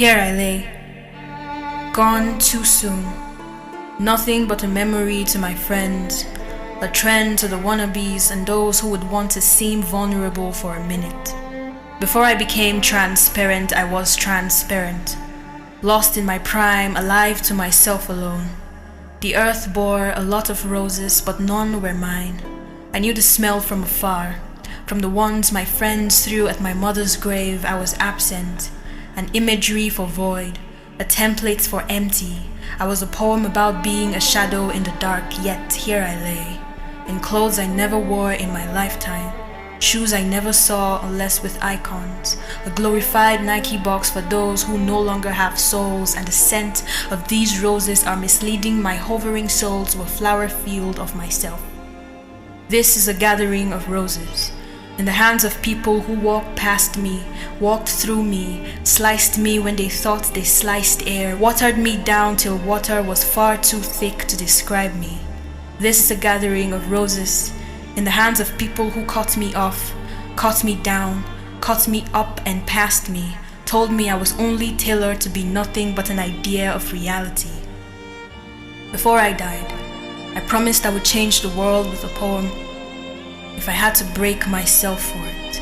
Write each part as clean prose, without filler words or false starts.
Here I lay, gone too soon. Nothing but a memory to my friends, a trend to the wannabes and those who would want to seem vulnerable for a minute. Before I became transparent, I was transparent. Lost in my prime, alive to myself alone. The earth bore a lot of roses, but none were mine. I knew the smell from afar. From the ones my friends threw at my mother's grave, I was absent. An imagery for void, a template for empty. I was a poem about being a shadow in the dark, yet here I lay. In clothes I never wore in my lifetime. Shoes I never saw unless with icons. A glorified Nike box for those who no longer have souls, and the scent of these roses are misleading my hovering soul to a flower field of myself. This is a gathering of roses, in the hands of people who walked past me, walked through me, sliced me when they thought they sliced air, watered me down till water was far too thick to describe me. This is a gathering of roses, in the hands of people who cut me off, cut me down, cut me up and past me, told me I was only tailored to be nothing but an idea of reality. Before I died, I promised I would change the world with a poem, if I had to break myself for it.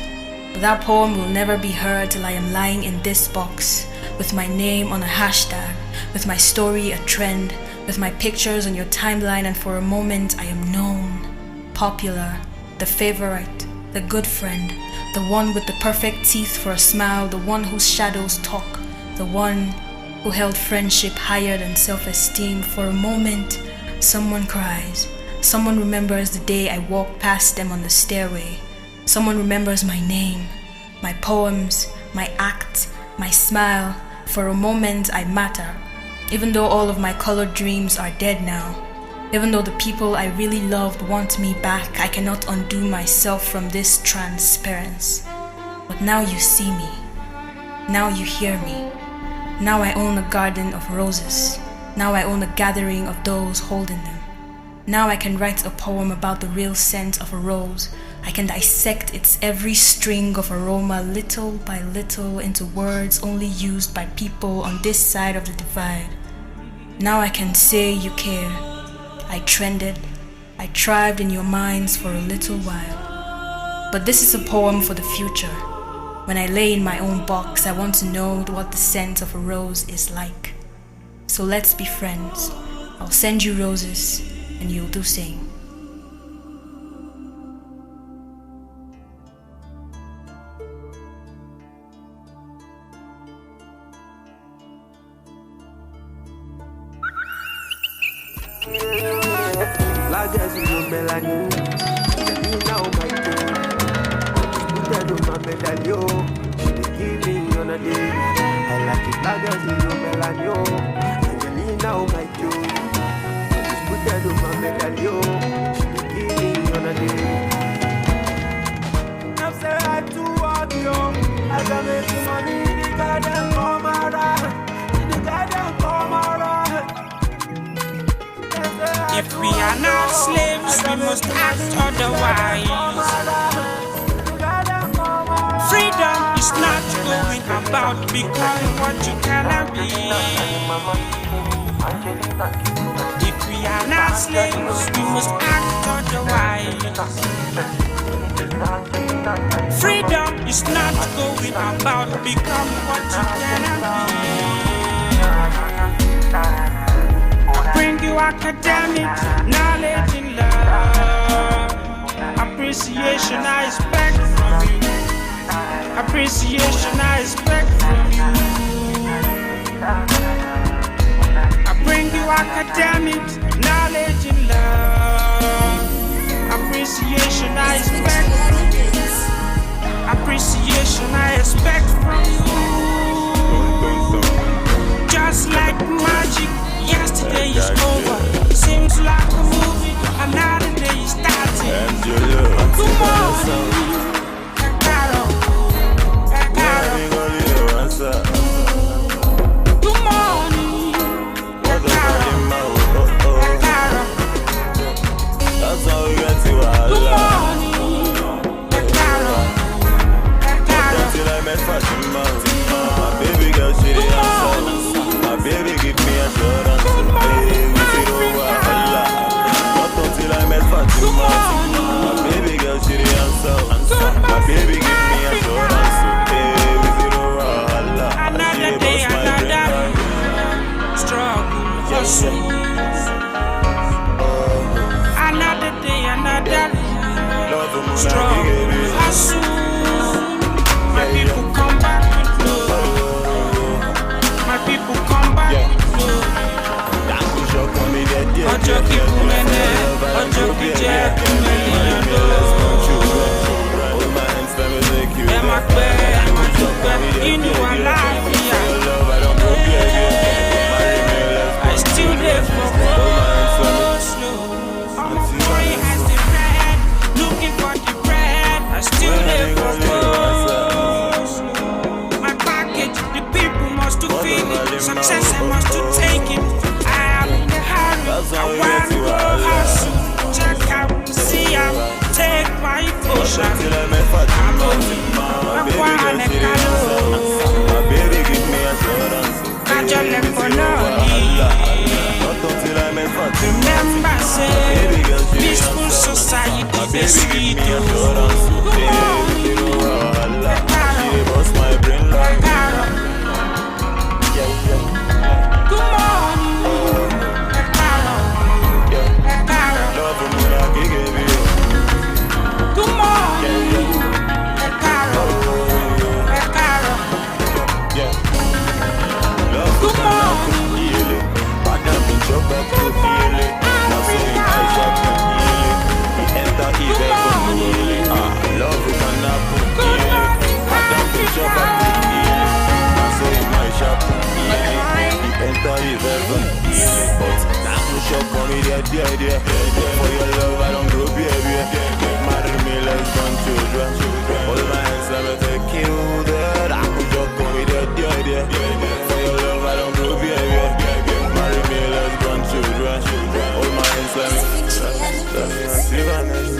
But that poem will never be heard till I am lying in this box, with my name on a hashtag, with my story a trend, with my pictures on your timeline, and for a moment I am known. Popular, the favorite, the good friend, the one with the perfect teeth for a smile, the one whose shadows talk, the one who held friendship higher than self-esteem. For a moment, someone cries. Someone remembers the day I walked past them on the stairway. Someone remembers my name, my poems, my act, my smile. For a moment, I matter. Even though all of my colored dreams are dead now. Even though the people I really loved want me back, I cannot undo myself from this transparency. But now you see me. Now you hear me. Now I own a garden of roses. Now I own a gathering of those holding them. Now I can write a poem about the real scent of a rose. I can dissect its every string of aroma little by little into words only used by people on this side of the divide. Now I can say you care. I trended, I thrived in your minds for a little while. But this is a poem for the future. When I lay in my own box, I want to know what the scent of a rose is like. So let's be friends. I'll send you roses, and you'll do same. Lagas in your melanin, you know my tune. Put on my medallion, they give me on a day. I like it, lagas in your melanin, you know my tune. Put on my medallion, they give me on a day. I'm saying I do want you, I can make the money, the garden come around, the garden come around. If we are not slaves, we must act otherwise. Freedom is not going about becoming what you cannot be. If we are not slaves, we must act otherwise. Freedom is not going about becoming what you cannot be. Bring you academic knowledge and love. Appreciation I expect from you. Appreciation I expect from you. I bring you academic knowledge and love. Appreciation I expect from you. Appreciation I expect from you. Just like magic. Yesterday is over, seems like a movie, another day is starting. Tomorrow, strong hustle. My people come back with love. My people come back with love. Ojo ki kumene, ojo ki je kumene Ema kwe, inu alafia. I still live for close. I'm a boy has the bread, looking for the bread. I still live for close. My package, the people must to feel it. Success, I must to take it. I am in a hurry. I want to go hustle. Check out, see out, take my potion. I'm going. My baby give me assurance. Remember, say, peaceful society is sweet. She bust my brain like Good morning. love when I give you. Good morning. Good morning. Bad and bitch up up to feel it. Now say I shop to heal it. Enter even from heal it. Love it and I put heal it. Bad and bitch up up to feel it. Now say my shop to heal it. Enter even from heal it. But now you shop for me there. For your love I don't grow baby. Marry me, let's run children. Hold my hands, let me take you there. I could just come with there. For your love I don't grow baby. Marry me, let's run children. Hold my hands, let me live on this.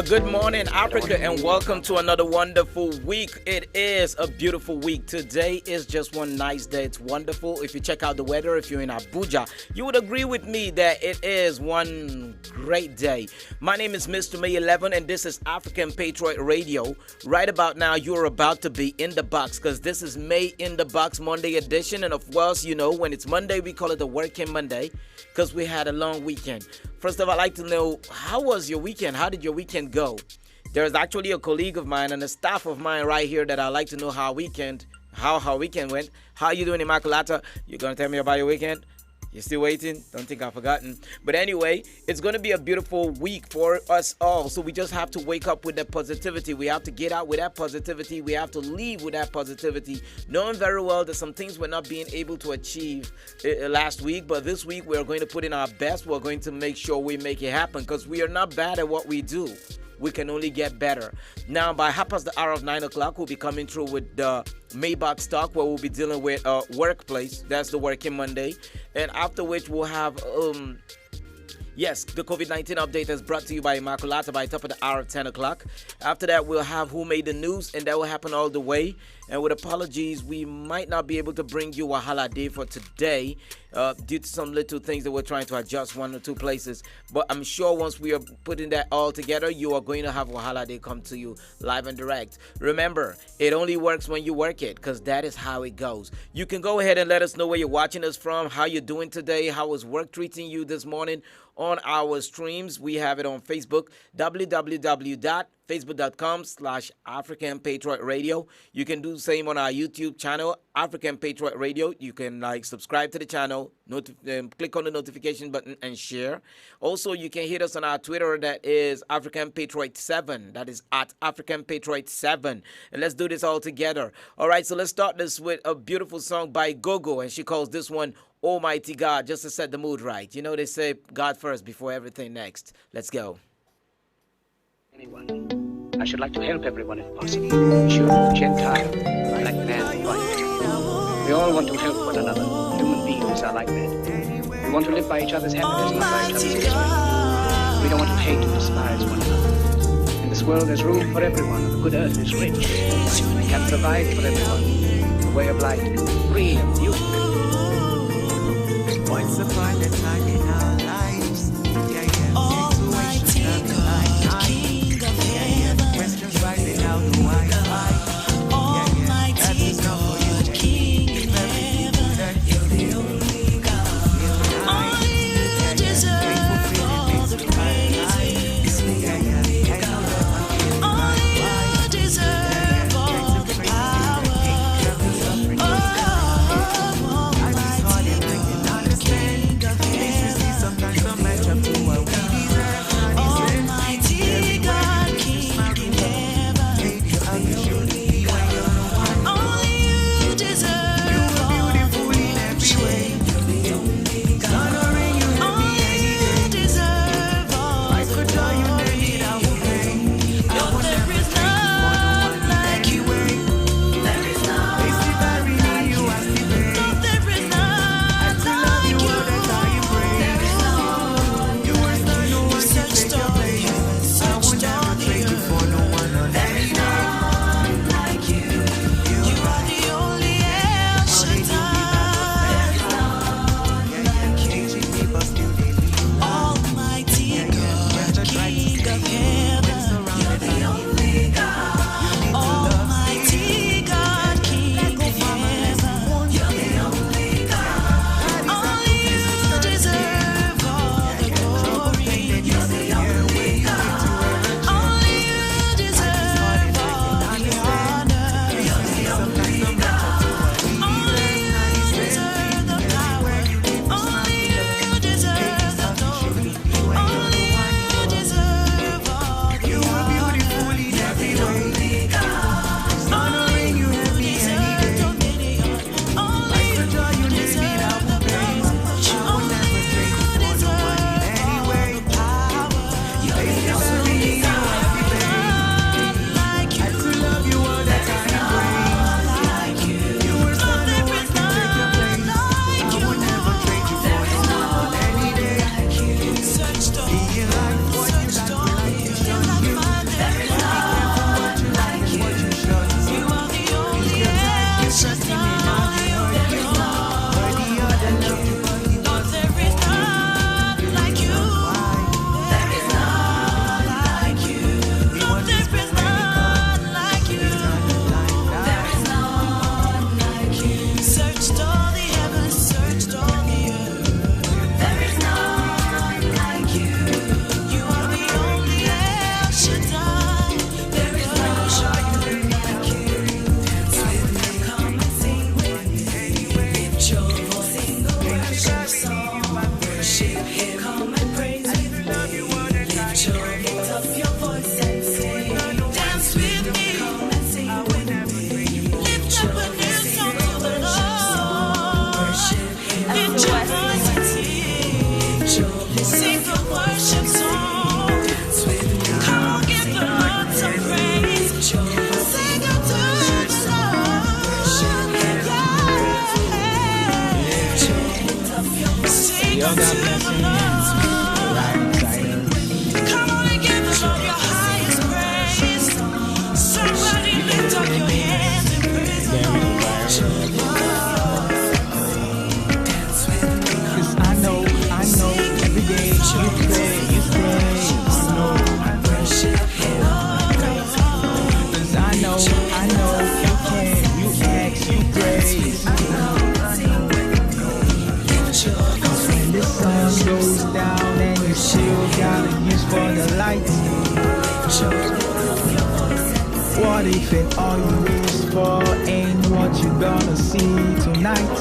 Good morning, Africa, and welcome to another wonderful week. It is a beautiful week. Today is just one nice day. It's wonderful. If you check out the weather, if you're in Abuja, you would agree with me that it is one great day. My name is Mr. May 11, and this is African Patriot Radio. Right about now, you're about to be in the box because this is May in the Box Monday edition. And of course, you know, when it's Monday, we call it a working Monday because we had a long weekend. First of all, I'd like to know, how was your weekend? How did your weekend go? There's actually a colleague of mine and a staff of mine right here that I'd like to know how her weekend went. How you doing, Immaculata? You gonna tell me about your weekend? You still waiting? Don't think I've forgotten. But anyway, it's going to be a beautiful week for us all. So we just have to wake up with that positivity. We have to get out with that positivity. We have to leave with that positivity. Knowing very well that some things we're not being able to achieve last week. But this week, we're going to put in our best. We're going to make sure we make it happen. Because we are not bad at what we do. We can only get better. Now, by half past the hour of 9 o'clock, we'll be coming through with the Maybach stock, where we'll be dealing with workplace. That's the working Monday. And after which, we'll have yes, the COVID-19 update is brought to you by Immaculata by top of the hour of 10 o'clock. After that, we'll have Who Made the News, and that will happen all the way. And with apologies, we might not be able to bring you a holiday for today due to some little things that we're trying to adjust one or two places. But I'm sure once we are putting that all together, you are going to have a holiday come to you live and direct. Remember, it only works when you work it, because that is how it goes. You can go ahead and let us know where you're watching us from, how you're doing today, how was work treating you this morning on our streams. We have it on Facebook, www.facebook.com/African Patriot Radio. You can do the same on our YouTube channel, African Patriot Radio. You can subscribe to the channel, click on the notification button and share. Also, you can hit us on our Twitter, that is African Patriot 7. That is at African Patriot 7. And let's do this all together. All right, so let's start this with a beautiful song by Gogo, and she calls this one Almighty God, just to set the mood right. You know, they say God first before everything next. Let's go. Anyone. I should like to help everyone if possible. Jew, Gentile, black man, white. We all want to help one another. Human beings are like that. We want to live by each other's happiness, not by each other's misery. We don't want to hate and despise one another. In this world there's room for everyone. The good earth is rich. We can provide for everyone a way of life, free and beautiful. Once upon a time in our lives, situation Y'all got blessings right inside of me. Come on and give the Lord your highest praise. Somebody lift up your hands and praise the Lord. Cause I know, every day you pray, you stay. I know, cause I know, you can, you ask, you praise. When the sun goes down and you still gotta use for the lights. What if it all you wish for ain't what you gonna see tonight?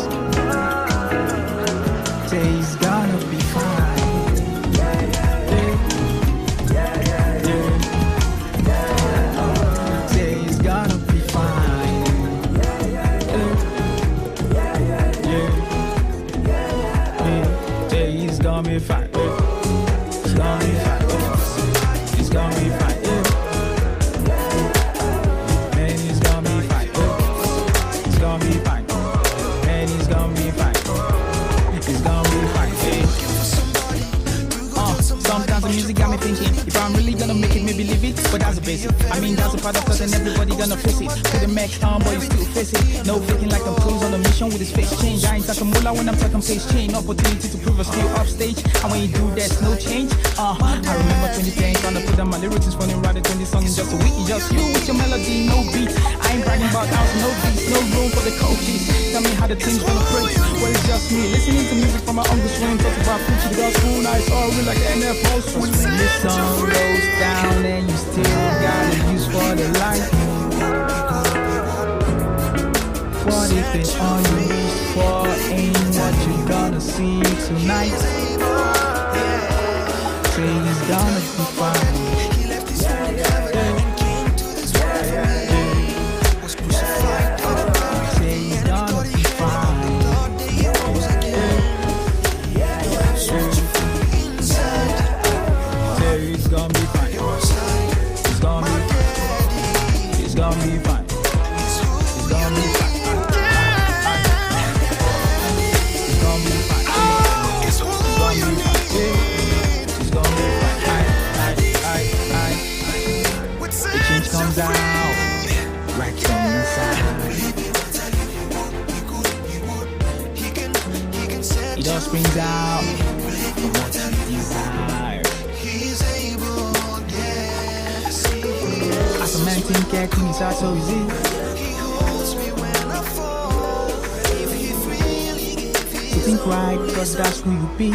Day's gonna be fine. Day's gonna be fine. Day's gonna be fine. It's gonna be fine. It's gonna be fine. Man, it's gonna be fine. It's gonna be fine. Man, it's gonna be fine. It's gonna be fine. Sometimes the music got me thinking, if I'm really gonna make it, maybe leave it. But that's a basic. I mean, that's a part of us and everybody gonna face it. To the max on, boy, you still face it. No faking like I'm cruise on a mission with his face change. I ain't talking moolah when I'm talking face change. Opportunity to prove I'm still off stage. And when you do, there's no change. I remember 2010, trying to put down my lyrics is funny, writing 20 songs in just a week. Just you with your melody, no beat. I ain't bragging about house, no beats, no room for the coaches. Tell me how the team's gonna praise. Well, it's just me listening to music from my uncle swing. Talk about preaching the gospel, now it's all real like NFL swing. When the sun goes down and you still gotta use for the light. What if it's all you wish for ain't what you gonna see tonight? Say it's gonna be fine. It all springs out from what you desire. As a man think acting is hard, so is it. So think right, cause that's who you be.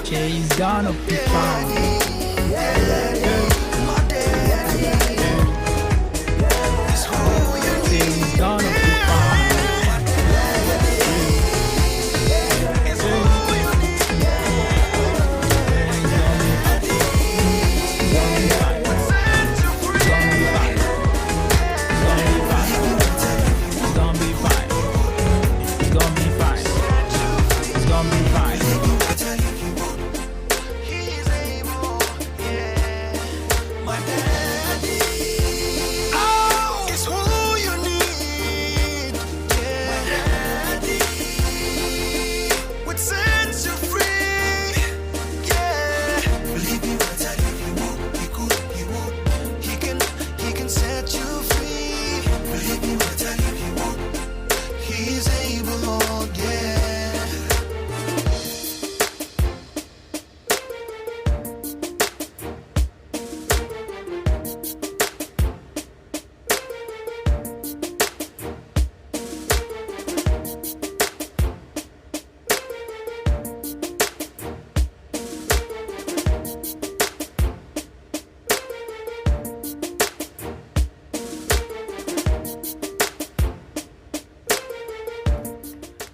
Jay's gonna be fine. Jay's gonna be fine.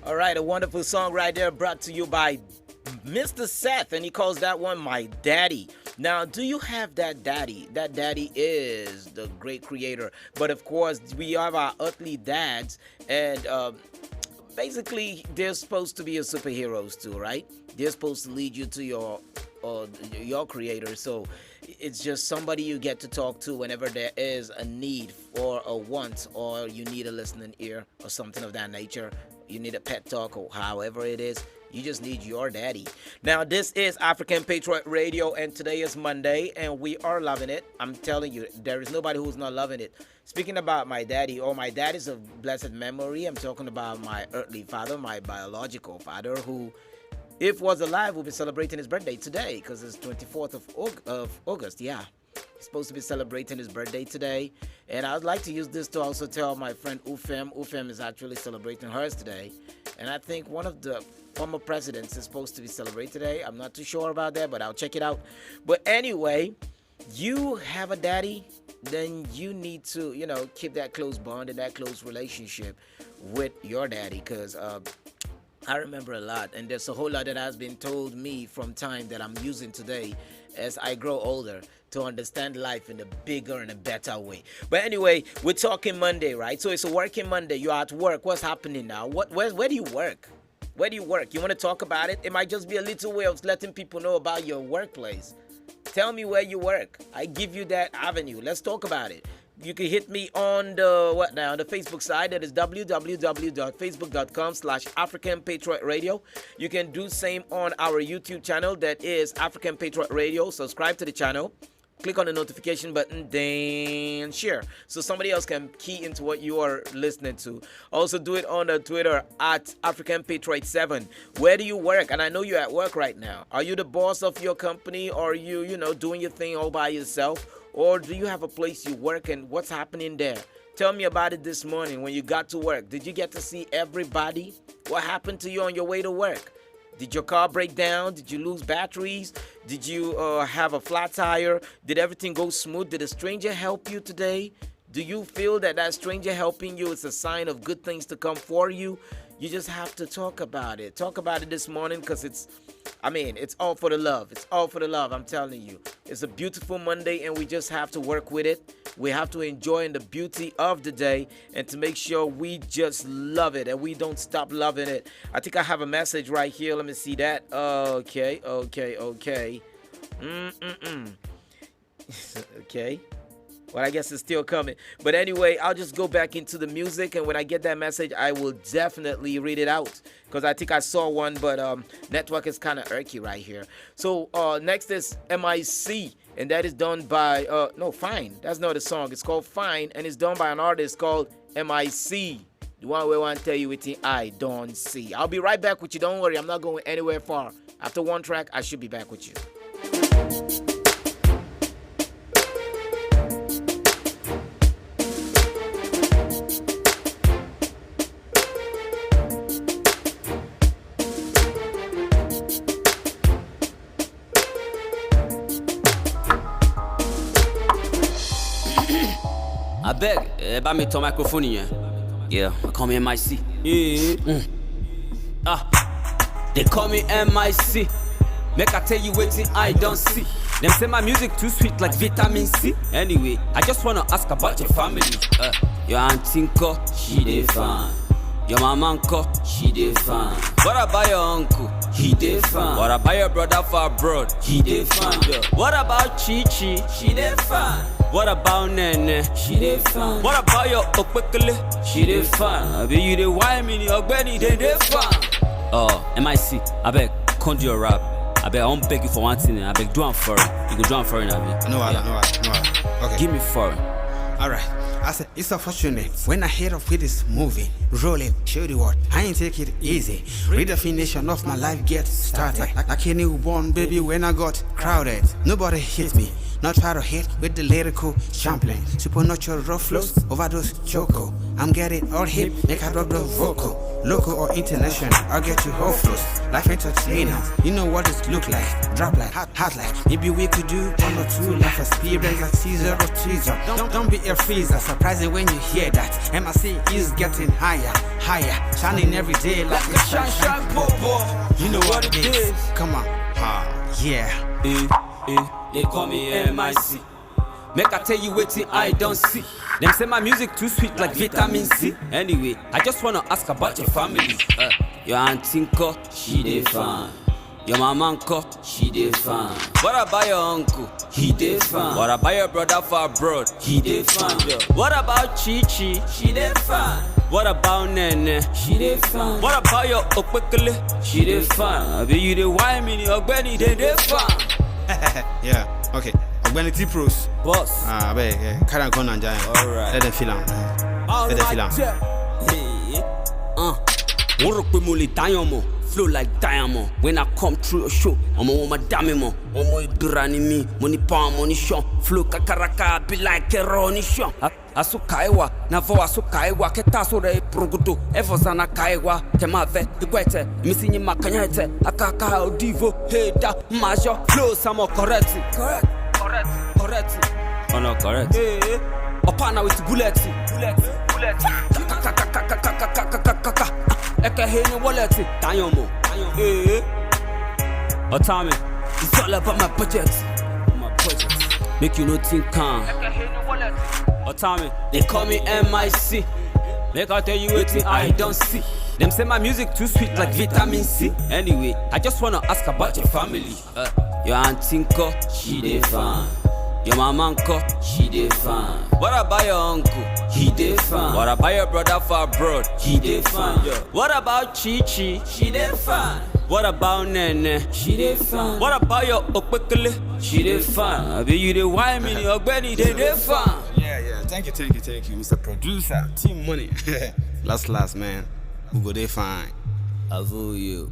All right, a wonderful song right there brought to you by Mr. Seth, and he calls that one My Daddy. Now, do you have that daddy? That daddy is the great creator. But of course, we have our earthly dads, and basically they're supposed to be your superheroes too, right? They're supposed to lead you to your creator. So it's just somebody you get to talk to whenever there is a need or a want, or you need a listening ear or something of that nature. You need a pet talk or however it is. You just need your daddy. Now, this is African Patriot Radio, and today is Monday, and we are loving it. I'm telling you, there is nobody who's not loving it. Speaking about my daddy, my dad is of blessed memory. I'm talking about my earthly father, my biological father, who, if was alive, will be celebrating his birthday today because it's 24th of August. Yeah. He's supposed to be celebrating his birthday today. And I'd like to use this to also tell my friend Ufem. Ufem is actually celebrating hers today. And I think one of the former presidents is supposed to be celebrated today. I'm not too sure about that, but I'll check it out. But anyway, you have a daddy, then you need to, keep that close bond and that close relationship with your daddy, because I remember a lot, and there's a whole lot that has been told me from time that I'm using today as I grow older to understand life in a bigger and a better way. But anyway, we're talking Monday, right? So it's a working Monday. You're at work. What's happening now? Where do you work? Where do you work? You want to talk about it? It might just be a little way of letting people know about your workplace. Tell me where you work. I give you that avenue. Let's talk about it. You can hit me on the Facebook side. That is www.facebook.com/African Patriot Radio. You can do same on our YouTube channel. That is African Patriot Radio. Subscribe to the channel. Click on the notification button, then share, so somebody else can key into what you are listening to. Also do it on the Twitter at African Patriot 7. Where do you work? And I know you're at work right now. Are you the boss of your company, or are you, doing your thing all by yourself? Or do you have a place you work, and what's happening there? Tell me about it this morning when you got to work. Did you get to see everybody? What happened to you on your way to work? Did your car break down? Did you lose batteries? Did you have a flat tire? Did everything go smooth? Did a stranger help you today? Do you feel that stranger helping you is a sign of good things to come for you? You just have to talk about it. Talk about it this morning, because it's all for the love. It's all for the love, I'm telling you. It's a beautiful Monday, and we just have to work with it. We have to enjoy the beauty of the day, and to make sure we just love it and we don't stop loving it. I think I have a message right here. Let me see that. Okay. Okay. Well, I guess it's still coming. But anyway, I'll just go back into the music, and when I get that message, I will definitely read it out, because I think I saw one, but network is kind of irky right here. So next is MIC, and that is done by, Fine. That's not a song. It's called Fine, and it's done by an artist called MIC. The one where I want to tell you what I don't see. I'll be right back with you. Don't worry, I'm not going anywhere far. After one track, I should be back with you. I beg, about me to microphone here. Yeah, I call me MIC. Yeah. They call me MIC. Make I tell you waiting I don't see. Them say my music too sweet like vitamin C. Anyway, I just wanna ask about your family. Your auntie Nko, she dey fine. Your mama Nko, she dey fine. What about your uncle? He dey fine. What about your brother for abroad? He dey fine. Yeah. What about Chichi? She dey fine. What about Nene? She dey fine. What about your Okpekele? She dey fine. I be you dey wine me, your Benny, they dey fine. MIC, I beg, can't do your rap. I beg, I won't beg you for one thing. I beg, do one for it. You go do one for it, I beg. No, okay. Give me for it. Alright. I said, it's unfortunate when I hear of it is moving, rolling, show the word. I ain't take it easy. Redefinition of my life gets started. Like a newborn baby when I got crowded. Nobody hit me. Not try to hit with the lyrical champlain. Supernatural rough flows, overdose choco. I'm getting all hip, make I drop the vocal. Local or international, I'll get you whole flows. Life entertainment, you know what it look like. Drop like, hot like. Maybe we could do one or two life experience like Caesar or teaser. Don't be a freezer, surprising when you hear that. MIC is getting higher, shining every day like a shine popo. You know what it is. Come on, yeah. They call me MIC. Make I tell you waiting I don't see. Them say my music too sweet like vitamin C. Anyway, I just wanna ask about your family. Your auntie Nko, she dey fine. Your mama Nko, she dey fine. What about your uncle? He dey fine. What about your brother for abroad? He dey fine. What about Chichi? She dey fine. What about Nene? She dey fine. What about your Okpekele? She dey fine. I be you dey wine me, Ogbeni, they dey fine. Yeah, okay. Ogbeni T-Pros. Boss. I beg, carry on going on, Giant. Alright. Let them feel on. Let them feel on. Work with Muli Diamond, flow like diamond. When I come through your show, I'm a woman diamond. I'm a durani me, money palm, money show. Flow kakaraka, be like a Ronnie show. Asukaiwa, Navo Asukaiwa, Ketasore, Proguto, Evozana Kaiwa, Temave, the Quete, missing in Macanyete, Akaka, Divo, Heda, Majo, flow some more correct. Correct. Oh no, correct. Opana with bullet. Eka heni wallet, Dayomo. Otami, it's all about my budget. Make you no think calm. Otami, they call me MIC. Make I tell you waiting I don't see. Them say my music too sweet like vitamin C. Anyway, I just wanna ask about your family. Your auntie Nko, she dey fine. Your mama Nko, she dey fine. What about your uncle? He dey fine. What about your brother for abroad? He dey fine. What about Chichi? She dey fine. What about Nene? She dey fine. What about your Okpekele? She dey fine. I be you dey wine me, Ogbeni, they dey fine. Yeah. Thank you, Mr. Producer. Team Money. last, man. We go there fine. I fool you.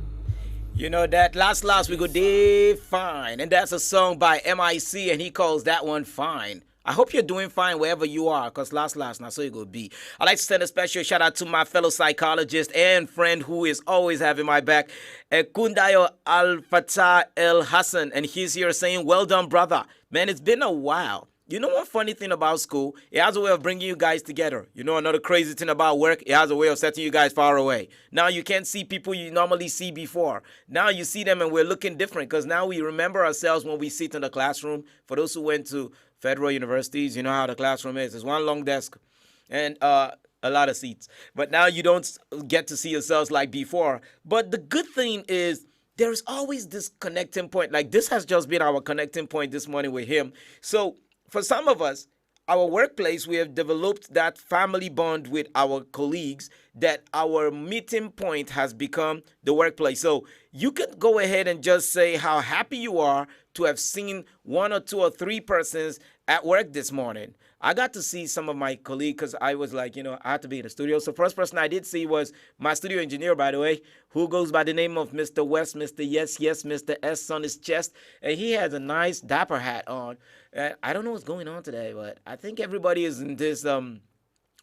You know that last we go day fine, and that's a song by MIC, and he calls that one Fine. I hope you're doing fine wherever you are, because last, now so you go be. I'd like to send a special shout out to my fellow psychologist and friend who is always having my back, Kundayo Al-Fatah El Hassan, and he's here saying, well done, brother. Man, it's been a while. You know one funny thing about school? It has a way of bringing you guys together. You know another crazy thing about work? It has a way of setting you guys far away. Now you can't see people you normally see before. Now you see them and we're looking different because now we remember ourselves when we sit in the classroom. For those who went to federal universities, you know how the classroom is. It's one long desk and a lot of seats. But now you don't get to see yourselves like before. But the good thing is there's always this connecting point. Like this has just been our connecting point this morning with him. So for some of us, our workplace, we have developed that family bond with our colleagues that our meeting point has become the workplace. So you can go ahead and just say how happy you are to have seen one or two or three persons at work this morning. I got to see some of my colleagues because I was like, I had to be in the studio. So first person I did see was my studio engineer, by the way, who goes by the name of Mr. West, Mr. Yes, Mr. S on his chest. And he has a nice dapper hat on. I don't know what's going on today, but I think everybody is in this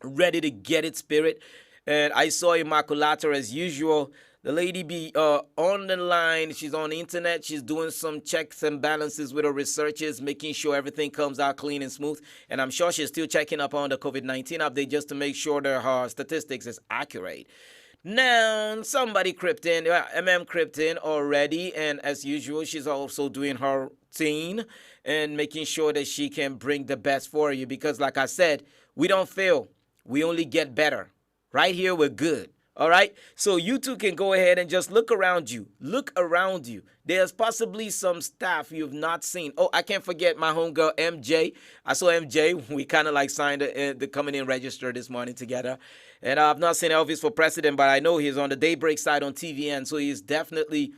ready to get it spirit. And I saw Immaculata as usual. The lady be on the line. She's on the internet. She's doing some checks and balances with her researchers, making sure everything comes out clean and smooth. And I'm sure she's still checking up on the COVID-19 update just to make sure that her statistics is accurate. Now, somebody crept in, crept in already. And as usual, she's also doing her thing and making sure that she can bring the best for you. Because like I said, we don't fail. We only get better. Right here, we're good. All right. So you two can go ahead and just look around you. Look around you. There's possibly some staff you've not seen. Oh, I can't forget my homegirl, MJ. I saw MJ. We kind of like signed the coming in register this morning together. And I've not seen Elvis for president, but I know he's on the Daybreak side on TVN. So he's definitely,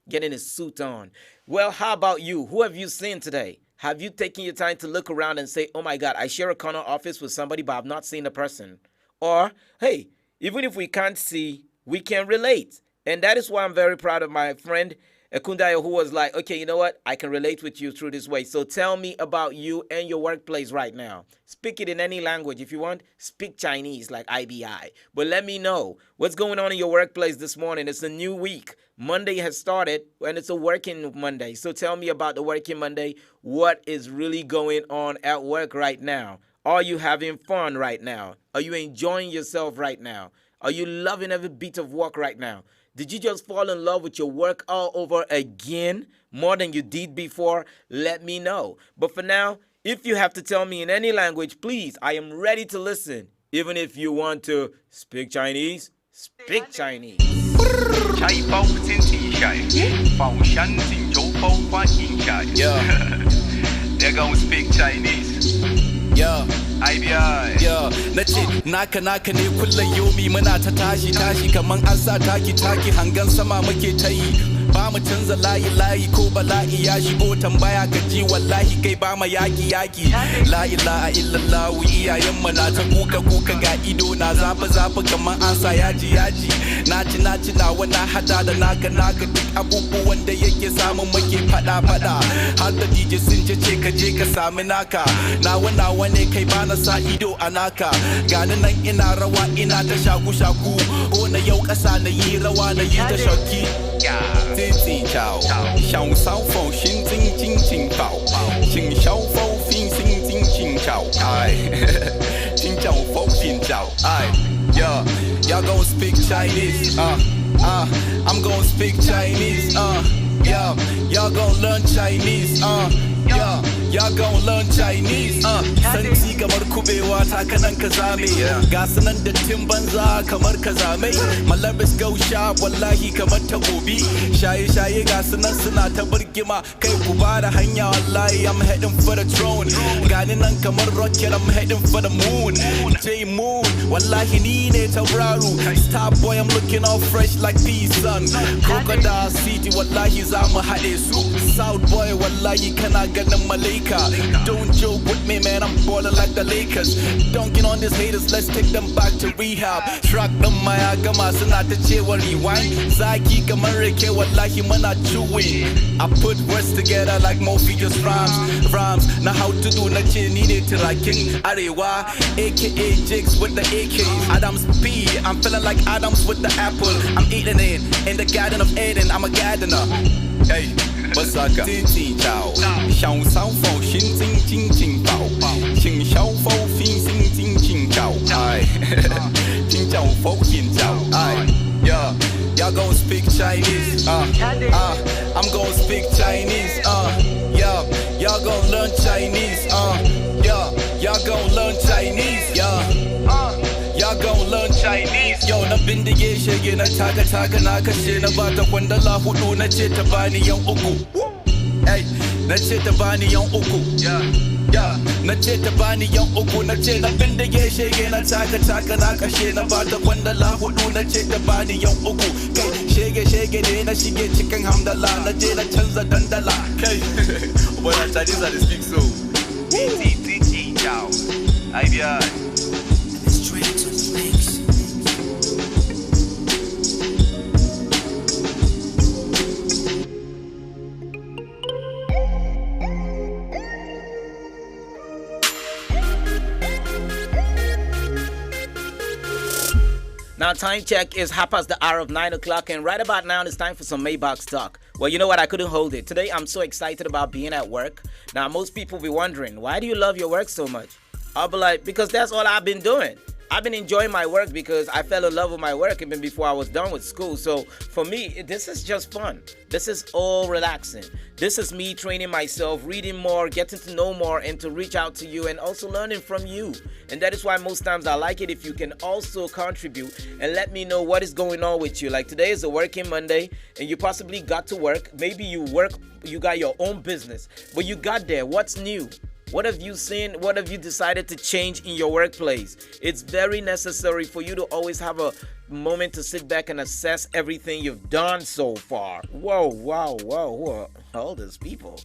getting his suit on. Well, how about you? Who have you seen today? Have you taken your time to look around and say, oh, my God, I share a corner office with somebody, but I've not seen the person? Or, hey, even if we can't see, we can relate. And that is why I'm very proud of my friend, Ekundayo, who was like, okay, you know what? I can relate with you through this way. So tell me about you and your workplace right now. Speak it in any language. If you want, speak Chinese like IBI. But let me know what's going on in your workplace this morning. It's a new week. Monday has started, and it's a working Monday. So tell me about the working Monday. What is really going on at work right now? Are you having fun right now? Are you enjoying yourself right now? Are you loving every bit of work right now? Did you just fall in love with your work all over again, more than you did before? Let me know. But for now, If you have to tell me in any language, please, I am ready to listen. Even if you want to speak Chinese, speak Chinese. 拆包先至晒，浮身前早煲翻現晒。They're gonna speak Chinese. Yeah. IBI. Yeah, nace naka ne kullum yomi muna ta tashi kaman an sa taki hangan sama muke ta yi ba mu canza layi ko bala'i ya shigo tambaya ka ji wallahi kai ba ma yaki la ilaha illallah iyayen mu na ta kuka ga ido na zafi kaman an sa yaji naci na wana hada da naka duk abubuwan da yake samu muke fada har da DJ sun ce ka je ka sami naka nawa ne kai ba na sa ido a naka gani nan ina rawa ina ta shaku ko na yau kasa na yi rawa na yi ta shauki Zinzi Chao Xiao Sao Fo Xin Jing Jing Jing Bao Xing Xiao Fo Fin Xing Jing Jing Chao Ai Jing Chao Fo Fin Chao Ai Yeah, y'all gon' speak Chinese I'm gon' speak Chinese Yeah, y'all gon' learn Chinese Yeah, y'all gon' learn Chinese Santi kamar kubewa ta kanan ka zame Ga sunan da tin banza kamar ka zame Malabis go sharp wallahi kamar ta gobi Shaye ga sunan suna ta burgima Kai ku ba da hanya wallahi I'm heading for the throne Gani nan kamar rocket I'm heading for the moon J-Moon wallahi ni ne tauraro Star boy I'm looking all fresh like peas son Crocodile City wallahi za mu haɗe su South boy wallahi kana ganin malaika Don't joke with me man I'm ballin' like the Lakers Dunking on these haters let's take them back to rehab Track ɗin ma ya gama suna ta cewa rewind Zaki kamar rake wallahi muna chewing I put words together like Mofi just rhymes na how to do na ce ni ne tirakin arewa aka Jigs with the AKs Adams P I'm feeling like Adams with the apple I'm eating it in the garden of Eden I'm a gardener Hey Basaka Zinzi Chao Xiao Sao Fo Xin Jing Jing Jing Bao Xing Xiao Fo Fin Xing Jing Jing Chao Ai Jing Chao Fo Yin Chao Ai Yeah, y'all gon' speak Chinese I'm gon' speak Chinese Yeah, y'all gon' learn Chinese Yeah, y'all gon' learn Chinese Y'all gon' learn Chinese Yo na bindige shege na taka na kashe na bata kwandala hudu na ce ta bani yan uku Hey, na ce ta bani yan uku Yeah, na ce ta bani yan uku na ce na bindige shege na taka na kashe na bata kwandala hudu na ce ta bani yan uku Kai shege ne na shige cikin hamdala na je na canza dandala Kai, boy na Chinese I speak so Zinzi Chao. IBI. Now, time check is half past the hour of 9 o'clock, and right about now, it's time for some Maybach talk. Well, you know what? I couldn't hold it. Today, I'm so excited about being at work. Now, most people be wondering, why do you love your work so much? I'll be like, because that's all I've been doing. I've been enjoying my work because I fell in love with my work even before I was done with school. So for me, this is just fun. This is all relaxing. This is me training myself, reading more, getting to know more, and to reach out to you and also learning from you. And that is why most times I like it if you can also contribute and let me know what is going on with you. Like today is a working Monday and you possibly got to work. Maybe you got your own business, but you got there. What's new? What have you seen? What have you decided to change in your workplace? It's very necessary for you to always have a moment to sit back and assess everything you've done so far. Whoa. All these people.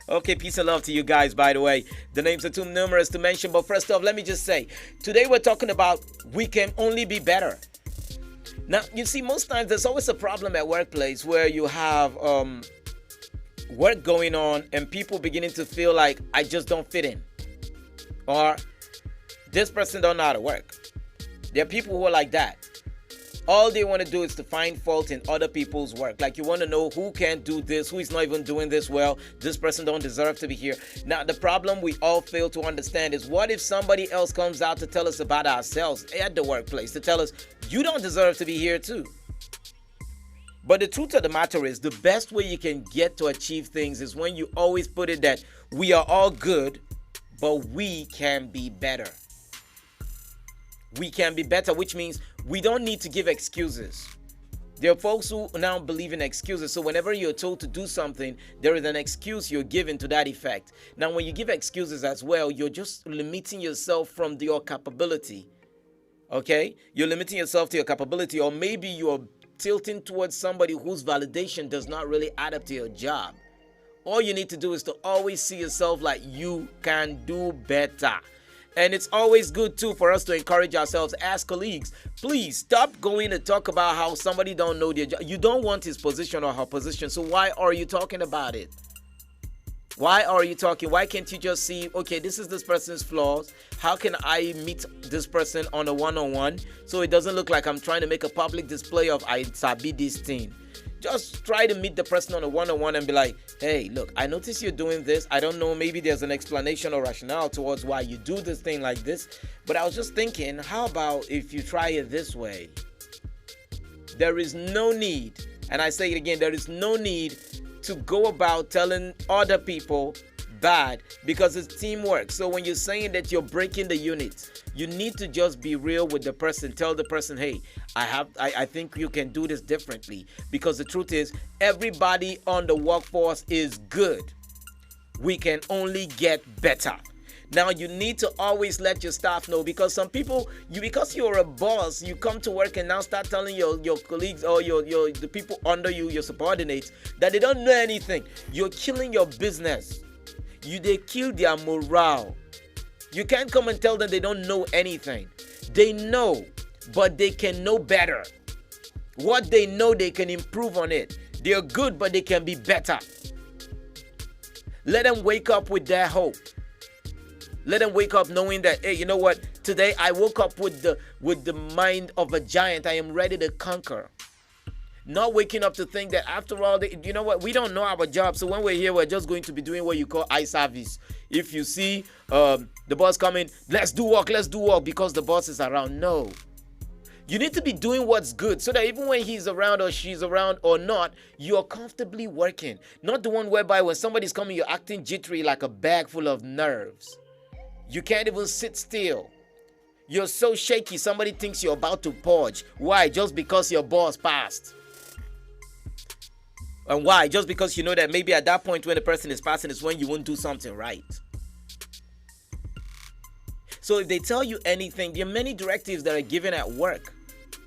Okay, peace and love to you guys, by the way. The names are too numerous to mention, but first off, let me just say, today we're talking about we can only be better. Now, you see, most times there's always a problem at workplace where you have work going on and people beginning to feel like I just don't fit in, or this person don't know how to work. There are people who are like that. All they want to do is to find fault in other people's work. Like you want to know who can't do this, who is not even doing this well. This person don't deserve to be here. Now the problem we all fail to understand is, what if somebody else comes out to tell us about ourselves at the workplace, to tell us you don't deserve to be here too? But the truth of the matter is, the best way you can get to achieve things is when you always put it that we are all good but we can be better. We can be better, which means we don't need to give excuses. There are folks who now believe in excuses. So whenever you're told to do something, there is an excuse you're given to that effect. Now, when you give excuses as well, you're just limiting yourself from your capability. Okay? You're limiting yourself to your capability, or maybe you're tilting towards somebody whose validation does not really add up to your job. All you need to do is to always see yourself like you can do better. And it's always good too for us to encourage ourselves as colleagues. Please stop going to talk about how somebody don't know their job. You don't want his position or her position, so why are you talking about it? Why are you talking? Why can't you just see, okay, this is this person's flaws. How can I meet this person on a one-on-one so it doesn't look like I'm trying to make a public display of I sabi this thing? Just try to meet the person on a one-on-one and be like, hey, look, I notice you're doing this. I don't know, maybe there's an explanation or rationale towards why you do this thing like this. But I was just thinking, how about if you try it this way? There is no need, and I say it again, there is no need to go about telling other people bad, because it's teamwork. So when you're saying that you're breaking the unit, you need to just be real with the person. Tell the person, hey, I think you can do this differently, because the truth is everybody on the workforce is good. We can only get better. Now you need to always let your staff know, because some people, because you're a boss, you come to work and now start telling your colleagues or the people under you, your subordinates, that they don't know anything. You're killing your business. They kill their morale. You can't come and tell them they don't know anything. They know, but they can know better. What they know, they can improve on it. They're good, but they can be better. Let them wake up with that hope. Let them wake up knowing that, hey, you know what? Today I woke up with the mind of a giant. I am ready to conquer. Not waking up to think that after all, you know what? We don't know our job. So when we're here, we're just going to be doing what you call eye service. If you see the boss coming, let's do work, because the boss is around. No. You need to be doing what's good so that even when he's around or she's around or not, you're comfortably working. Not the one whereby when somebody's coming, you're acting jittery like a bag full of nerves. You can't even sit still. You're so shaky, somebody thinks you're about to purge. Why? Just because your boss passed. And why? Just because you know that maybe at that point when the person is passing is when you won't do something right. So if they tell you anything, there are many directives that are given at work.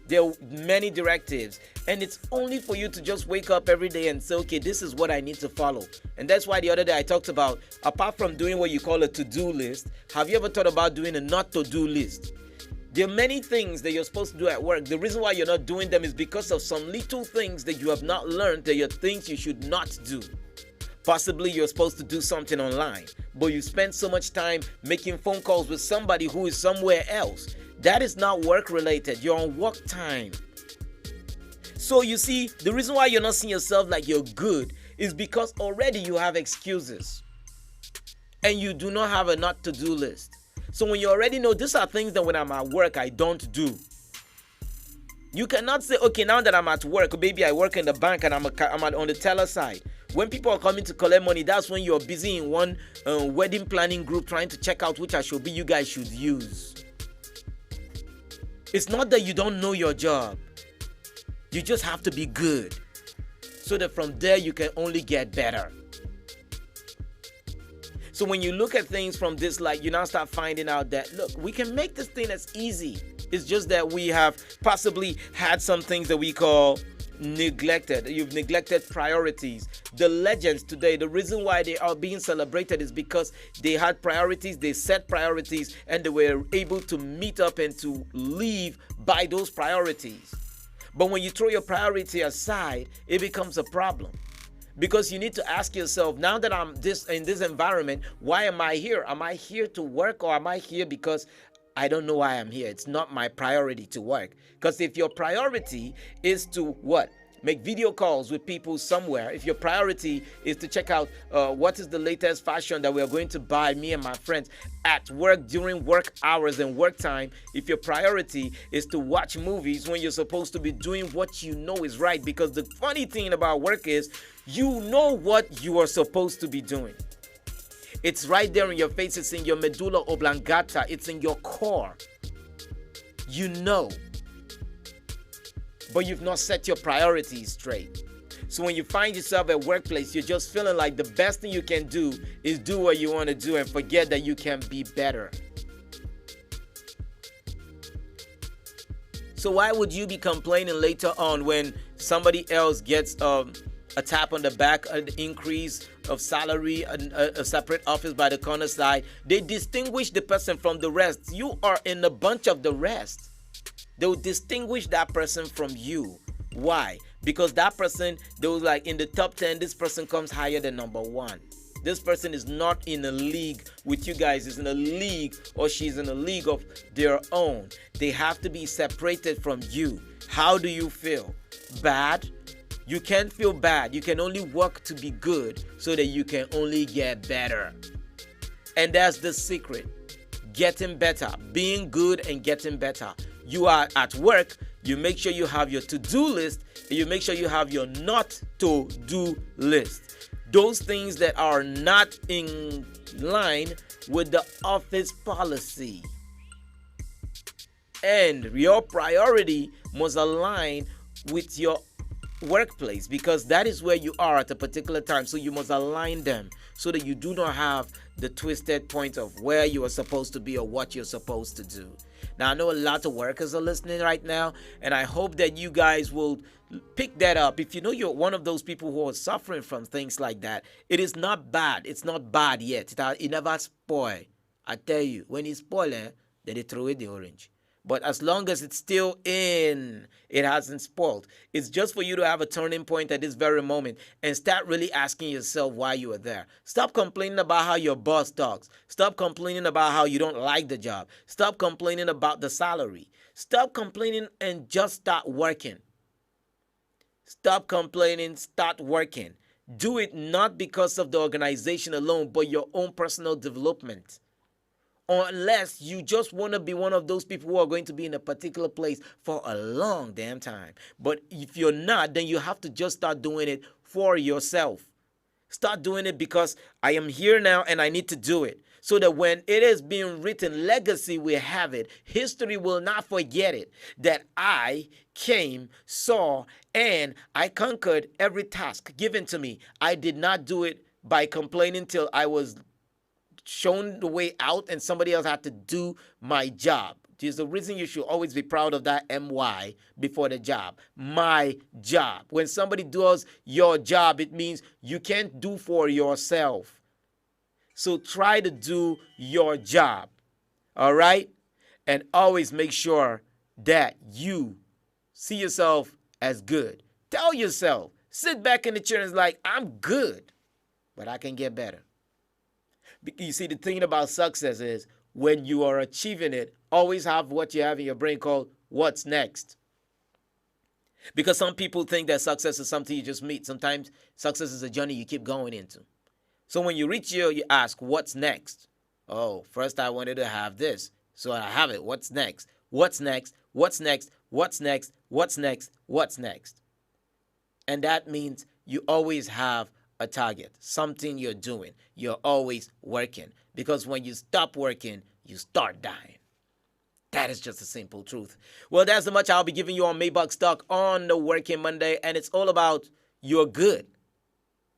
There are many directives. And it's only for you to just wake up every day and say, okay, this is what I need to follow. And that's why the other day I talked about, apart from doing what you call a to-do list, have you ever thought about doing a not-to-do list? There are many things that you're supposed to do at work. The reason why you're not doing them is because of some little things that you have not learned that are things you should not do. Possibly you're supposed to do something online, but you spend so much time making phone calls with somebody who is somewhere else. That is not work related. You're on work time. So you see, the reason why you're not seeing yourself like you're good is because already you have excuses and you do not have a not to do list. So when you already know these are things that when I'm at work, I don't do. You cannot say, okay, now that I'm at work, maybe I work in the bank and I'm on the teller side. When people are coming to collect money, that's when you're busy in one wedding planning group trying to check out which Ashobi you guys should use. It's not that you don't know your job. You just have to be good. So that from there you can only get better. So when you look at things from this light, you now start finding out that, look, we can make this thing as easy. It's just that we have possibly had some things that we call neglected. You've neglected priorities. The legends today, the reason why they are being celebrated is because they had priorities, they set priorities, and they were able to meet up and to live by those priorities. But when you throw your priority aside, it becomes a problem. Because you need to ask yourself, now that I'm in this environment, why am I here? Am I here to work, or am I here because I don't know why I'm here? It's not my priority to work. Because if your priority is to what? Make video calls with people somewhere. If your priority is to check out what is the latest fashion that we are going to buy, me and my friends, at work during work hours and work time. If your priority is to watch movies when you're supposed to be doing what you know is right. Because the funny thing about work is you know what you are supposed to be doing. It's right there in your face. It's in your medulla oblongata. It's in your core. You know. But you've not set your priorities straight. So when you find yourself at workplace, you're just feeling like the best thing you can do is do what you want to do and forget that you can be better. So why would you be complaining later on when somebody else gets a tap on the back, an increase of salary, a separate office by the corner side? They distinguish the person from the rest. You are in a bunch of the rest. They'll distinguish that person from you. Why? Because that person, they was like in the top 10, this person comes higher than number 1. This person is not in a league with you guys. Is in a league, or she's in a league of their own. They have to be separated from you. How do you feel? Bad? You can't feel bad. You can only work to be good so that you can only get better. And that's the secret. Getting better. Being good and getting better. You are at work. You make sure you have your to-do list, and you make sure you have your not to-do list. Those things that are not in line with the office policy. And your priority must align with your workplace, because that is where you are at a particular time. So you must align them so that you do not have the twisted point of where you are supposed to be or what you're supposed to do. Now, I know a lot of workers are listening right now, and I hope that you guys will pick that up. If you know you're one of those people who are suffering from things like that, it is not bad. It's not bad yet. It never spoil. I tell you, when it's spoiling, then they throw away the orange. But as long as it's still in, it hasn't spoiled. It's just for you to have a turning point at this very moment and start really asking yourself why you are there. Stop complaining about how your boss talks. Stop complaining about how you don't like the job. Stop complaining about the salary. Stop complaining and just start working. Stop complaining, start working. Do it not because of the organization alone, but your own personal development. Unless you just want to be one of those people who are going to be in a particular place for a long damn time. But if you're not, then you have to just start doing it for yourself. Start doing it because I am here now and I need to do it. So that when it is being written, legacy will have it. History will not forget it. That I came, saw, and I conquered every task given to me. I did not do it by complaining till I was shown the way out and somebody else had to do my job. There's a reason you should always be proud of that MY before the job. My job. When somebody does your job, it means you can't do for yourself. So try to do your job. All right? And always make sure that you see yourself as good. Tell yourself. Sit back in the chair and it's like, I'm good, but I can get better. You see, the thing about success is when you are achieving it, always have what you have in your brain called what's next. Because some people think that success is something you just meet. Sometimes success is a journey you keep going into. So when you reach here, you ask, what's next? Oh, first I wanted to have this. So I have it. What's next? What's next? What's next? What's next? What's next? What's next? And that means you always have a target, something you're doing. You're always working, because when you stop working, you start dying. That is just a simple truth. Well, that's how much I'll be giving you on Maybach Stock on the Working Monday, and it's all about you're good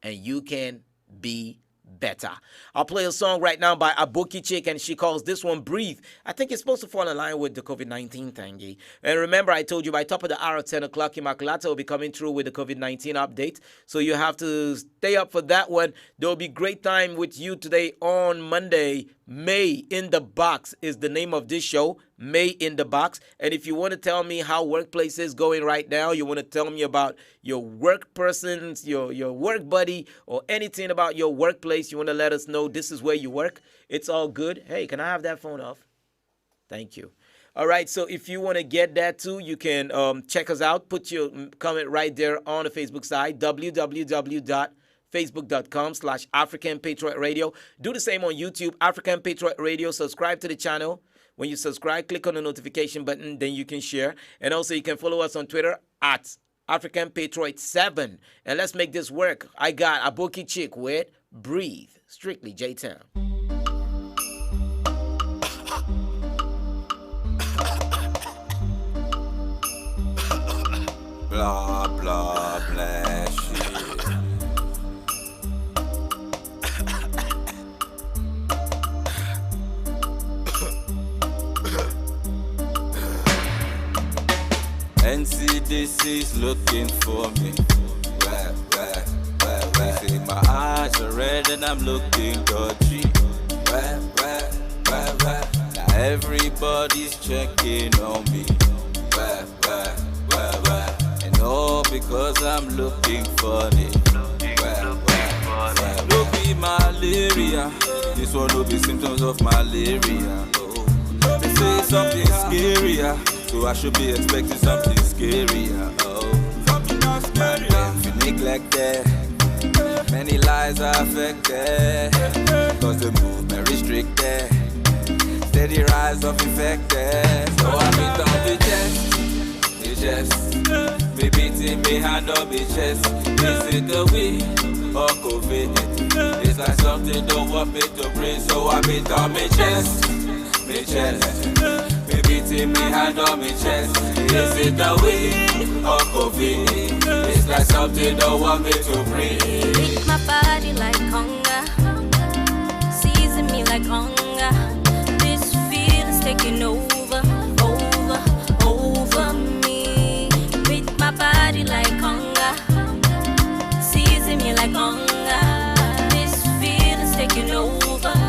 and you can be better. I'll play a song right now by Aboki Chick, and she calls this one Breathe. I think it's supposed to fall in line with the COVID-19 thingy. And remember, I told you by top of the hour at 10 o'clock, Immaculata will be coming through with the COVID-19 update. So you have to stay up for that one. There will be great time with you today on Monday. May in the Box is the name of this show. May in the Box. And if you want to tell me how workplace is going right now, you want to tell me about your work persons, your work buddy, or anything about your workplace, you want to let us know this is where you work, it's all good. Hey, can I have that phone off? Thank you. All right, so if you want to get that too, you can check us out. Put your comment right there on the Facebook side, www.facebook.com/African Patriot Radio. Do the same on YouTube, African Patriot Radio. Subscribe to the channel. When you subscribe, click on the notification button, then you can share. And also you can follow us on Twitter at African Patriot 7. And let's make this work. I got Aboki Chick with Breathe. Strictly J-Town. Blah, blah, blah, shit. NCDC is looking for me. Where? See, my eyes are red and I'm looking dodgy. Where? Now everybody's checking on me. Where? And all because I'm looking funny. Where? No be malaria. This one will be symptoms of malaria. Oh. They say something scarier, so I should be expecting something scarier. Oh, man, if you neglect that, many lives are affected. Cause the movement restricted, steady rise of infected. So I beat on the chest, me beating me hand on me chest. Is it the weed or COVID? It's like something don't want me to breathe. So I beat on me chest. Me beating me hand on me chest. Is it the weed or COVID? It's like something don't want me to breathe. Beat my body like hunger, season me like hunger. This feeling's taking over me. Beat my body like hunger, season me like hunger. This feeling's taking over me.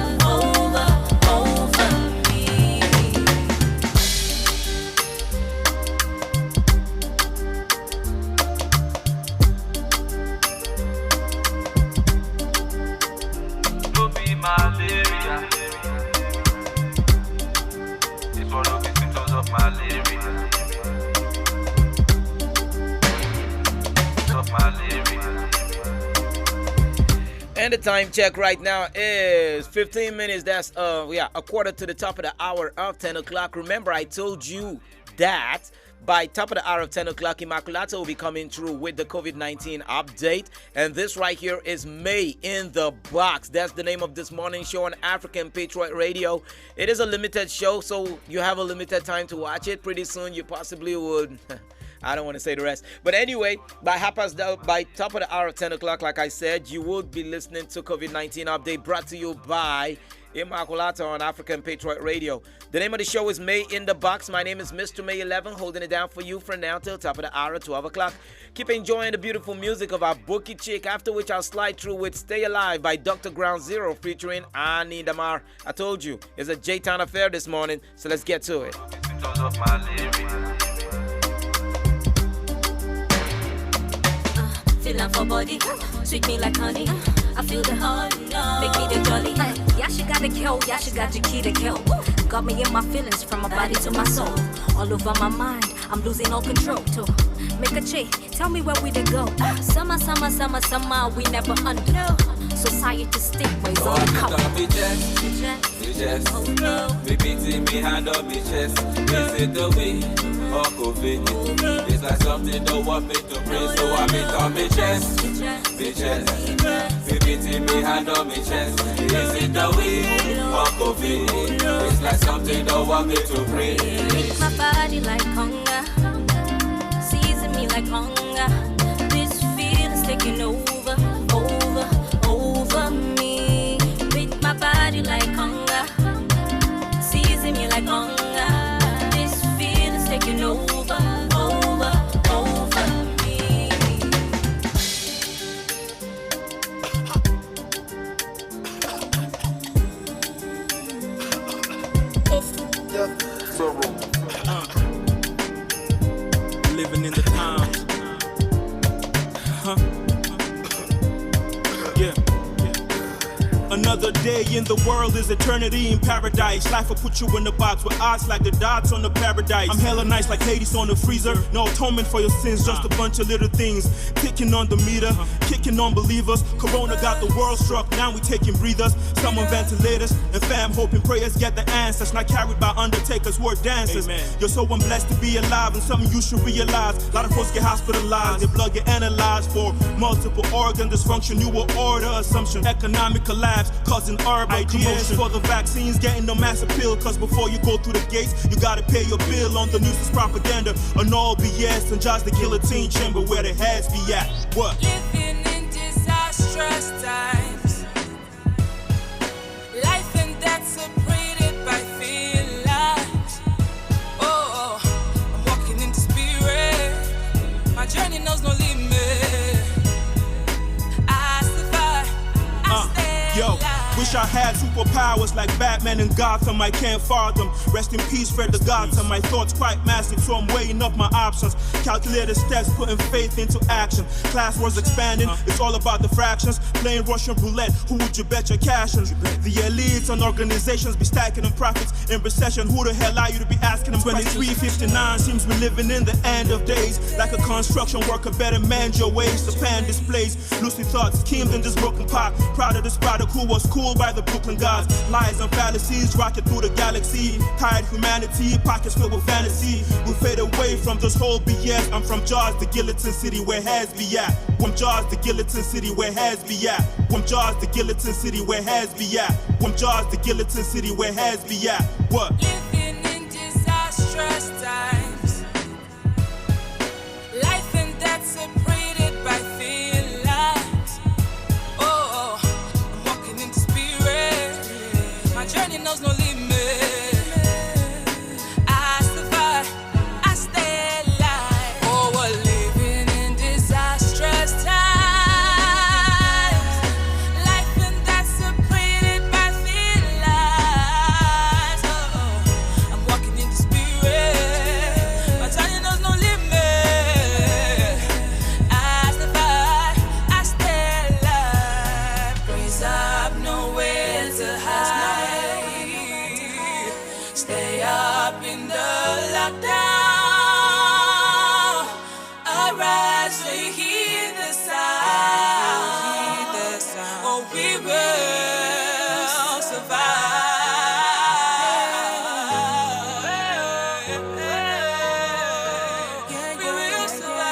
Malaria. It's one of the symptoms of malaria. And the time check right now is 15 minutes. That's a quarter to the top of the hour of 10 o'clock. Remember, I told you that by top of the hour of 10 o'clock, Immaculata will be coming through with the COVID-19 update. And this right here is May in the Box. That's the name of this morning show on African Patriot Radio. It is a limited show, so you have a limited time to watch it. Pretty soon you possibly would... I don't want to say the rest. But anyway, by top of the hour of 10 o'clock, like I said, you would be listening to COVID-19 update brought to you by Immaculata on African Patriot Radio. The name of the show is May in the Box. My name is Mr. May 11, holding it down for you from now till top of the hour, 12 o'clock. Keep enjoying the beautiful music of our Bookie Chick, after which I'll slide through with Stay Alive by Dr. Ground Zero featuring Ani Damar. I told you, it's a J-Town affair this morning, so let's get to it. Feeling for body, sweet me like honey. I feel the heart, make me the jolly. Yeah, she got the kill, yeah, she got the key to kill. Got me in my feelings from my body to my soul. All over my mind, I'm losing all control. To make a change, tell me where we to go. Summer, we never under. Society stick ways on the cover. Me chest, oh no. Me beating me hand on me chest. Is it the weed or COVID? It's like something don't want me to breathe. So I beat on me chest. Me beating me hand on me chest. Is it the weed or COVID? It's like something don't want me to breathe. Beat my body like hunger, season me like hunger. This feeling's taking over me. Beat my body like hunger, season me like hunger. This feeling's taking over me. Living in the times, Another day in the world is eternity in paradise. Life will put you in a box with odds like the dots on the paradise. I'm hella nice like Hades on the freezer. No atonement for your sins, just a bunch of little things ticking on the meter, kicking on believers. Corona got the world struck, now we taking breathers. Some on ventilators, and fam hoping prayers get the answers. Not carried by undertakers, word dancers. Amen. You're so blessed to be alive, and something you should realize. A lot of folks get hospitalized, their blood get analyzed for multiple organ dysfunction. You will order assumption, economic collapse, causing urban commotion. For the vaccines, getting no mass appeal, cause before you go through the gates, you gotta pay your bill. On the news is propaganda, and all BS, and just the guillotine chamber where the heads be at. What? Living in disastrous times, life and death separated by feelings. Oh, I'm walking in the spirit, my journey knows no limit. I survive, I stay alive. Wish I had superpowers like Batman and Gotham. I can't fathom. Rest in peace, Fred the Gotham. My thoughts quite massive, so I'm weighing up my options. Calculated steps, putting faith into action. Class was expanding, it's all about the fractions. Playing Russian roulette, who would you bet your cash on? The elites and organizations be stacking them profits. In recession, who the hell are you to be asking them? 2359 seems we're living in the end of days. Like a construction worker, better mend your ways. The pan displays lucid thoughts, schemed in this broken pot. Proud of this product who was cool by the Brooklyn gods. Lies and fallacies, rocket through the galaxy. Tired humanity, pockets filled with fantasy. We fade away from this whole BS. I'm from Jaws, the guillotine city where heads be at. From Jaws, the guillotine city where heads be at. From Jaws, the guillotine city where heads be at. From Jaws, the guillotine city where heads be at. What? Living in disastrous times, life and death separated by feelings. Oh, I'm walking in the spirit, my journey knows no limit. I survive, I stay alive. Oh, we're living in disastrous times, life and death separated by feelings. Oh, I'm walking in the spirit, my journey knows no limit. I survive, I stay alive. Breeze up, nowhere to hide. Stay up in the lockdown. Arise to hear the sound. Oh, we will survive. We will survive.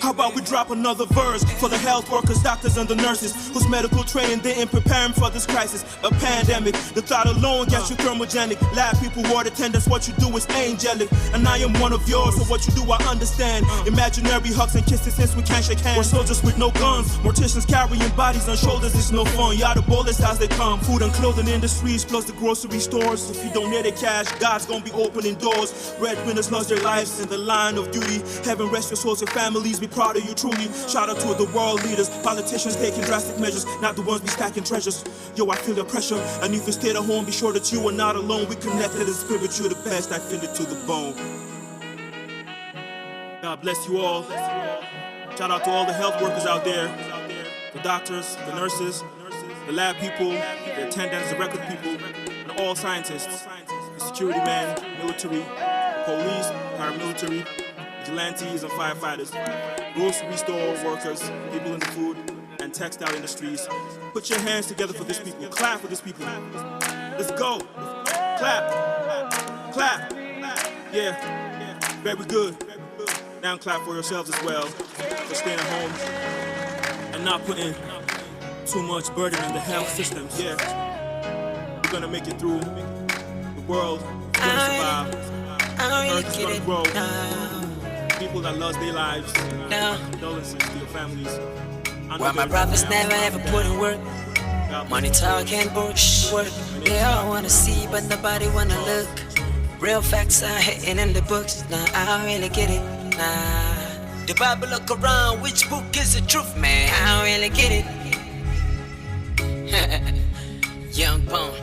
How about we drop another verse for the health workers, doctors, and the nurses whose medical training didn't prepare them for this crisis, a pandemic. The thought alone gets you thermogenic. Lab people, ward attendants, what you do is angelic. And I am one of yours, so what you do I understand. Imaginary hugs and kisses since we can't shake hands. We're soldiers with no guns, morticians carrying bodies on shoulders, it's no fun. Y'all the bullets as they come. Food and clothing industries, plus the grocery stores. If you donate the cash, God's gonna be opening doors. Breadwinners lost their lives in the line of duty. Heaven rest your souls, your families, be proud of you truly. Shout out to the world leaders, politicians taking drastic measures, not the ones be stacking treasures. Yo, I feel the pressure, and if you stay at home, be sure that you are not alone. We connected in spirit, you're the best, I feel it to the bone. God bless you all. Shout out to all the health workers out there, the doctors, the nurses, the lab people, the attendants, the record people, and all scientists, the security men, military, police, paramilitary, vigilantes and firefighters, grocery store workers, people in the food and textile industries. Put your hands together for this people. Clap for this people. Let's go. Clap. Clap. Yeah. Very good. Now clap for yourselves as well for staying at home and not putting too much burden in the health systems. Yeah. We're gonna make it through. The world is gonna survive. The earth is gonna grow. People that lost their lives. Condolences to your families. Well, my brothers never ever put in work. Money talk and bullshit work. They all wanna see, but nobody wanna look. Real facts are hitting in the books. Nah, I don't really get it. Nah. The Bible look around, which book is the truth, man? I don't really get it. Young Bone.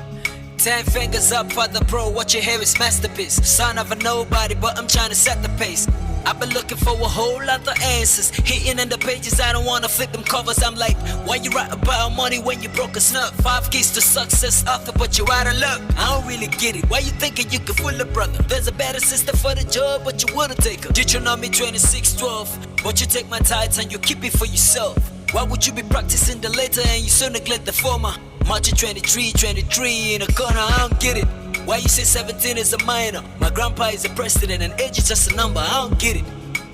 10 fingers up for the pro, what you hear is masterpiece. Son of a nobody, but I'm trying to set the pace. I've been looking for a whole lot of answers. Hitting in the pages, I don't wanna flip them covers. I'm like, why you write about money when you broke a snub? 5 keys to success, author, but you out of luck. I don't really get it. Why you thinking you can fool a brother? There's a better sister for the job, but you wouldn't take her. Deuteronomy 26:12, but you take my tithes and you keep it for yourself. Why would you be practicing the later and you so neglect the former? Matthew 23 in a corner, I don't get it. Why you say 17 is a minor? My grandpa is a president and age is just a number, I don't get it.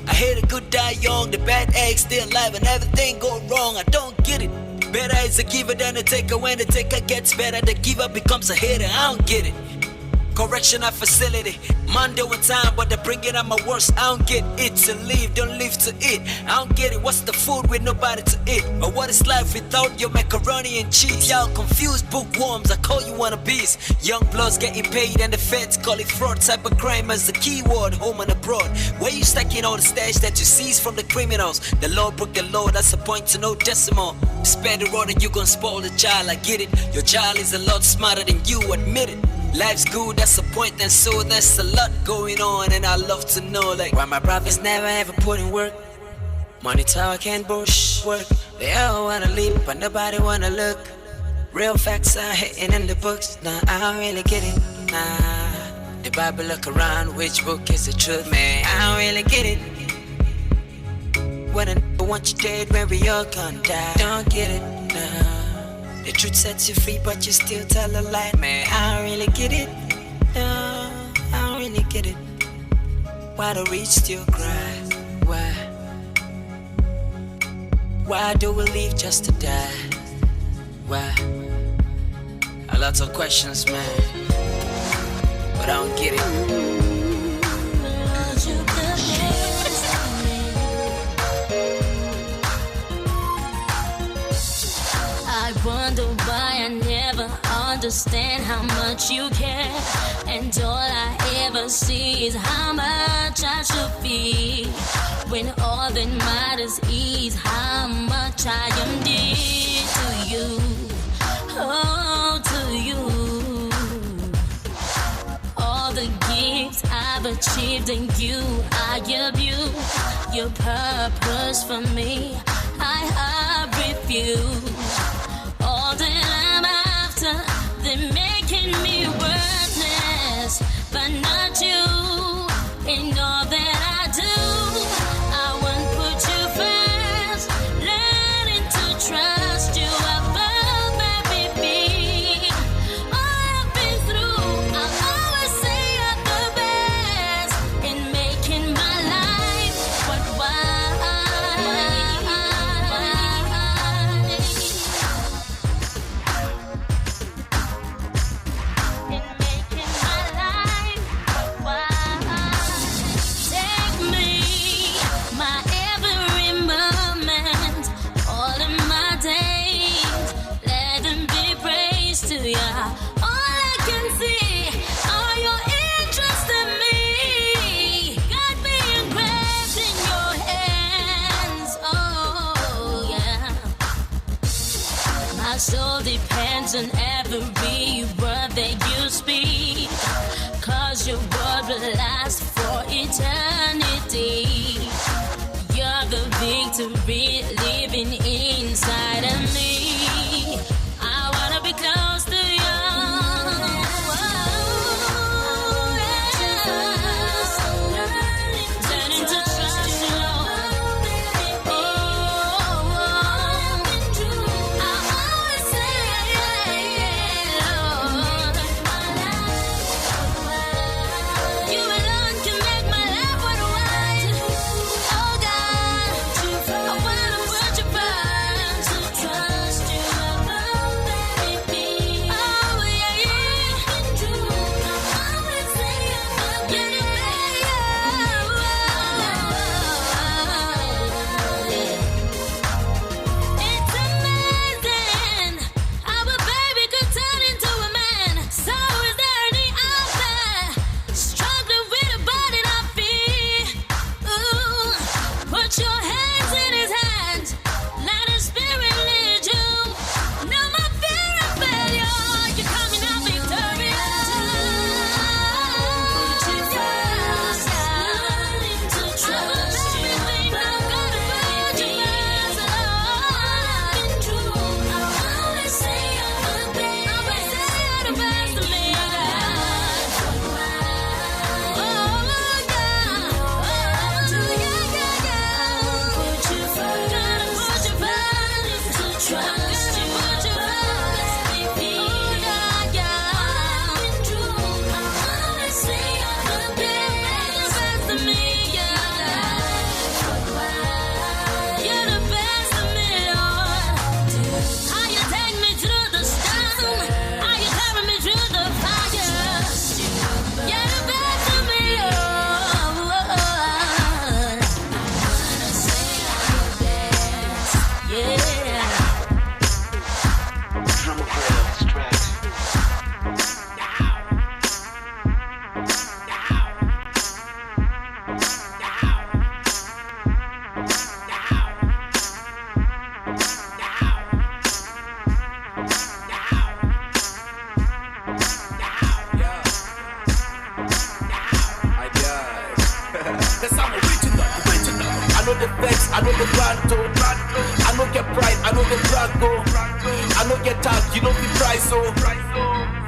I hate a good die young, the bad egg stay alive and everything go wrong, I don't get it. Better is a giver than a taker, when the taker gets better, the giver becomes a hater, I don't get it. Correctional facility, man doing time, but they're bringing out my worst. I don't get it to live, don't live to eat. I don't get it, what's the food with nobody to eat? Or what is life without your macaroni and cheese? Y'all confused bookworms, I call you wannabes. Young bloods getting paid and the feds call it fraud. Cybercrime as the keyword, home and abroad. Where you stacking all the stash that you seize from the criminals? The law broke the law, that's a point to no decimal. Spare the road and you gon' spoil the child, I get it. Your child is a lot smarter than you, admit it. Life's good, that's a point, and so there's a lot going on, and I love to know, like, why my brothers never ever put in work. Money talk and bush work. They all wanna leap, but nobody wanna look. Real facts are hitting in the books. Nah, I don't really get it. Nah, the Bible look around, which book is the truth, man? I don't really get it. When a nigga want you dead, when we all gonna die. Don't get it, nah. The truth sets you free, but you still tell a lie, man. I don't really get it. No, I don't really get it. Why the rich still cry? Why? Why do we live just to die? Why? A lot of questions, man. But I don't get it. I wonder why I never understand how much you care. And all I ever see is how much I should feel. When all that matters is how much I am dear to you. Oh, to you. All the gifts I've achieved and you, I abuse. Your purpose for me, I have refused. All that I'm after, they're making me worthless, but not you. In all that I do, I won't put you first. Learning to trust you above everything. All I've been through, I'll always say you're the best in making my life worthwhile. My soul depends on every word that you speak, 'cause your word will last for eternity. You're the victory living inside of me. I wanna be close to you. Learning to trust you, Lord. I always say, Lord, you alone can make my life worthwhile. Oh God, I wanna put you first. vex, I know the granto. I know get pride, I know the brago. I know get tag, you know the price so.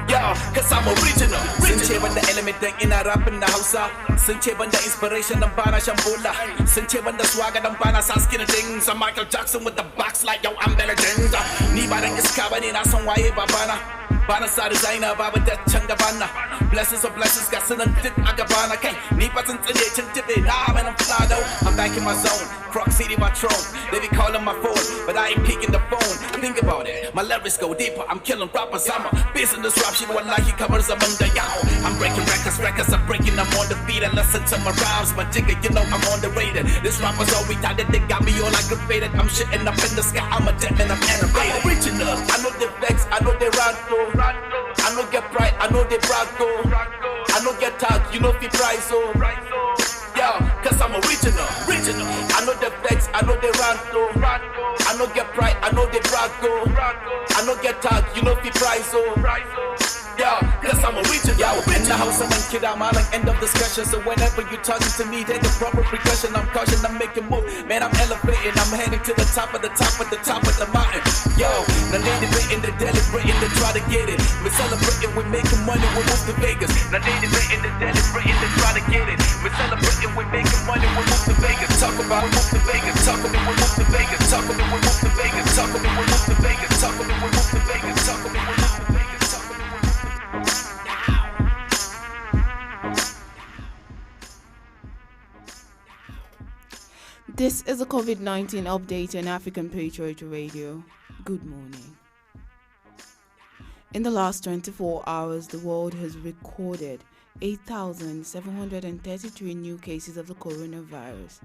Yeah, cause I'm original. Sun ce banda element dan ina rapping na Hausa. Sun ce banda inspiration dan bana shan bola. Sun ce banda swagger dan bana sa skin things. I'm Michael Jackson with the box like yo, I'm Bella James. Ni ba dan iska bane na san waye babana. Bana sa designer babu da can gabana. Blessings of blessings got sunan dip a gabana. Kai ni ba tun tsine cin tibe na man I'm fly though. I'm back in my zone. Croc City my throne. They be calling my phone, but I ain't picking the phone. Think about it. My lyrics go deeper. I'm killing rappers. I'm a business rap shit. Wallahi kamar zaman da yawo. I'm breaking records. I'm breaking. I'm on the beat and listen to my rhymes. My jigger, you know I'm underrated. This rapper's all retarded. They got me all aggravated. I'm shitting up in the sky. I'm a dead man. I'm animated. I'm original. I know the vex. I know they ranto. I know get pride. I know they brago. I know get tag. You know the price so. Yeah, cause I'm original. I know the vex. I know they ranto. I know get pride. I know they brago. I know get tag. You know the price so. Yeah, cause I'm original. In the house, I'm a kid, I'm out end of discussion. So whenever you talking to me, take the proper precaution. I'm caution, I'm making move. Man, I'm elevating, I'm heading to the top of the mountain. Yo, now they debating, they deliberating, they try to get it. We're celebrating, we're making money, we move to Vegas. Now they debating, they deliberating, they try to get it. We're celebrating, we're making money, we move to Vegas. Talk about we move to Vegas. Talk about we move to Vegas. Talk about we move to Vegas. Talk about we move to Vegas. Talk about we move to Vegas. Talk about we move to Vegas. This is a COVID-19 update on African Patriot Radio. Good morning. In the last 24 hours, the world has recorded 8,733 new cases of the coronavirus,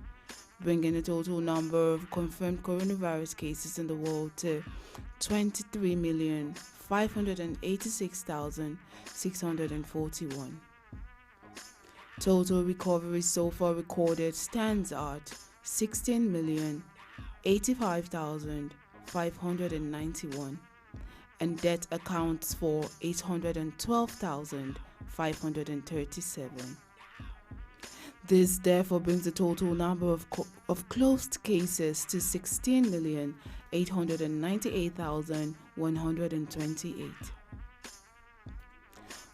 bringing the total number of confirmed coronavirus cases in the world to 23,586,641. Total recoveries so far recorded stands at 16,085,591, and death accounts for 812,537. This therefore brings the total number of closed cases to 16,898,128,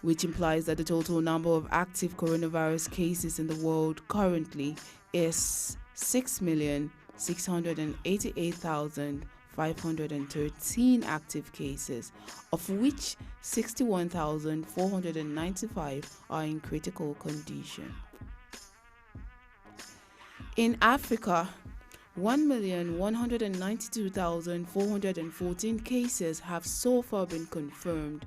which implies that the total number of active coronavirus cases in the world currently is 6,688,513 active cases, of which 61,495 are in critical condition. In Africa, 1,192,414 cases have so far been confirmed.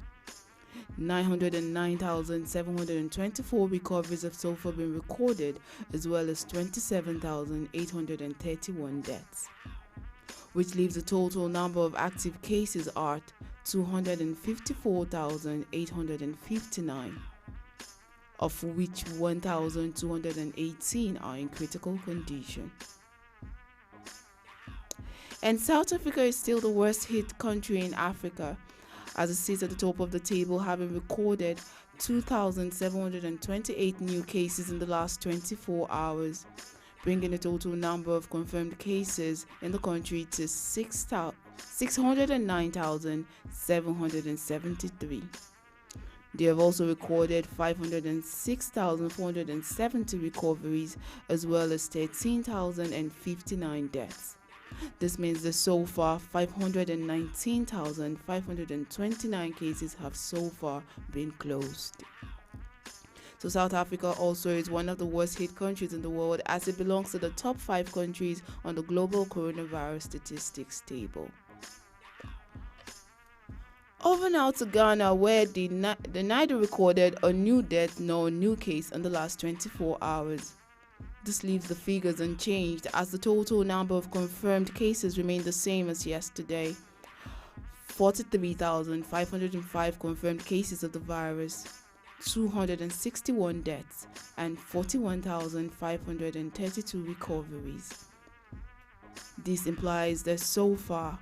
909,724 recoveries have so far been recorded, as well as 27,831 deaths, which leaves the total number of active cases at 254,859, of which 1,218 are in critical condition. And South Africa is still the worst hit country in Africa, as it sits at the top of the table, having recorded 2,728 new cases in the last 24 hours, bringing the total number of confirmed cases in the country to 609,773. They have also recorded 506,470 recoveries, as well as 13,059 deaths. This means that so far 519,529 cases have so far been closed. So South Africa also is one of the worst hit countries in the world, as it belongs to the top 5 countries on the global coronavirus statistics table. Over now to Ghana, where they neither recorded a new death nor a new case in the last 24 hours. This leaves the figures unchanged, as the total number of confirmed cases remained the same as yesterday. 43,505 confirmed cases of the virus, 261 deaths, and 41,532 recoveries. This implies that so far,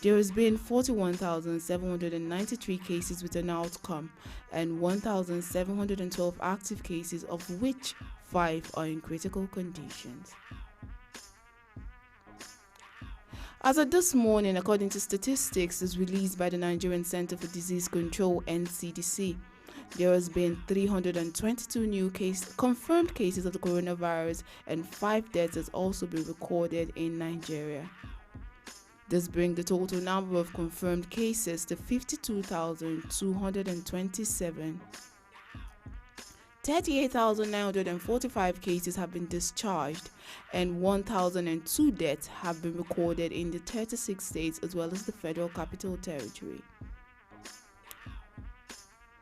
there has been 41,793 cases with an outcome and 1,712 active cases, of which 5 are in critical conditions. As of this morning, according to statistics as released by the Nigerian Center for Disease Control (NCDC), there has been 322 new confirmed cases of the coronavirus, and 5 deaths has also been recorded in Nigeria. This brings the total number of confirmed cases to 52,227. 38,945 cases have been discharged, and 1,002 deaths have been recorded in the 36 states as well as the Federal Capital Territory.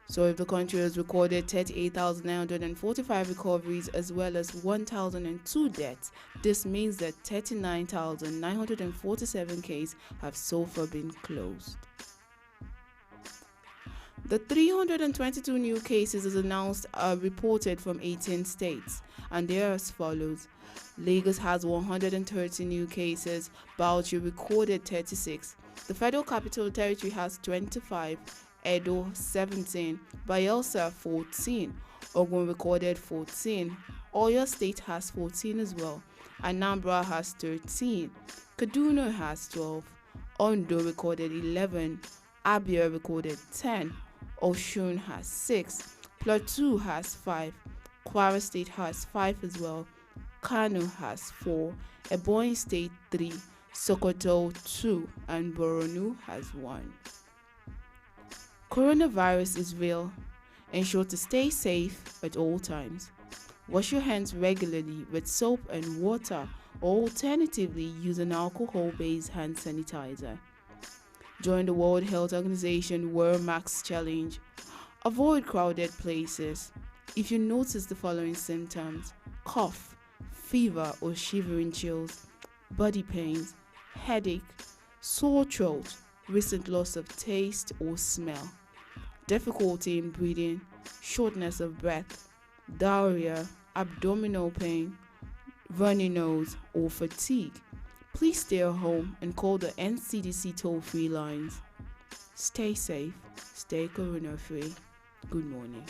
So if the country has recorded 38,945 recoveries as well as 1,002 deaths, this means that 39,947 cases have so far been closed. The 322 new cases as announced are reported from 18 states, and they are as follows. Lagos has 130 new cases, Bauchi recorded 36, the Federal Capital Territory has 25, Edo 17, Bayelsa 14, Ogun recorded 14, Oyo State has 14 as well, Anambra has 13, Kaduna has 12, Ondo recorded 11, Abia recorded 10, Oshun has 6, Plateau has 5, Kwara State has 5 as well, Kano has 4, Ebonyi State 3, Sokoto 2, and Borno has 1. Coronavirus is real. Ensure to stay safe at all times. Wash your hands regularly with soap and water, or alternatively use an alcohol-based hand sanitizer. Join the World Health Organization Wear Mask Challenge. Avoid crowded places. If you notice the following symptoms: cough, fever or shivering chills, body pains, headache, sore throat, recent loss of taste or smell, difficulty in breathing, shortness of breath, diarrhea, abdominal pain, runny nose, or fatigue, please stay at home and call the NCDC toll-free lines. Stay safe, stay corona-free. Good morning.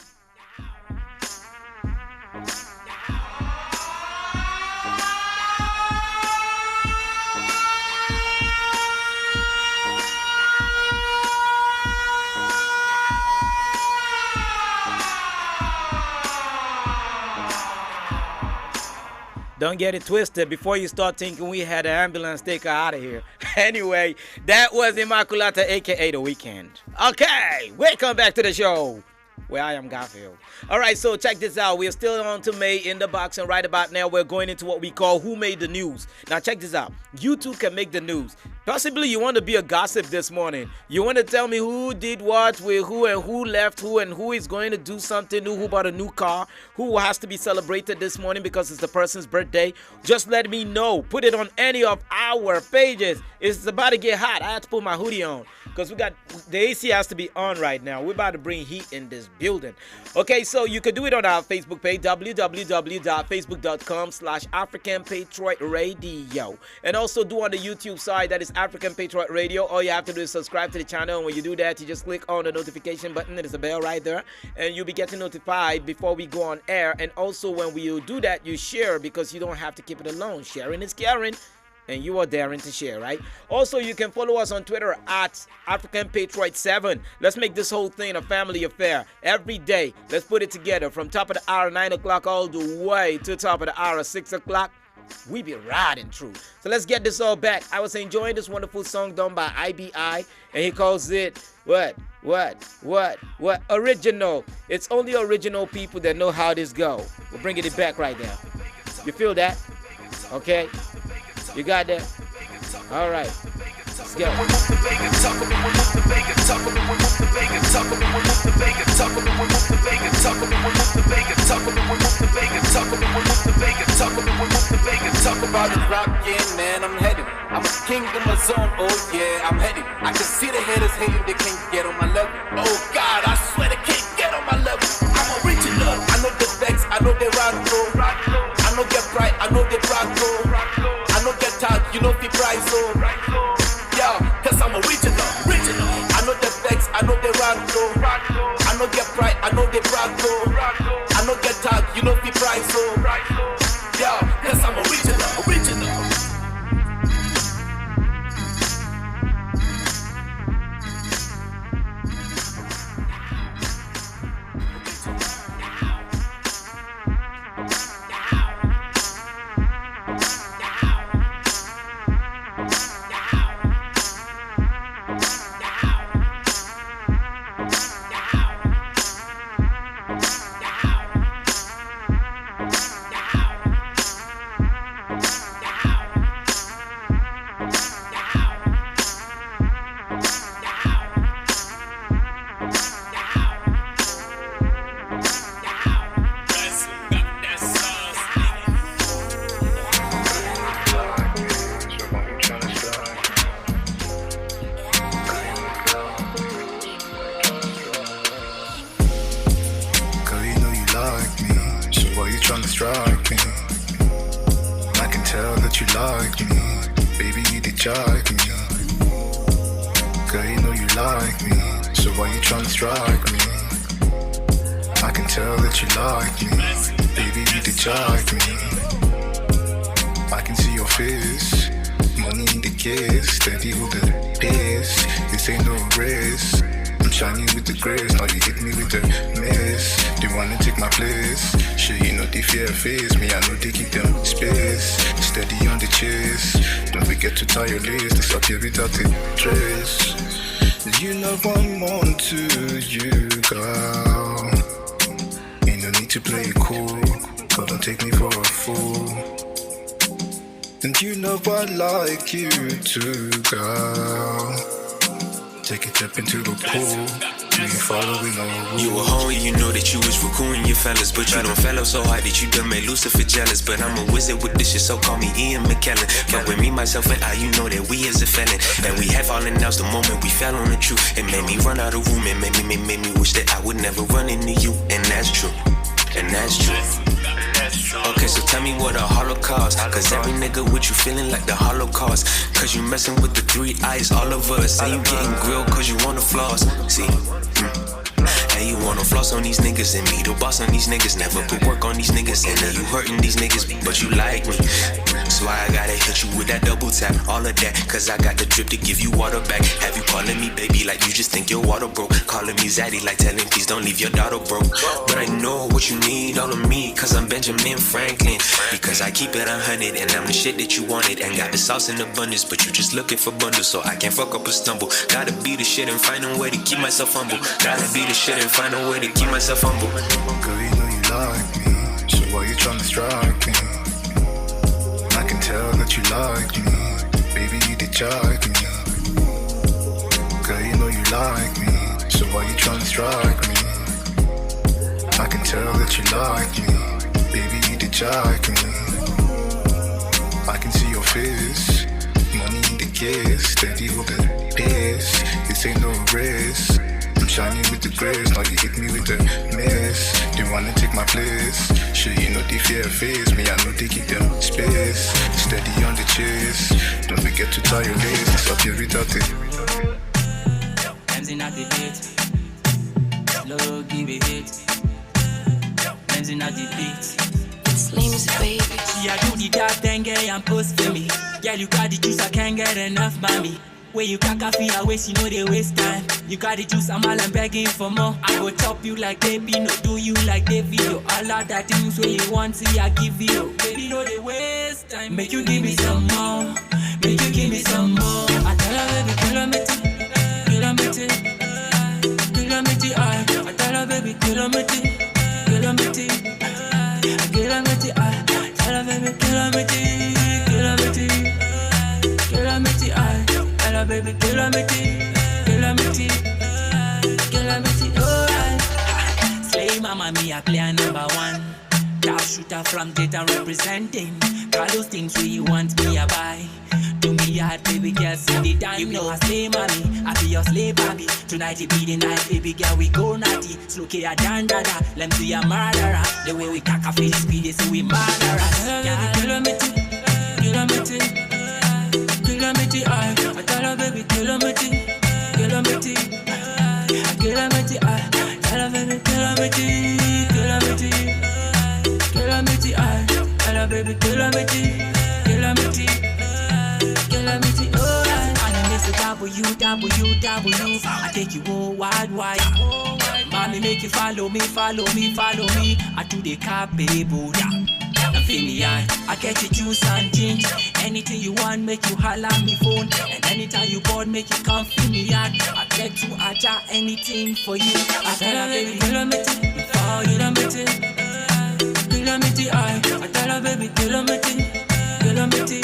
Don't get it twisted before you start thinking we had an ambulance take her out of here. Anyway, that was Immaculata, aka The Weeknd. Okay, welcome back to the show, where I am Garfield. All right, so check this out. We're still on to May in the box, and right about now, we're going into what we call Who Made the News. Now, check this out. You too can make the news. Possibly you want to be a gossip this morning. You want to tell me who did what with who and who left who and who is going to do something new, who bought a new car, who has to be celebrated this morning because it's the person's birthday. Just let me know. Put it on any of our pages. It's about to get hot. I have to put my hoodie on because the AC has to be on right now. We're about to bring heat in this building. Okay, so you could do it on our Facebook page, www.facebook.com/African Patriot Radio. And also do on the YouTube side, that is African Patriot Radio. All you have to do is subscribe to the channel, and when you do that, you just click on the notification button. There's a bell right there, and you'll be getting notified before we go on air. And also when we do that, you share, because you don't have to keep it alone. Sharing is caring, and you are daring to share, right? Also, you can follow us on Twitter at African Patriot 7. Let's make this whole thing a family affair. Every day, let's put it together from top of the hour 9 o'clock all the way to top of the hour 6 o'clock. We be riding through. So let's get this all back. I was enjoying this wonderful song done by IBI, and he calls it what? Original. It's only original people that know how this go. We're bringing it back right now. You feel that? Okay. You got that? All right. Let's go. Talk about it rockin', man, I'm headed. I'm a king in my zone, oh yeah, I'm headed. I can see the haters hating, they can't get on my level. Oh God, I swear they can't get on my level. I'm original. I know the facts, I know they rock low. I know get bright, I know they rock low. I know get talk, you know fi price so. Yeah, cause I'm original. I know the facts, I know they rock low. I know get bright, I know they rock low. I know get talk, you know fi price so. Yeah, cause I'm original. jive me. Girl, you know you like me, so why you tryna strike me? I can tell that you like me, baby, you did jive me. I can see your face, money in the case, steady with the pace. This ain't no race. I'm shiny with the grace, now you hit me with the miss. They wanna take my place. Sure, you know they fear face me, I know they keep them space. Steady on the chase. Don't forget to tie your lace. Disappear without a trace. You know I'm on to you, girl. Ain't no need to play it cool, but don't take me for a fool. And you know I like you too, girl. Take a step into the pool. You ain't following no rules. You a hoe, you know that you was recruiting your fellas, but you don't fellow so hard that you done made Lucifer jealous. But I'm a wizard with this shit, so call me Ian McKellen. But with me, myself, and I, you know that we is a felon. And we had fallen out the moment we fell on the truth. It made me run out of room, it made me wish that I would never run into you. And that's true, and that's true. Okay, so tell me what a holocaust. Cause every nigga with you feeling like the Holocaust. Cause you messing with the 3 eyes, all of us. And you getting grilled cause you wanna floss. See, and you wanna floss on these niggas and me the boss on these niggas. Never put work on these niggas. And then you hurting these niggas, but you like me. So I gotta hit you with that double tap, all of that. Cause I got the drip to give you water back. Have you calling me baby like you just think your water broke. Calling me zaddy like telling please don't leave your daughter broke. But I know what you need, all of me. Cause I'm Benjamin Franklin. Because I keep it 100 and I'm the shit that you wanted. And got the sauce in abundance, but you just looking for bundles. So I can't fuck up or stumble. Gotta be the shit and find a way to keep myself humble. Gotta be the shit and find a way to keep myself humble. Girl, you know you like me, so why you tryna strike me? I can tell that you like me, baby, you did jive me. Girl, you know you like me, so why you tryna strike me? I can tell that you like me, baby, you did jive me. I can see your face, money in the case, steady with the pace. This ain't no race. I'm shiny with the grace, now you hit me with the miss. They wanna take my place. Sure, you know they fear face me, I know they keep them space. Steady on the chase. Don't forget to tie your lace. Disappear without it. Dancing at the date. Love, give it hit. Dancing at the beat. Slims, baby. She a do the dark thing, girl, and post for me. Girl, you got the juice, I can't get enough, mommy. Where you cack a feel waste, you know they waste time. You got the juice, I'm all I'm begging for more. I go chop you like baby, no do you like Davido. All of that things where you want, see I give you. Baby, no they waste time. Make you give me some more. Make you give me some more. I tell her baby, kilometer, kilometer, kilometer. I tell her baby, kilometer, kilometer, kilometer. I tell her baby, kilometer, kilometer, kilometer. I baby, kilometer, alright. Slay mama, me I play a number 1. Top shooter from data representing. All those things where you want me I buy. Do me hard, baby girl, see the dime. You know I slay mommy, I be your slave baby. Tonight it be the night, baby girl, we go naughty. Slow K a dan dada, let me see a murderer. The way we cack a face speedy, so we murderers. Yeah, kilometer, kilometer. Kilometer, I tell her baby, kilometer, kilometer, kilometer, I tell her baby, kilometer, kilometer, kilometer, I tell her baby, kilometer, kilometer, kilometer, alright. And I miss a W. I take you all wide. Mommy make you follow me. I do the cape, Buddha. Feel me, I get you juice and ginger. Anything you want, make you holla me phone. And anytime you bored, make you come feel me out. I get you aja, anything for you. I tell her baby, kilometer, before kilometer, kilometer. I tell her baby, kilometer, kilometer,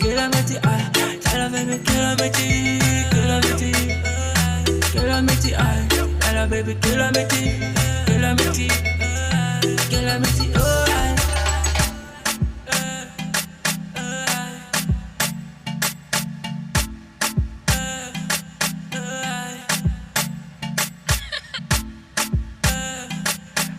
kilometer. I tell her baby, kilometer, kilometer, kilometer. I tell her baby, kilometer, kilometer, kilometer.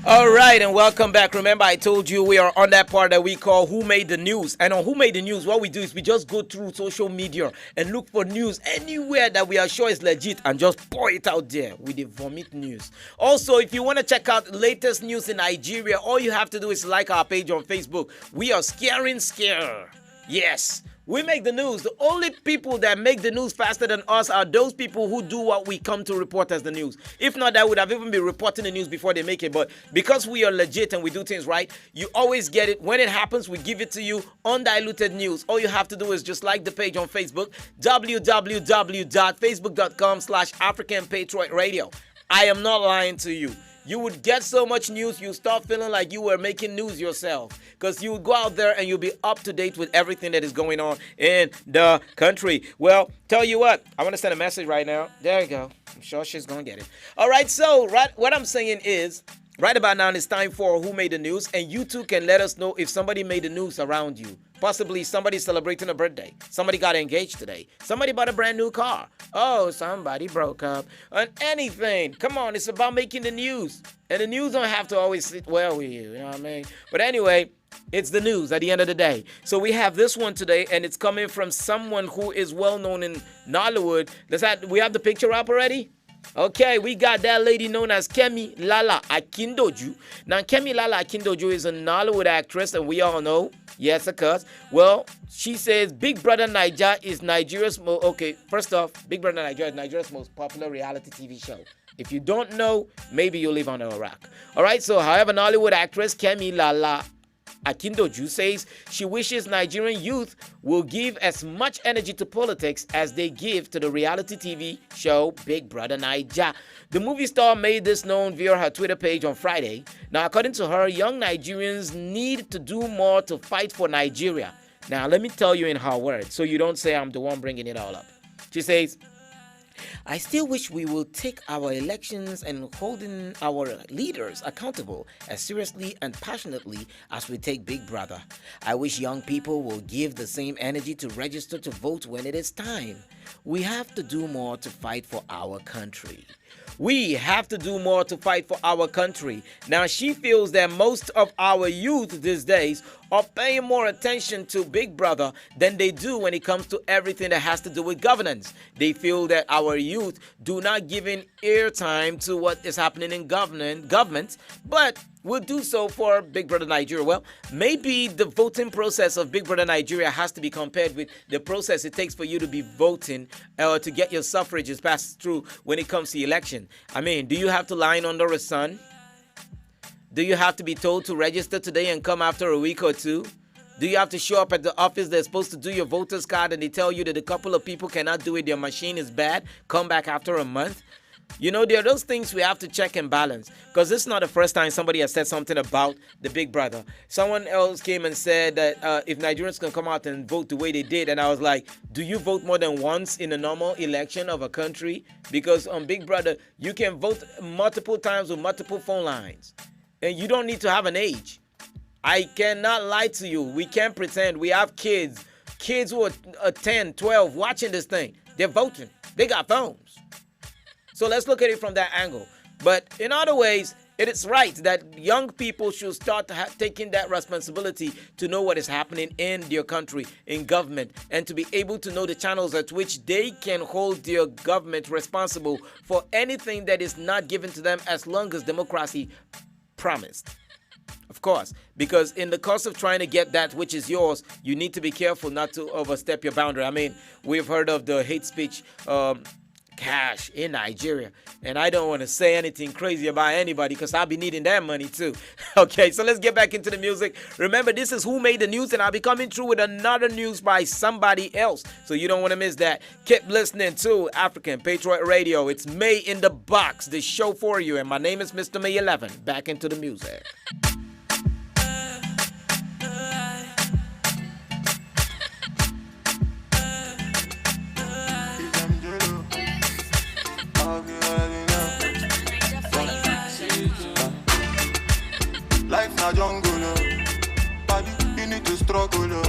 Alright. All right, and welcome back. Remember, I told you we are on that part that we call Who Made the News. And on Who Made the News, what we do is we just go through social media and look for news anywhere that we are sure is legit and just pour it out there with the vomit news. Also, if you want to check out latest news in Nigeria, all you have to do is like our page on Facebook. We are Scaring Scare. Yes. We make the news. The only people that make the news faster than us are those people who do what we come to report as the news. If not, that would have even been reporting the news before they make it. But because we are legit and we do things right, you always get it. When it happens, we give it to you, undiluted news. All you have to do is just like the page on Facebook, www.facebook.com/African Patriot Radio. I am not lying to you. You would get so much news, you start feeling like you were making news yourself. Because you would go out there and you'll be up to date with everything that is going on in the country. Well, tell you what, I want to send a message right now. There you go. I'm sure she's going to get it. All right, so what I'm saying is, right about now, it's time for Who Made the News. And you too can let us know if somebody made the news around you. Possibly somebody celebrating a birthday. Somebody got engaged today. Somebody bought a brand new car. Oh, somebody broke up. And anything. Come on, it's about making the news. And the news don't have to always sit well with you. You know what I mean? But anyway, it's the news at the end of the day. So we have this one today, and it's coming from someone who is well known in Nollywood. We have the picture up already? Okay, we got that lady known as Kemi Lala Akindoju. Now, Kemi Lala Akindoju is a Nollywood actress, and we all know, yes, of course. Well, she says Big Brother Naija is Nigeria's most... Okay, first off, Big Brother Naija is Nigeria's most popular reality TV show. If you don't know, maybe you live under a rock. All right, so however, Nollywood actress Kemi Lala Akindoju says she wishes Nigerian youth will give as much energy to politics as they give to the reality TV show Big Brother Naija. The movie star made this known via her Twitter page on Friday. Now, according to her, young Nigerians need to do more to fight for Nigeria. Now, let me tell you in her words, so you don't say I'm the one bringing it all up. She says, I still wish we will take our elections and holding our leaders accountable as seriously and passionately as we take Big Brother. I wish young people will give the same energy to register to vote when it is time. We have to do more to fight for our country. We have to do more to fight for our country. Now, she feels that most of our youth these days are paying more attention to Big Brother than they do when it comes to everything that has to do with governance. They feel that our youth do not give in airtime to what is happening in government, but will do so for Big Brother Nigeria. Well, maybe the voting process of Big Brother Nigeria has to be compared with the process it takes for you to be voting or to get your suffrages passed through when it comes to election. I mean, do you have to line under a sun? Do you have to be told to register today and come after a week or two? Do you have to show up at the office that's supposed to do your voter's card and they tell you that a couple of people cannot do it, their machine is bad, come back after a month? You know, there are those things we have to check and balance, because this is not the first time somebody has said something about the Big Brother. Someone else came and said that if Nigerians can come out and vote the way they did, and I was like, do you vote more than once in a normal election of a country? Because on Big Brother, you can vote multiple times with multiple phone lines, and you don't need to have an age. I cannot lie to you. We can't pretend. We have kids who are 10, 12 watching this thing. They're voting. They got phones. So let's look at it from that angle. But in other ways, it is right that young people should start taking that responsibility to know what is happening in their country, in government, and to be able to know the channels at which they can hold their government responsible for anything that is not given to them as long as democracy promised. Of course, because in the course of trying to get that which is yours, you need to be careful not to overstep your boundary. I mean, we've heard of the hate speech cash in Nigeria, and I don't want to say anything crazy about anybody because I'll be needing that money too. Okay, so let's get back into the music. Remember, this is Who Made the News, and I'll be coming through with another news by somebody else, so you don't want to miss that. Keep listening to African Patriot Radio. It's May in the Box, the show for you, and my name is Mr. May 11. Back into the music. Life na jungle, body you need to struggle,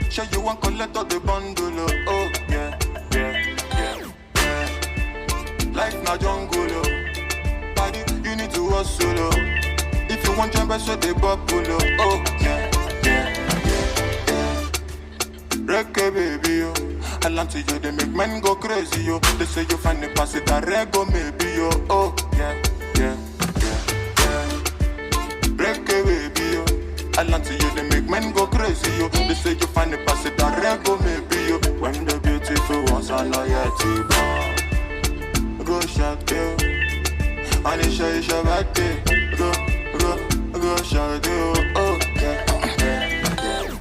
Sure you want collect all the bundle, oh yeah, yeah, yeah, yeah. Life na jungle, body you need to hustle, If you want jump, so they bubble. Oh, yeah, yeah, yeah, yeah. Reggae baby, yo. I land to you, they make men go crazy, yo. They say you find the pass it a rego, maybe, yo. Oh, yeah, yeah, yeah, yeah. Reggae baby, yo. I land to you, they make men go crazy, yo. They say you find the pass it a rego, maybe, yo. When the beautiful ones are not yet go shot, yo. And it's your birthday. Go shot, yo. Oh, yeah.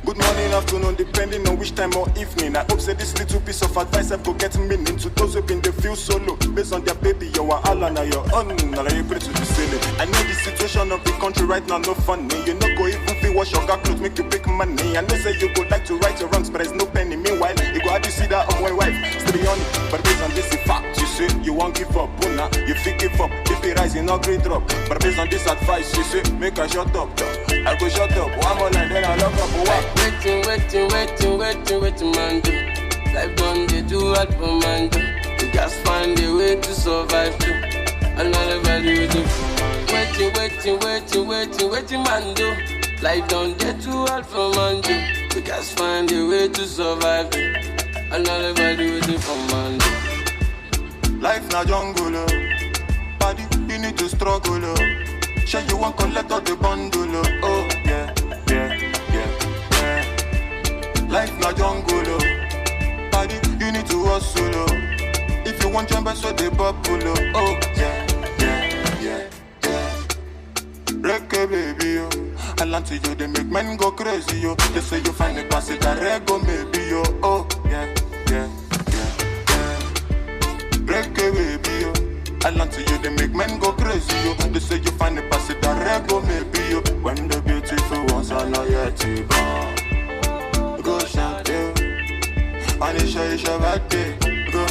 Good morning, afternoon, depending on which time or evening. I hope say this little piece of advice I go get meaning to those who been they feel solo. Based on their baby, you are all on your own. Now you pray to the ceiling. I know the situation of the country right now, no funny. You know go even feel wash your clothes, make you big money. I know say you go like to right your wrongs, but there's no penny. Meanwhile, you go have to see that on my wife. Still on it, but based on this fact, you say you won't give up. Buna, you think give up. If it rise, you not great drop. But based on this advice, you say make a shut up. I go shut up. One more line, then I lock up. Waiting, man, do. Life done, they do what for man, do. You just find a way to survive, too. Another value waiting. Waiting, man, do. Life done, they do what for man, do. You just find a way to survive, too. Another value waiting for man, do. Life na jungle, body, you need to struggle, Sure you want collect all the bundle, oh, yeah, yeah, yeah, yeah. Life na jungle, body, you need to hustle, If you want jump, so they bubble, oh, yeah, yeah, yeah, yeah. Reggae baby, yo. I land to you, they make men go crazy, yo. They say you find the pass it a rego, maybe, yo. Oh, yeah, yeah, yeah, yeah. Reggae baby, yo. I land to you, they make men go crazy, yo. They say you find the pass it a rego, maybe, yo. When the beautiful ones are not yet born. Go shout, yo. And it's your birthday. Go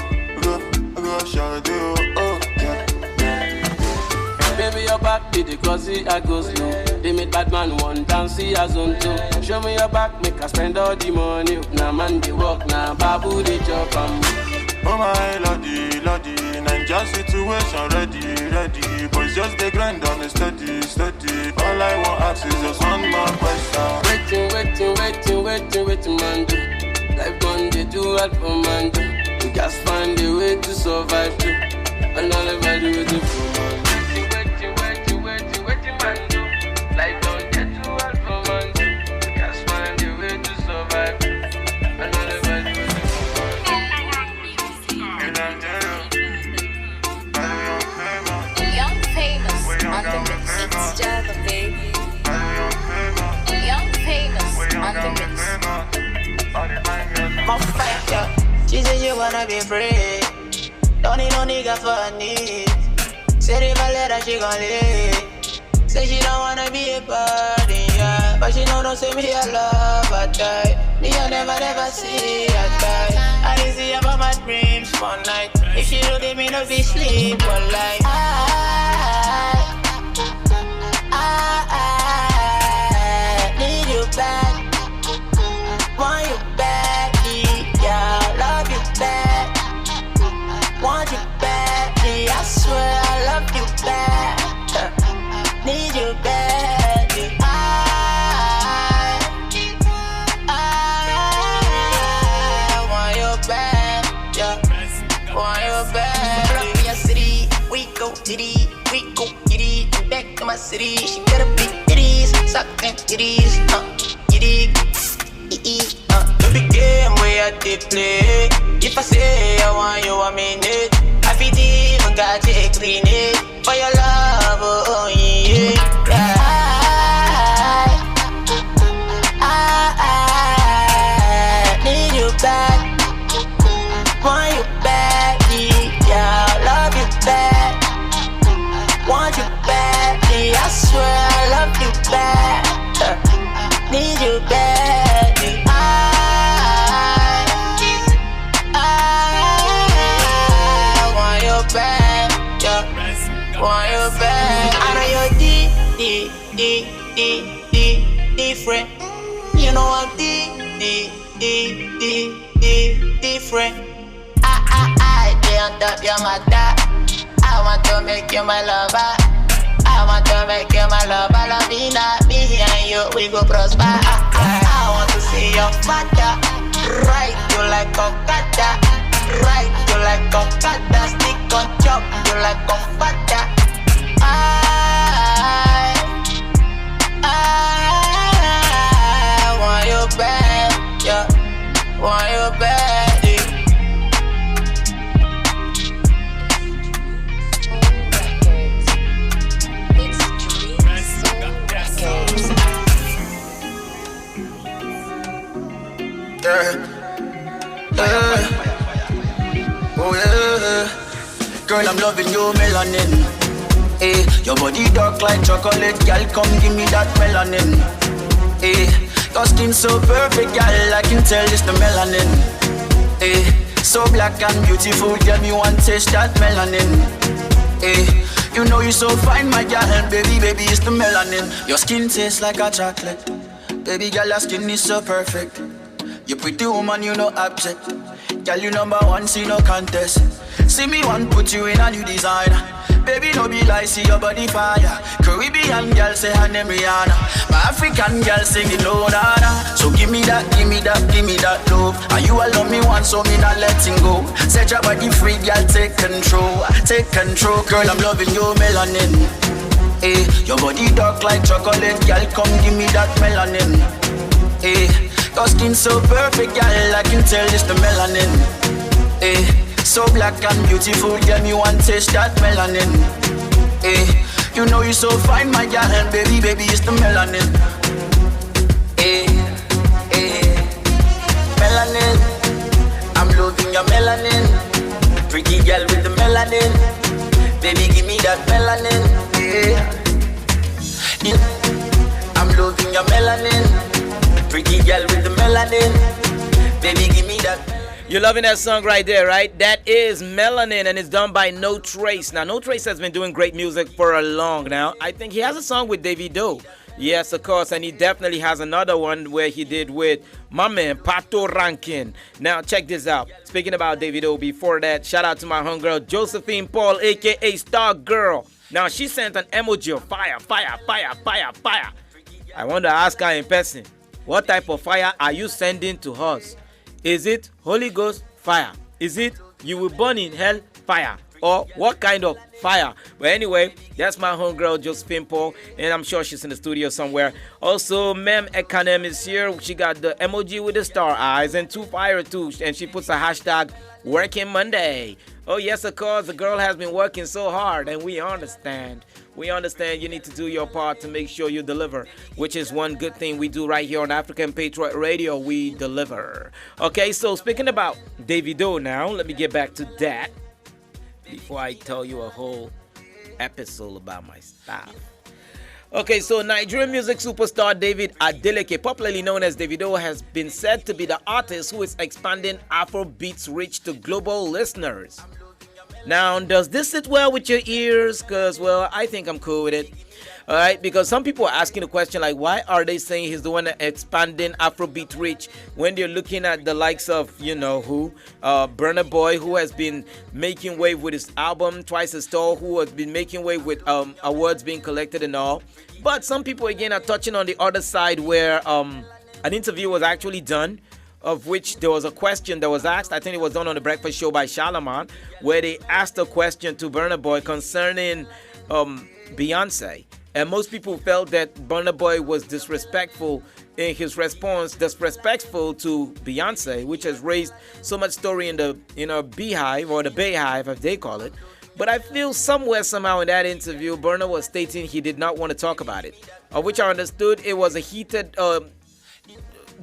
shout, yo. Oh, yeah, yeah. Baby, your back be the glossy, I go slow. They make bad man one dance, see as on two. Show me your back, make I spend all the money. Now man, they walk, now babu, they chop, oh my lordy, Ninja situation ready. Boys just they grind on the steady. All I want ask is just one more question. Waiting, man, do. Life done, they do what for man, do. You just find a way to survive, too. Another value waiting for man, do. Waiting, man, do. Life done, they do what for man, do. You just find a way to survive, too. Another value waiting for man, do. Young famous on the mix. It's Java, baby. Young famous on the mix. My fighter, she said she wanna be free. Don't need no nigga for her needs. Said if I let her, she gon' leave. Say she don't wanna be a party, yeah. But she don't say me I love her type. Me I never see her type. I didn't see her for my dreams one night. If she look at me, no be sleep one life. I need you back. Want you back, yeah. Love you back. Want you back, yeah. I swear I love you back. Need you back, yeah. I want you back, yeah. Want you back. From your city, we go giddy, and back to my city. She better be giddies, suck them giddies, giddy, the game where I did play. If I say I want you, I mean it. I feel even got to clean it for your love, oh yeah. I need you back. Want you back, yeah. Love you back. Want you back, yeah. I swear I love you back. Need you back, yeah. I want you back, yeah. Want you back. I know you're different. You know I'm different. I, they on top your mother. I want to make you my lover. I want to make you my love, Alavina. Me and you, we go prosper. I want to see your father. Right, you like a kata. Right, you like a kata. Stick on chop, you like a fata. I want you bad, yeah. Want you bad, yeah. Oh yeah, girl, I'm loving your melanin. Eh, your body dark like chocolate, girl, come give me that melanin. Eh, your skin so perfect, girl, I can tell it's the melanin. Eh, so black and beautiful, girl, me want taste that melanin. Eh, you know you so fine, my girl, baby, it's the melanin. Your skin tastes like a chocolate, baby, girl, your skin is so perfect. You pretty woman, you no object. Girl, you number one, see no contest. See me one, put you in a new design. Baby, no be lie, see your body fire. Caribbean girl say her name Rihanna. My African girl sing it low, nana. So give me that love. And you alone me once, so me not letting go. Set your body free, girl, take control. Take control, girl, I'm loving your melanin. Eh, your body dark like chocolate, girl, come give me that melanin. Eh, your skin so perfect, girl, I can tell it's the melanin. Eh, so black and beautiful, girl, me want taste that melanin. Eh, you know you so fine, my girl, baby, it's the melanin. Eh, melanin, I'm loving your melanin. Pretty girl with the melanin, baby, give me that melanin. Eh, I'm loving your melanin. Pretty girl with the melanin, baby, give me that. You're loving that song right there, right? That is Melanin, and it's done by No Trace. Now, No Trace has been doing great music for a long now. I think he has a song with Davido. Yes, of course, and he definitely has another one where he did with my man, Pato Rankin. Now, check this out. Speaking about Davido, before that, shout out to my homegirl, Josephine Paul, a.k.a. Star Girl. Now, she sent an emoji of fire. I want to ask her in person, what type of fire are you sending to us? Is it Holy Ghost fire? Is it you will burn in hell fire? Or what kind of fire? But anyway, that's my homegirl Josephine Paul, and I'm sure she's in the studio somewhere. Also, Mem Ekanem is here. She got the emoji with the star eyes and 2 fire too, and she puts a hashtag Working Monday. Oh yes, of course, the girl has been working so hard, and we understand. We understand you need to do your part to make sure you deliver, which is one good thing we do right here on African Patriot Radio. We deliver. Okay, so speaking about Davido now, let me get back to that before I tell you a whole episode about my stuff. Okay, so Nigerian music superstar David Adeleke, popularly known as Davido, has been said to be the artist who is expanding Afrobeat's reach to global listeners. Now, does this sit well with your ears? Because, well, I think I'm cool with it. All right, because some people are asking the question, like, why are they saying he's the one that expanding Afrobeat reach when they're looking at the likes of, you know, who? Burna Boy, who has been making wave with his album, Twice as Tall, who has been making wave with awards being collected and all. But some people, again, are touching on the other side where an interview was actually done, of which there was a question that was asked. I think it was done on the Breakfast Show by Charlamagne, where they asked a question to Burna Boy concerning Beyonce. And most people felt that Burna Boy was disrespectful in his response, disrespectful to Beyonce, which has raised so much story in the Beehive, or the Bayhive, as they call it. But I feel somewhere, somehow in that interview, Burna was stating he did not want to talk about it, of which I understood it was a heated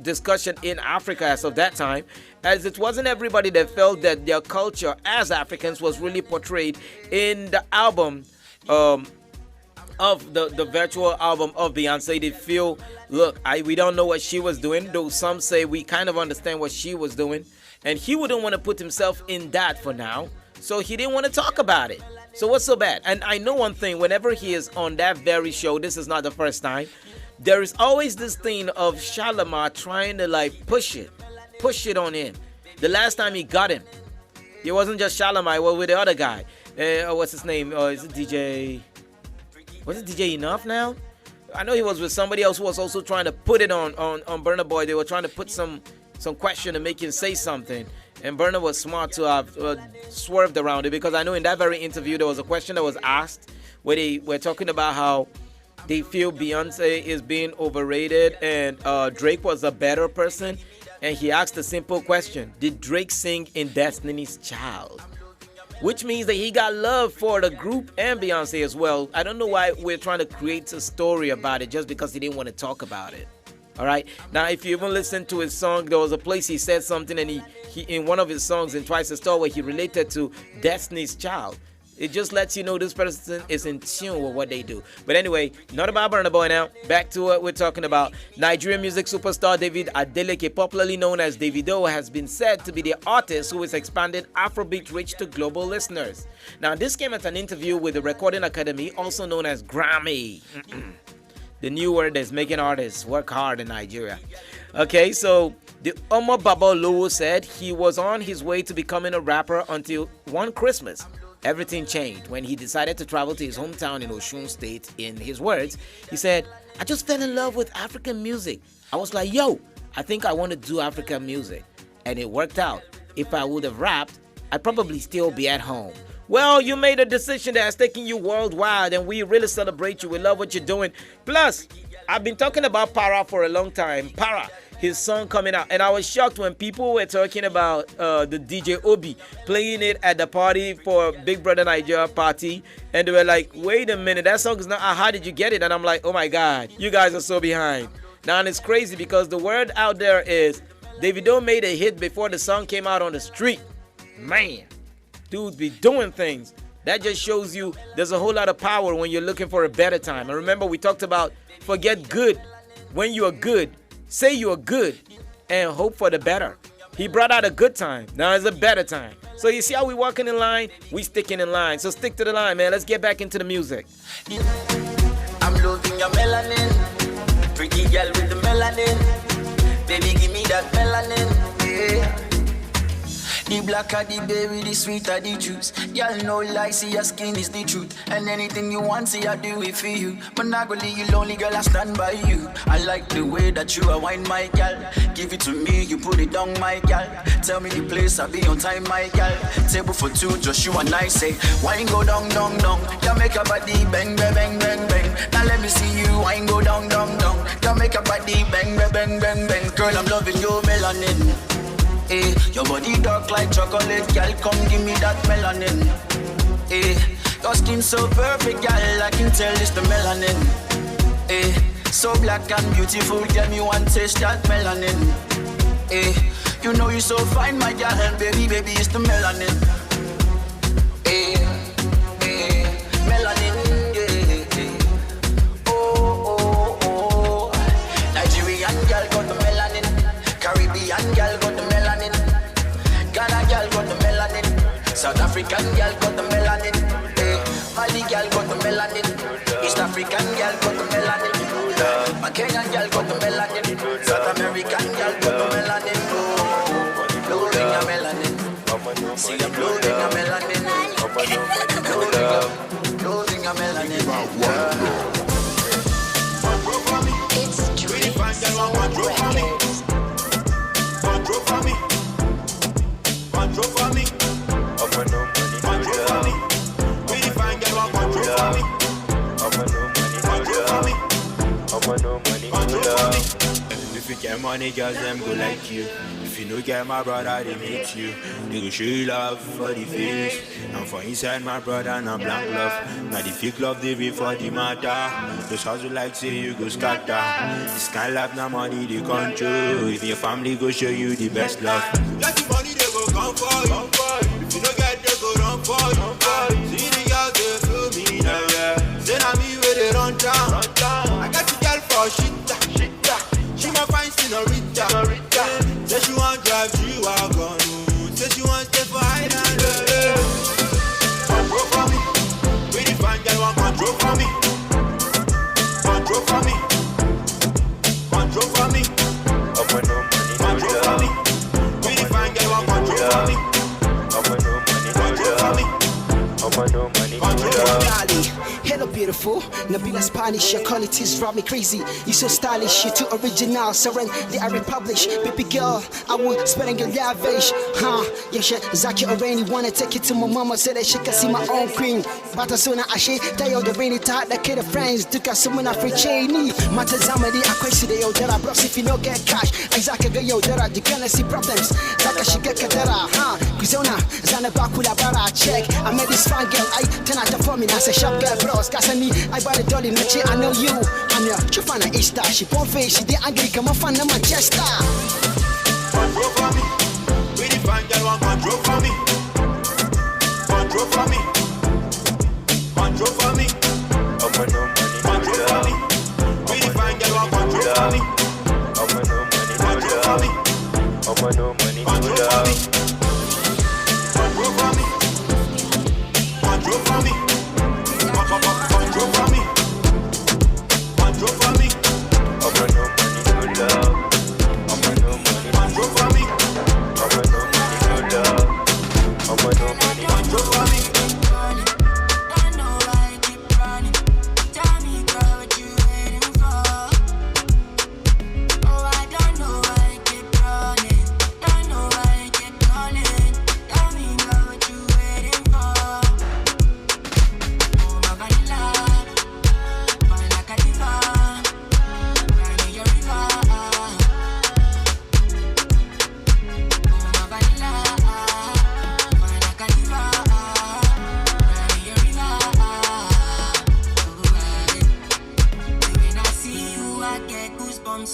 discussion in Africa as of that time, as it wasn't everybody that felt that their culture as Africans was really portrayed in the album of the virtual album of Beyonce. They feel, look, we don't know what she was doing, though some say we kind of understand what she was doing, and he wouldn't want to put himself in that for now, so he didn't want to talk about it. So what's so bad? And I know one thing, whenever he is on that very show, this is not the first time, there is always this thing of Charlamagne trying to like push it on him. The last time he got him, it wasn't just Charlamagne, well, with the other guy. What's his name? Is it DJ? Was it DJ Enough now? I know he was with somebody else who was also trying to put it on Burna Boy. They were trying to put some question to make him say something. And Burna was smart to have swerved around it, because I know in that very interview there was a question that was asked where they were talking about how they feel Beyonce is being overrated and Drake was a better person. And he asked a simple question: did Drake sing in Destiny's Child? Which means that he got love for the group and Beyonce as well. I don't know why we're trying to create a story about it just because he didn't want to talk about it. All right. Now, if you even listen to his song, there was a place he said something, and he in one of his songs in Twice a Star where he related to Destiny's Child. It just lets you know this person is in tune with what they do. But anyway, not about Burna Boy now. Back to what we're talking about. Nigerian music superstar David Adeleke, popularly known as Davido, has been said to be the artist who is expanding Afrobeat reach to global listeners. Now, this came at an interview with the Recording Academy, also known as Grammy. The new word is making artists work hard in Nigeria. Okay, so the Omo Baba Lowo said he was on his way to becoming a rapper until one Christmas. Everything changed when he decided to travel to his hometown in Osun State. In his words, he said, I just fell in love with African music. I was like, yo, I think I want to do African music. And it worked out. If I would have rapped, I'd probably still be at home. Well, you made a decision that has taken you worldwide, and we really celebrate you. We love what you're doing. Plus, I've been talking about Para for a long time. Para, his song coming out. And I was shocked when people were talking about the DJ Obi playing it at the party for Big Brother Nigeria party. And they were like, wait a minute, that song is not, how did you get it? And I'm like, oh my God, you guys are so behind. Now, and it's crazy because the word out there is Davido made a hit before the song came out on the street. Man, dudes be doing things. That just shows you there's a whole lot of power when you're looking for a better time. And remember, we talked about forget good. When you are good, say you are good and hope for the better. He brought out a good time. Now it's a better time. So you see how we walking in line? We sticking in line. So stick to the line, man. Let's get back into the music. I'm loving your melanin. Pretty girl with the melanin. Baby, give me that melanin. Yeah. The blacker the berry, the sweeter the juice. Y'all no lie, see your skin is the truth. And anything you want, see I do it for you. But not gonna leave you lonely, girl, I stand by you. I like the way that you are wine, my gal. Give it to me, you put it down, my gal. Tell me the place, I'll be on time, my gal. Table for two, just you and I say. Wine go down, down, down. You make your body bang, bang, bang, bang, bang. Now let me see you, wine go down, down, down. You make your body bang, bang, bang, bang, bang. Girl, I'm loving your melanin. Eh, your body dark like chocolate, girl, come give me that melanin. Eh, your skin so perfect, girl, I can tell it's the melanin. Eh, so black and beautiful, girl, me want taste that melanin. Eh, you know you so fine, my girl, baby, baby, it's the melanin. Eh, melanin, yeah. Oh, oh, oh. Nigerian girl got the melanin, Caribbean girl got the melanin. Ghana girl got the melanin. South African girl got the melanin. Mali girl got the melanin. East African girl got the melanin. My Kenyan girl got the melanin. South American girl got the melanin. Blowing a melanin. See them blowing a melanin. Blowing a melanin. It's really fun, girl, control for me. Control for me. Control for me. Control for me. Really fine girl, control for me. Control for me. Control for me. If you get money, girls, them go like you. If you no get my brother, they hate you. They go show you love for the face. And for inside my brother, not blank love. Now the fake love, they wait for the matter. Those hustle like say you go scatter. This kind of life, now money, they control. If your family go show you the best love. Let the money, they go come for you. If you don't get, they go run for you. See the girls, they feel me now, yeah. Say now me where they run down. I got the girl for shit. She my fine senorita. Say she want drive G-Wagon. Say she want stay for Island. Control for me. Really fine girl want control for me. Control for me. Control for me. Control for me. Really fine girl want control for me. Control for me. No money, Dali, hello beautiful. Nabila Spanish, your qualities drive me crazy. You so stylish, you too original. Surrender, I republish. Baby girl, I will spend your lavish. Yeah, shit, Zaki already wanna take it to my mama so that she can see my own queen. But as soon as I say, they all the rainy tide, the kid of friends, do got someone I free chainy. Matazamadi, I question the yo that I blocks if you don't get cash. Isaac yo that you gonna see problems. Zaka she get kadara, Kuzona, Zanabakula bara check. I met this fine girl, I turn out the formula, I say shop girl bros, Casani, I bought a dolly, Nachi, I know you. I'm your Chufana Easter, she born face, she did angry, come on, fan of Manchester. Control for me, we the fine girl want control for me. Control for me, control for me. Control for me, we the fine girl want control for me. Control for me, control for me. Control for me, control for me. Control for me, control for me. Control for me.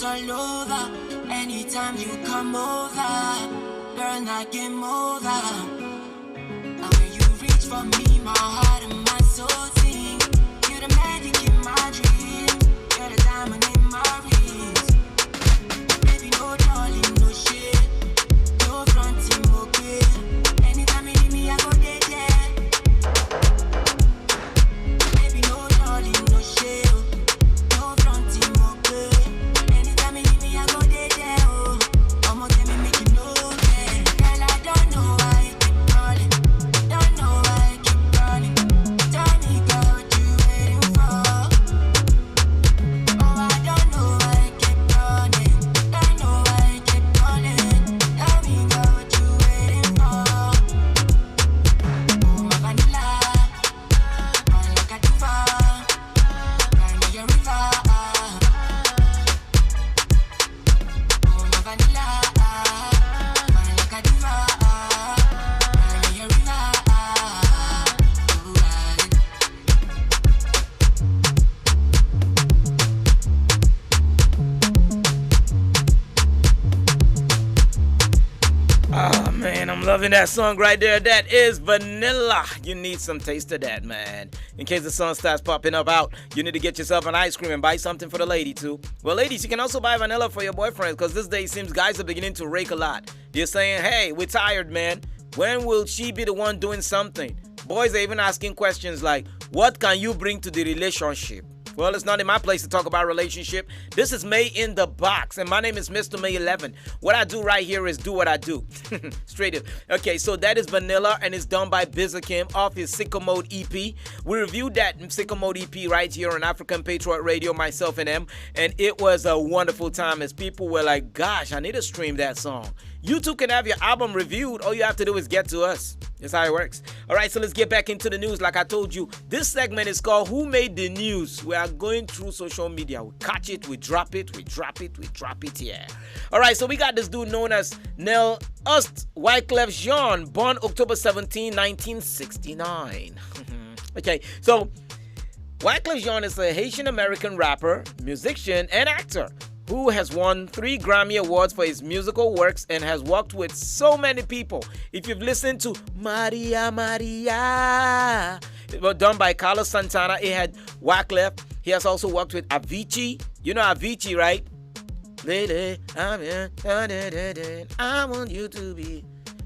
All over, anytime you come over, girl, not game over. And when you reach for me, my heart and my soul sing. You're the magic in my dreams, you're the diamond in my rings. Baby, no darling, no shit, no fronting, okay. Anytime you need me, I go there. Baby, no darling, no shit, no fronting, okay. Loving that song right there. That is Vanilla. You need some taste of that, man. In case the sun starts popping up out, you need to get yourself an ice cream and buy something for the lady too. Well, ladies, you can also buy vanilla for your boyfriend because this day it seems guys are beginning to rake a lot. You're saying, hey, we're tired, man. When will she be the one doing something? Boys are even asking questions like, what can you bring to the relationship? Well, it's not in my place to talk about relationship. This is May in the Box, and my name is Mr. May 11. What I do right here is do what I do. Straight up. Okay, so that is Vanilla, and it's done by Bizakim off his Sicko Mode EP. We reviewed that Sicko Mode EP right here on African Patriot Radio, myself and them, and it was a wonderful time as people were like, gosh, I need to stream that song. You too can have your album reviewed. All you have to do is get to us. That's how it works. All right, so let's get back into the news. Like I told you, this segment is called Who Made the News? We are going through social media. We catch it, we drop it, we drop it, we drop it here. All right, so we got this dude known as Nel Ust Wyclef Jean, born October 17, 1969. Okay, so Wyclef Jean is a Haitian-American rapper, musician, and actor who has won 3 Grammy Awards for his musical works and has worked with so many people. If you've listened to Maria Maria, it was done by Carlos Santana, it had Wyclef. He has also worked with Avicii. You know Avicii, right? Lady, I want you to be.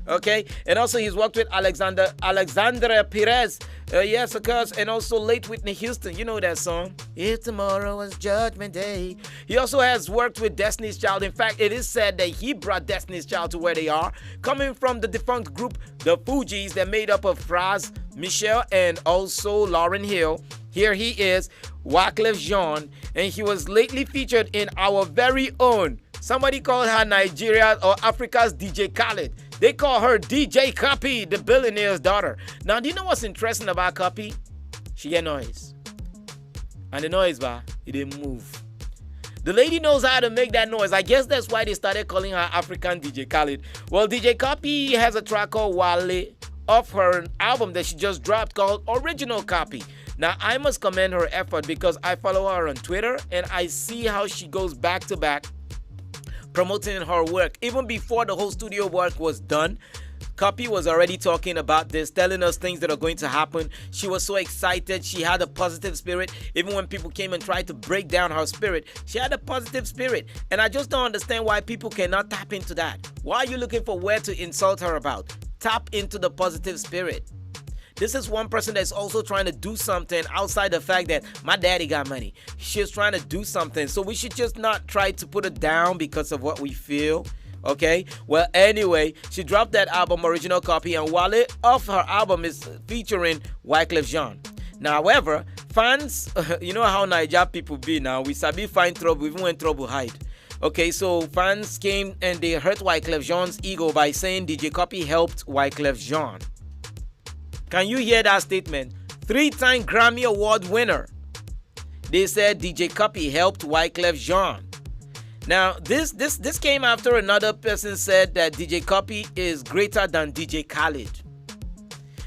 Okay, and also he's worked with Alexandra Perez, yes, of course, and also late Whitney Houston. You know that song, If Tomorrow Was Judgment Day. He also has worked with Destiny's Child. In fact, it is said that he brought Destiny's Child to where they are, coming from the defunct group, the Fugees, that made up of Fraz, Michelle and also Lauren Hill. Here he is, Wyclef Jean, and he was lately featured in our very own, somebody called her Nigeria or Africa's DJ Khaled. They call her DJ Cuppy, the billionaire's daughter. Now, do you know what's interesting about Cuppy? She get noise. And the noise, it didn't move. The lady knows how to make that noise. I guess that's why they started calling her African DJ Khaled. Well, DJ Cuppy has a track called Wale off her album that she just dropped called Original Copy. Now, I must commend her effort because I follow her on Twitter and I see how she goes back to back promoting her work. Even before the whole studio work was done, Cuppy was already talking about this, telling us things that are going to happen. She was so excited. She had a positive spirit. Even when people came and tried to break down her spirit, she had a positive spirit. And I just don't understand why people cannot tap into that. Why are you looking for where to insult her about? Tap into the positive spirit. This is one person that's also trying to do something outside the fact that my daddy got money. She's trying to do something. So we should just not try to put it down because of what we feel. Okay, well, anyway, she dropped that album, Original Copy, and Wale off her album is featuring Wyclef Jean. Now, however, fans, you know how Niger people be now. We sabi find trouble even when trouble hide. Okay, so fans came and they hurt Wyclef Jean's ego by saying DJ Copy helped Wyclef Jean. Can you hear that statement? 3-time Grammy Award winner. They said DJ Copy helped Wyclef Jean. Now, this came after another person said that DJ Copy is greater than DJ Khaled.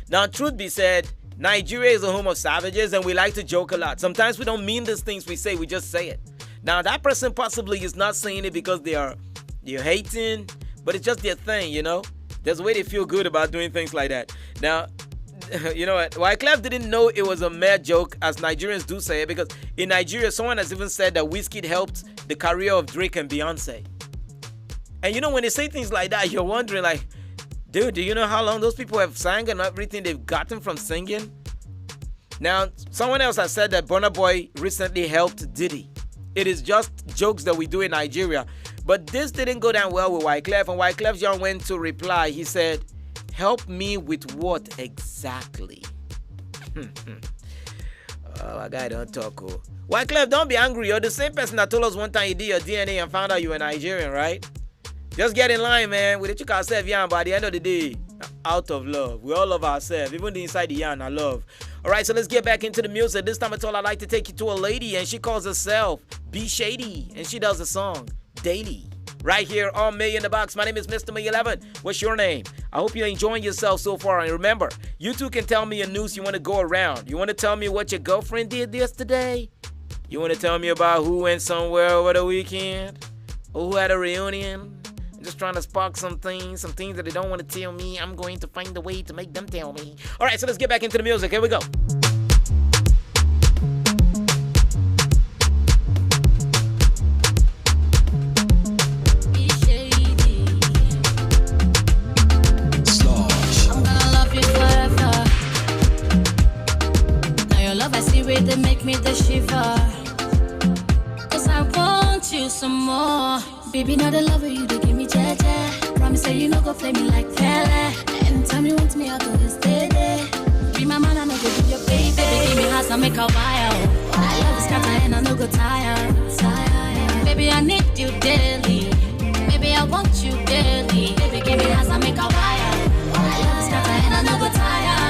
Now, truth be said, Nigeria is a home of savages and we like to joke a lot. Sometimes we don't mean these things we say, we just say it. Now, that person possibly is not saying it because they're hating, but it's just their thing, you know? There's a way they feel good about doing things like that. Now, you know what? Wyclef didn't know it was a mere joke, as Nigerians do say it, because in Nigeria, someone has even said that Wizkid helped the career of Drake and Beyonce. And you know, when they say things like that, you're wondering, like, dude, do you know how long those people have sang and everything they've gotten from singing? Now, someone else has said that Burna Boy recently helped Diddy. It is just jokes that we do in Nigeria. But this didn't go down well with Wyclef, and Wyclef Jean went to reply. He said, help me with what exactly? Oh, my guy don't talk. Oh. Wyclef, don't be angry. You're the same person that told us one time you did your DNA and found out you were Nigerian, right? Just get in line, man. We took ourselves, yeah, but at the end of the day, out of love. We all love ourselves, even the inside the yarn, I love. All right, so let's get back into the music. This time it's all I'd like to take you to a lady, and she calls herself B Shady, and she does a song, Daily. Right here on Million in the Box. My name is Mr. May 11. What's your name? I hope you're enjoying yourself so far. And remember, you too can tell me a news you want to go around. You want to tell me what your girlfriend did yesterday? You want to tell me about who went somewhere over the weekend? Or who had a reunion? I'm just trying to spark some things that they don't want to tell me. I'm going to find a way to make them tell me. All right, so let's get back into the music. Here we go. They make me the shiver, 'cause I want you some more. Baby, not the lover you, they give me jaja. Promise say you no go play me like Pele. Anytime you want me, I'll go steady. Be my man, I no go be your baby. Baby, give me house, I make a wire. I love this cat and I no go tire. Baby, I need you daily. Baby, I want you daily. Baby, give me house, I make a wire. I love this cat and I no go tire.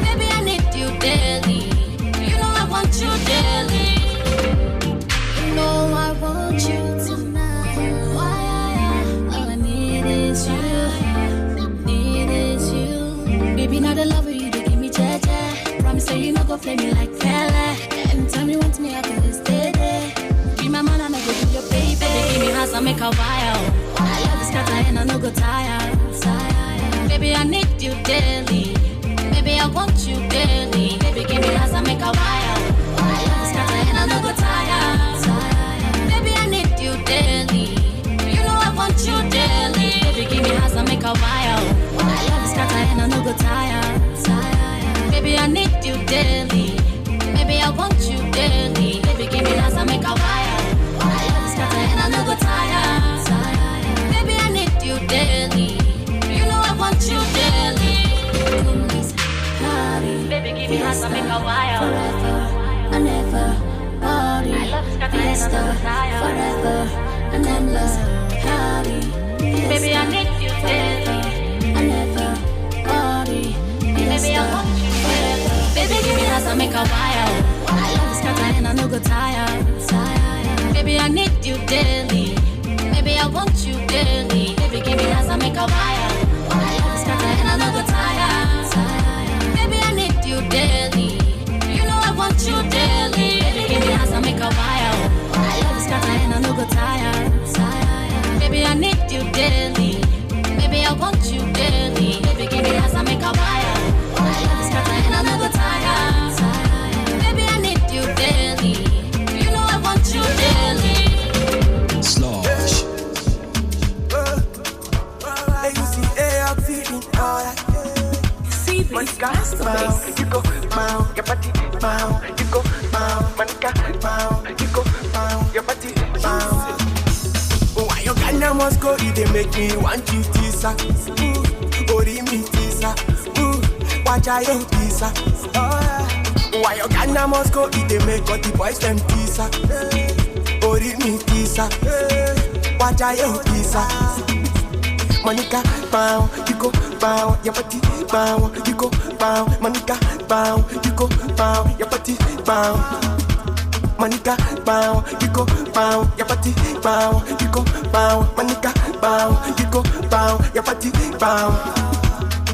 Baby, I need you daily. I want you daily. You know I want you tonight. All I need is you. Baby, not the lover you, they give me jaja. Promise say you no go play me like Pele. Anytime you want me, I can steady. Be my man, I no go be your baby. Baby, give me house, I make a wire. I love this cat and I no go tire. Baby, I need you daily. Baby, I want you daily. Baby, give me house, I make a wire. I love this cat and I no go tire. Baby, I need you daily. You know I want you daily. Baby, give me house, I make a wire. I love this cat and I no go tire. Baby, I need you daily. Baby, I want you daily. Baby, give me house, I make a wire. I love this cat and I no go tire. Baby, I need you daily. You know I want you daily. while. Forever and ever. Party, fiesta, forever and endless. Party, Baby, I need you forever and ever. Party, Baby, I want you forever. Baby, give me that I make a while. I love this cat and I no go tired. Baby, I need you daily. Baby, I want you daily. Baby, give me that I make a while. I love this cat and I no go tired. Baby, I need you daily. You know I want you daily. Baby, give me that I make a while. I love this cat and I no go tired. Baby, I need you daily. Baby, I want you daily. Baby, give me that I make a while. I love this cat and I no go tired. Baby, I need you daily. You know I want you daily. Slosh. Hey, you see, hey, I'm feeling alright. See, Monica, bow, you go, bow, your body, bow, you go, bow, Monica, bow, you go, bow, your body, bow. Why you Ghana must go, it they make me want you tisa. Ori me tisa. Watch out your tisa. Why you Ghana must go, it they make all the boys them tisa. Ori me tisa. Watch out your tisa. Monica, bow, you go, bow, your body, bow, you go, bow, Monica, bow, you go, bow, your body, bow. Monica, bow, you go, bow, your body, bow, you go, bow, Monica, bow, you go, bow, your body, bow.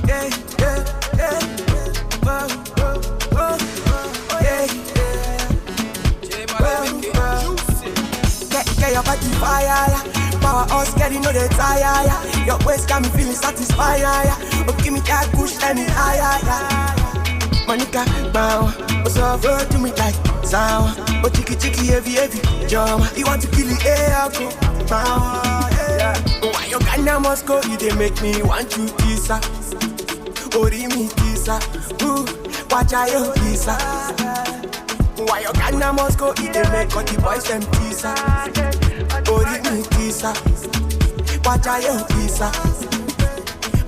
Yeah, yeah, yeah, bow, yeah, yeah. Get your body fire, power us, get you know they tire. Your waist got me feeling satisfied. Oh, give me that push, let me higher. Monica, bow, what's up, to me like sound. Oh, chicky, heavy, jump. You want to kill the air, go bow. Yeah. Why you Ghana must go, you they make me want you tisa. Ori me tisa. Watch out your tisa. Why you Ghana must go, you they make all the boys them tisa. Ori me tisa. Watch out your tisa.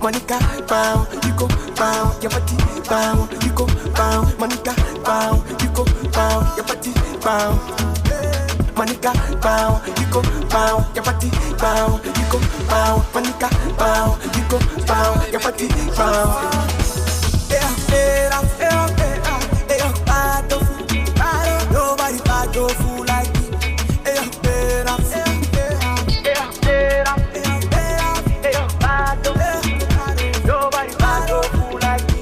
Monica, bow, you go, bow, your body, bow, you go, bow, Monica, bow, you go, bow, your body, bow. Monica, bow, you go, bow, your body, bow, you go, bow, Monica, bow, you go, bow, your body, bow. Nobody bad or fool like me. Nobody bad or fool like me.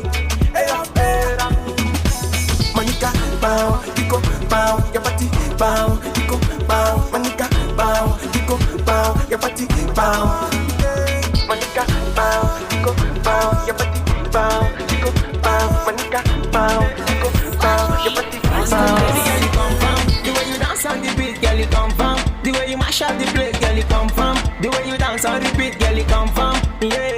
Monica, bow, you go, bow, your body, bow, you go, bow, Monica, bow, you go, bow, your body, bow. Monica, bow, you go, bow, your body, bow, you go, bow, Monica, bow, you go, bow, your body, bow. The way you dance on the beat, girl, you come from. The way you mash up the place, girl, you come from. The way you dance on the beat, girl, you come from. Yeah,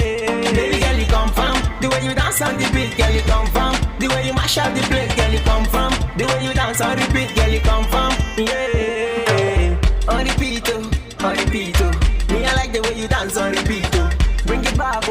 baby, girl, you come from. The way you dance on the beat, girl, you come from. The way you mash up the place, girl, you come from. The way you dance on the beat, girl, you come from. Yeah, on repeat, on repeat. Me, I like the way you dance on repeat. Bring it back,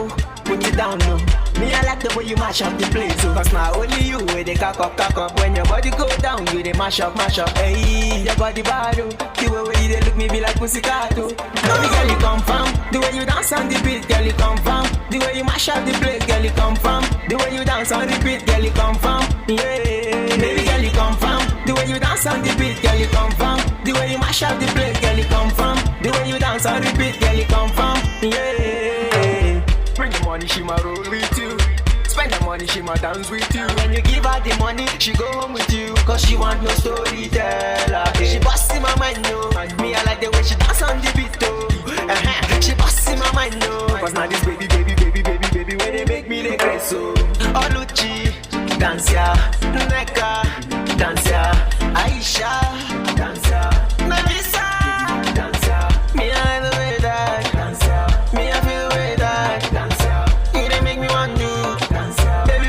bring it down, no. Me, I like the way you mash up the place, cause now only you where they cock up. When your body go down, you they mash up. Hey, your body bad, oh. The way you they look me be like pussycat, oh. Now me, girl, you come from. The way you dance on the beat, girl, you come from. The way you mash up the place, girl, you come from. The way you dance on the beat, girl, you come from. Yeah, baby, girl, you come from. The way you dance on the beat, girl, you come from. The way you mash up the place, girl, you come from. The way you dance on the beat, girl, you come from. Yeah. Bring the money, she ma roll with you. Spend the money, she ma dance with you. When you give her the money, she go home with you. Cause she want no storyteller. She bust in my mind, no. Me, I like the way she dance on the beat, though. She bust in my mind, no. Cause now this baby, where they make me the grace, so. Oluchi, dance ya. Neka, dance ya. Aisha, dance ya. Melissa, dance ya. Me, I like the way that. Dance ya. Me, I feel the way that. Dance ya. You they make me want you. Dance ya. Baby,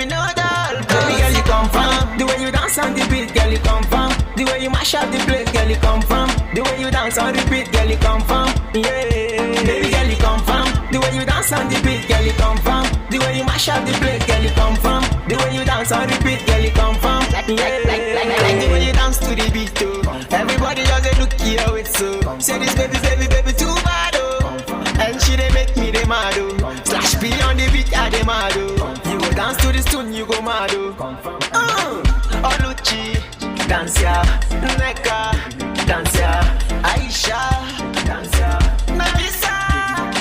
no doubt. Baby, girl, you come from. The way you dance on the beat, girl, you come from. The way you mash up the place, girl, you come from. The way you dance on the beat, girl, you come from. Yeah, baby, girl, you come from. The way you dance on the beat, girl, you come from. The way you mash up the place, girl, you come from. The way you dance on the beat, girl, you come from. Like the way you dance to the beat, oh. Everybody just a look your way, so. Say this baby too bad, oh. And she they make me they mad, oh. Slash P on the beat, I they mad, oh. You go dance to this tune, you go mad, oh. Oluchi, dance ya. Neka, dance ya. Aisha, dance ya. Nafisa,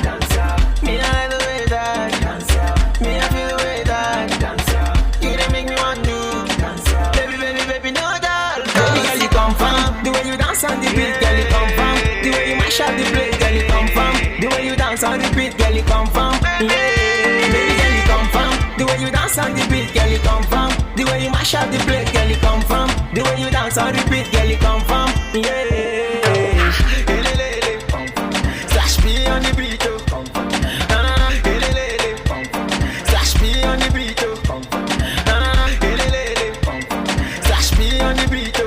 dance ya. Me I like the way that, dance ya. Me I feel the way that, dance ya. You they make me want to, dance ya. Baby, no doubt. Baby girl, you come from the way you dance on the beat, girl, you come from the way you mash up the place, girl, you come from the way you dance on the beat, girl, you come from. Yeah, baby girl, you come from the way you dance on the beat, girl, you come from the way you mash up the place, girl, you come from the way you dance on the beat, girl, you come from. Yeah, slash me on the beat, oh. Slash me on the beat, oh. Slash me on the beat, oh.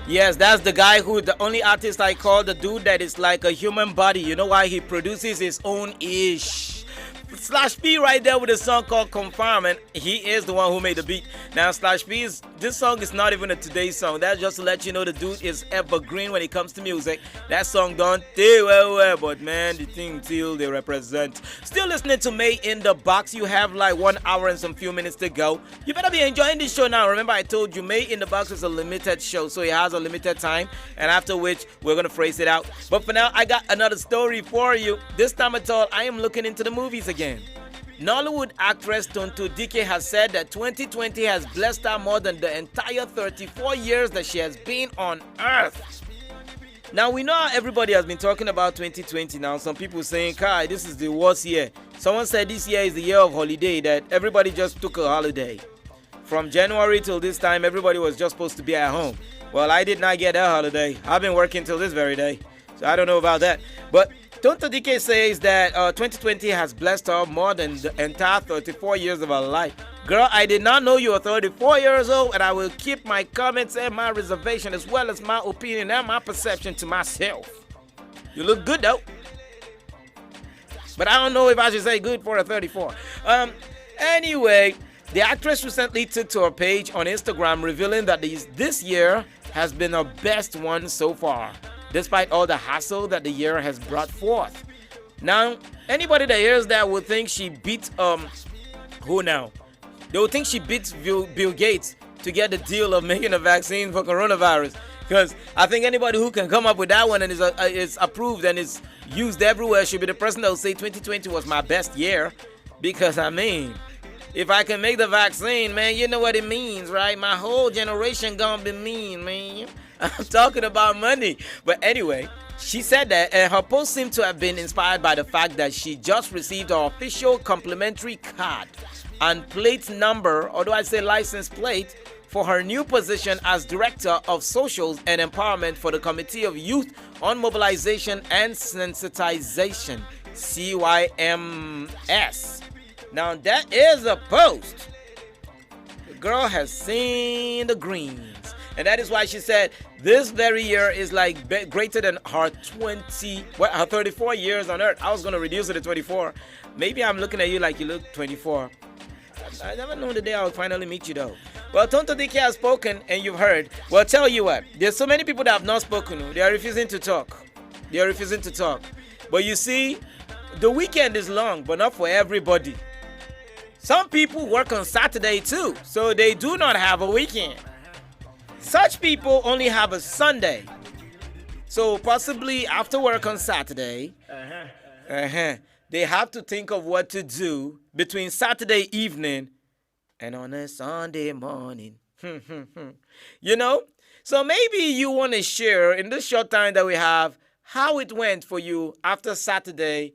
Yes, that's the guy who, the only artist I call the dude that is like a human body. You know why? He produces his own ish. Slash P right there with a song called Confirm, and he is the one who made the beat. Now Slash P this song is not even a today's song. That's just to let you know the dude is evergreen when it comes to music. That song don't do well, but man, the thing still they represent. Still listening to May in the Box. You have like 1 hour and some few minutes to go. You better be enjoying this show now. Remember I told you May in the Box is a limited show, so it has a limited time, and after which we're gonna phrase it out. But for now, I got another story for you. This time at all, I am looking into the movies again. Nollywood actress Tonto Dike has said that 2020 has blessed her more than the entire 34 years that she has been on Earth. Now, we know everybody has been talking about 2020 now. Some people saying, Kai, this is the worst year. Someone said this year is the year of holiday, that everybody just took a holiday. From January till this time, everybody was just supposed to be at home. Well, I did not get a holiday. I've been working till this very day. So I don't know about that. But Tonto Dike says that 2020 has blessed her more than the entire 34 years of her life. Girl, I did not know you were 34 years old, and I will keep my comments and my reservation as well as my opinion and my perception to myself. You look good though. But I don't know if I should say good for a 34. Anyway, the actress recently took to her page on Instagram revealing that this year has been her best one so far, despite all the hassle that the year has brought forth. Now, anybody that hears that will think she beat, who now? They will think she beat Bill Gates to get the deal of making a vaccine for coronavirus. Because I think anybody who can come up with that one and is approved and is used everywhere should be the person that will say 2020 was my best year. Because, I mean, if I can make the vaccine, man, you know what it means, right? My whole generation gonna be mean, man. I'm talking about money. But anyway, she said that, and her post seemed to have been inspired by the fact that she just received her official complimentary card and plate number, or do I say license plate, for her new position as Director of Socials and Empowerment for the Committee of Youth on Mobilization and Sensitization, CYMS. Now that is a post. The girl has seen the greens. And that is why she said this very year is like greater than her 34 years on Earth. I was going to reduce it to 24. Maybe I'm looking at you like you look 24. I never know the day I will finally meet you though. Well, Tonto Dike has spoken and you've heard. Well, tell you what, there's so many people that have not spoken. They are refusing to talk. But you see, the weekend is long, but not for everybody. Some people work on Saturday too, so they do not have a weekend. Such people only have a Sunday. So possibly after work on Saturday, they have to think of what to do between Saturday evening and on a Sunday morning. You know? So maybe you want to share in this short time that we have how it went for you after Saturday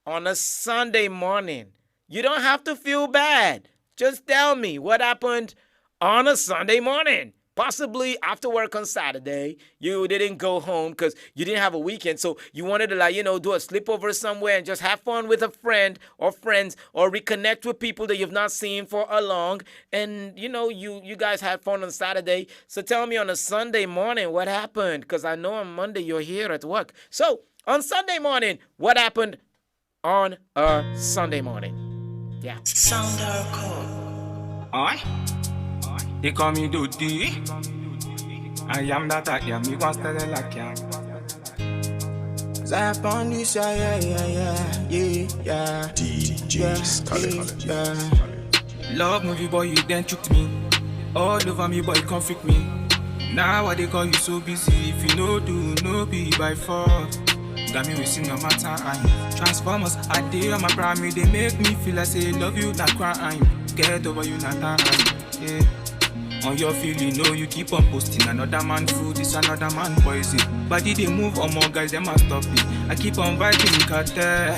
on a Sunday morning. You don't have to feel bad. Just tell me what happened on a Sunday morning. Possibly after work on Saturday, you didn't go home because you didn't have a weekend. So you wanted to do a sleepover somewhere and just have fun with a friend or friends or reconnect with people that you've not seen for a long. And, you guys had fun on Saturday. So tell me on a Sunday morning what happened, because I know on Monday you're here at work. So on Sunday morning, what happened on a Sunday morning? Yeah. Sound our call. Alright. They call me Dodi. I am that I am. You gon' stay like I am. Zap on this, yeah. DJ's College. Love movie boy, you then tricked me. All over me, boy, come freak me. Now why they call you so busy? If you no do, no be by force. Got me wasting no matter I'm Transformers, I did on my primary. They make me feel like say love you, not crime. Get over you, not time. Yeah. On your feel, you know you keep on posting. Another man food, this another man poison. Body they move, on more guys, they must stop it. I keep on vibing, cartel.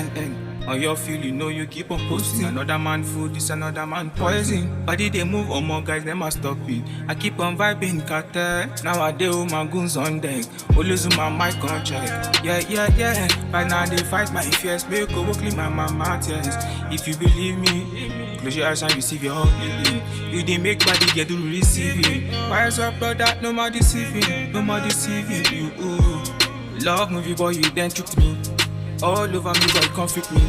On your feel, you know you keep on posting. Another man food, this another man poison. Body they move, on more guys, they must stop it. I keep on vibing, cartel. Nowadays, all my goons on deck. Always on my mic on check. Yeah. Right now they fight my fears. Make go clean my mama tears. If you believe me, close your eyes and receive your healing. You didn't make body get to receive it. Why is up, brother? No more deceiving. No more deceiving you. Love movie boy, you then tricked me. All over me, boy, come freak me.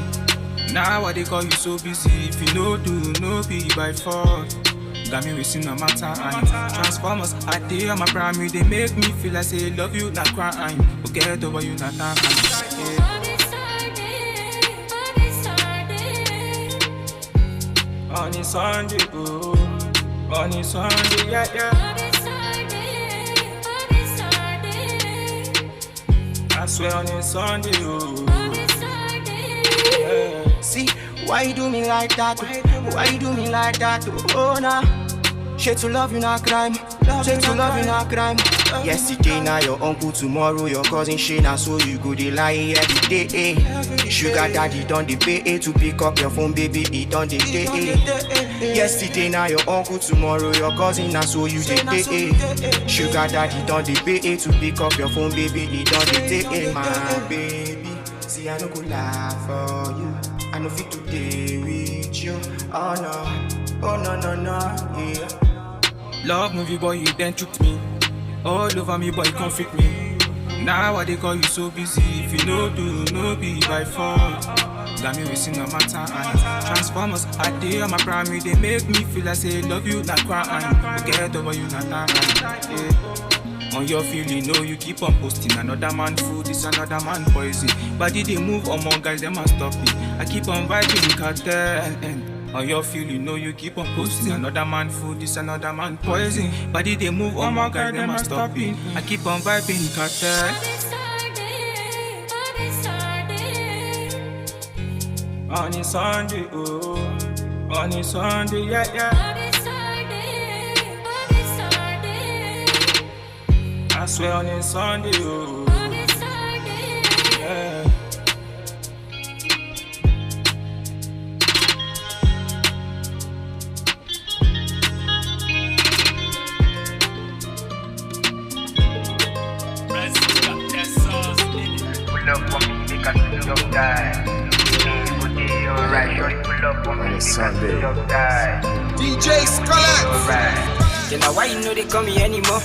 Now why they call you so busy? If you no do, no be by force. Got me wasting no matter I'm Transformers, I did on my primary. They make me feel like say love you, not crime. Get over you, not time. On a Sunday, on a Sunday, yeah. I swear on a Sunday, yeah. See, why you do me like that? Why you do me like that? Oh, nah. Shade to love you, not crime. Shade to love you, not crime. Yesterday, now your uncle, tomorrow your cousin Shana. So you go the lie every day. Sugar daddy done the pay to pick up your phone, baby. He done the day. Yesterday, now your uncle, tomorrow your cousin. Now so you the day. Sugar daddy done the pay to pick up your phone, baby. He done the day. My baby, see I no go lie for you. I know fit today with you. Oh no, yeah. Love movie boy, you then tricked me. All over me, boy, come freak me. Now why they call you so busy? If you no do, no be by force. Got me wasting no matter I'm Transformers, I did on my primary. They make me feel like say love you, not crime. Get over you, not time. Yeah. On your feel, you know you keep on posting. Another man food, this another man poison. Body they move, on more guys, they must stop it. I keep on vibing, cartel. On your feel, you know you keep on posting. Another man food, this another man poison. Body they move, on more guys, they must stop it. I keep on vibing, cartel. On a Sunday, on a Sunday, yeah. I swear on a Sunday, yeah. Pull up for me, make a young guy. Alright, shorty, pull up for me, make a young guy. DJ Scarlett. Alright. Then now why you know they call me anymore?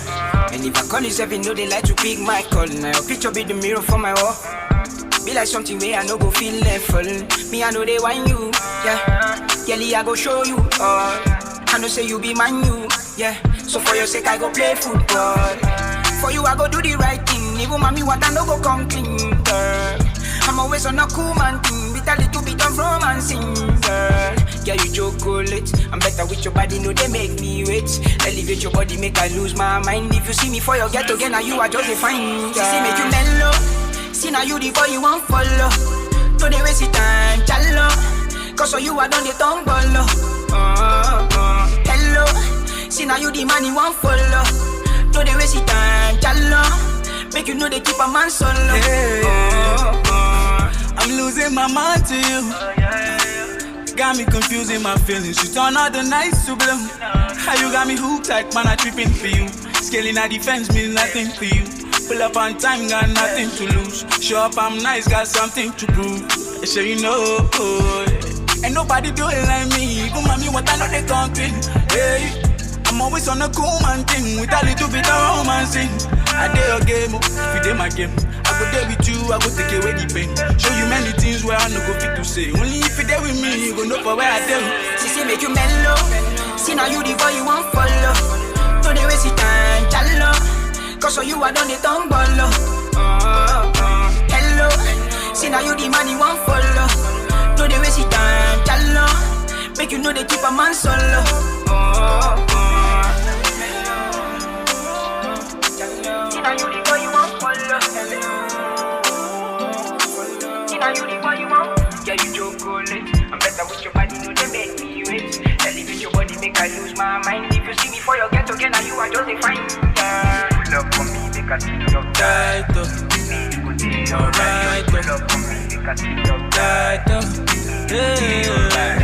And if I call yourself, you know they like to pick my call. Now your picture be the mirror for my wall. Be like something where I no go feel level. Me I know they want you, yeah. Kelly I go show you all. I know say you be my new, yeah. So for your sake I go play football. For you I go do the right thing. Even mommy want I no go come clean, girl. I'm always on a cool man thing. With a little bit of romancing, girl. Yeah, you chocolate. I'm better with your body, no, they make me wait. Elevate your body, make I lose my mind. If you see me for your get again, now you are just a fine. She say make you mellow. See now you the boy you want follow. Don't they waste your time, challo. Cause so you are done the tongue follow. Hello. See now you the man you want follow. Don't they waste your time, challo. Make you know they keep a man solo. I'm losing my mind to you. Got me confusing my feelings. You turn all the nights to blue. How you got me hooked like man, I tripping for you. Scaling a defense means nothing for you. Pull up on time, got nothing to lose. Show up, I'm nice, got something to prove. I sure you know, ain't nobody do it like me. Even mommy, what I know they talking. Hey, I'm always on a cool man thing with a little bit of romancing. I dare your game, if you dare my game. I go there with you, I go take away the pain. Show you many things where I no go fit to say. Only if you there with me, you go know for where I tell. She say make you mellow. See now you the boy you want follow. No they waste your time, jalo. Cause for you I done the tongue bolo. Hello. See now you the man you want follow. No they waste your time, jalo. Make you know they keep a man solo. See now you the boy you want follow. See now you the boy you want. Yeah you chocolate. I'm better with your body, no they make me wait. Elevate your body, make I lose my mind. If you see me for your get again, now you are just a fine. Yeah. Pull up for me, make I see your tight. Me good day, alright. Pull up for me, make I see your tight. Yeah.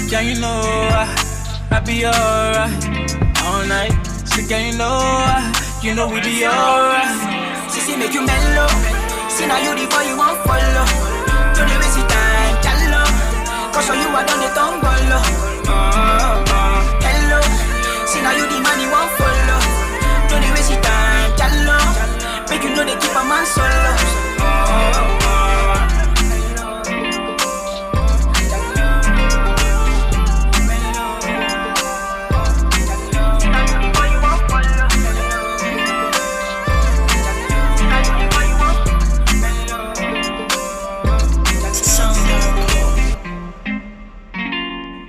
Can you know I be alright all night? So can you know we be alright? See make you mellow. See now you the boy you want follow. Don't they waste your time, jalo. Cause for you I done the tongue bolo. Hello. See now you the man you want follow. Don't they waste your time, jalo. Make you know they keep a man solo.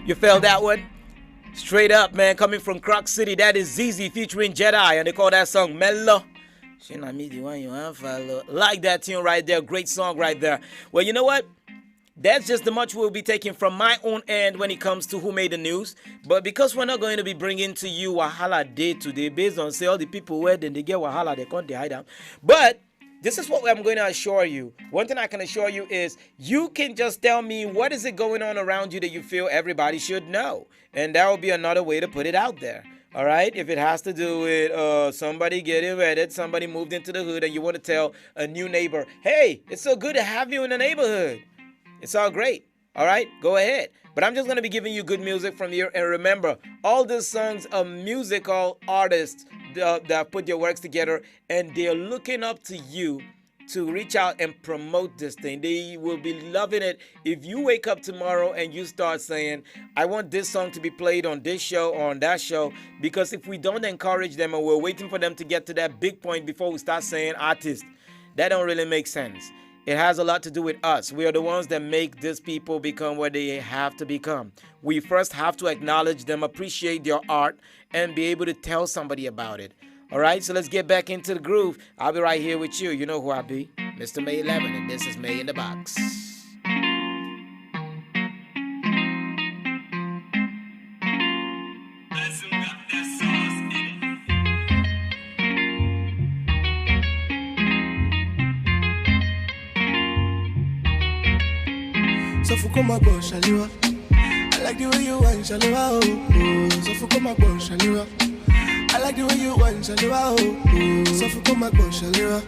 You felt that one? Straight up, man, coming from Croc City. That is ZZ featuring Jedi, and they call that song Mellow. She not me the one you want follow. Like that tune right there. Great song right there. Well, you know what? That's just the much we'll be taking from my own end when it comes to who made the news. But because we're not going to be bringing to you Wahala Day today, based on say all the people where then they get Wahala, they can't hide them. But this is what I'm going to assure you. One thing I can assure you is you can just tell me what is it going on around you that you feel everybody should know. And that will be another way to put it out there. All right? If it has to do with somebody getting wedded, somebody moved into the hood, and you want to tell a new neighbor, hey, it's so good to have you in the neighborhood. It's all great. All right? Go ahead. But I'm just going to be giving you good music from here. And remember, all these songs are musical artists that put their works together, and they're looking up to you to reach out and promote this thing. They will be loving it if you wake up tomorrow and you start saying, I want this song to be played on this show or on that show. Because if we don't encourage them and we're waiting for them to get to that big point before we start saying artist, that don't really make sense. It has a lot to do with us. We are the ones that make these people become what they have to become. We first have to acknowledge them, appreciate their art, and be able to tell somebody about it. All right, so let's get back into the groove. I'll be right here with you. You know who I be, Mr. May 11, and this is May in the Box. So for come back, Shaliwa. I like the way you want, Shaliwa. Oh, so for come back, Shaliwa. I like the way you want, Shaliwa. Oh, so for come back, Shaliwa.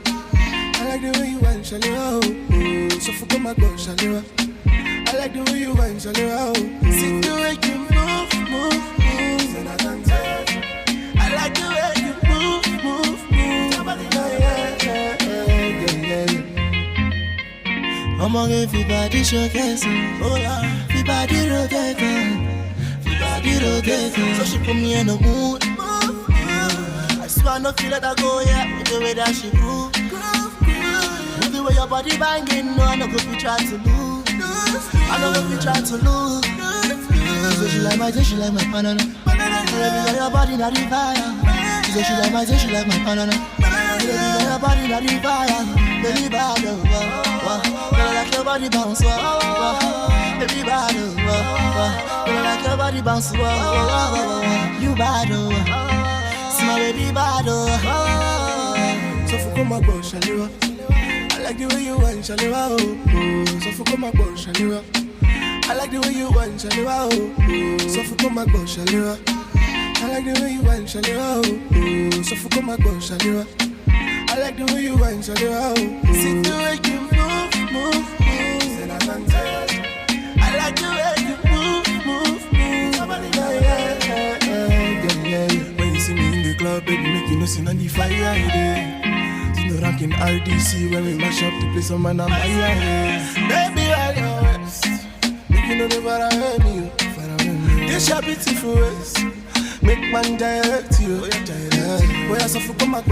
I like the way you want, Shaliwa. Oh, so for come back, Shaliwa. I like the way you want, Shaliwa. Oh, see the way you move, and I can tell. I like the way you move. Somebody I'm on everybody showcase. Oh yeah, everybody rotate. So she put me in the mood. I swear I no feel let her go, yeah. With the way that she groove. With the way your body banging, no, I no go be try to lose. I no go be try to lose. She say she like my taste, she like my banana. Baby, your body not the fire. She say she like my taste, she like my banana. Baby, your body not the fire. Baby, bad, girl, like your body bounce, baby, bad, girl, like your body bounce, you bad, see my baby bad, so for come back, Shaliwa. I like the way you want, Shaliwa. Oh, so for come back, Shaliwa. I like the way you want, Shaliwa. Oh, so for come back, Shaliwa. I like the way you want, Shaliwa. Oh, so for come back, Shaliwa. I like the way you want, Shaliwa. See the way you move, and I can tell. I like the way you move. Somebody yeah. When you see me in the club, baby, make you know see on the fire there. See no ranking RDC when we mash up the place, some man I'm higher. Baby, I your rest. Make you know never heard me. This your beautiful ways. Make man direct you. Boy, I suffer come back,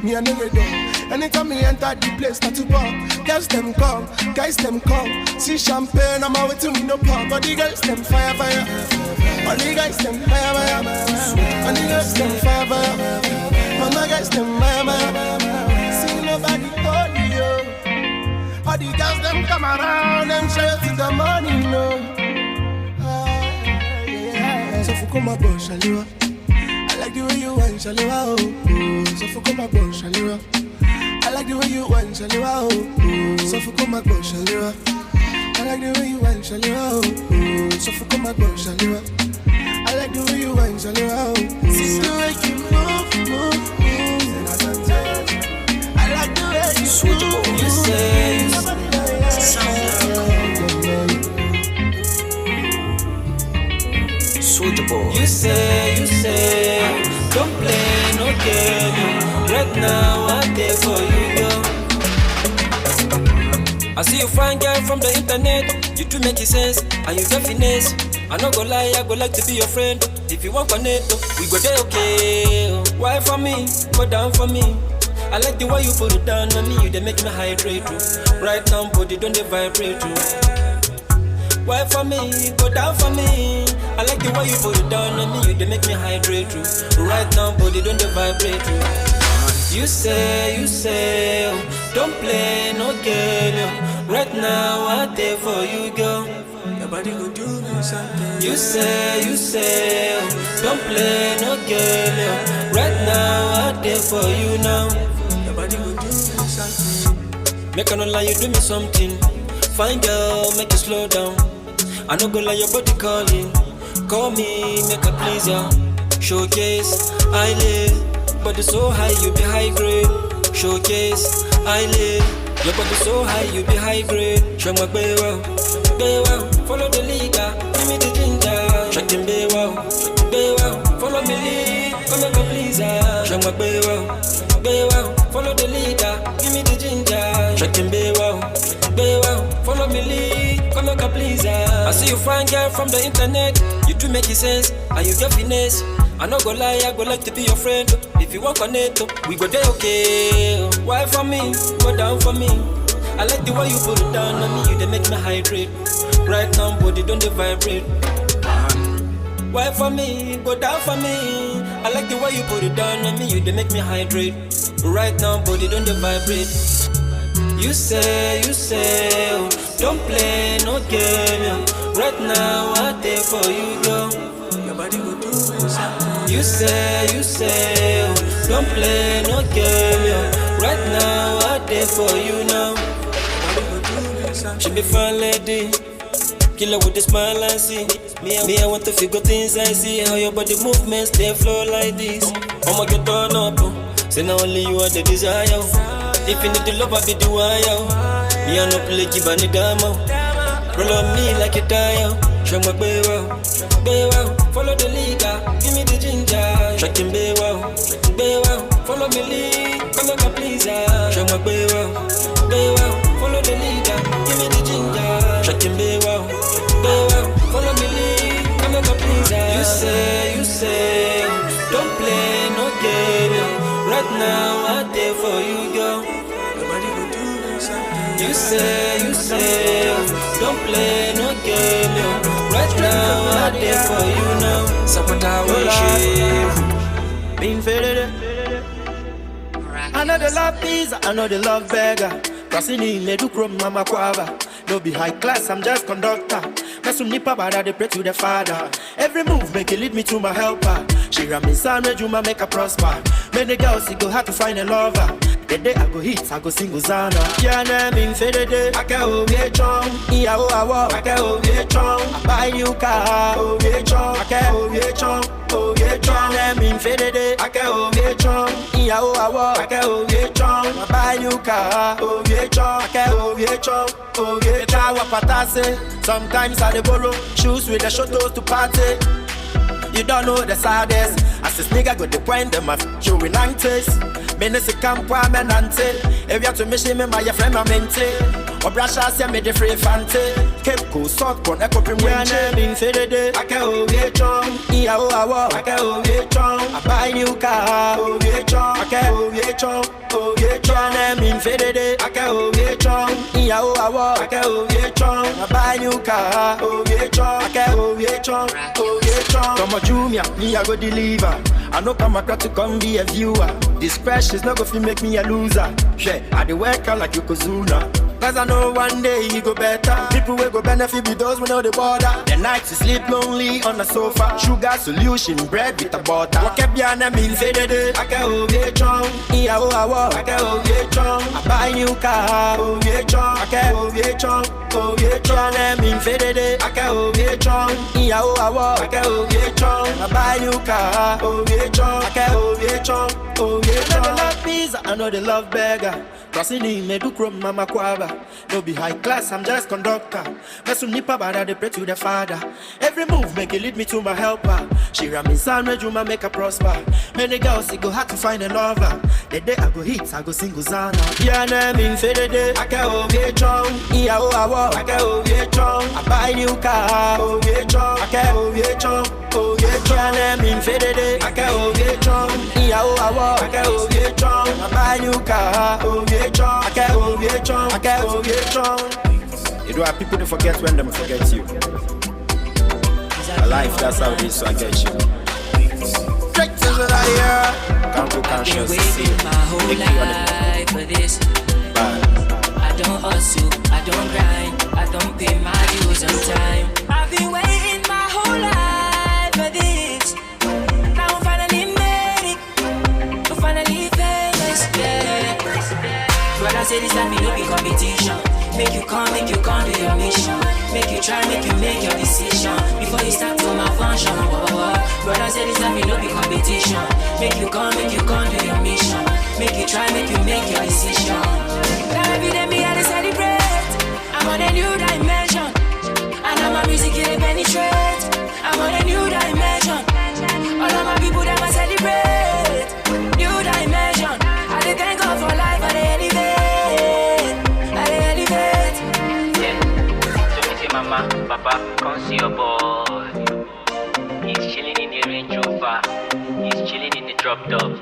me and never done. Anytime me enter the place, not to pop. Girls them come, guys them come. See champagne, I'm out to me no pop. But the girls them fire, fire. All the guys them fire, fire. All the girls them fire, fire. All the guys them fire, fire. See nobody hold you. All the girls them come around, them show to the money, no. So for come aboard, Shaliwa. I like the way you want, Shaliwa. Oh, so for come aboard, Shaliwa. I like the way you want, Shaliwa. Oh, so for come aboard, Shaliwa. I like the way you want, Shaliwa. Oh, so for come aboard, Shaliwa. I like the way you want, Shaliwa. See the way you move, move, move. I like the way you switch up. You say, You say, don't play no game. Right now, I'm there for you, girl. I see you fine girl from the internet. You do make it sense, and you get finesse. I no go lie, I go like to be your friend. If you want connect, we go there, okay. Why for me? Go down for me. I like the way you put it down on me. You they make me hydrate too. Right now, body don't they vibrate too. Why for me? Go down for me. I like the way you put it down on me. You they make me hydrate too. Right now, body don't they vibrate too. You say, don't play no game. Right now, I'm there for you, girl. Your body go do me something. You say, don't play no game. Right now, I'm there for you now. Your body go do me something. Make a no lie, you do me something. Fine girl, make you slow down. I no go lie, your body calling. Call me, make a please ya. Showcase, I live. Body so high, you be high grade. Showcase, I live. Your body so high, you be high grade. Show my baby wow, follow the leader, give me the ginger. Check him baby wow, follow me lead, come and go please ya. Show my baby wow, follow the leader, give me the ginger. Check him baby wow, follow me lead, come and go please ya. I see you fine girl from the internet. You do make it sense, and you get finesse. I no go lie, I go like to be your friend. If you want connect, we go there, okay. Why for me? Go down for me. I like the way you put it down on me. You they make me hydrate. Right now, body don't they vibrate. Why for me? Go down for me. I like the way you put it down on me. You they make me hydrate. Right now, body don't they vibrate. You say, don't play no game. Right now, I'm there for you, girl. Your body go do something. You say, don't play no game. Right now, I'm there for you now. She be fine lady, killer with the smile I see. Me, I want to figure things I see. How your body movements, they flow like this. I'ma get done up, say now only you are the desire. If you need the love, I be the wire. Me, I no play Kibani Dama. Roll on me like a tire. Show my baby wow, follow the leader, give me the ginger. Check him baby wow, follow me lead, come and go please ya. Show my baby wow, follow the leader, give me the ginger. Check him baby wow, follow me lead, come and go please ya. You say, don't play no game. Right now I'm there for you, girl. Nobody go do something. You say, don't play no game. Right now I'm there for you now. Support our worship. Being faded. I know the love pizza, I know the love beggar. Crossing in me do chrome mama quava. No be high class, I'm just conductor. Mess with nipa bada, they pray to the father. Every move make it lead me to my helper. She ram me son, Juma make her prosper. Many girls, it go hard to find a lover. The day I go hit, I go sing Hosanna. Yeah, I'm in faded. I can't hold me chong. Yeah, I can't hold me chong. I buy new car. Oh, yeah, chong. I can't hold me chong. Oh, yeah, chong. I'm in faded. I can't hold me chong. Yeah, I can't hold me chong. I buy new car. Oh, yeah, chong. I can't hold me chong. Oh, yeah, chong. Patase. Sometimes I borrow shoes with the shotos to party. You don't know the saddest. As this nigga got the point, them have showing antes. Menese campo amenante. If you have to miss him, my friend, I'm mente. Obrasha se me de free fante. Cape Coast, South Port, Echo Prim Wenche. Min fede de, I can hold it strong. Iya o awo, I can hold it strong. I buy new car, hold it strong. I can hold it strong, hold it strong. Min fede de, I can hold it strong. Iya o awo, I can hold it strong. I buy new car, hold it strong. I can hold it strong, hold it strong. Come on, Junior, me I go deliver. I know come across to come be a viewer. This crash is not gonna make me a loser. Shit, I do work out like Yokozuna. Cause I know one day you go better. People will go benefit with those we know the border. The nights you sleep lonely on the sofa. Sugar solution, bread with the butter. What kept you on a meal faded? I can hold it strong. Yeah, oh, I can hold it strong. I buy new car, hold it strong. I can hold it strong, hold it strong. I mean faded. I can hold it strong. Yeah, oh, I can hold it strong. I buy new car, hold it strong. I can hold it strong, hold it strong. I know they love pizza, I know they love burger. Crossing in me do chrome mama kwaba. No be high class, I'm just conductor. Mesu nipa bada they pray to the father. Every move make it lead me to my helper. She ram me son Juma make her prosper. Many girls it go hard to find a lover. The day I go hit, I go sing Hosanna. Yeah, name in fade day. I can hold it strong. Yeah, oh, I can hold it strong. I buy new car, hold it strong. I can hold it strong. Oh, yeah, strong. Name in fade day. I can hold it strong. Yeah, oh, I can hold it strong. I buy new car, hold it strong. I can hold it strong. I can hold it strong. You know how people to forget when them forget you. A life, that's how it is, so I get you. Straight to the liar. Can't go conscious. My whole life for this. I don't hustle, I don't grind, I don't pay my dues on time. I've been waiting my whole life for this. Now I'm finally made it. I'm finally famous, yeah. But I say this time, me no be competition. Make you come do your mission. Make you try, make you make your decision. Before you start to malfunction, brother say this time, me no be competition. Make you come do your mission. Make you try, make you make your decision. Now every day me I dey celebrate. I'm on a new dimension. And now my music it dey penetrate. I'm on a new dimension. All of my people that must celebrate. New dimension. I dey thank God for life, I dey elevate. I dey elevate. Yeah. So me say mama, papa, come see your boy. He's chilling in the Range Rover. He's chilling in the drop top.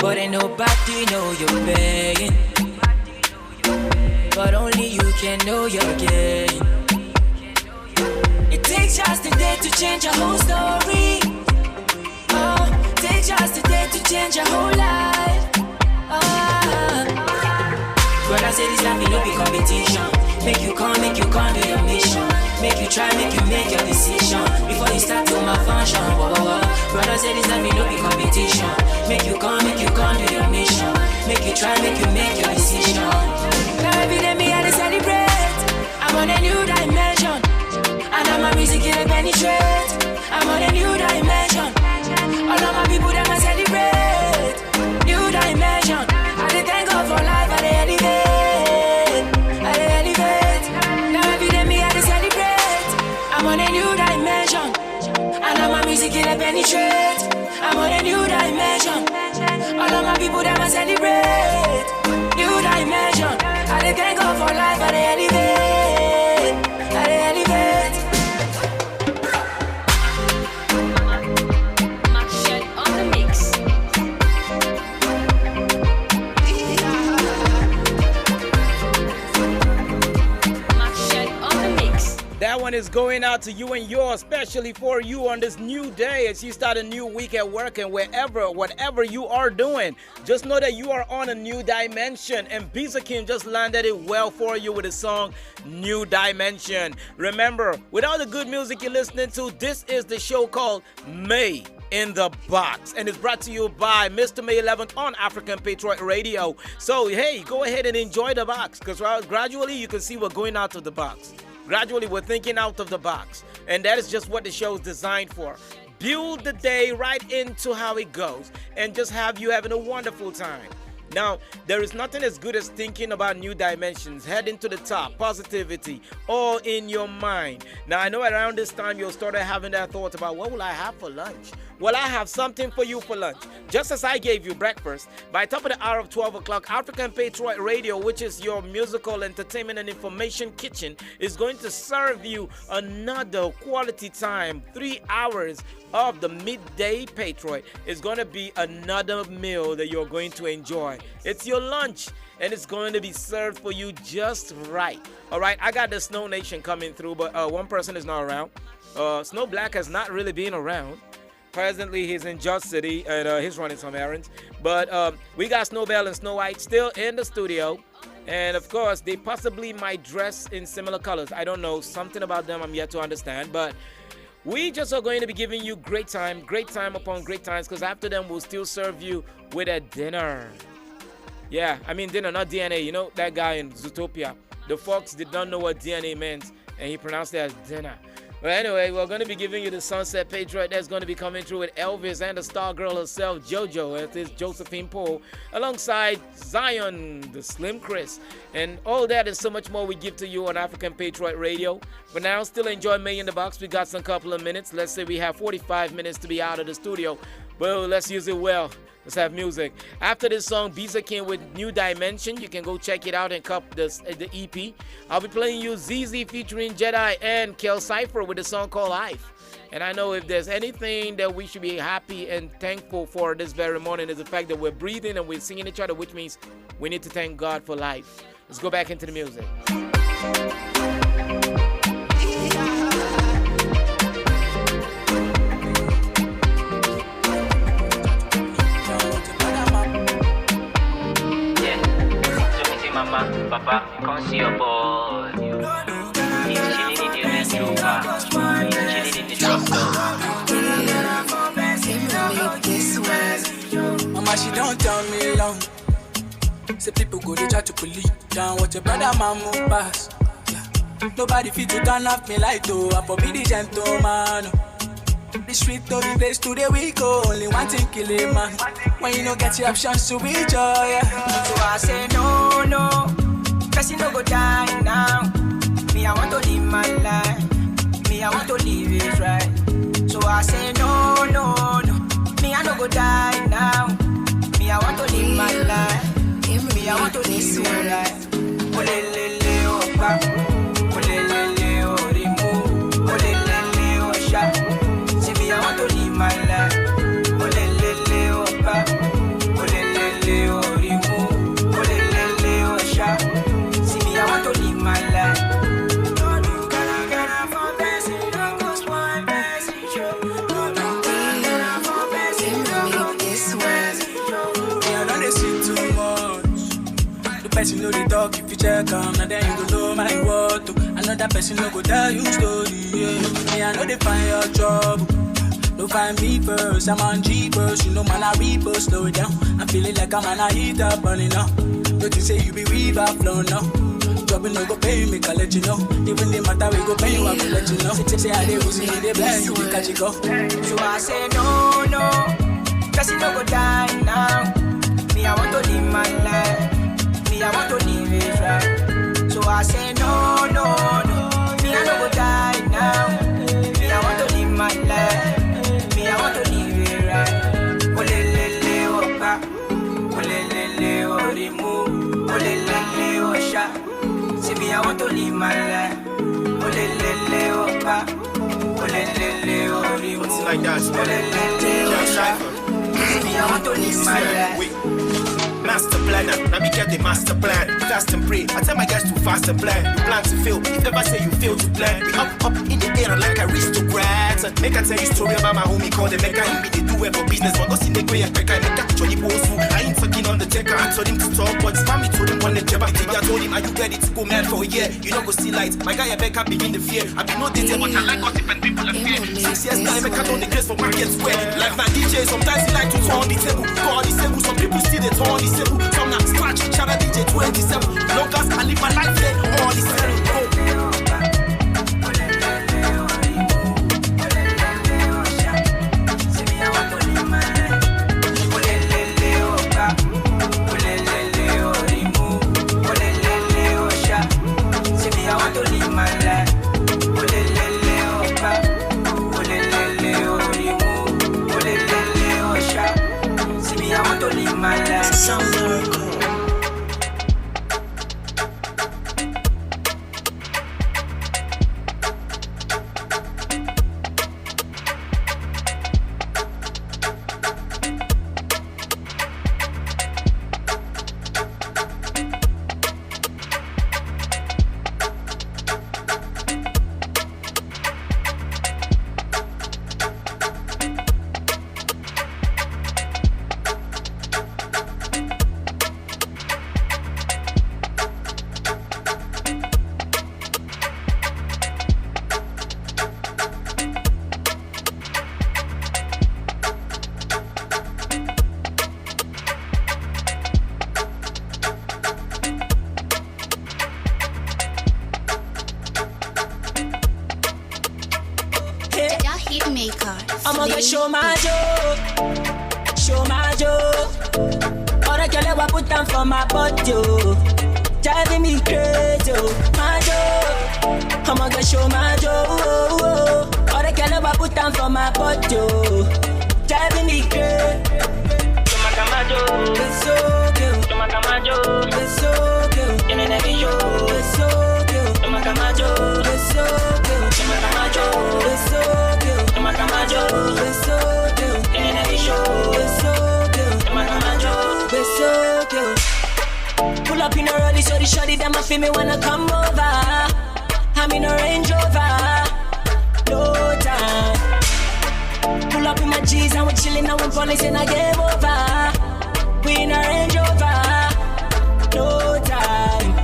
But ain't nobody know you're paying. But only you can know your gain. It takes just a day to change your whole story. Oh, takes just a day to change your whole life. But I say this life will no be competition. Make you come do your mission. Make you try, make you make your decision. Before you start to malfunction, brother say this life will no be competition. Make you come do your mission. Make you try, make you make your decision. Now every day me I dey celebrate. I'm on a new dimension. And now my music it dey penetrate. I'm on a new dimension. All of my people that must celebrate. New dimension. I dey thank God for life, I dey elevate. I dey elevate. Now every day me I dey celebrate. I'm on a new dimension. And now my music it dey penetrate. I'm on a new dimension. All of my people that must celebrate. New dimension. I dey thank God for life, I dey elevate. I dey elevate. On the mix. That one is going out to you and yours, especially for you on this new day as you start a new week at work and whatever you are doing. Just know that you are on a new dimension, and Bisa Kim just landed it well for you with the song New Dimension. Remember, with all the good music you're listening to, this is the show called May in the Box, and it's brought to you by Mr. May 11th on African Patriot Radio. So hey, go ahead and enjoy the box, because gradually you can see we're going out of the box. Gradually, we're thinking out of the box. And that is just what the show is designed for. Build the day right into how it goes and just have you having a wonderful time. Now, there is nothing as good as thinking about new dimensions, heading to the top, positivity, all in your mind. Now, I know around this time you'll start having that thought about what will I have for lunch? Well, I have something for you for lunch. Just as I gave you breakfast, by top of the hour of 12 o'clock, African Patriot Radio, which is your musical entertainment and information kitchen, is going to serve you another quality time. 3 hours of the midday Patriot is going to be another meal that you're going to enjoy. It's your lunch, and it's going to be served for you just right. All right, I got the Snow Nation coming through, but one person is not around. Snow Black has not really been around. Presently, he's in Just City, and he's running some errands. But we got Snowbell and Snow White still in the studio. And, of course, they possibly might dress in similar colors. I don't know. Something about them I'm yet to understand. But we just are going to be giving you great time upon great times, because after them, we'll still serve you with a dinner. Yeah, I mean dinner, not DNA. You know, that guy in Zootopia. The fox did not know what DNA meant, and he pronounced it as dinner. But anyway, we're going to be giving you the Sunset Patriot that's going to be coming through with Elvis and the star girl herself, JoJo, as is Josephine Poe, alongside Zion, the Slim Chris. And all that and so much more we give to you on African Patriot Radio. For now, still enjoy Million in the Box. We got some couple of minutes. Let's say we have 45 minutes to be out of the studio. Well, let's use it well. Let's have music. After this song, Bisa came with New Dimension. You can go check it out and cop the EP. I'll be playing you ZZ featuring Jedi and Kel Cypher with a song called Life. And I know if there's anything that we should be happy and thankful for this very morning is the fact that we're breathing and we're singing each other, which means we need to thank God for life. Let's go back into the music. Mama, Papa, come see your boy. He's chilling in the Range Rover. He's chilling in the drop top. Mama, she don't tell me long. Say people go to try to pull it down. What your brother man move past. Yeah. Nobody fit to turn off me like though. I for be the gentleman. The street to the place to the week. Only one thing kill a man. When you don't get your options to reach, oh yeah. So I say no, cause you no go die now. Me, I want to live my life. Me, I want to live it right. So I say no. Me, I no go die now. Me, I want to live my life. Me, I want to live it right. Olelele opa, olelele orimu, olelele osha. See me, I want to live my life. Olelele opa, olelele orimu, olelele osha. See me, I want to live my life. Person know the talk if you check on, and then you go know my word too. Another person no go tell you story. Yeah. Me I know they find your trouble. Don't find me first, I'm on G first. You know man I repo, slow it down. I'm feeling like I'm on a heat up running now. Don't you say you be river flow now? Trouble no go pay me, can let you know. Even the matter we go pay you, I will let you know. Say I dey reason me, they blind you, catch it go. So I say no, cause you no go die now. Me I want to live my life. Me, I want to live it right. So I say no. Me, I don't go die now. Me, I want to live my life. Me, I want to live it right. Olelele opa, olelele orimu, olelele osha. See me, I want to live my life. Olelele opa, olelele orimu, olelele osha. See me, I want to live my life. Master planner, now me get the master plan. Fast and pray, I tell my guys to fast and plan. You plan to fail, if ever say you fail to plan. We up in the air like aristocrats. Make I tell you story about my homie called the Mecca. He be the do for business, but not in the way and Pekka. Make that Johnny Bosu. I ain't talking on the tecker. I told him to talk, but his family told him one the jab. I told him, are you ready to go mad for a year? You don't go see light. My guy Becca begin the fear. I be no detail, but I like gossip and people are fear. 6 years time, Becca don't the grace for markets where. Like my DJ, sometimes he like to turn the table. Go on the table, some people still they turn the table. Some not scratch, Chara DJ 27. Long as I live my life there, all the settle. hit maker. I'ma go show my joke, show my joke. All the girl I put down for my body, driving me crazy, my joke. I'ma go show my joke. All the girl I put down for my body, driving me crazy. It's so cute. It's so cute. In the video, it's so cute. It's so cute. It's so cute. It's so cute. In the video, it's so cute. It's so cute. Pull up in a rollie, so the shorty them a feel me wanna come over. I'm in a Range Rover, no time. Pull up in my G's and we chillin' and we police and I game over. We in a Range Rover, no time.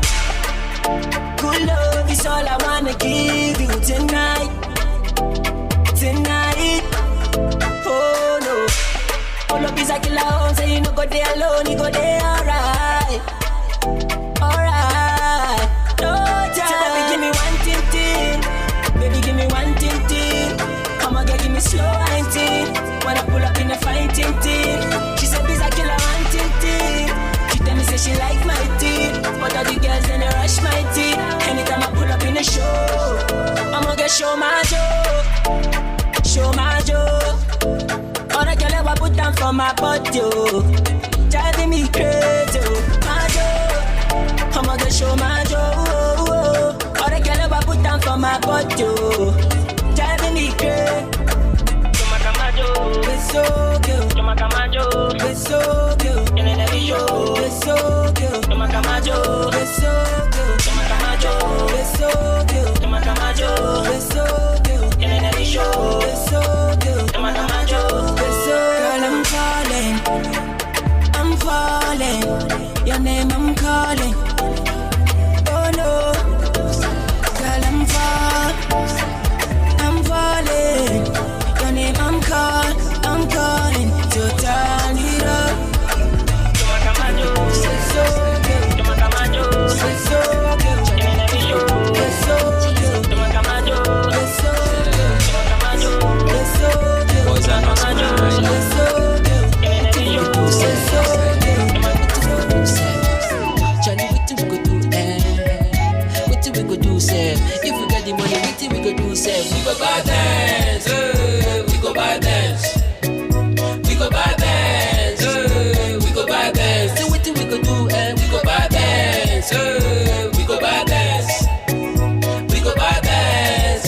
Good love is all I wanna give you tonight, tonight. Oh no. Pull up is a killer home, so you no go there alone, you go there alright, alright. No time. So baby give me one ting, baby give me one ting. Come on, girl, give me slow wine ting. When I pull up in a fighting team, she said, "Biz, I kill her one ting." She tell me say she like my teeth, but all the girls then they rush my teeth. Anytime I pull up in a show, I'ma get show my joke, show my joke. All the girls I put down for my body, driving me crazy, my joke. I'ma get show my joke. All the girls I put down for my body, driving me crazy. It's so cute. It's so cute. In the video, it's so cute. It's so cute. It's so cute. It's so cute. In the video, it's so cute. It's so girl, I'm falling. Your name I'm calling. Oh no, girl, I'm falling. Your name I'm calling to turn it up. It's so cute. It's so cute. It's so cute. It's so cute. It's so cute. Boys are not mine. It's so cute. It's so cute. Charlie, what we go do? What we go do, sir? If we got the money, what we go do, sir? We go buy dance. We go buy dance. We go buy dance. We go buy dance. So what we go do? We go buy dance. We go buy dance. We go buy dance.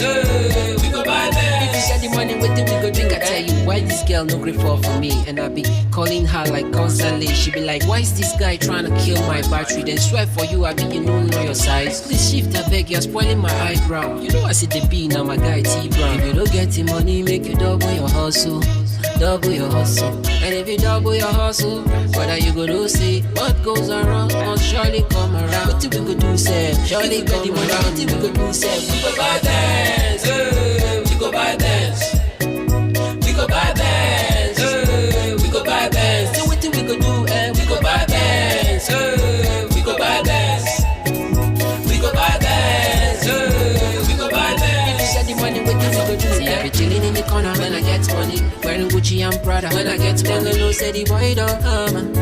We go buy dance. If you got the money, what we go drink? I tell you why this girl no great for me, and I be calling her like constantly. She be like, why is this guy trying to kill my battery? Then swear for you, I be you know your size. Please shift, I beg, you're spoiling my eyebrow. You know I see the B now, my guy T Brown. If you don't get the money, make you double your hustle. Double your hustle. And if you double your hustle, what are you gonna see? What goes around must surely come around. What do we go do, say? Surely come around. What do we go do, say? We go buy dance. We go buy dance. We go buy dance. We go buy dance. So what do we go do? We go buy dance. We go buy dance. We go buy dance. We go buy dance. If you got the money, what do we go do? See, I be chilling in the corner when I get money. Wearing Gucci and Prada when I get money. Then know say the boy don't come.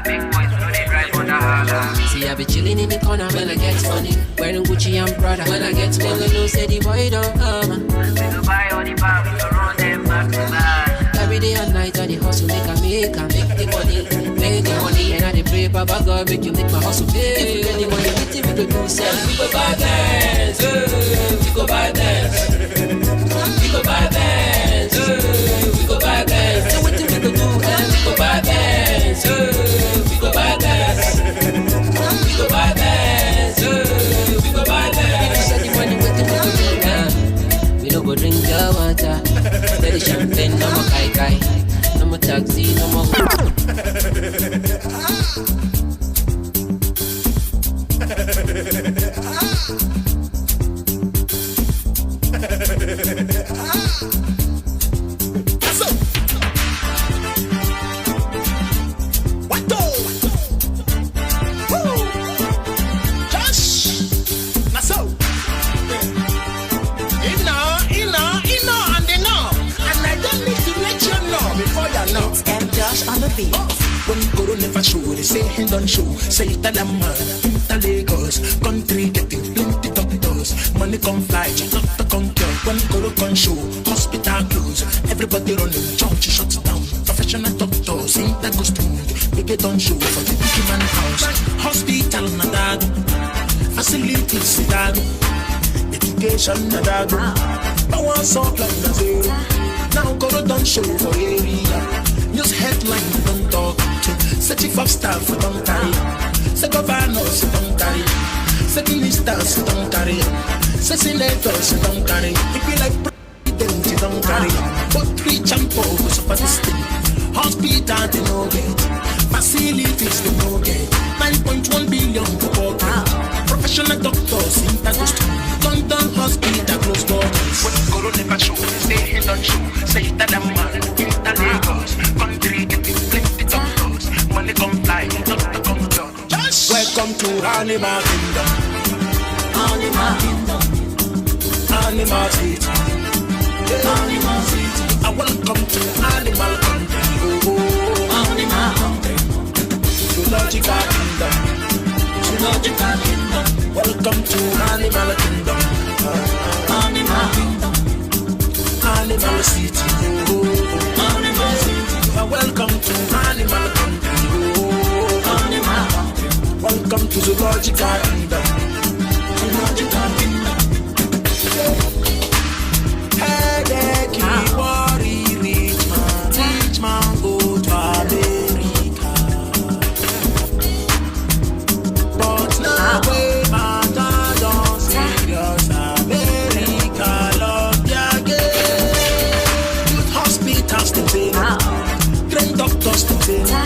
Big boys know they drive on the holla. See, I be chilling in the corner when I get money. Wearing Gucci and Prada when I get money. Then know say the boy don't come. We go buy all the bar, we go run them back to back. Every day and night I the hustle, make the money, and I the pray, Baba God, make you make my hustle pay. If you get the money, what if we go do sell? We go buy dance, we go buy dance, we go buy dance, we go buy dance. So what do we go do? We go buy dance, we go buy dance, we go buy dance, we go buy dance. If you get the money, what do we go do? We don't go drink the water. Steady champagne, no more kai kai, no more taxi, no more. Inna, and they know. say he done show. Say tell them man, the Lagos country getting plenty doctors. Money come fly, doctor come cure. When go come show, hospital close. Everybody running, church shuts down. Professional doctors, ain't that goes to make it done show for the big man house. Hospital nadago, facilities nadago, education nadago. Power supply na zero. Now go done show for area. News headline don't talk to. Set it for staff don't carry. Say governors don't carry. Say ministers don't carry. Say senators don't carry. It be like president don't carry. But rich and poor go suffer this thing. Hospital they no get. Facilities they no get. 9.1 billion to pocket. Professional doctors in that goes to London hospital close doors. When Corona never show, say he don't show. Say that a man in the Lagos country getting plenty doctors. Money come fly, doctor come down. Welcome to Animal Kingdom. Animal Kingdom. Animal City. Animal City. I welcome to Animal Country. Oh, Animal Country. Zoological Kingdom. Zoological Kingdom. Welcome to Animal Kingdom. Animal Kingdom. Animal City. Oh, Animal City. Welcome to Animal Country. Oh, Animal Country. Welcome to Zoological Kingdom. Zoological Kingdom. Headache, worry, rich man go to America. But now we matter don't serious. America love their game. Good hospitals to pay no. Train doctors to pay no.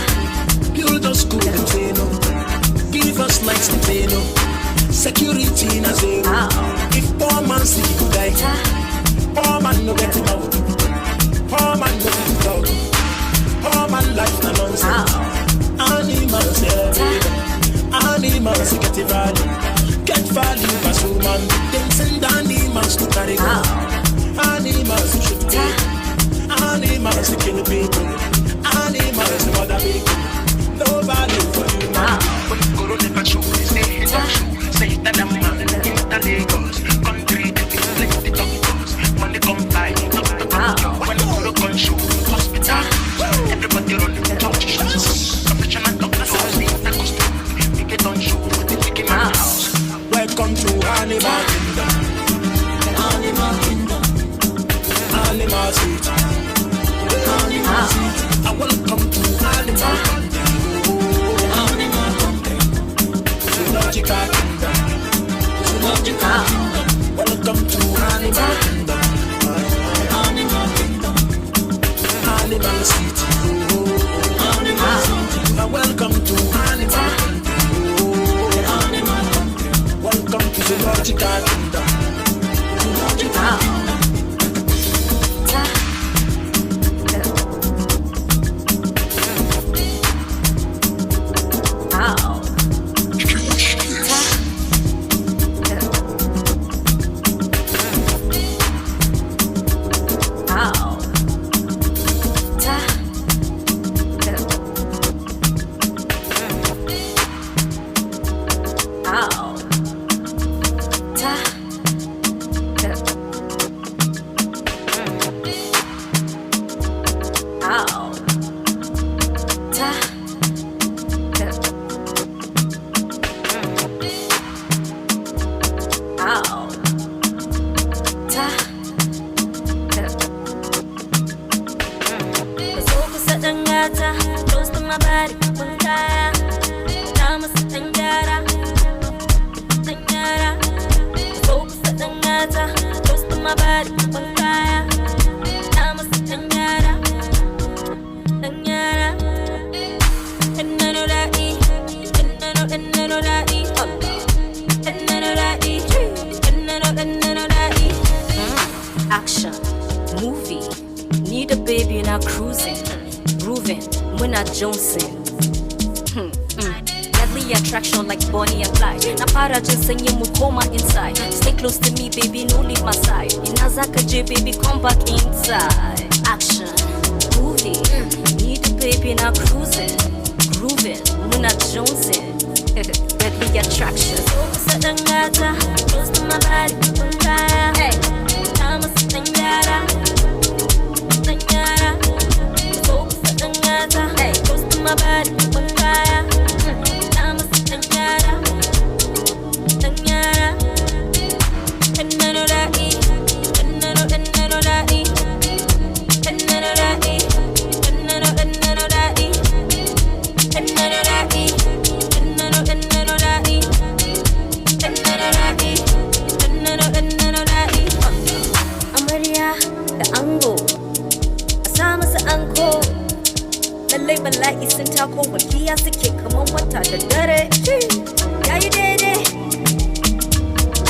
Build a school to pay no. Give us lights to pay no. Security na zero. If poor man see you die, poor man no get it out. Poor man no get it out. Poor man life na nonsense. Animals everywhere. Animals get it value. Get value as human. Them send animals to carry go. Animals should pay. Animals kill people. Animals murder people. No value for human. But Corona never show. Say he don't show. Say that a man in the Lagos country getting plenty doctors. Money come fly, doctor come cure. When the come show, hospital, everybody running church shots. Professional doctors, ain't that goes to make it on show for the big man house. Welcome to Animal Kingdom. Animal Kingdom. Animal City. Animal City. I welcome to Animal Country. Animal Country. Zoological Kingdom. Zoological Kingdom. Welcome to Animal Kingdom. Animal Kingdom. Animal City. Animal City. Welcome to Animal Country. Animal Country. Welcome to Zoological Kingdom. Zoological Kingdom. Action, movie, need a baby now cruising, grooving, we're not Jonesing. Deadly attraction like Bonnie and Clyde. Na para just singing mukoma inside. Stay close to me, baby, no leave my side. Inazaka J, baby, come back inside. Action, movie, need a baby now cruising, grooving, Muna Jonesing. Deadly attraction. Focus at the ngata, close to my body, fire. Hey, Thomas Tangara, Tangara. Focus at the ngata, hey, close to my body, fire. Thomas Tangara, Tangara. And none of that E, and none of that E, and none of that E, and none of that E, and none of that E. Lallai bala'i sun tako walƙiya suke kamar wata da dare. Yayi daidai,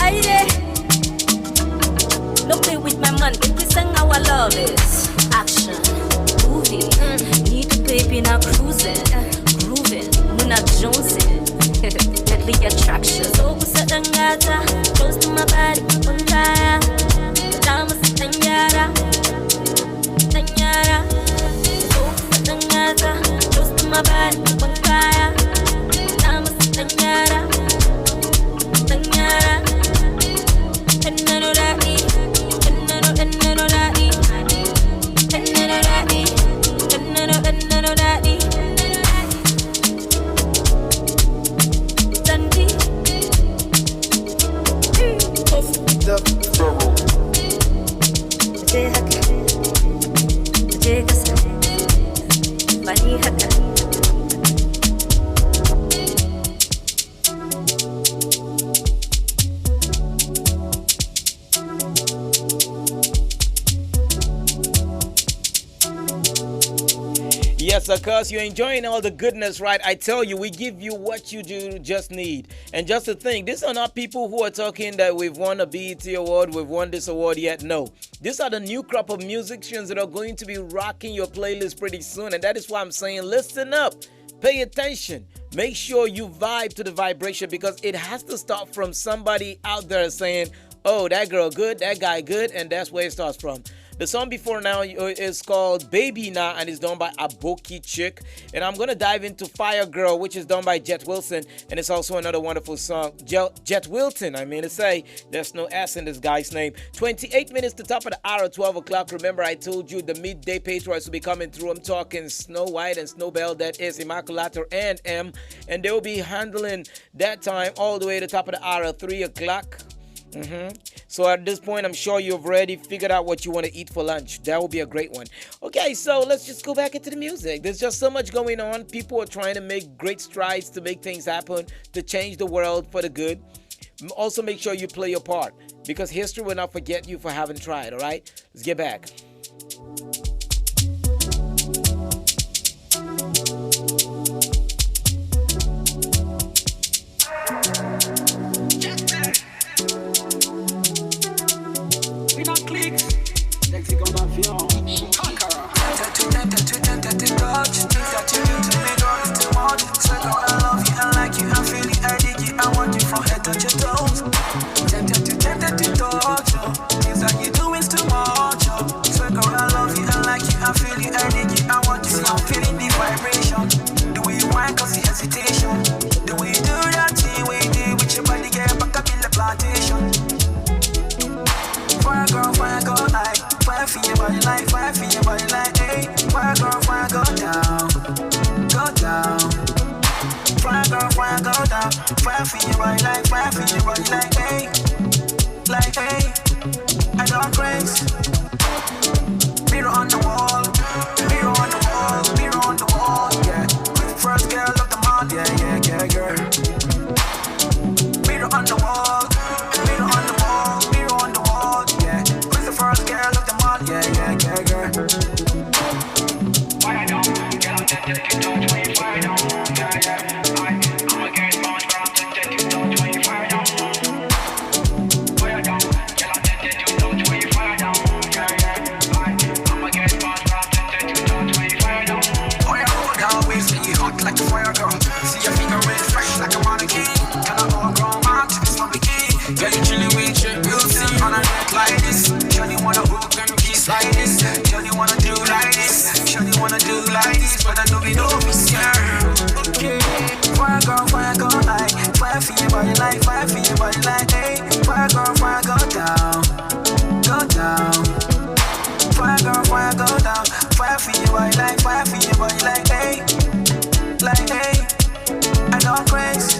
ayi dai. No play with my man, don't you sing how I love is. Action, movie, need a baby now cruising, grooving, Muna Jonesing. Deadly attraction. So we set the ngata, close to my body, on fire. The diamonds Tanyara, Tanyara. So we set the ngata, close to my body, on fire. The diamonds Tanyara, Tanyara. And none of that E, and none of that E, and none of that E, and none of that E. Yes, of course, you're enjoying all the goodness, right? I tell you, we give you what you do just need. And just to think, these are not people who are talking that we've won a BET award, we've won this award yet. No, these are the new crop of musicians that are going to be rocking your playlist pretty soon. And that is why I'm saying, listen up, pay attention. Make sure you vibe to the vibration, because it has to start from somebody out there saying, oh, that girl good, that guy good, and that's where it starts from. The song before now is called Baby Now, and it's done by Aboki Chick. And I'm going to dive into Fire Girl, which is done by Jet Wilson. And it's also another wonderful song. Jet Wilton, I mean to say. There's no S in this guy's name. 28 minutes to top of the hour, 12 o'clock. Remember, I told you the midday Patriots will be coming through. I'm talking Snow White and Snowbell. That is Immaculata and M. And they will be handling that time all the way to the top of the hour, 3 o'clock. So at this point, I'm sure you've already figured out what you want to eat for lunch. That would be a great one. Okay, so let's just go back into the music. There's just so much going on. People are trying to make great strides to make things happen, to change the world for the good. Also, make sure you play your part, because history will not forget you for having tried, all right? Let's get back. for your body like fire for your body like hey, I don't crazy.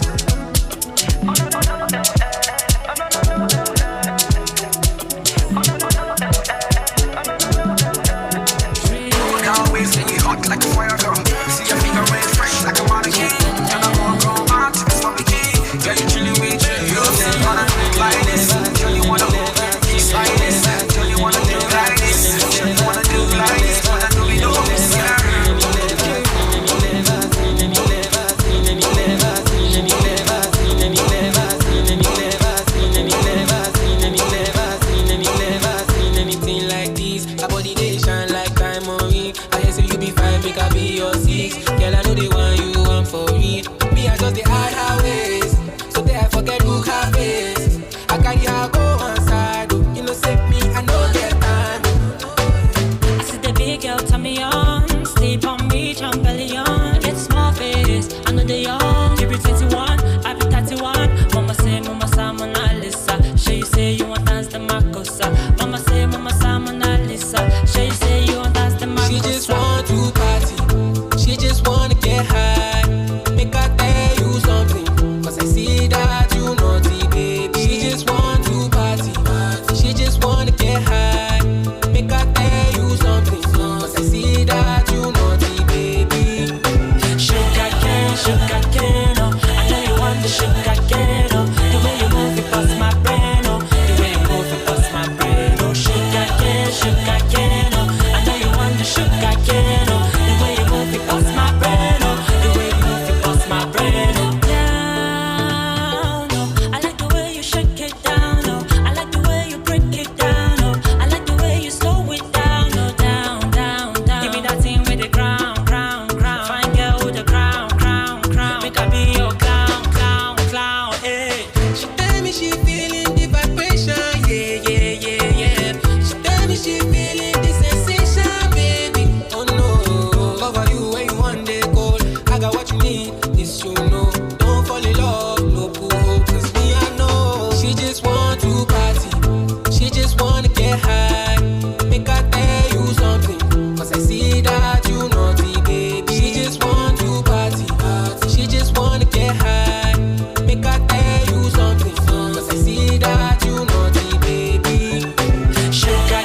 Can't wait till you hot like a fire girl. See your finger red fresh like a mannequin. And I'm all grown man to this family key. Yeah, you chilling with you. You see wanna like this. Girl, you wanna do like this. Girl, you wanna do like this. Girl, you wanna do like this. Wanna do me do this. Anything like this, a body they shine like diamond ring. I hear say you be 5, make I be your 6. Girl, I know the one you want for me. Me, I just the hard her ways, so they I forget who her face. I carry her go on side, oh. You know save me, I know get time. I see the big girl turn me on, sleep on me, jump belly on. Get small face, I know they young. You be 21, I be 31. Mama say, Mona Lisa. She say you want dance the Makosa. Mama say, Mona Lisa. She say you want dance the Makosa. She just want to party, she just wanna get high. Make her tell you something, cause I see that you naughty, baby. She just want to party, she just wanna get high. Make her tell you something, cause I see that you naughty, baby. Sugar cane, oh. I know you want the sugar cane, oh. The way you move it bust my brain, oh. The way you move it bust my brain, oh. Sugar cane, oh. I know you want the sugar cane, oh. The way you move it bust my brain, oh. The way you move it bust my brain, oh. Down, oh. I like the way you shake it down, oh. I like the way you break it down, oh. I like the way you slow it down, oh. Down, down, down. Give me that thing with the crown. Fine girl with the crown. Make I be your clown, hey. She tell me she feeling the vibration, yeah. She tell me she feeling the sensation, baby. Oh no, cover you when you want day cold. I got what you need, this you know. Don't fall in love, no pull hope, cause me I know. She just want to party, she just wanna get high. Make her tell you something, cause I see that you naughty, baby. She just want to party, she just wanna get high. Make her tell you something, cause I see that you naughty, baby. Sugar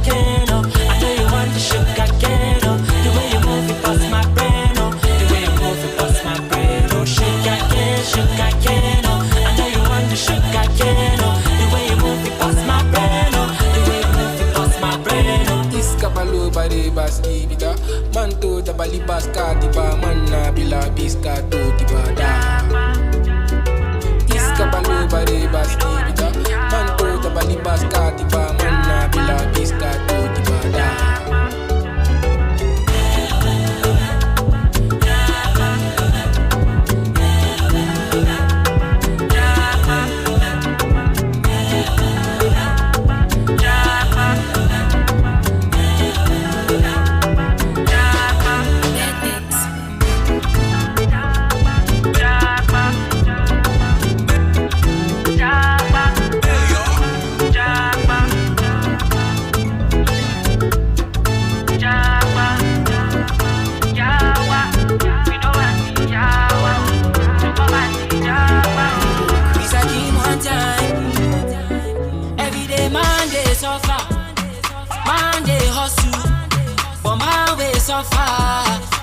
cane, oh. I know you want the sugar cane, oh. The way you move it bust my brain, oh. The way you move it bust my brain, oh. Sugar cane, oh. I know you want the sugar cane, oh. The way you move it bust my brain, oh. The way you move it bust my brain, oh. Iskapalo bari baski bita, manto da bali baska tiba, manna bila biska to tiba da. Iskapalo bari baski bita, manto da bali baska tiba, manna bila biska to tiba da.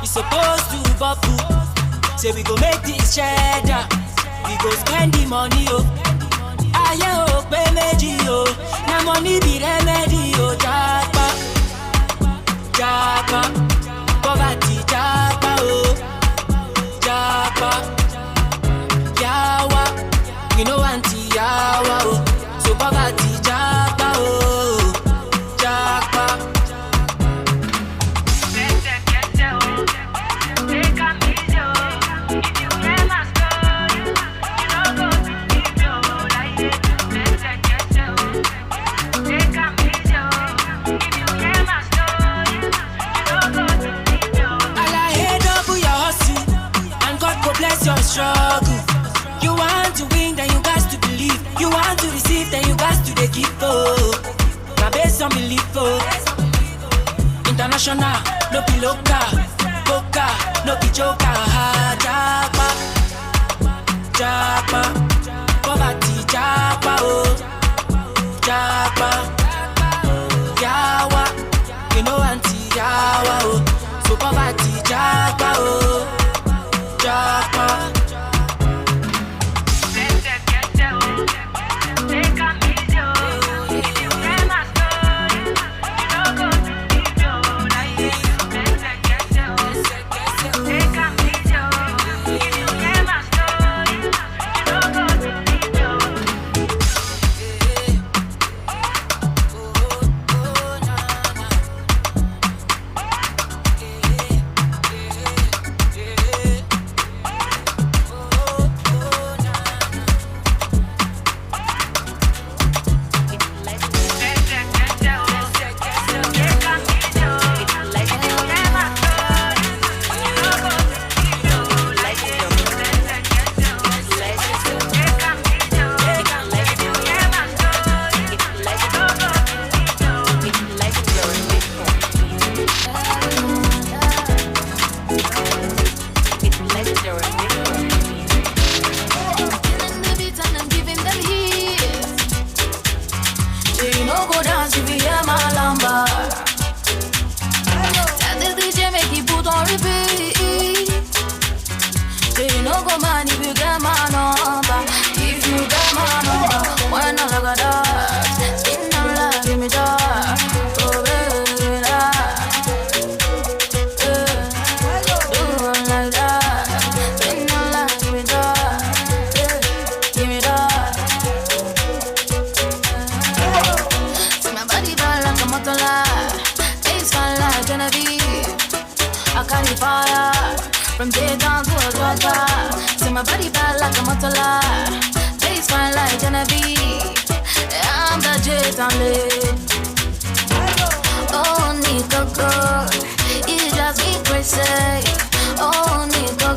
Supposed to bubble. Say we go make this cheddar. We go spend the money, oh. Aye, oh, pay meji, oh. Na money be remedy, oh. Japa, poverty, japa, oh. Japa, yawa. You know auntie yawa, oh. So poverty, japa, oh. Japa. Your struggle. You want to win, then you got to believe. You want to receive, then you got to give. Oh, now based on belief. Oh, international, no be local. Boca, no be joker. Japa, japa, poverty japa, oh, japa, yawa, you know anti yawa, oh, so poverty japa, oh, japa. From day down to a daughter, say my body bad like a motola. Face fine like Genevieve. I'm the jet on it. Oh, Nico, it drives me crazy. Oh, Nico,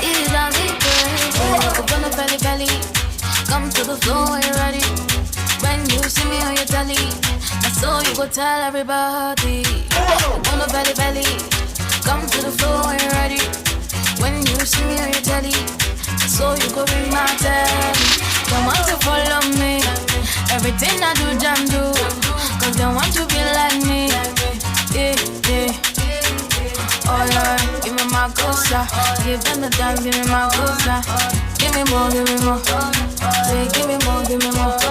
it drives me crazy. Open the belly, come to the floor when you're ready. When you see me on your telly, that's so you go tell everybody. Open the belly. Come to the floor when you're ready. When you see me on your telly, so you go ring my telly. Don't want to follow me. Everything I do, jam do. Cause they want to be like me. Yeah, yeah. Oh yeah, give me my cosa. Give them the dance, give me my cosa. Give me more, give me more. Say, give me more, give me more.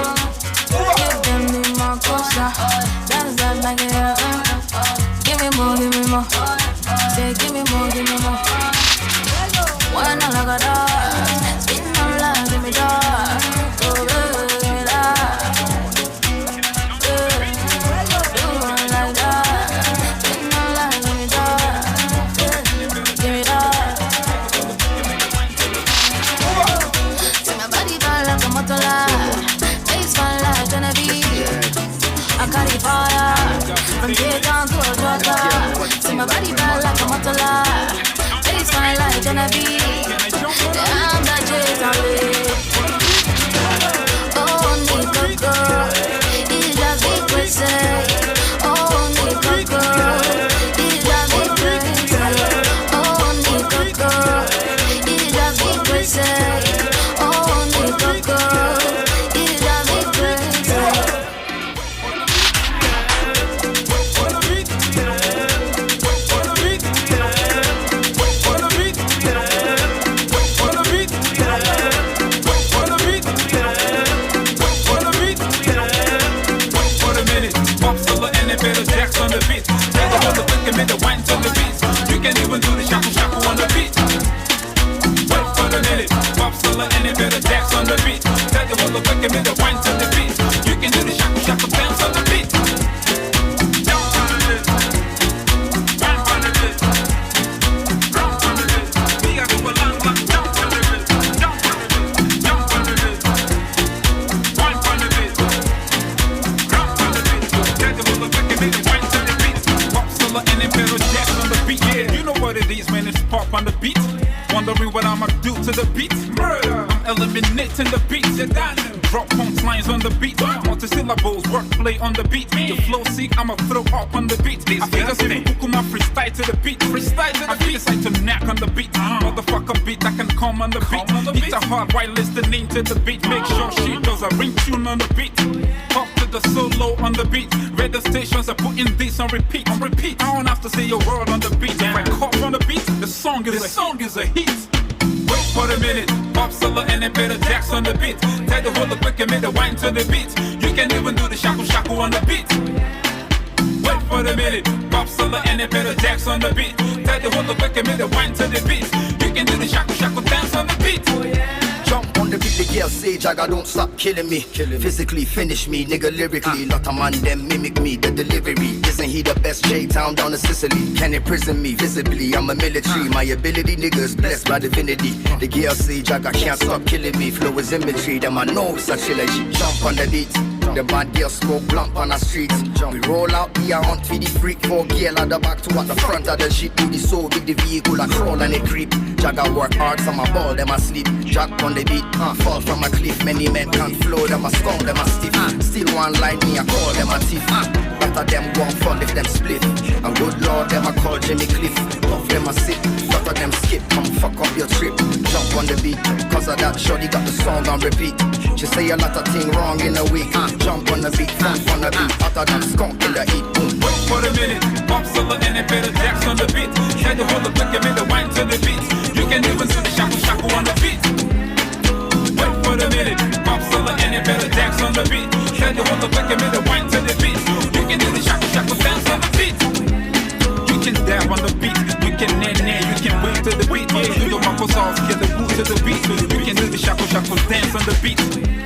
Give them the my cosa. Dance that like it. Give me more, give me more. Say, give me more, give me more. When I look at that, spin on love, give me that. Oh, give me that. Do it like that. Spin on love, give me that. Give me that. See my body bad like a motola. Face fine like Genevieve. I carry fire from day down to a daughter. See my body bad like a motola. Face fine like Genevieve. I'm the jet on it. Oh, Nico, it drives me crazy. Oh, Nico, it drives me crazy. Oh, Nico, it drives me crazy. Oh, Nico, it drives me crazy. On the beat, take a hold of the and make the wine to the beat. You can even do the shaku shaku on the beat. Wait for a minute, pop solo and it better dance on the beat. Take a hold of the and make the wine to the beat. You can do the shaku shaku dance on the beat. Dance on the beat, wine on the beat, rock on the beat. We got to go along, dance on the beat, dance on the beat, dance on the beat, wine on the beat, rock on the beat. Take a hold of the and make the wine. And it better dance on the beat, yeah. You know what it is, man, it's pop on the beat. Wondering what I'ma do to the beat. Murder, I'm eliminating the beat. Drop punchlines on the beat, multi-syllables, wordplay on the beat. The flow sick, I'ma throw up on the beat. I figure even Kukuma freestyle to the beat. I decide to knack on the beat. Motherfucker beat, I can come on the beat. Hit the hard while listening to the beat. Make sure she does a ring tune on the beat. Up to the solo on the beat. Radio stations are putting this on repeat. I don't have to say a word on the beat. If I cough on the beat, the song is a hit. Wait for a minute, Pop Solo and then better Jacks on the beat. Tell the whole quick and make the wine to the beat. You can even do the shaku shaku on the beat. Wait for a minute, Pop Solo and then better Jacks on the beat. Tell the whole quick and make the wine to the beat. You can do the shaku shaku dance on the beat. Jump on the beat, the girl say Jagga don't stop killing me. Physically finish me, nigga lyrically. Lot of man them mimic me, the delivery. Isn't he the best J-Town down to Sicily? Can it prison me visibly? I'm a military, my ability niggas blessed by divinity. The girl say Jagga can't stop killing me. Flow is imagery, them I know it's a trilogy. Jump on the beat, the bad girl smoke blunt on the street. We roll out, we are hunt for the freak. 4 girl at the back to at the front of the jeep. Do the so big the vehicle, I crawl and it creep. Jagga work hard, some I ball, them I sleep. Jack on the beat, fall from a cliff. Many men can't flow, them a skull, them a stiff. Still one line me, I call them a thief. Better them go and fall if them split. And good lord, them a call Jimmy Cliff. Off them a sit, better them skip. Come fuck up your trip. Jump on the beat, cause of that shorty got the song on repeat. She say a lot of things wrong in a week. Jump on the beat, funk on the beat. Hotter than skunk in the heat. Boom. Wait for a minute, Pop Solo and then better Jacks on the beat. Try to hold the quick and make the wine to the beat. You can even do the shaku shaku on the beat. Wait for a minute, Pop Solo and then better Jacks on the beat. Try to hold the quick and make the wine to the beat. You can do the shaku shaku dance on the beat. You can dab on the beat. You can nay, you can wave to the beat. Yeah, you do my sauce, get the boot to the beat. You can do the shaku shaku dance on the beat.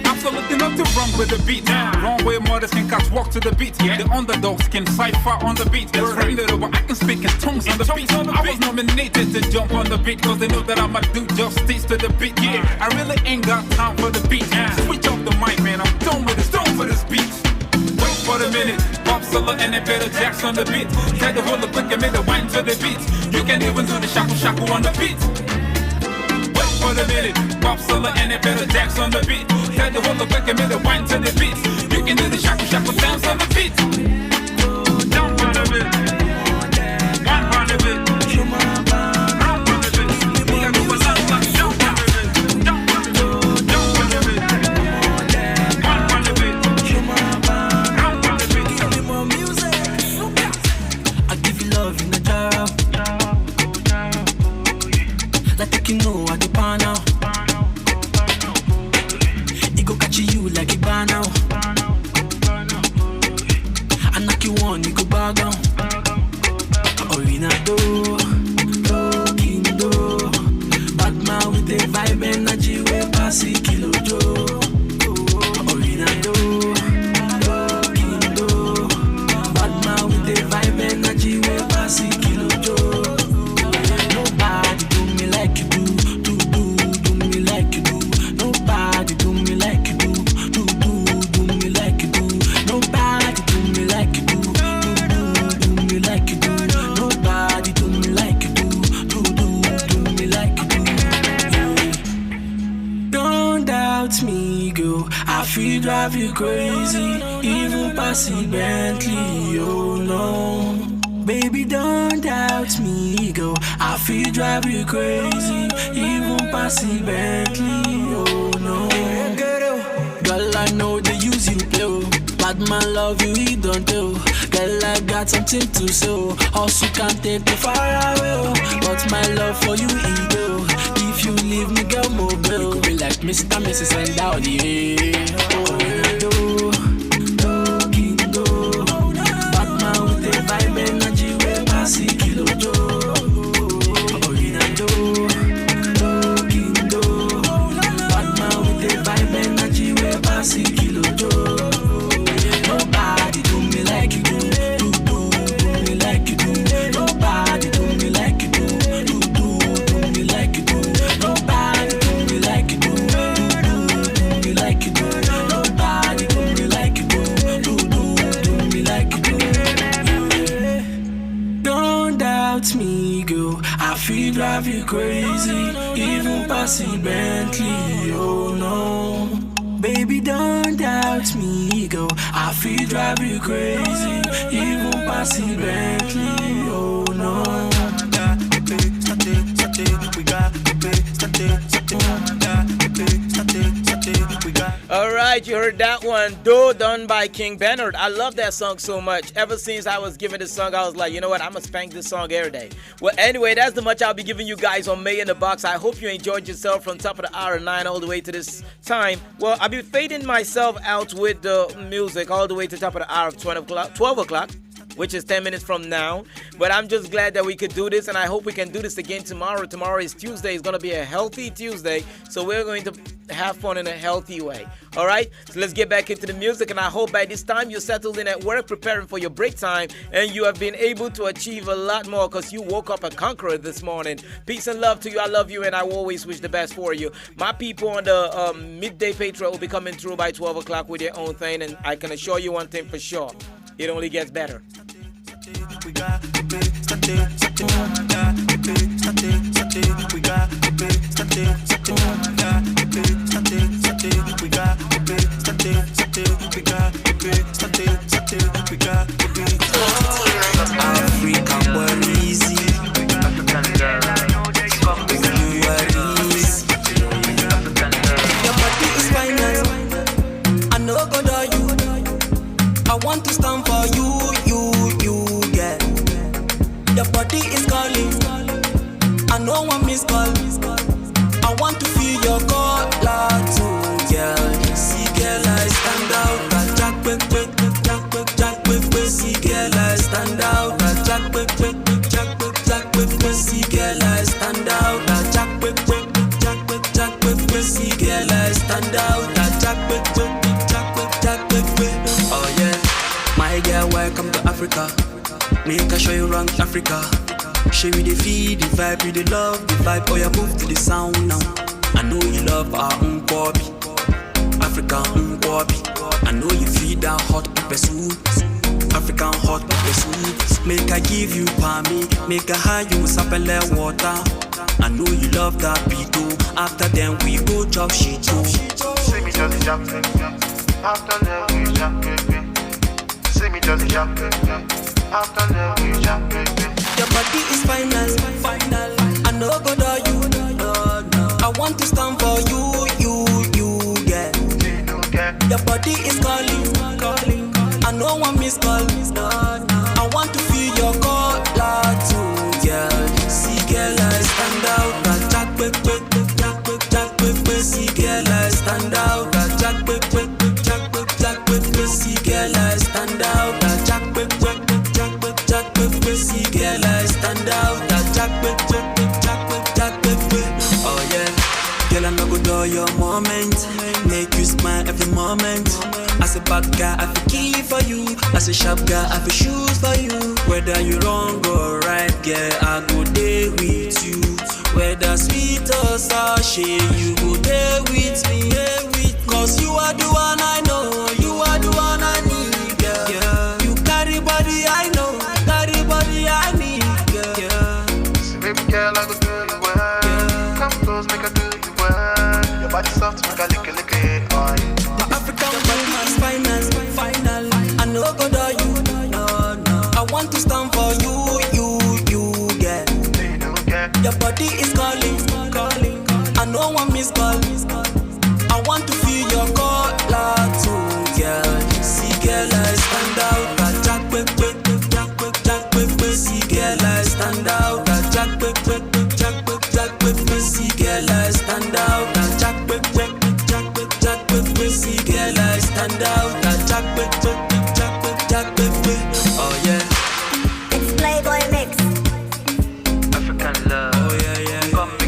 Absolutely nothing wrong with the beat. Wrong way mothers can catch walk to the beat. The underdogs can cipher on the beat. That's right, but I can speak in tongues on the beat. I was nominated to jump on the beat cause they know that I'ma do justice to the beat. Yeah, I really ain't got time for the beat. Switch off the mic, man. I'm done with this beat. Wait for a minute, Pop Solo and then better Jacks on the beat. Try to hold the quick and make the wine to the beat. You can even do the shaku shaku on the beat. Wait for a minute, Pop Solo and then better Jacks on the beat. Try to hold the quick and make the wine to the beat. You can do the shaku shaku dance on the beat. Jump on the beat, one on the beat, round on the beat. We gotta do a lot, jump on the beat, jump on the beat, jump on the beat, one on the beat, round on the beat. More music. I give you love in the jar. Like you know I do pan now. It go catch you like a bar now. I knock you on, you go bag down. Orinado, Kindo. Bad man with the vibe energy, we pass it kilo Joe. Orinado, Kindo. Bad man with the vibe energy, we pass it kilo Joe. Nobody do me like you do me like you do. Nobody do me like you do me like you do. Nobody do me like you do me like you do. Nobody do me like you do me like you do. Don't doubt me, girl. I feel drive you crazy, even past the Bentley. Oh no. Baby, don't doubt me, girl. I feel drive you crazy, even past the Bentley. Oh no. Girl, I know they use you play. Bad man love you, he don't tell. Girl, I got something to say. Also can't take me far away. But my love for you, ego. If you leave me, girl, mobile. You could be like Mr. and Mrs. and down the air. Oh, vibe energy, we pass it kilo Joe. Orinado, Kindo. Bad man with the vibe energy, we pass it kilo Joe. Nobody do me like you do me like you do. Nobody do me like you do me like you do. Nobody do me like you do me like you do. Nobody do me like you do me like you do. Don't doubt me, girl. I feel drive you crazy, even passing Bentley, oh no. Baby, don't doubt me, go. I feel drive you crazy, even passing Bentley, oh no. Alright, you heard that one, Do, done by King Bernard. I love that song so much. Ever since I was given this song, I was like, you know what, I'm gonna spank this song every day. Well, anyway, that's the much I'll be giving you guys on May in the Box. I hope you enjoyed yourself from top of the hour 9 all the way to this time. Well, I'll be fading myself out with the music all the way to top of the hour of 12 o'clock. Which is 10 minutes from now. But I'm just glad that we could do this, and I hope we can do this again tomorrow. Tomorrow is Tuesday. It's going to be a healthy Tuesday, so we're going to have fun in a healthy way. All right? So let's get back into the music, and I hope by this time you're settled in at work, preparing for your break time, and you have been able to achieve a lot more because you woke up a conqueror this morning. Peace and love to you. I love you, and I will always wish the best for you. My people on the midday Patriot will be coming through by 12 o'clock with their own thing, and I can assure you one thing for sure. It only gets better. We got African boy easy. Your body is finest. I know God are you. I want to stand for you. Your body is calling. I know one miss call. I want to feel your color too, girl. See, girl, I stand out. Jack, quick, see, girl, I stand out. Jack, quick, see, girl, I stand out. Jack, quick, see, girl, I stand out. Jack, quick. Oh yeah, my girl, welcome to Africa. Make I show you around Africa. Show you the feed, the vibe, you the love, the vibe. Oh, you move to the sound now. I know you love our Nkwobi, African Nkwobi. I know you feed that hot pepper soup, African hot pepper soup. Make I give you palmy, make I high you sapele water. I know you love that beat too. After then we go chop shit too. See me just the jump, after then we jump, see me just the jump. After that we jump, your body is final. I know God are you. I want to stand for you, yeah. Your body is calling. I know one miss call. I want to feel your color too, girl. See, girl, I stand out. Jack, quick, see, girl, I stand out. Jack, quick, see, girl, I stand out. Jack, quick. See, girl, I stand out. Jack, oh yeah, girl, I'm not good all your moment. Make you smile every moment. As a bad guy, I feel key for you. As a sharp guy, I feel shoes for you. Whether you wrong or right, girl, I go there with you. Whether sweet or sour, you go there with me. Cause you are the one I know, you are the one I need, girl. You carry body I know. I need, girl. So baby girl, I go do you well. Come close, make I do you well. Your body soft, make I lick it, oh yeah. The African body is final. I know God are you. I want to stand for you, girl. Your body is calling. I know one miss call. I want to feel your color too, girl. See, girl, I stand out. Jack, quick. See, girl, I stand out. Jack, quick. See, girl, I stand out. Jack, quick. See, girl, I stand out. Jack, quick. Oh yeah. It's Playboy Mix. African love. Oh yeah.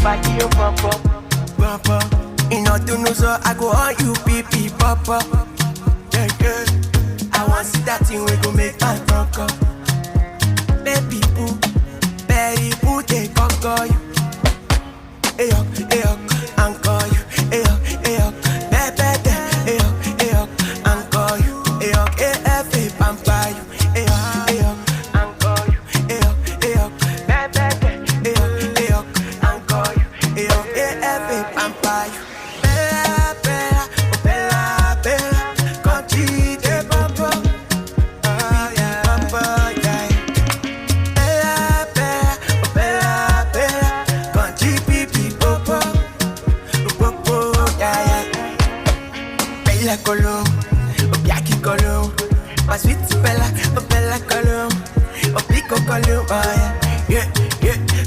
body, you papa. Papa, in order to know so I go on you, pee, papa. Yeah, yeah. I want to see that thing we go make my rock up. Baby boo, take conquer you. Ayo, anchor you. Ayo, baby, ayo, anchor you. Ayo, AFA pamper you. Ayo, anchor you. Ayo, baby, ayo, anchor you. Ayo, AFA pamper you. Bella, continue papa. Papa, yeah. Bella, continue papa. Popo, yeah. Bella Colum, Obiaki Colum, my sweet Bella Colum, Opico Colum, oh yeah.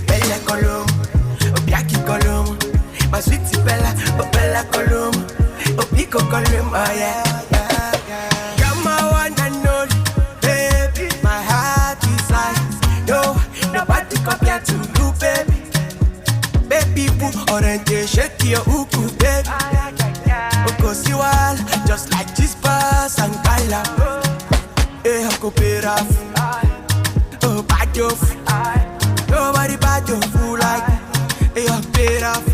Bella Colum, Obiaki Colum, my sweet Bella Colum, Opico Colum, oh yeah. You're my one and only, baby. My heart is like nobody compared to you, baby. Baby boo, orange, shake your uku, baby. Okosiwal, just like Chispas and Kala. Hako Peraf, oh bad of, nobody bad of who like. Peraf,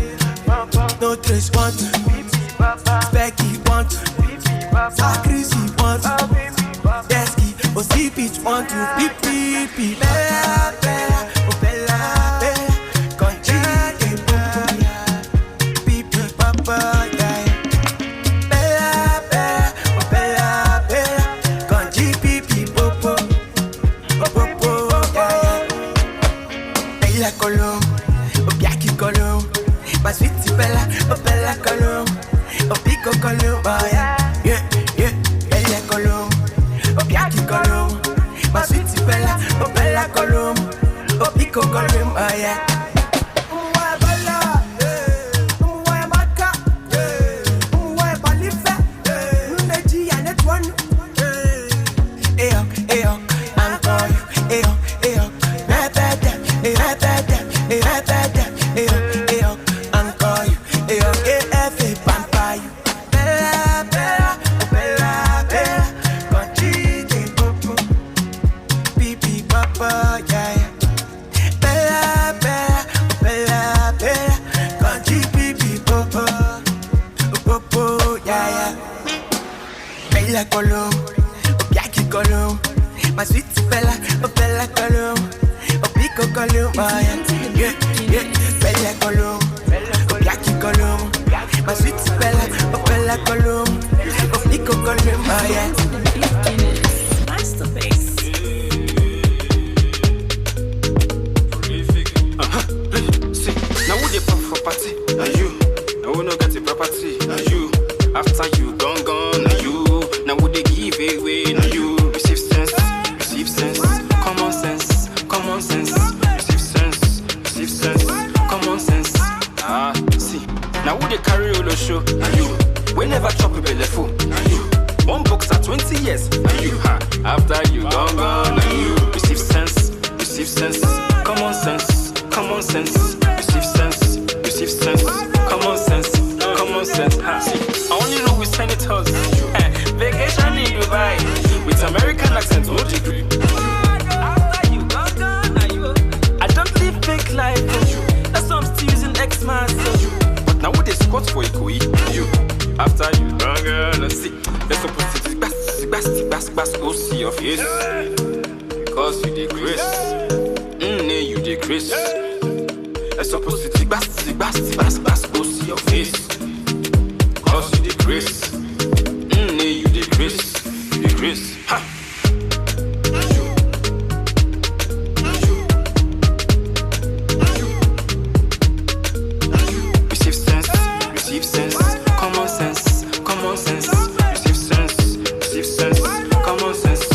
no trace want, Specky want, Sacrisi want, Deski, Osi Beach want to beep. Bella, continue papa, yeah. Bella, continue popo, yeah. Bella Colum, Obiaki Colum, my sweet Bella Colum, Opico Colum, oh yeah. Bella Colum, Obiaki Colum, my sweet Bella Colum, Opico Colum, oh yeah. Bella Colum, Obiaki Colum, my sweet Bella Colum, Opico Colum, oh yeah. Bella Colum, Obiaki Colum, my sweet Bella Colum, Opico Colum, oh yeah. Masterpiece. See, now who they pop for party? Are you? Now who no get the property? Are you? After you gone, are you? Now would they give away? Now you receive sense, common sense, receive sense, common sense. Ah, see, now would they carry all the show? Are you? We never chop a belly full. Are you? One box at 20 years. Are you? Ha? After you gone, are you? Receive sense, common sense, receive sense, common sense. See, I only know we senators. Vacation in Dubai with American accent, no degree. After you gone, are you? I don't live fake life. That's why I'm still using X-Mass. But now what they squat for Ikoi? You. After you gone, let's see. Let's suppose it is bass, go see your face. Because you decrease. You decrease. Let's suppose it is bass, go see your face. Cause you decrease. You decrease. Ha! Receive sense, common sense. Receive sense, common sense.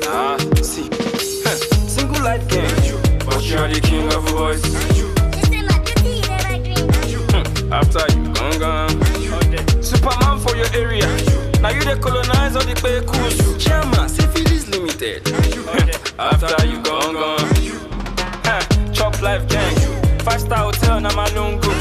Ah, see. Single life game, but you're the king of voice. After you gone. Superman for your area. Now you the colonize all the pay cool. Chairman, Syphilis Limited. After you gone. Chop life gang. 5-star hotel na malungu.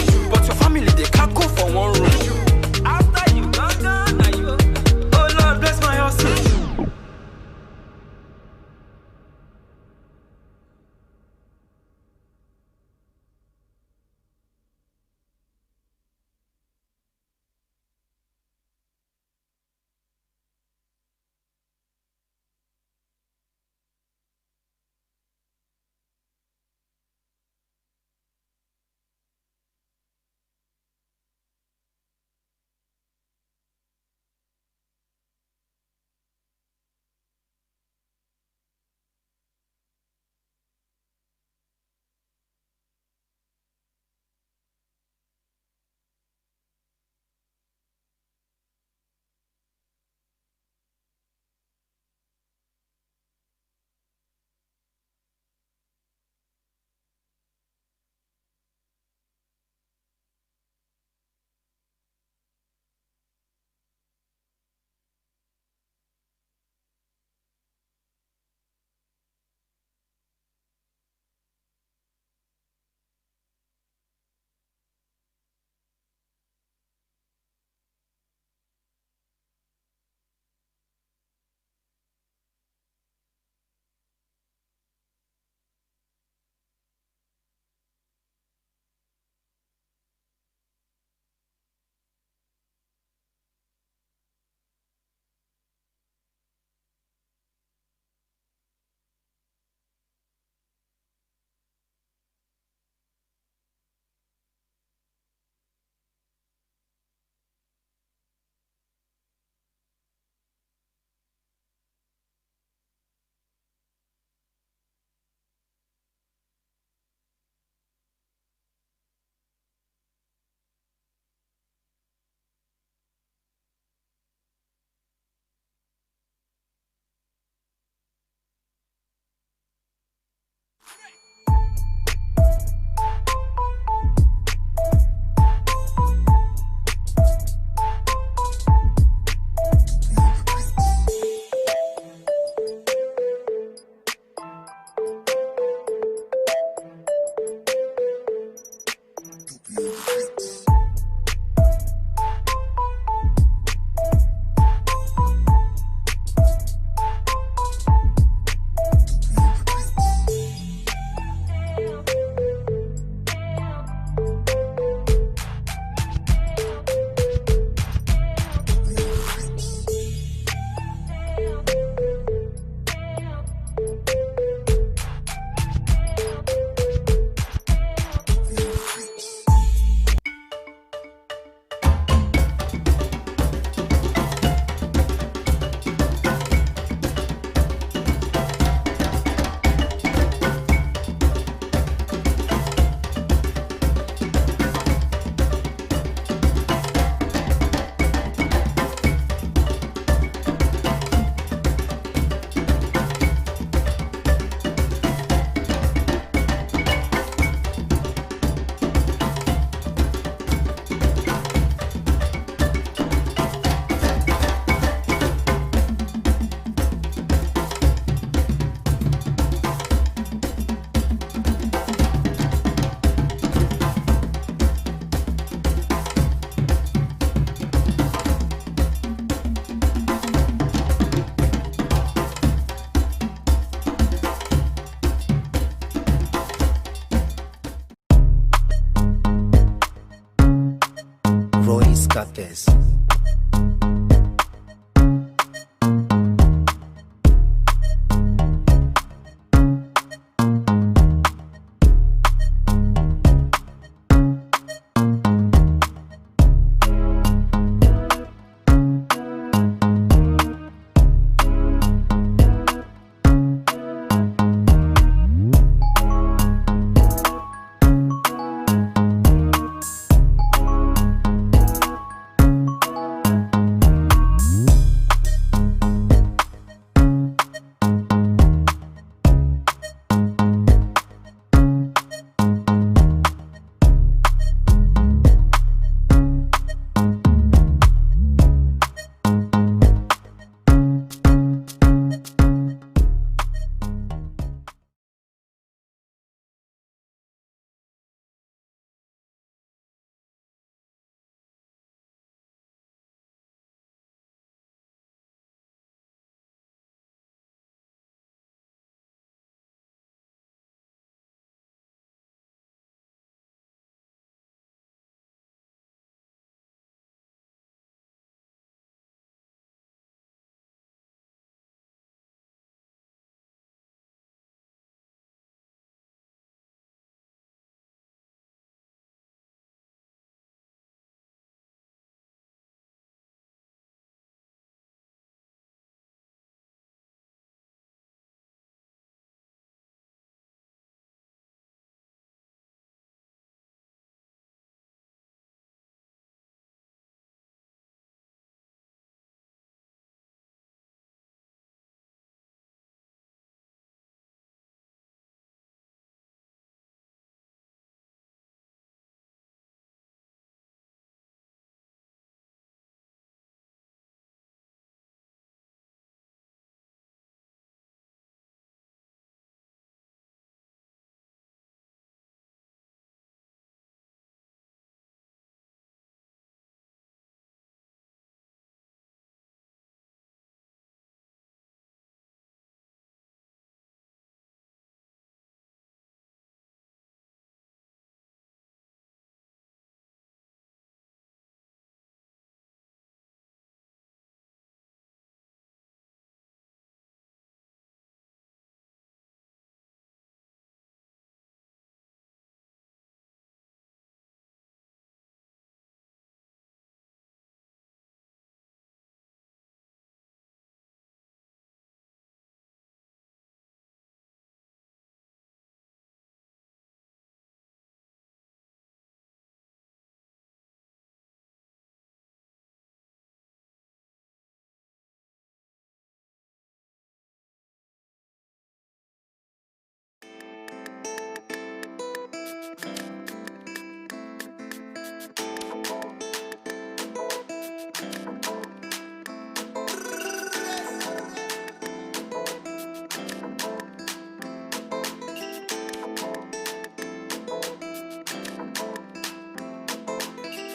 scatters.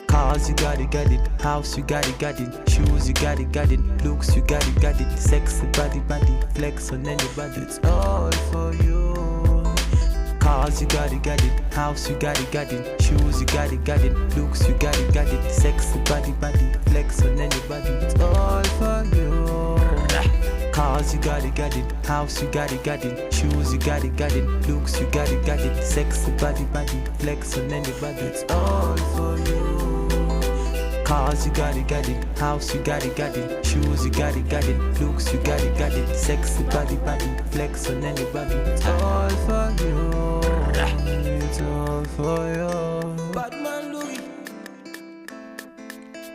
Cars, you got it. House, you got it. Shoes, you got it. Looks, you got it. Sexy body. Flex on anybody, it's all for you. Cars, you got it. House, you got it. Shoes, you got it. Looks, you got it. Sexy body. Flex on anybody, it's all for you. Cars, you got it. House, you got it. Shoes, you got it. Looks, you got it. Sexy body. Flex on anybody, it's all for you. Cars, you got it. House, you got it. Shoes, you got it. Looks, you got it. Sexy body. Flex on anybody, it's all for you. It's all for you. Batman Louis,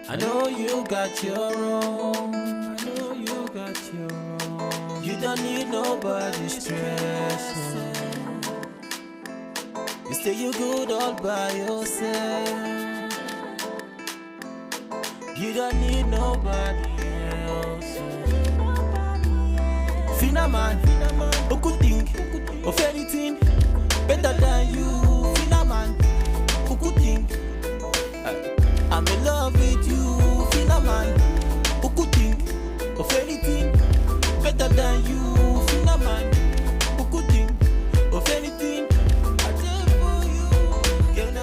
I know you got your own. You don't need nobody's stress. You say you good all by yourself. You don't need nobody else. Fina man, who could think of anything better than you? Fina man, who could think I'm in love with you? Fina man, who could think of anything better than you? Fina man, who could think of anything? I did for you. Can I?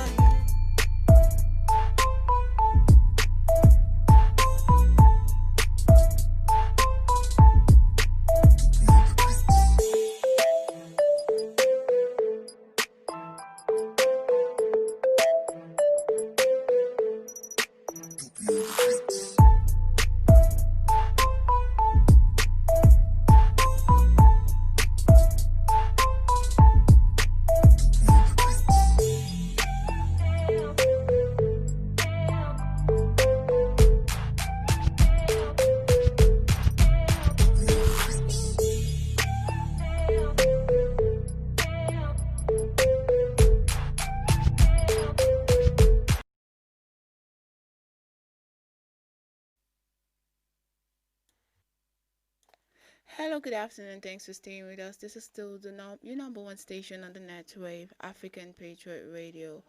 Hello, good afternoon. Thanks for staying with us. This is still your number one station on the net wave, African Patriot Radio.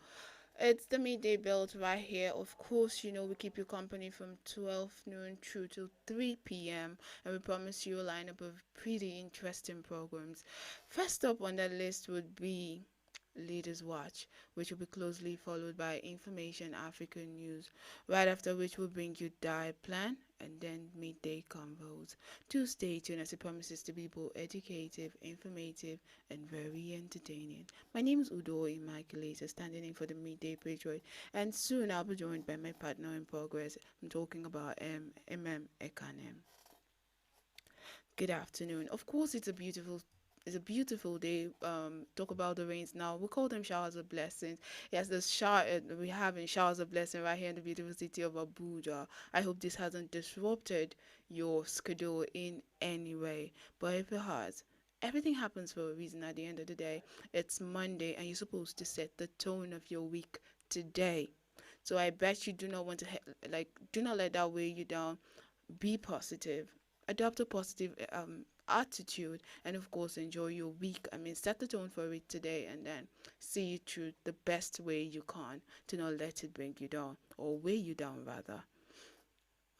It's the midday belt right here. Of course, we keep you company from 12 noon through to 3 p.m. and we promise you a lineup of pretty interesting programs. First up on that list would be Leaders Watch, which will be closely followed by Information African News, right after which we'll bring you Diet Plan and then Midday Convos. Do stay tuned as it promises to be both educative, informative, and very entertaining. My name is Udo Immaculata, standing in for the Midday Patriot, and soon I'll be joined by my partner in progress. I'm talking about Ekanem. Good afternoon. Of course, it's a beautiful day. Talk about the rains now. We call them showers of blessings. Yes, the shower we have in showers of blessing right here in the beautiful city of Abuja. I hope this hasn't disrupted your schedule in any way. But if it has, everything happens for a reason. At the end of the day, it's Monday, and you're supposed to set the tone of your week today. So I bet you do not want to do not let that weigh you down. Be positive, adopt a positive attitude, and of course enjoy your week. I mean, set the tone for it today and then see it through the best way you can. To not let it bring you down or weigh you down rather.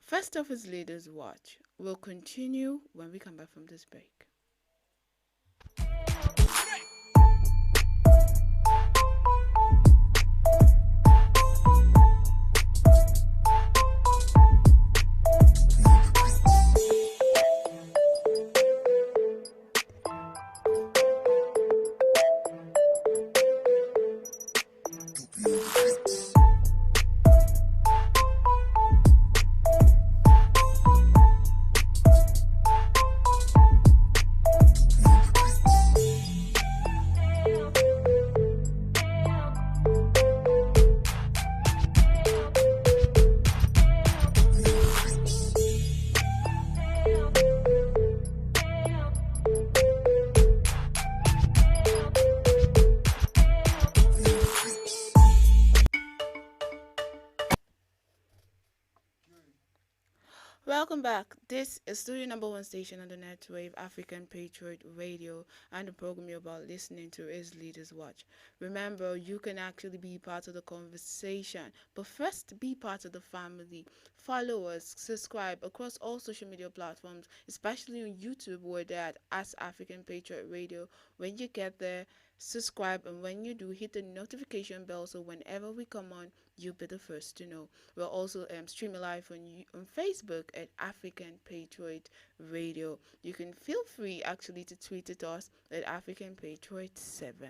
First off is Leaders Watch. We'll continue when we come back from this break. Welcome back. This is still your number one station on the net wave, African Patriot Radio, and the program you're about listening to is Leaders Watch. Remember, you can actually be part of the conversation, but first be part of the family. Follow us, subscribe across all social media platforms, especially on YouTube, where they're at As African Patriot Radio. When you get there, subscribe, and when you do, hit the notification bell so whenever we come on, you'll be the first to know. We're also streaming live on Facebook at African Patriot Radio. You can feel free actually to tweet at us at African Patriot 7.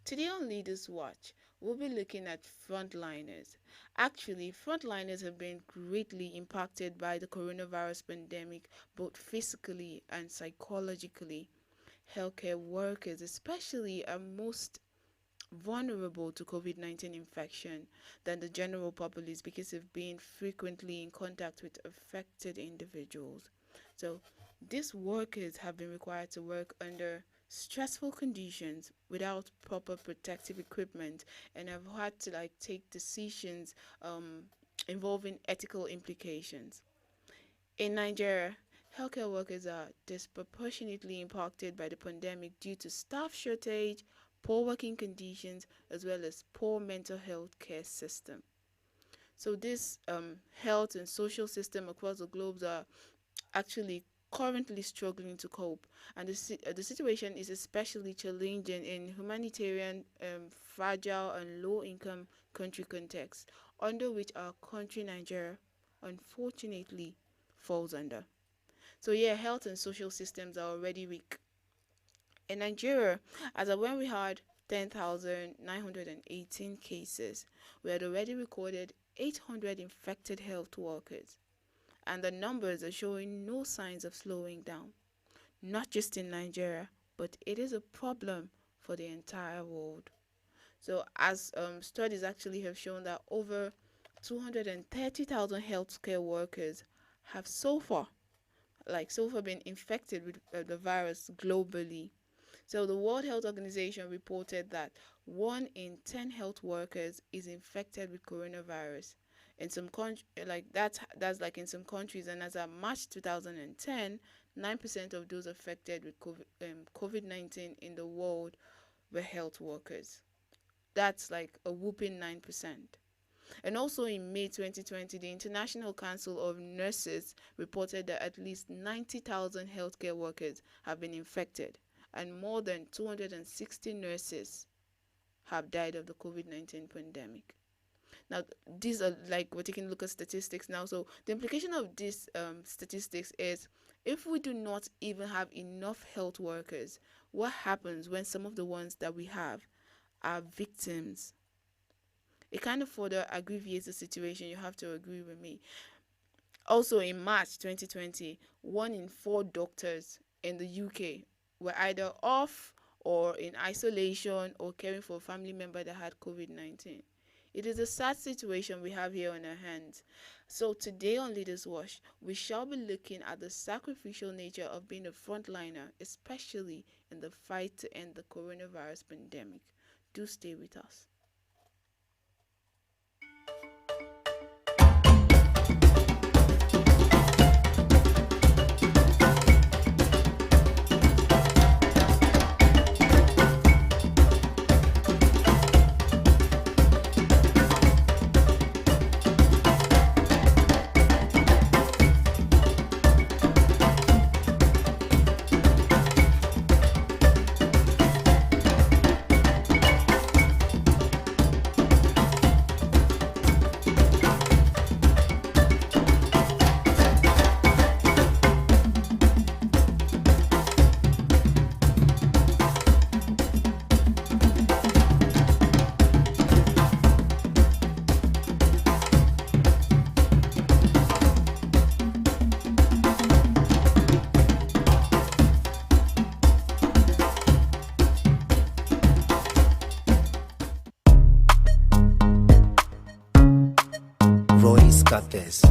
Today on Leaders Watch, we'll be looking at frontliners. Actually, frontliners have been greatly impacted by the coronavirus pandemic, both physically and psychologically. Healthcare workers, especially, are most vulnerable to COVID-19 infection than the general populace because of being frequently in contact with affected individuals. So these workers have been required to work under stressful conditions without proper protective equipment and have had to take decisions involving ethical implications. In Nigeria, healthcare workers are disproportionately impacted by the pandemic due to staff shortage, poor working conditions, as well as poor mental health care system. So this health and social system across the globe are actually currently struggling to cope, and the situation is especially challenging in humanitarian, fragile and low-income country context, under which our country, Nigeria, unfortunately falls under. So yeah, health and social systems are already weak. In Nigeria, as of when we had 10,918 cases, we had already recorded 800 infected health workers, and the numbers are showing no signs of slowing down. Not just in Nigeria, but it is a problem for the entire world. So as studies actually have shown that over 230,000 healthcare workers have so far been infected with the virus globally. So the World Health Organization reported that 1 in 10 health workers is infected with coronavirus. In some countries, that's like in some countries, and as of March 2010, 9% of those affected with COVID-19 in the world were health workers. That's like a whooping 9%. And also in May 2020, the International Council of Nurses reported that at least 90,000 healthcare workers have been infected, and more than 260 nurses have died of the COVID-19 pandemic. Now, these are like, we're taking a look at statistics now. So the implication of these statistics is, if we do not even have enough health workers, what happens when some of the ones that we have are victims? It kind of further aggravates the situation. You have to agree with me. Also, in March 2020, 1 in 4 doctors in the UK were either off or in isolation or caring for a family member that had COVID-19. It is a sad situation we have here on our hands. So today on Leaders Watch, we shall be looking at the sacrificial nature of being a frontliner, especially in the fight to end the coronavirus pandemic. Do stay with us. Royce Capes.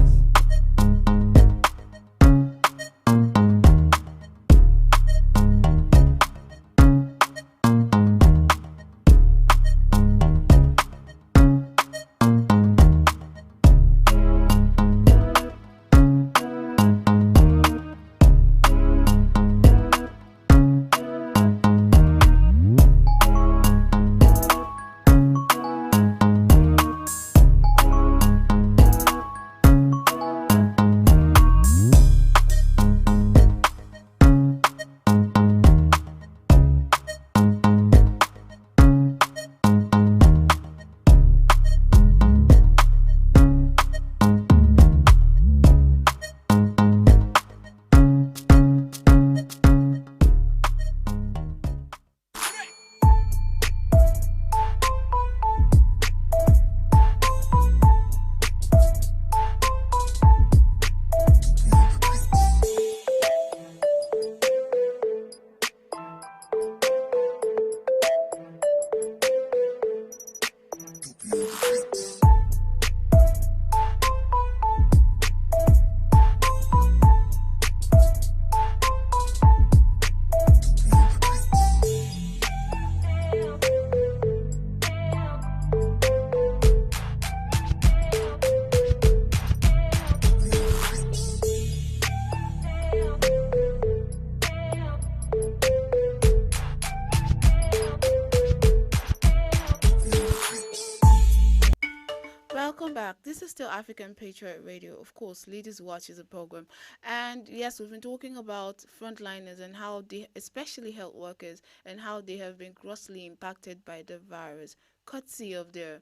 Welcome back. This is still African Patriot Radio. Of course, Ladies Watch is a program. And yes, we've been talking about frontliners and how they, especially health workers, and how they have been grossly impacted by the virus, courtesy of their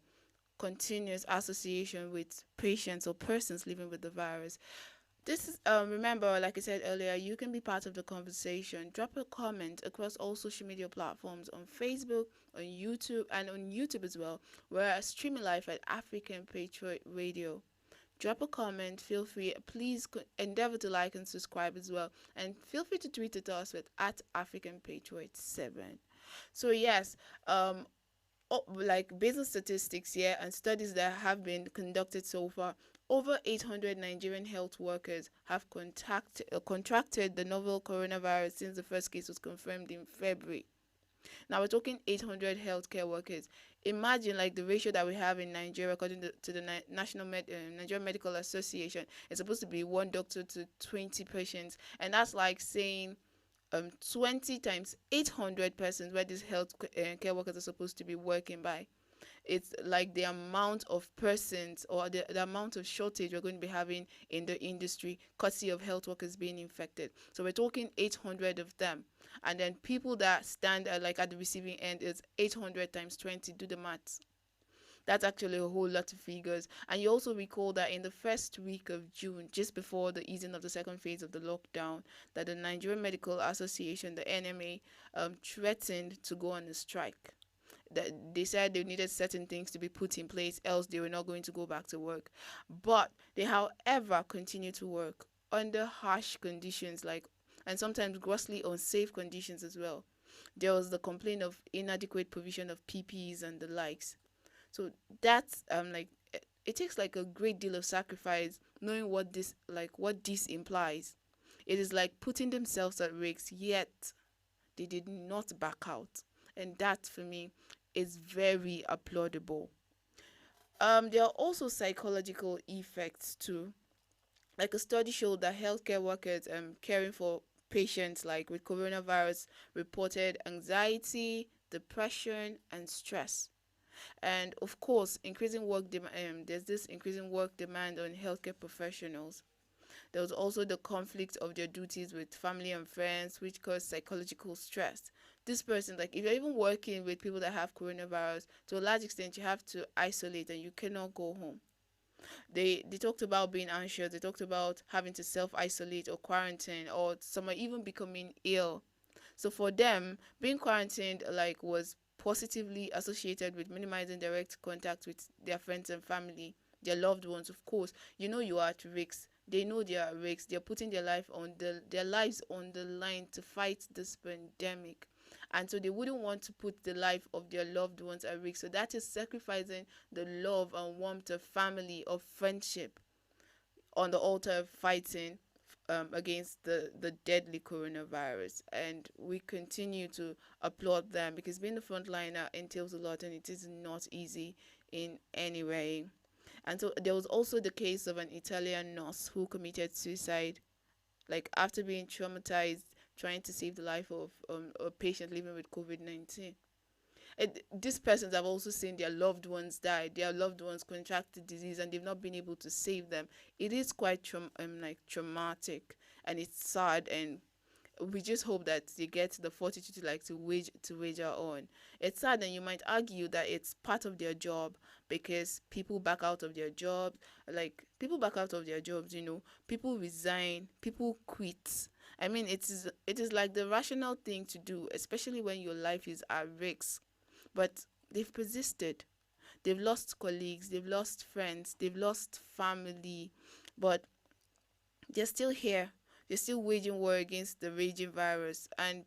continuous association with patients or persons living with the virus. This is, remember, like I said earlier, you can be part of the conversation. Drop a comment across all social media platforms on Facebook, on YouTube, and on YouTube as well. We're streaming live at African Patriot Radio. Drop a comment. Feel free. Please endeavor to like and subscribe as well. And feel free to tweet at us with @AfricanPatriot7. So yes, like business statistics here and studies that have been conducted so far, over 800 Nigerian health workers have contracted the novel coronavirus since the first case was confirmed in February. Now we're talking 800 healthcare workers. Imagine like the ratio that we have in Nigeria, according to the Nigerian Medical Association, it's supposed to be one doctor to 20 patients, and that's like saying 20 times 800 persons where these health care workers are supposed to be working by. It's like the amount of persons or the amount of shortage we're going to be having in the industry, courtesy of health workers being infected. So we're talking 800 of them. And then people that stand like at the receiving end is 800 times 20. Do the maths. That's actually a whole lot of figures. And you also recall that in the first week of June, just before the easing of the second phase of the lockdown, that the Nigerian Medical Association, the NMA, threatened to go on a strike. That they said they needed certain things to be put in place, else they were not going to go back to work. But they, however, continue to work under harsh conditions, like, and sometimes grossly unsafe conditions as well. There was the complaint of inadequate provision of PPEs and the likes. So that's like it takes like a great deal of sacrifice, knowing what this implies. It is like putting themselves at risk, yet they did not back out, and that for me is very applaudable. There are also psychological effects too. Like a study showed that healthcare workers caring for patients like with coronavirus reported anxiety, depression, and stress. And of course, there's this increasing work demand on healthcare professionals. There was also the conflict of their duties with family and friends, which caused psychological stress. This person, like if you're even working with people that have coronavirus, to a large extent, you have to isolate and you cannot go home. They talked about being anxious. They talked about having to self isolate or quarantine, or some are even becoming ill. So for them, being quarantined like was positively associated with minimizing direct contact with their friends and family, their loved ones. Of course, you know you are at risk. They know they are at risk. They're putting their lives on the line to fight this pandemic. And so they wouldn't want to put the life of their loved ones at risk. So that is sacrificing the love and warmth of family, of friendship, on the altar of fighting against the deadly coronavirus. And we continue to applaud them, because being the frontliner entails a lot and it is not easy in any way. And so there was also the case of an Italian nurse who committed suicide, like after being traumatized trying to save the life of a patient living with COVID-19. These persons have also seen their loved ones die, their loved ones contracted disease, and they've not been able to save them. It is quite traumatic, and it's sad, and we just hope that they get the fortitude to wager on. It's sad, and you might argue that it's part of their job, because people back out of their jobs. Like people back out of their jobs, people resign, people quit. I mean, it is like the rational thing to do, especially when your life is at risk. But they've persisted. They've lost colleagues, they've lost friends, they've lost family, but they're still here. They're still waging war against the raging virus, and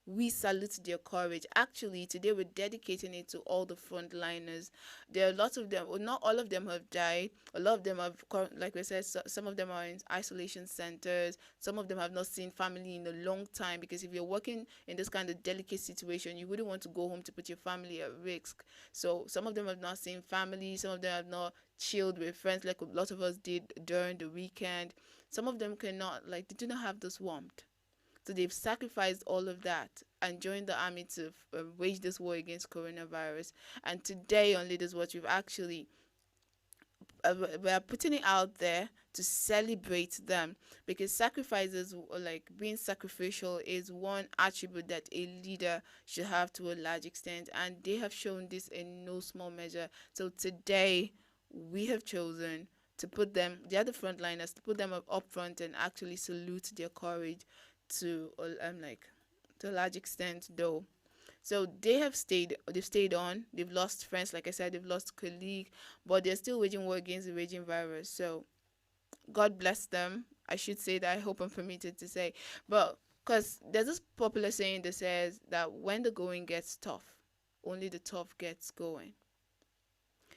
we salute their courage. Actually, today we're dedicating it to all the frontliners. There are lots of them. Well, not all of them have died. A lot of them have, like we said, some of them are in isolation centers. Some of them have not seen family in a long time, because if you're working in this kind of delicate situation, you wouldn't want to go home to put your family at risk. So some of them have not seen family. Some of them have not chilled with friends like a lot of us did during the weekend. Some of them cannot, like, they do not have this warmth. So they've sacrificed all of that and joined the army to wage this war against coronavirus. And today on Leaders Watch, we've actually we're putting it out there to celebrate them, because sacrifices, like being sacrificial, is one attribute that a leader should have to a large extent, and they have shown this in no small measure. So today we have chosen to put them, the other frontliners, to put them up front and actually salute their courage to to a large extent though. So they've stayed on, they've lost friends, like I said, they've lost colleague, but they're still waging war against the raging virus. So God bless them. I should say that, I hope I'm permitted to say. But because there's this popular saying that says that when the going gets tough, only the tough gets going.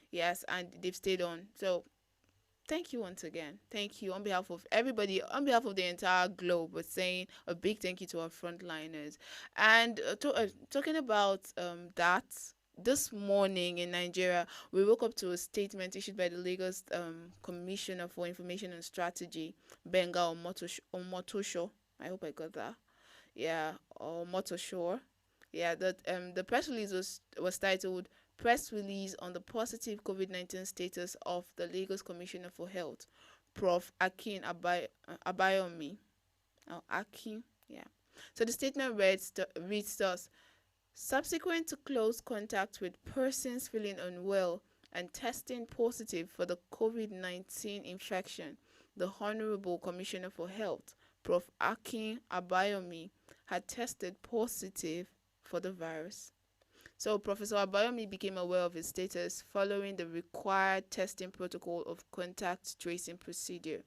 Yes, and they've stayed on. So thank you once again. Thank you on behalf of everybody, on behalf of the entire globe. We're saying a big thank you to our frontliners. And talking about that, this morning in Nigeria, we woke up to a statement issued by the Lagos Commissioner for Information and Strategy, Benga Omotosho. I hope I got that. Yeah, or Motosho. Yeah, that the press release was titled "Press Release on the Positive COVID-19 Status of the Lagos Commissioner for Health, Prof. Abayomi." Akin, yeah. So the statement reads thus: subsequent to close contact with persons feeling unwell and testing positive for the COVID-19 infection, the Honorable Commissioner for Health, Prof. Akin Abayomi, had tested positive for the virus. So Professor Abayomi became aware of his status following the required testing protocol of contact tracing procedure.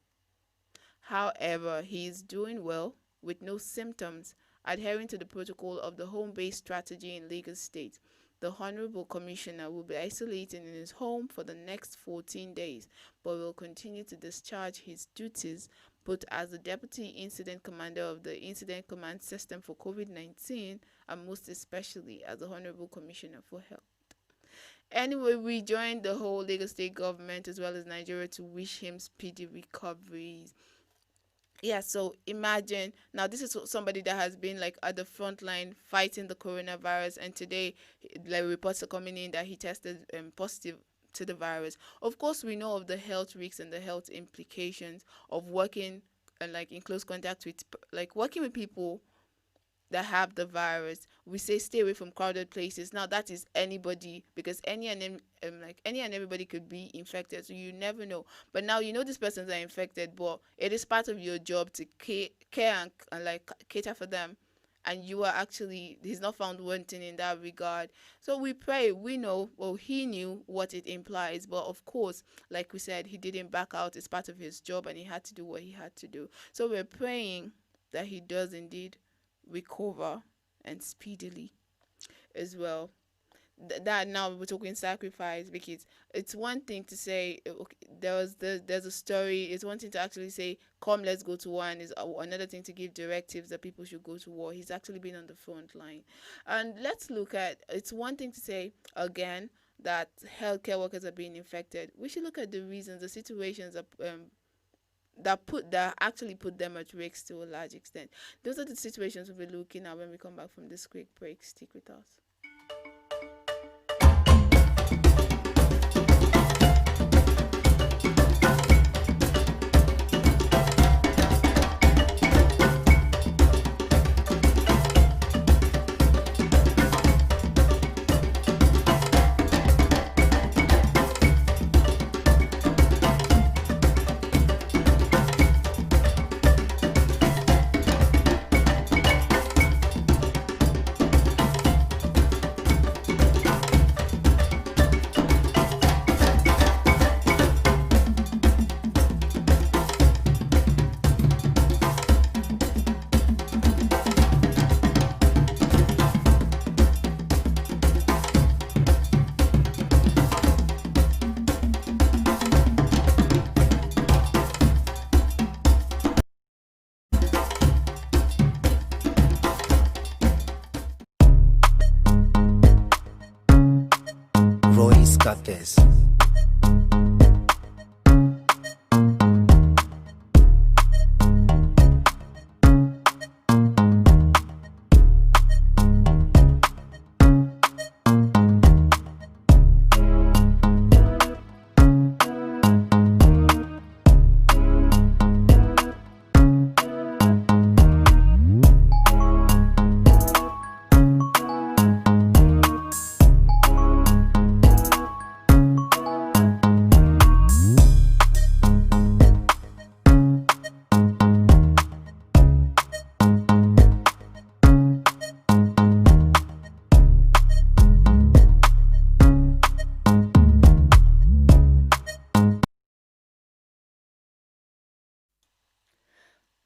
However, he is doing well with no symptoms, adhering to the protocol of the home-based strategy in Lagos State. The Honorable Commissioner will be isolating in his home for the next 14 days, but will continue to discharge his duties both as the Deputy Incident Commander of the Incident Command System for COVID-19 and most especially as the Honorable Commissioner for Health. Anyway, we joined the whole Lagos State government as well as Nigeria to wish him speedy recovery. Yeah, so imagine now this is somebody that has been like at the front line fighting the coronavirus, and today like reports are coming in that he tested positive to the virus. Of course, we know of the health risks and the health implications of working and like in close contact with like working with people that have the virus. We say stay away from crowded places. Now that is anybody, because any and everybody could be infected, so you never know. But now you know these persons are infected, but it is part of your job to care and like cater for them, and you are actually he's not found wanting in that regard. So we pray. We know, well, he knew what it implies, but of course, like we said, he didn't back out. It's part of his job and he had to do what he had to do. So we're praying that he does indeed recover and speedily as well. That now we're talking sacrifice, because it's one thing to say okay, there's a story. It's one thing to actually say come let's go to war, and is another thing to give directives that people should go to war. He's actually been on the front line. And let's look at, it's one thing to say again that healthcare workers are being infected. We should look at the reasons, the situations that actually put them at risk to a large extent. Those are the situations we'll be looking at when we come back from this quick break. Stick with us. Royce Cates.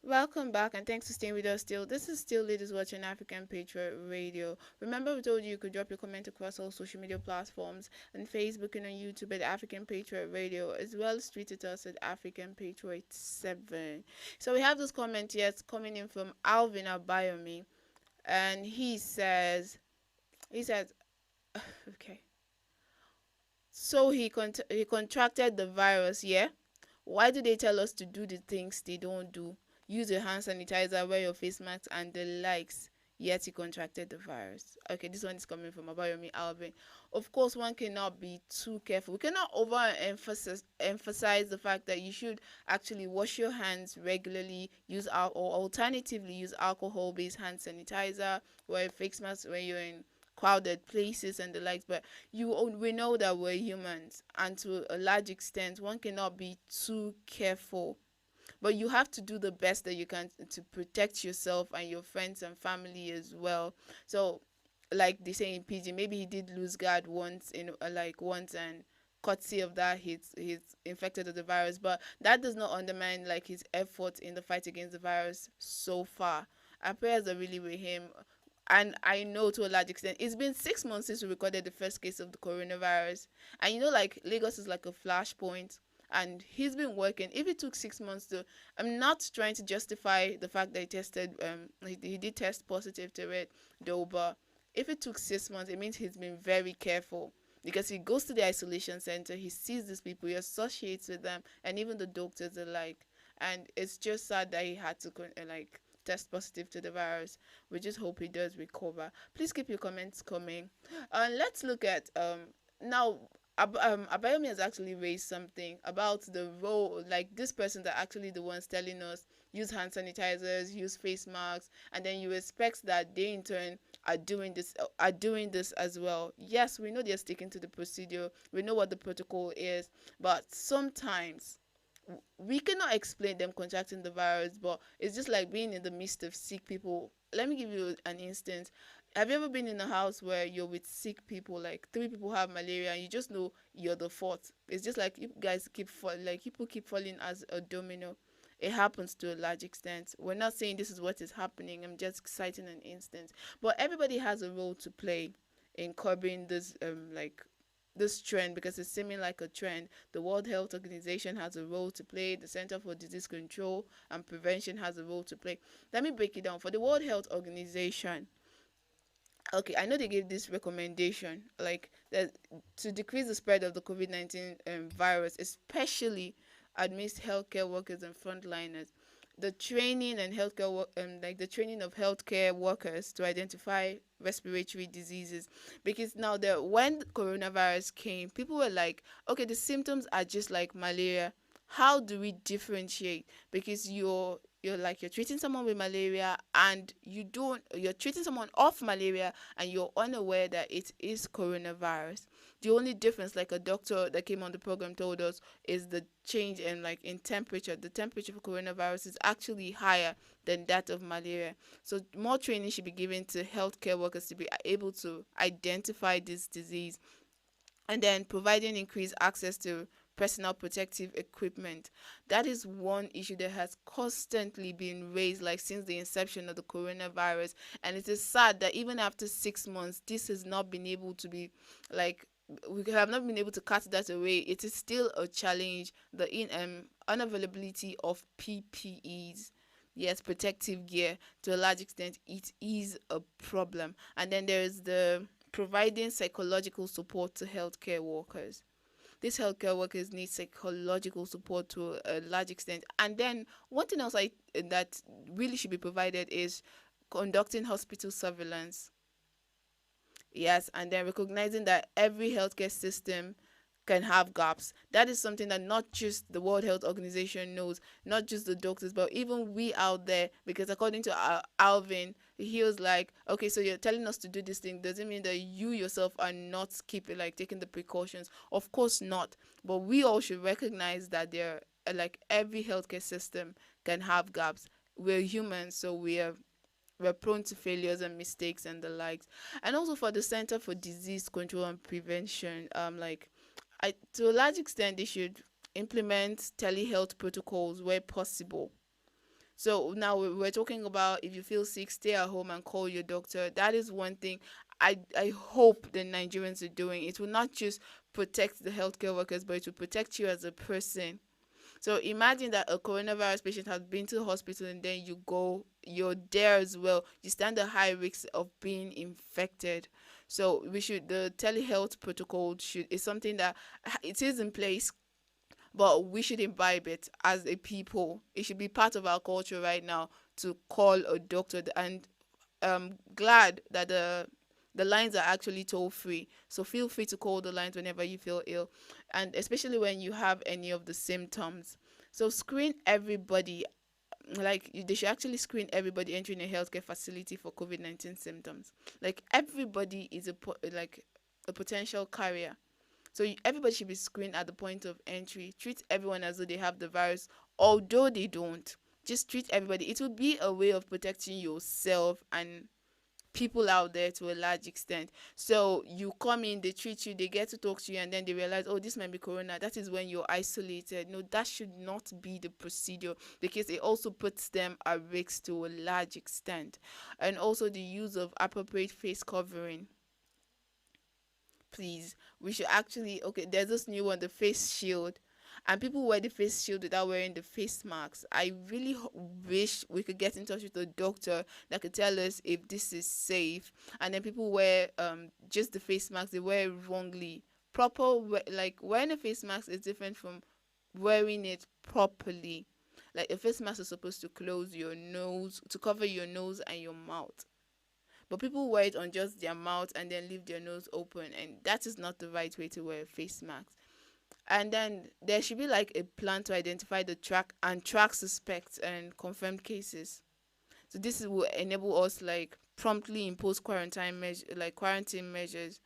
Welcome back, and thanks for staying with us still. This is still Leaders Watching African Patriot Radio. Remember, we told you could drop your comment across all social media platforms and Facebook and on YouTube at African Patriot Radio, as well as tweet at us at African Patriot 7. So we have this comment here coming in from Alvin Abayomi, and he says, Okay. So he contracted the virus, yeah? Why do they tell us to do the things they don't do? Use your hand sanitizer, wear your face mask, and the likes. Yet he contracted the virus. Okay, this one is coming from Abayomi Alvin. Of course, one cannot be too careful. We cannot emphasize the fact that you should actually wash your hands regularly, or alternatively use alcohol-based hand sanitizer, wear a face mask when you're in crowded places and the likes. But we know that we're humans, and to a large extent one cannot be too careful, but you have to do the best that you can to protect yourself and your friends and family as well. So like they say in PG, maybe he did lose guard once, and courtesy of that he's infected with the virus, but that does not undermine like his efforts in the fight against the virus so far. Our prayers are really with him. And I know to a large extent it's been 6 months since we recorded the first case of the coronavirus, and like Lagos is like a flashpoint, and he's been working. If it took 6 months to, I'm not trying to justify the fact that he tested, he did test positive to it though, but if it took 6 months, it means he's been very careful, because he goes to the isolation center, he sees these people, he associates with them, and even the doctors alike. And it's just sad that he had to test positive to the virus. We just hope he does recover. Please keep your comments coming. Let's look at now. Abayomi has actually raised something about the role, like this person that actually the ones telling us use hand sanitizers, use face masks, and then you expect that they in turn are doing this as well. Yes, we know they're sticking to the procedure. We know what the protocol is, but sometimes we cannot explain them contracting the virus, but it's just like being in the midst of sick people. Let me give you an instance. Have you ever been in a house where you're with sick people, like three people have malaria, and you just know you're the fourth? It's just like you guys people keep falling as a domino. It happens to a large extent. We're not saying this is what is happening. I'm just citing an instance. But everybody has a role to play in curbing this trend, because it's seeming like a trend. The World Health Organization has a role to play. The Center for Disease Control and Prevention has a role to play. Let me break it down. For the World Health Organization, okay, I know they gave this recommendation, like that, to decrease the spread of the COVID-19 virus, especially amidst healthcare workers and frontliners. The training and the training of healthcare workers to identify respiratory diseases, because now when coronavirus came, people were like, okay, the symptoms are just like malaria. How do we differentiate? Because you're treating someone with malaria, and you're treating someone of malaria, and you're unaware that it is coronavirus. The only difference, like a doctor that came on the program told us, is the change in temperature. The temperature for coronavirus is actually higher than that of malaria. So more training should be given to healthcare workers to be able to identify this disease, and then providing increased access to personal protective equipment. That is one issue that has constantly been raised, like since the inception of the coronavirus. And it is sad that even after 6 months, this has not been able to be like we have not been able to cut that away. It is still a challenge. The unavailability of PPEs, yes, protective gear, to a large extent, it is a problem. And then there is the providing psychological support to healthcare workers. These healthcare workers need psychological support to a large extent. And then one thing else that really should be provided is conducting hospital surveillance. Yes, and then recognizing that every healthcare system can have gaps. That is something that not just the World Health Organization knows, not just the doctors, but even we out there. Because according to Alvin, he was like, okay, so you're telling us to do this thing. Does it mean that you yourself are not taking the precautions? Of course not. But we all should recognize that every healthcare system can have gaps. We're humans, so we're prone to failures and mistakes and the likes. And also for the Center for Disease Control and Prevention, to a large extent, they should implement telehealth protocols where possible. So now we're talking about, if you feel sick, stay at home and call your doctor. That is one thing I hope the Nigerians are doing. It will not just protect the healthcare workers, but it will protect you as a person. So imagine that a coronavirus patient has been to the hospital, and then you're there as well. You stand a high risk of being infected. So the telehealth protocol is something that it is in place, but we should imbibe it as a people. It should be part of our culture right now to call a doctor. And glad that the lines are actually toll free. So feel free to call the lines whenever you feel ill, and especially when you have any of the symptoms. So screen everybody. They should actually screen everybody entering a healthcare facility for COVID-19 symptoms. Like everybody is a potential carrier. So everybody should be screened at the point of entry. Treat everyone as though they have the virus, although they don't. Just treat everybody. It will be a way of protecting yourself and people out there to a large extent. So you come in, they treat you, they get to talk to you, and then they realize, oh, this might be corona. That is when you're isolated. No, that should not be the procedure, because it also puts them at risk to a large extent. And also the use of appropriate face covering. Please, we should actually, okay, there's this new one, the face shield, and people wear the face shield without wearing the face masks. I really wish we could get in touch with a doctor that could tell us if this is safe. And then people wear just the face mask, they wear it wrongly. Like wearing a face mask is different from wearing it properly. Like a face mask is supposed to close your nose, to cover your nose and your mouth, but people wear it on just their mouth and then leave their nose open, and that is not the right way to wear a face mask. And then there should be like a plan to identify the track suspects and confirmed cases. So this will enable us like promptly impose quarantine measures.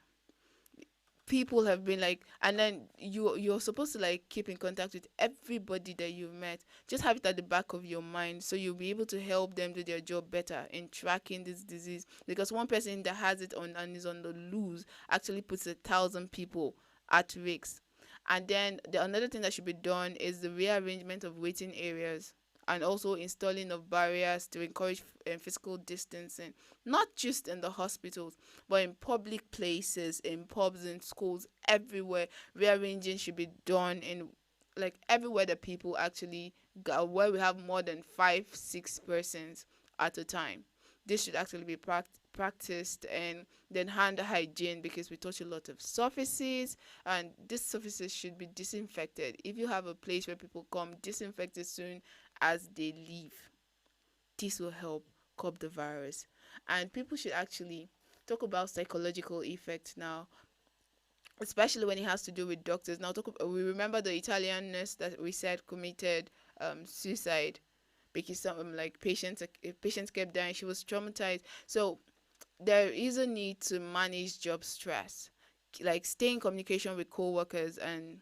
People have been like, and then you're supposed to like keep in contact with everybody that you've met. Just have it at the back of your mind, so you'll be able to help them do their job better in tracking this disease, because one person that has it on and is on the loose actually puts 1,000 people at risk. And then another thing that should be done is the rearrangement of waiting areas, and also installing of barriers to encourage physical distancing, not just in the hospitals, but in public places, in pubs, in schools, everywhere. Rearranging should be done in like everywhere that people actually go, where we have more than 5-6 persons at a time. This should actually be practiced. And then hand hygiene, because we touch a lot of surfaces, and these surfaces should be disinfected. If you have a place where people come, disinfect it soon as they leave. This will help curb the virus. And people should actually talk about psychological effects now, especially when it has to do with doctors. Now, we remember the Italian nurse that we said committed suicide because some patients kept dying. She was traumatized. So there is a need to manage job stress, like stay in communication with co-workers, and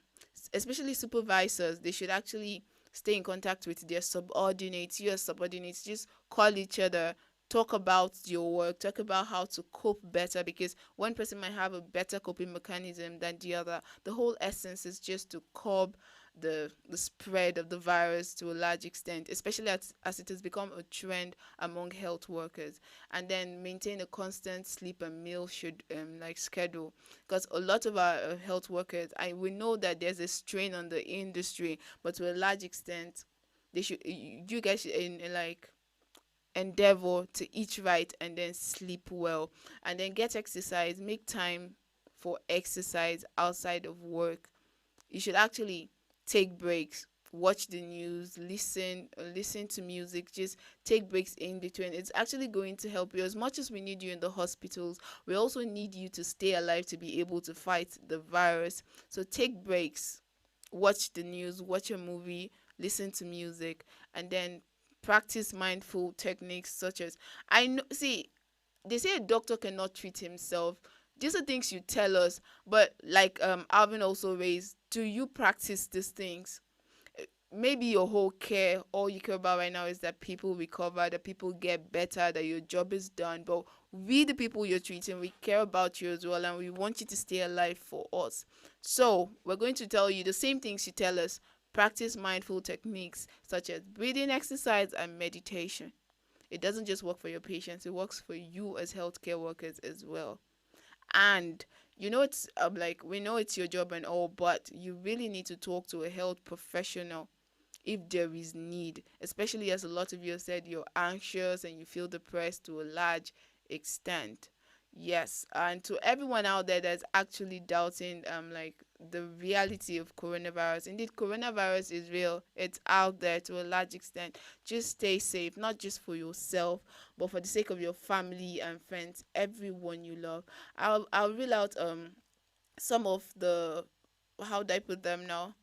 especially supervisors. They should actually stay in contact with their subordinates. Your subordinates, just call each other, talk about your work, talk about how to cope better, because one person might have a better coping mechanism than the other. The whole essence is just to curb the spread of the virus to a large extent, especially as it has become a trend among health workers. And then maintain a constant sleep and meal schedule, because a lot of our health workers, we know that there's a strain on the industry, but to a large extent you guys should endeavor to eat right and then sleep well, and then get exercise. Make time for exercise outside of work. You should actually take breaks, watch the news, listen to music, just take breaks in between. It's actually going to help you. As much as we need you in the hospitals, we also need you to stay alive to be able to fight the virus. So take breaks, watch the news, watch a movie, listen to music, and then practice mindful techniques such as, they say a doctor cannot treat himself. These are things you tell us, but like Alvin also raised, do you practice these things? Maybe your whole care, all you care about right now is that people recover, that people get better, that your job is done. But we, the people you're treating, we care about you as well, and we want you to stay alive for us. So we're going to tell you the same things you tell us. Practice mindful techniques such as breathing exercise and meditation. It doesn't just work for your patients, it works for you as healthcare workers as well. And it's we know it's your job and all, but you really need to talk to a health professional if there is need, especially as a lot of you have said you're anxious and you feel depressed to a large extent. Yes, and to everyone out there that's actually doubting like the reality of coronavirus. Indeed, coronavirus is real. It's out there to a large extent. Just stay safe, not just for yourself, but for the sake of your family and friends, everyone you love. I'll reel out some of the, how do I put them now?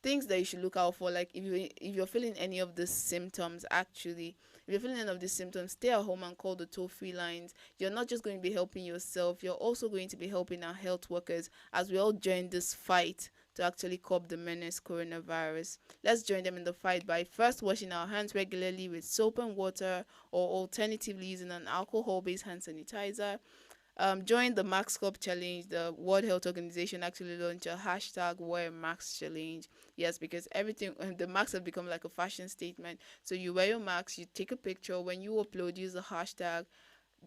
Things that you should look out for, like if you're feeling any of the symptoms. Actually, if you're feeling any of the symptoms, stay at home and call the toll-free lines. You're not just going to be helping yourself, you're also going to be helping our health workers as we all join this fight to actually curb the menace coronavirus. Let's join them in the fight by first washing our hands regularly with soap and water, or alternatively using an alcohol-based hand sanitizer. Join the Max Cup Challenge. The World Health Organization actually launched a hashtag Wear a Mask Challenge. Yes, because everything, the masks have become like a fashion statement. So you wear your mask, you take a picture. When you upload, use the hashtag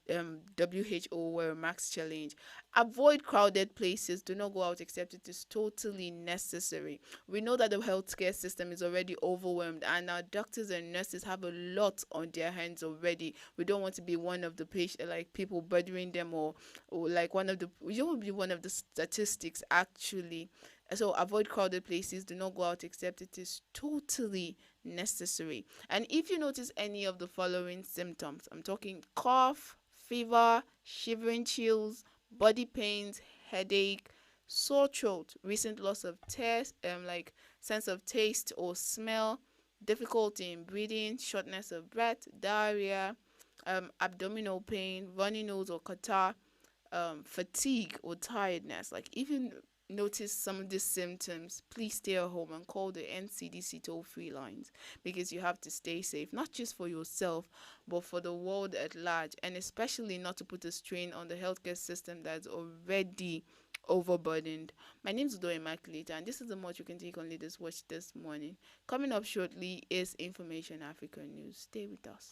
WHO Wear a Mask Challenge. Avoid crowded places. Do not go out except it is totally necessary. We know that the healthcare system is already overwhelmed, and our doctors and nurses have a lot on their hands already. We don't want to be one of the people bothering them, or like one of the, we don't want to be one of the statistics actually. So avoid crowded places. Do not go out except it is totally necessary. And if you notice any of the following symptoms, I'm talking cough, fever, shivering, chills, body pains, headache, sore throat, recent loss of taste, like sense of taste or smell, difficulty in breathing, shortness of breath, diarrhea, abdominal pain, runny nose or catarrh, fatigue or tiredness. Like, if you notice some of these symptoms, please stay at home and call the NCDC toll-free lines, because you have to stay safe, not just for yourself, but for the world at large, and especially not to put a strain on the healthcare system that's already overburdened. My name is Udo Immaculate, and this is the much you can take on Leaders Watch this morning. Coming up shortly is Information Africa News. Stay with us.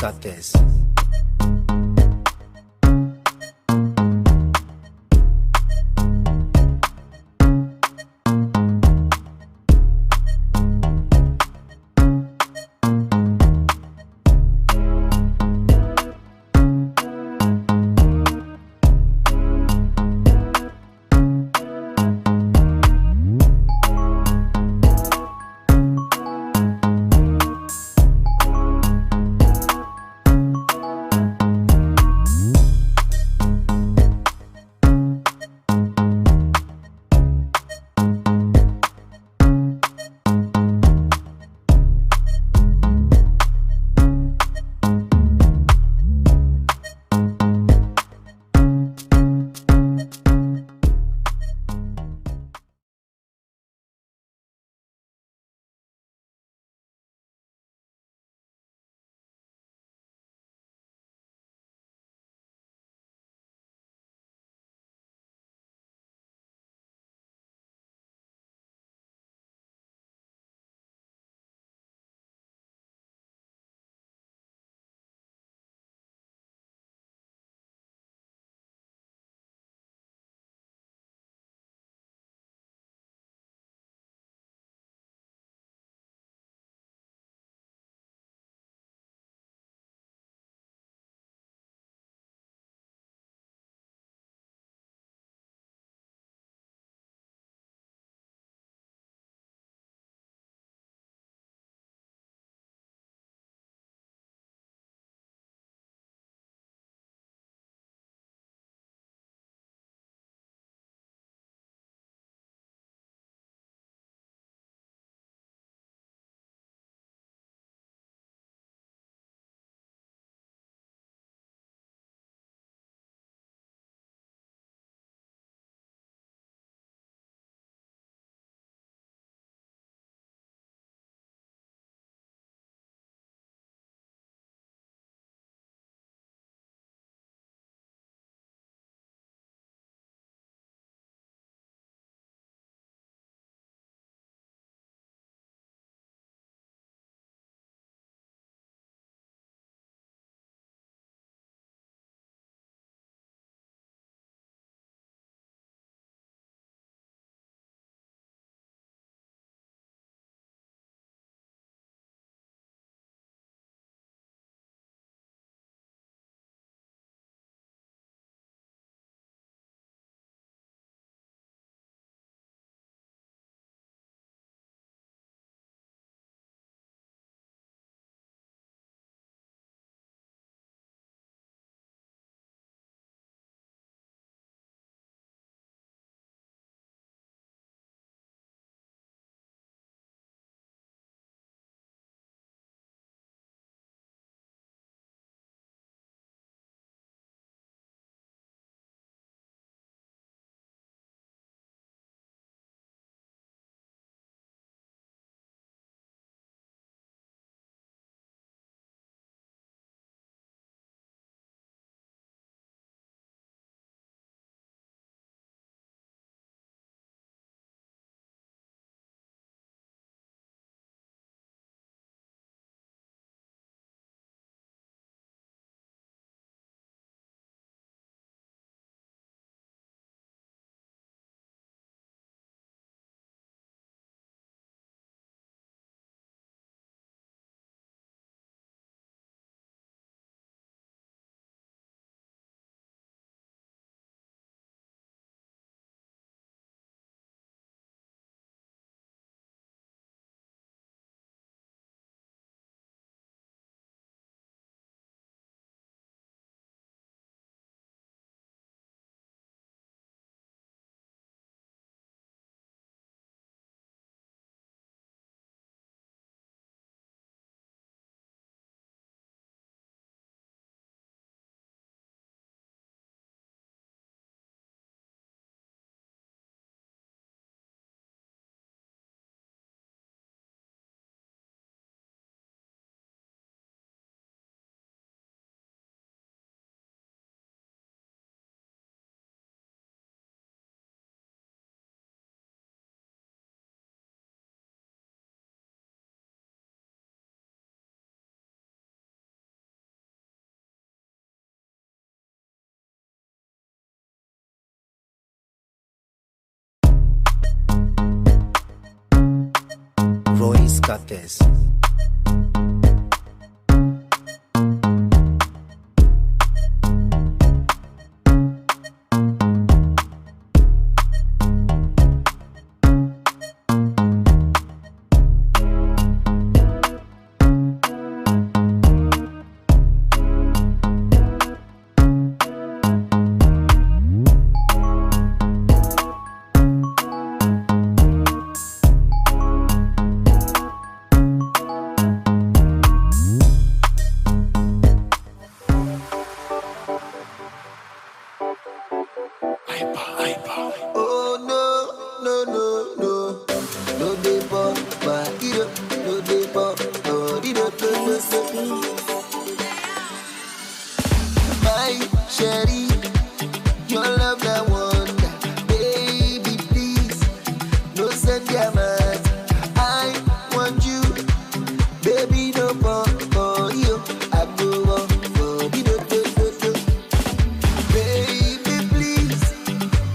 Cartes. scatters. Oh no, no, no, no. No dey pop, my hero. No dey pop, oh, my sherry, your love na wonder. Baby, please, no send your mind. I want you, baby, no pop, for you. I go on for the do. Baby, please,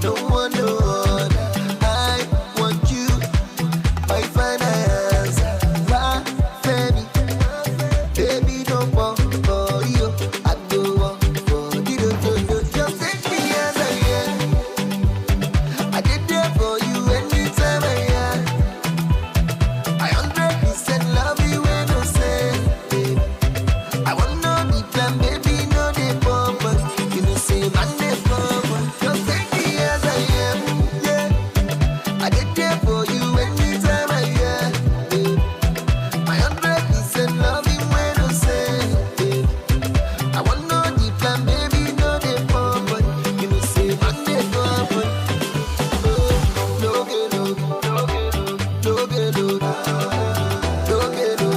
no one no other. I want you, my finance. Why, Femi? Baby, no pop, for you. I go on for the do. Just take me as I am. I did there for you anytime I am. I 100% love you when I say, baby. I want no be plan, baby, no dey pop. You know say man dey pop. Just take me as I am, yeah. I did there for you anytime I am, baby. I 100% love you when I say, baby. I want no be plan, baby, no dey pop. You know say man dey pop. Oh, no get no, no get no, no get no, no get no,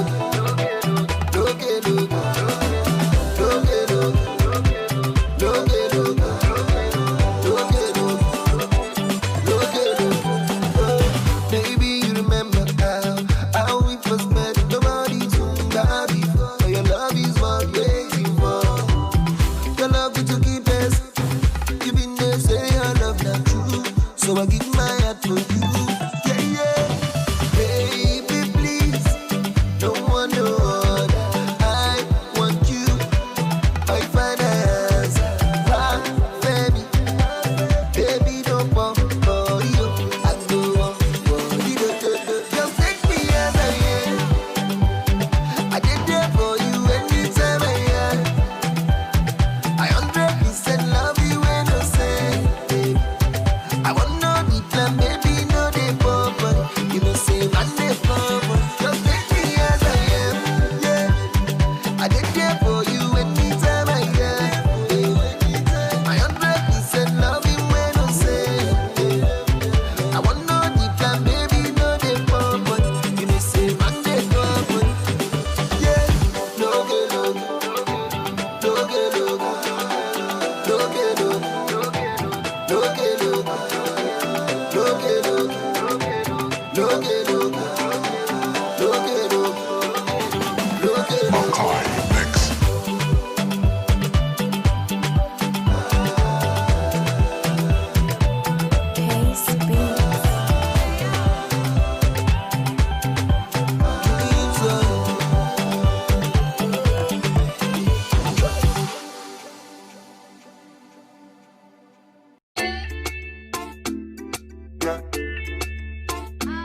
no get no. Baby, you remember how we first met? Nobody told that before. But your love is what I'm waiting for. Your love is to keep us. You been there, say your love not true. So I give my heart for you. Yeah, yeah. Baby, please, no one no other. I want you, my finance. Why, Femi? Baby, don't pop for you. I go on for the. Just take me as I am. I did there for you anytime I am. I 100% love you when I say, baby. I want no be plan, baby, no dey pop. You know say man dey pop. Just take me as I am, yeah. I did there for you anytime I am, baby. I 100% love you when I say, baby. I want no be plan, baby, no dey pop. You know say man dey pop, yeah. No get no, no get no, no get no, no get no, no get no, no get no, no get no, no get no.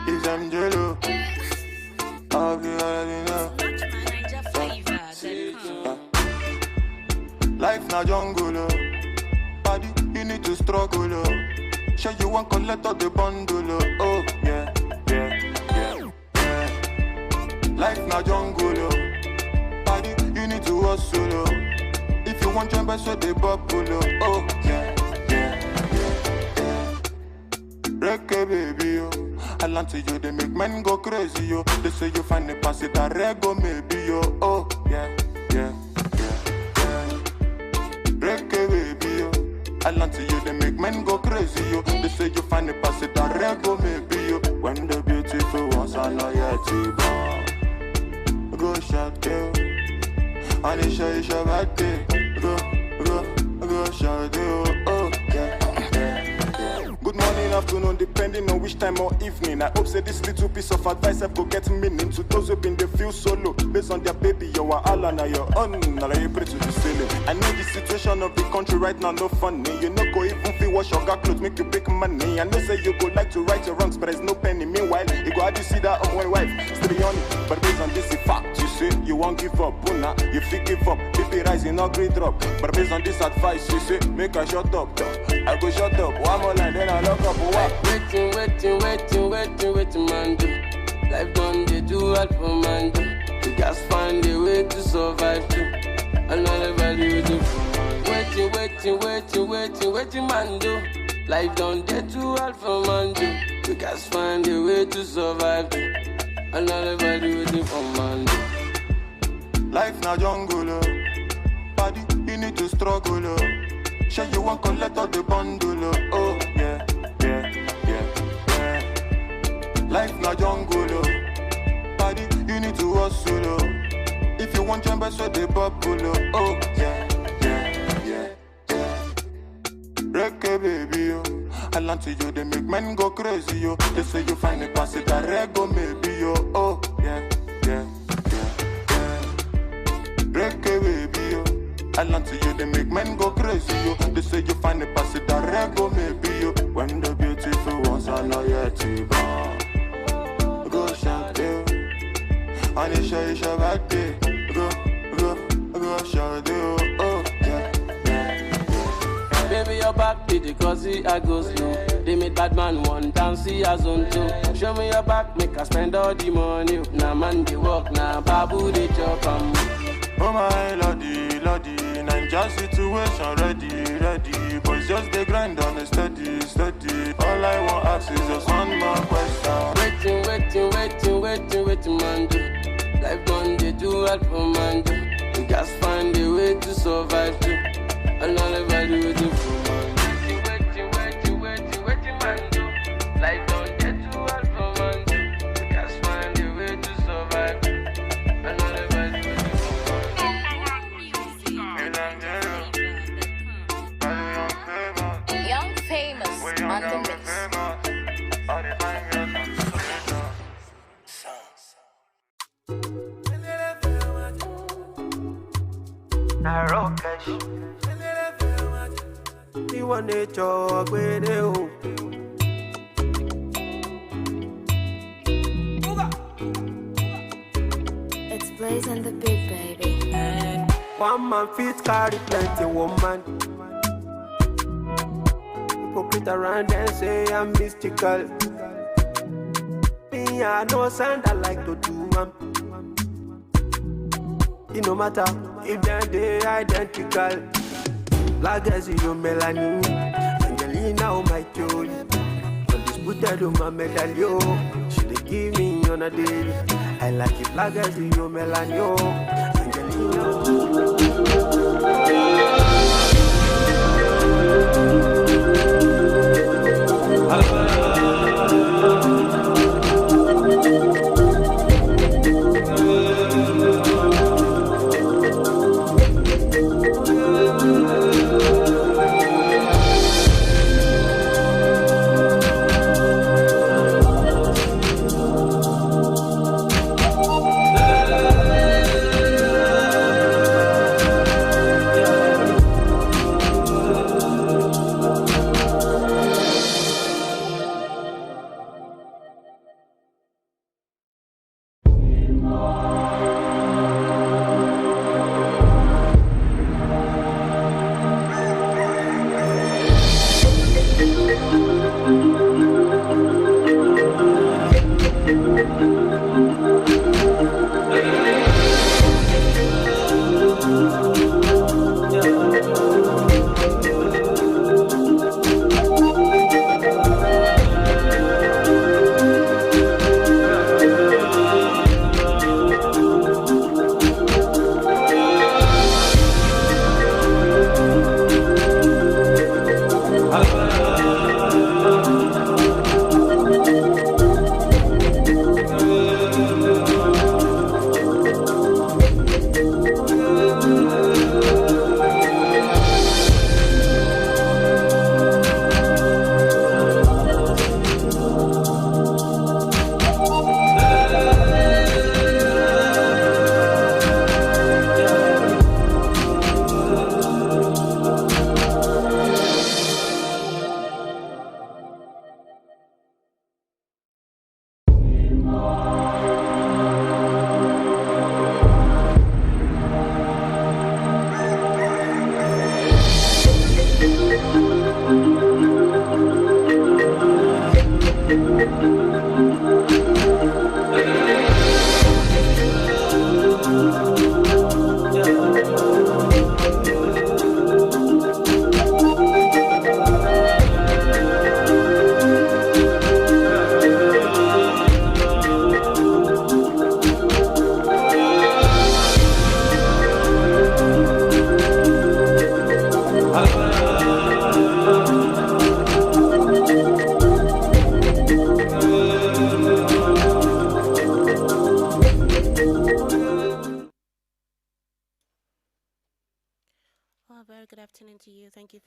Is Angelo? I'll be already know. Life na jungle, oh. Body, you need to struggle, oh. Sure you want collect all the bundle, oh. Oh, yeah, yeah, yeah, yeah. Life na jungle, oh. Body, you need to hustle, oh. If you want jump, so they bubble, oh. Oh, yeah, yeah, yeah, yeah. Reggae baby, oh. I land to you, they make men go crazy, yo. They say you find the pass it a rego, maybe, yo. Oh, yeah, yeah, yeah, yeah. Reggae baby, yo. I land to you, they make men go crazy, yo. They say you find the pass it a rego, maybe, yo. When the beautiful ones are loyalty, boy. Go shout, yo. And they show you your birthday. Go shout, yo. Oh, yeah, yeah, yeah. Good morning. afternoon, depending on which time or evening. I hope say this little piece of advice I go get meaning to those who been they feel solo based on their baby. You are all on your own. Now you pray to the ceiling. I know the situation of the country right now no funny. You know go even feel wash your got clothes make you big money. I know say you go like to right your wrongs, but there's no penny. Meanwhile, you go hard to see that on one wife still be on it. But based on this fact, you say you won't give up. Una, you feel give up. BP rising, not green drop. But based on this advice, you say make I shut up. I go shut up. One more line, then I lock up. What? Waiting, man. Do. Life done, they do hard for man. Do. You just find a way to survive too. Another value do. Waiting, man. Do. Life done, they do hard for man. Do. You just find a way to survive too. Another value do for man. Do. Life na jungle, body, you need to struggle. Sure you want collect all the bundle. Oh yeah. Life na jungle, body, you need to hustle. If you want jump, so the bubble. Oh yeah. Reggae baby, yo. I land to you, they make men go crazy, yo. They say you find a pass it, a rego maybe, yo. Oh yeah. Reggae baby, yo. I land to you, they make men go crazy, yo. They say you find a pass it, a rego maybe, yo. When the beautiful ones are not yet to born. Go shout you, and it's your birthday. Go shout you, oh yeah. Baby, your back did it cause I go slow. They made bad man one dance, see as on two. Show me your back, make I spend all the money. Now man they walk, now babu they chop Oh my lordy, Ninja situation ready. Boys just they grind on a steady. All I want ask is just one more question. Waiting, man. Do. Life done, they do hard for man. Do. You just find a way to survive too. Another value do for man. Waiting, man. Do. Life done, they do hard for man. Do. You just find a way to survive too. Another value do for man. Young famous on the mix. You want to talk with you. It's Blaze and the Big Baby. One man fit carry plenty woman. Hypocrite around and say I'm mystical. Me, I know sound I like to do. It no matter if they're identical. Black as you melanin, Angelina oh my joy. Undisputed on my medallion. She dey give me on a daily. I like it black as you melanin, Angelina.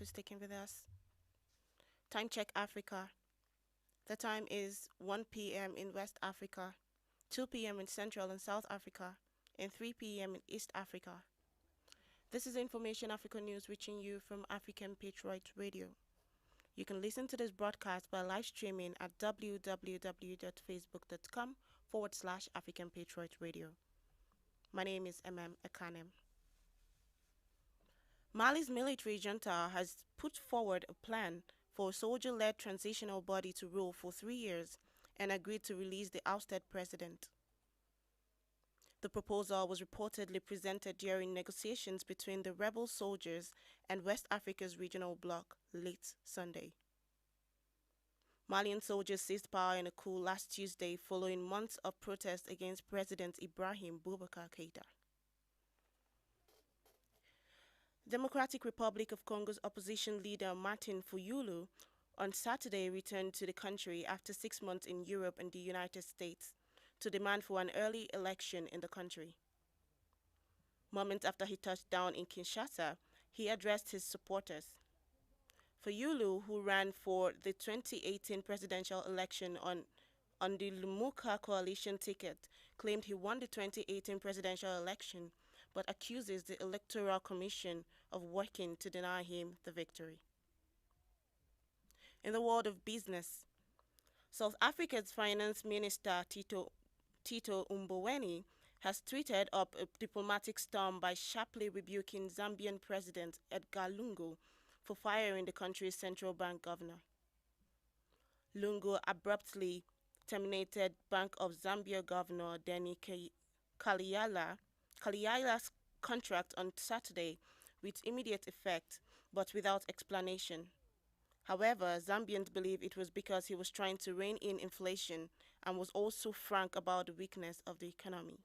sticking with us. Time check Africa. The time is 1 p.m. in West Africa, 2 p.m. in Central and South Africa, and 3 p.m. in East Africa. This is Information Africa News reaching you from African Patriots Radio. You can listen to this broadcast by live streaming at www.facebook.com/African Patriots Radio. My name is Akanem. Mali's military junta has put forward a plan for a soldier-led transitional body to rule for 3 years and agreed to release the ousted president. The proposal was reportedly presented during negotiations between the rebel soldiers and West Africa's regional bloc late Sunday. Malian soldiers seized power in a coup last Tuesday following months of protest against President Ibrahim Boubacar Keïta. Democratic Republic of Congo's opposition leader Martin Fayulu on Saturday returned to the country after 6 months in Europe and the United States to demand for an early election in the country. Moments after he touched down in Kinshasa, he addressed his supporters. Fayulu, who ran for the 2018 presidential election on the Lumumba coalition ticket, claimed he won the 2018 presidential election, but accuses the Electoral Commission of working to deny him the victory. In the world of business, South Africa's Finance Minister Tito Mboweni has tweeted up a diplomatic storm by sharply rebuking Zambian President Edgar Lungu for firing the country's central bank governor. Lungu abruptly terminated Bank of Zambia Governor Denny Kaliyala's contract on Saturday with immediate effect, but without explanation. However, Zambians believe it was because he was trying to rein in inflation and was also frank about the weakness of the economy.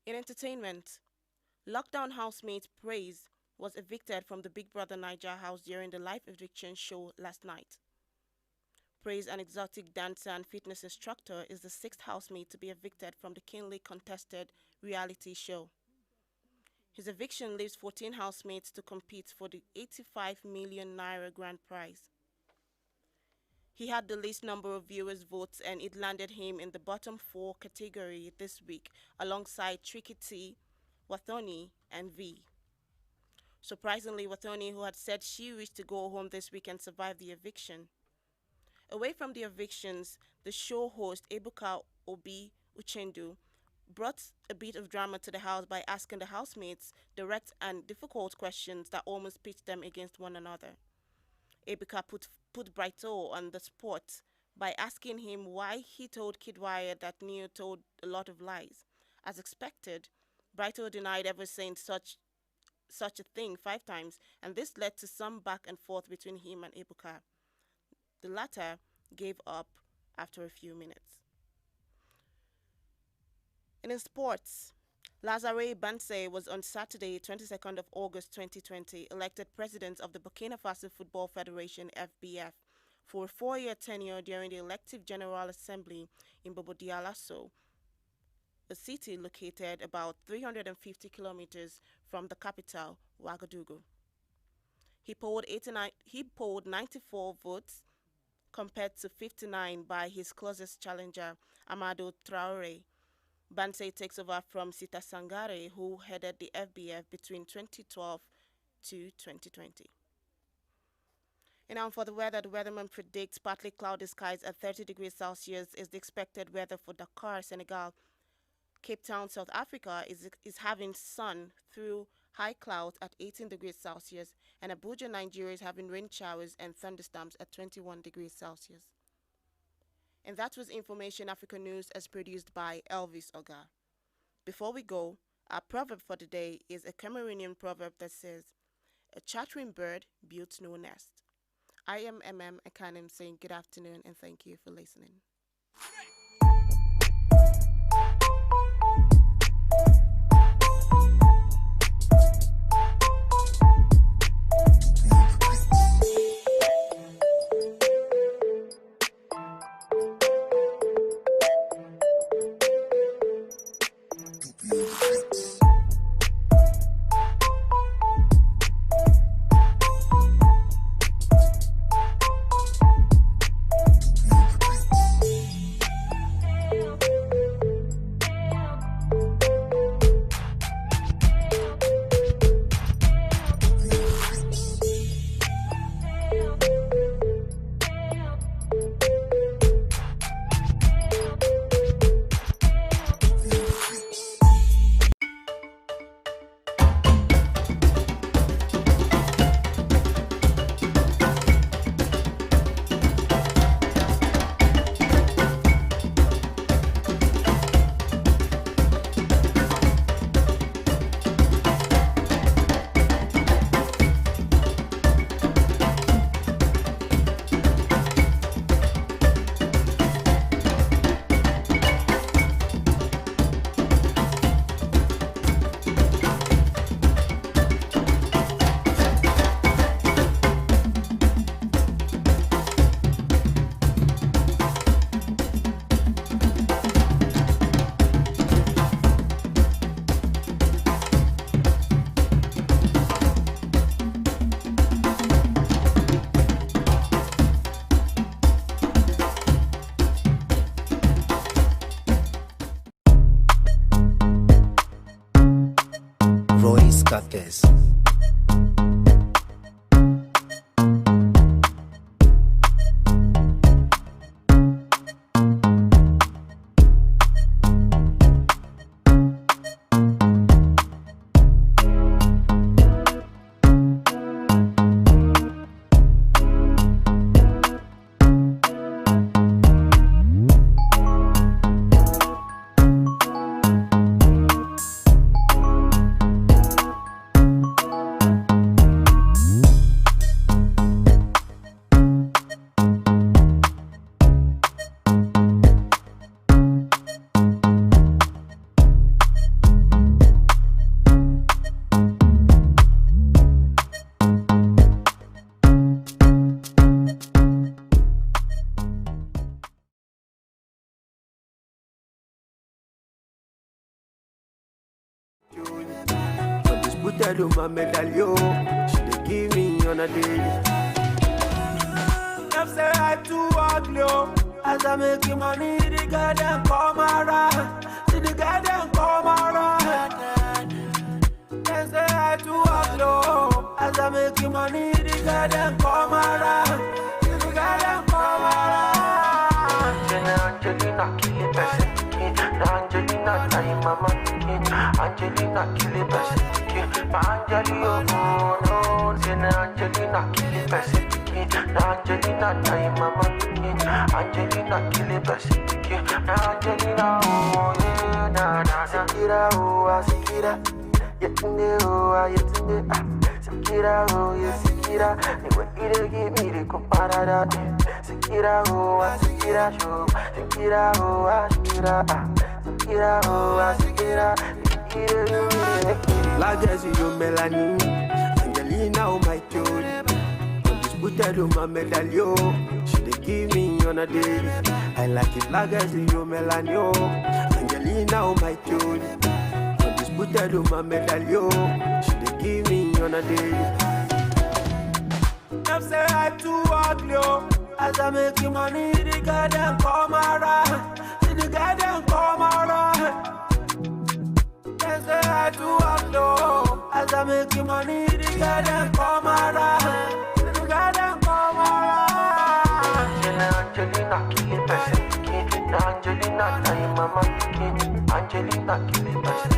In entertainment, lockdown housemate Praise was evicted from the Big Brother Naija house during the live eviction show last night. Praise, an exotic dancer and fitness instructor, is the 6th housemate to be evicted from the keenly contested reality show. His eviction leaves 14 housemates to compete for the 85 million naira grand prize. He had the least number of viewers' votes and it landed him in the bottom 4 category this week alongside Tricky T, Wathoni, and V. Surprisingly, Wathoni, who had said she wished to go home this weekend, survived the eviction. Away from the evictions, the show host Ebuka Obi Uchendu brought a bit of drama to the house by asking the housemates direct and difficult questions that almost pitched them against one another. Ebuka put Brighto on the spot by asking him why he told Kidwire that Neo told a lot of lies. As expected, Brighto denied ever saying such a thing 5 times, and this led to some back and forth between him and Ebuka. The latter gave up after a few minutes. And in sports, Lazare Bansay was on Saturday, 22nd of August 2020, elected president of the Burkina Faso Football Federation (FBF) for a 4-year tenure during the elective General Assembly in Bobo Dioulasso, a city located about 350 kilometers from the capital, Ouagadougou. He polled 94 votes compared to 59 by his closest challenger, Amadou Traoré. Bansay takes over from Sita Sangare, who headed the FBF between 2012 to 2020. And now for the weather, the weatherman predicts partly cloudy skies at 30 degrees Celsius is the expected weather for Dakar, Senegal. Cape Town, South Africa is having sun through high clouds at 18 degrees Celsius, and Abuja, Nigeria is having rain showers and thunderstorms at 21 degrees Celsius. And that was Information Africa News as produced by Elvis Oga. Before we go, our proverb for the day is a Cameroonian proverb that says, "A chattering bird builds no nest." I am Akanem saying good afternoon and thank you for listening. scatters. Put on my medallion, she dey give me on a daily. Them say I too ugly, as I make money, the girl them come around. See the girl them come around. Them say I too ugly, as I make money, the girl them come around. See the girl them come around. Angelina kill it person, Angelina time mama, Angelina kill it person. Angelina, no, no, Angelina kill it person. Angelina time mama, Angelina kill it person. Angelina, oh yeah, na na. Sikira, oh Sikira, yetinde, oh yetinde, Sikira, oh yeah, Sikira. The way you give me the comparada, Sikira, oh Sikira, show, Sikira, oh Sikira, Sikira, oh Sikira. Legacy, you Melanie, Angelina, oh my Jody. Undisputed, oh my medallion. She dey give me on a daily. I like it, Legacy, you Melanie, oh Angelina, oh my Jody. Undisputed, oh my medallion. She dey give me on a daily. Them say I too ugly, as I make money, the girl them come around. See the girl them come around. Say I too ugly, as I make money, the girl them come around. The girl them come around. Angelina kill it person, Angelina time mama, Angelina kill it person.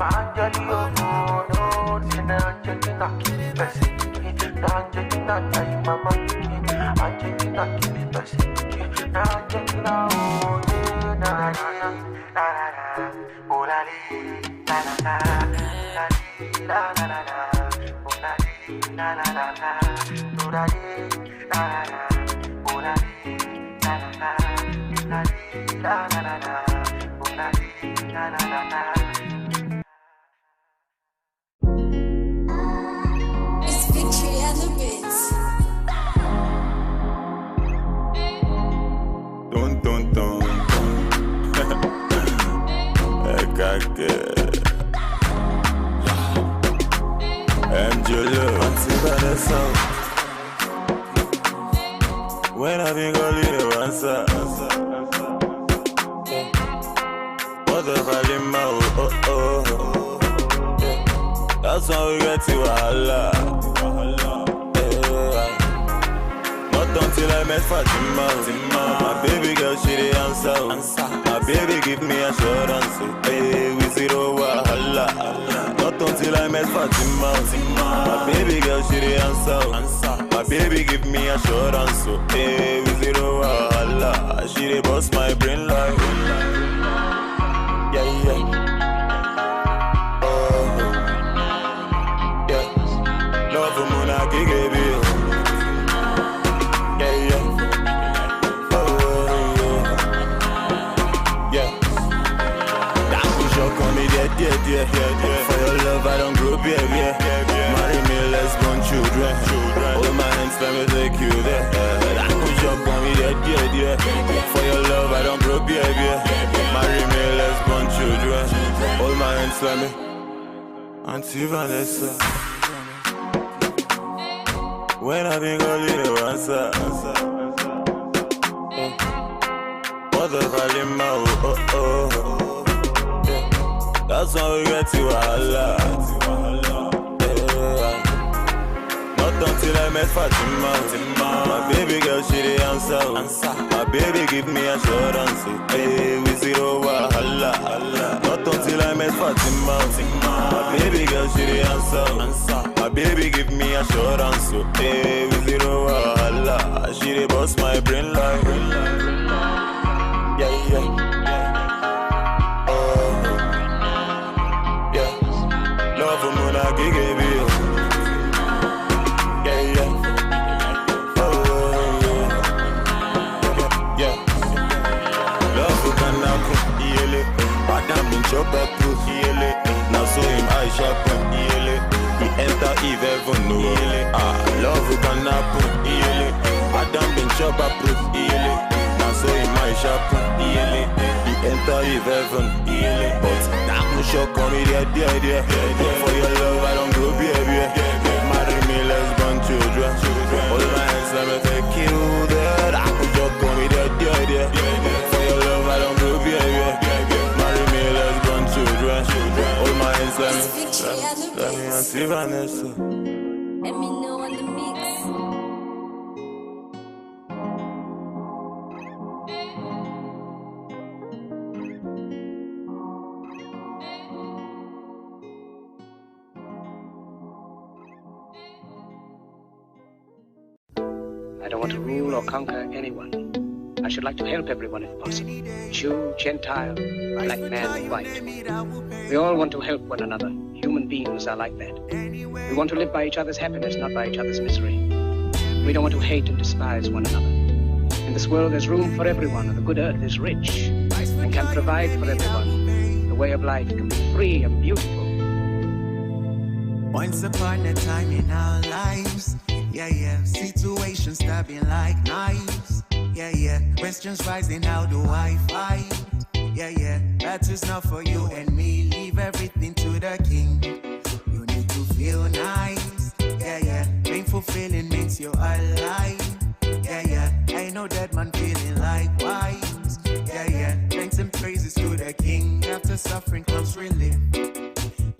Angelina no no, Angelina kill it person. Angelina time mama, Angelina kill it person. Angelina oh yeah, na na na na, oh la la. La la la, la la la la, oh la la la la la, oh la la la la, oh la la la. It's Victory and the Bits. Dun dun dun dun. MJ Vanessa. When I think I'll leave the answer. What the value, oh. That's why we get to Allah. Not until I met Fatima. My baby girl, she the answer. My baby give me assurance. Hey, we zero wahala. Not until I met Fatima. My baby girl, she the answer. My baby give me assurance. Hey, we zero wahala. She the boss my brain like. Yeah, yeah. Love for Mona, baby. Yeah. For your love, I don't grow beer. Marry me, let's born children. Hold my hands, let me take you there. I push up on me, yeah. For your love, I don't grow beer. Marry me, let's born children. Hold my hands, let me. Auntie Vanessa. When I think I'll leave the answer. What the value, oh. That's why we get to Allah. until I met Fatima. My baby girl, she the answer. My baby give me assurance. Hey, we zero wahala. Not until I met Fatima. My baby girl, she the answer. My baby give me assurance. Hey, we zero wahala. She the boss my brain like. Yeah, yeah. Love for Mona Gigi. Yeah, yeah. Yeah. Love for Kanaku. Yele. Madam in Chopa Proof. Yele. Now so him I sharpen. Yele. He enter Eve heaven. No. Yele. Love for Kanaku. Yele. Madam in Chopa Proof. Yele. Now so him I sharpen. Yele. He enter Eve heaven. Yele. But now shock on me, dear. For your love, I don't grow, baby. Marry me, let's born children. Hold my hands, let me take you there. I shock on me, dear. For your love, I don't grow, baby. Marry me, let's born children. Hold my hands, let me see Vanessa. Let me know on the mix. I don't want to rule or conquer anyone. I should like to help everyone if possible. Jew, Gentile, black man, white. We all want to help one another. Human beings are like that. We want to live by each other's happiness, not by each other's misery. We don't want to hate and despise one another. In this world there's room for everyone, and the good earth is rich and can provide for everyone. The way of life can be free and beautiful. Once upon a time in our lives, yeah, situations stabbing like knives, yeah, questions rising, how do I fight, yeah, that is not for you and me, leave everything to the king, you need to feel nice, yeah, painful feeling means you're alive, yeah, ain't no dead man feeling likewise, yeah, thanks and praises to the king, after suffering comes relief.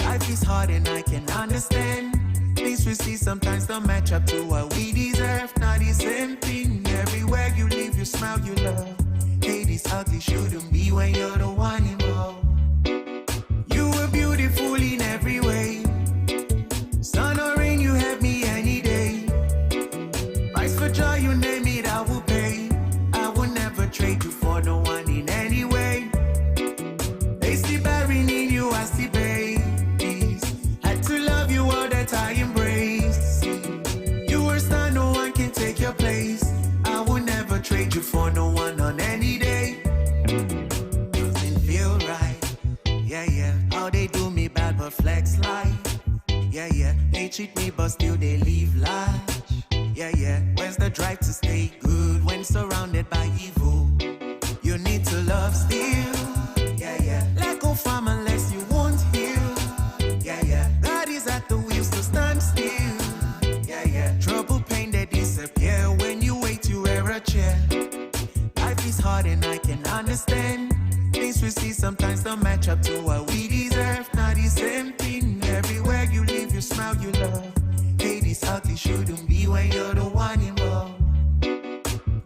Life is hard and I can understand. Things we see sometimes don't match up to what we deserve. Not the same thing. Everywhere you live, you smile, you love. Hate is ugly, shouldn't be when you're the one involved. You were beautiful in every way. Sun or rain, you have me any day. Price for joy, you name it, I will pay. I will never trade you for no one in any way. They see barren in you, I see babe. I embrace. You were star, no one can take your place. I will never trade you for no one on any day. Doesn't feel right, yeah. How they do me bad but flex life, yeah. They cheat me but still they leave large, yeah. Where's the drive to stay good when surrounded by evil? You need to love still, yeah. Let go from unless you won't heal, yeah. God is at the wheels to stand still, yeah. Trouble, pain, they disappear when you wait to wear a chair. Life is hard and I can understand. Things we see sometimes don't match up to what we deserve. Not the same thing. Everywhere you live, you smile, you love. Hate is ugly, shouldn't be when you're the one involved.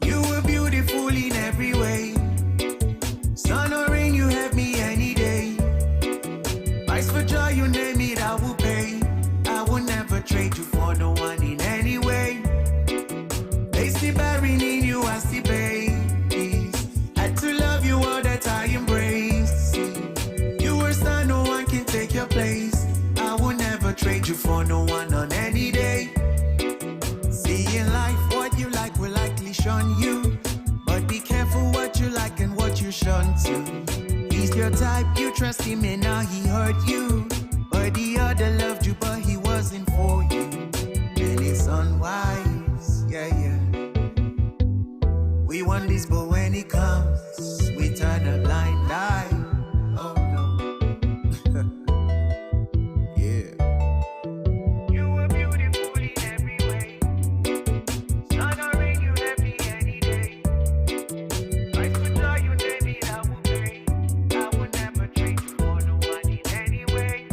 You were beautiful in every way. Sun or rain, you have me any day. Price for joy, you name it, I will pay. I will never trade you for no one in any way. They see barren in you, I see babies. Had to love you all that I embrace. You were star, no one can take your place. I will never trade you for no one on any day. See in life, what you like will likely shun you. But be careful what you like and what you shun to. He's your type, you trust him and now he hurt you. But the other loved you, but he wasn't for you. Then it's unwise, yeah. We want this, but when it comes, we turn a blind eye. Oh no. Yeah. You were beautiful in every way. Sun or rain, you have me any day. I could tell you, baby, I will pay. I will never trade you for no one in any way.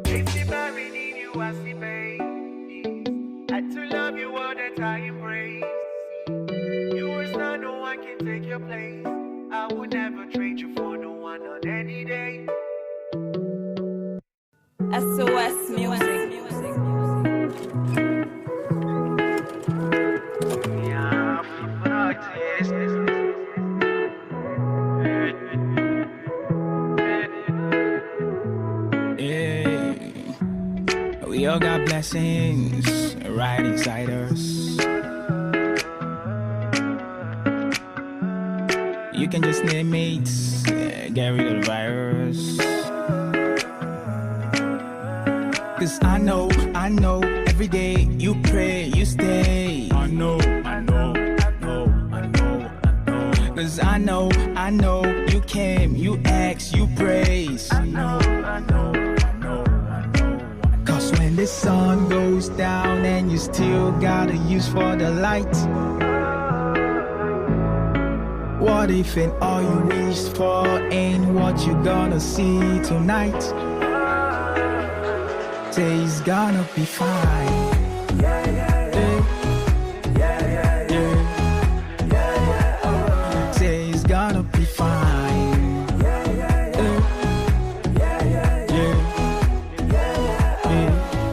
If the barren in you, I see baby. your place. I would never trade you for no one on any day. SOS Music. We all got blessings right inside us. You can just name it, get rid of the virus. Cause I know, every day you pray, you stay. I know. Cause I know, you came, you asked, you praise. I know. Cause when the sun goes down and you still gotta use for the light. What if and all you wished for ain't what you gonna see tonight? Say it's gonna be fine. Say it's gonna be fine.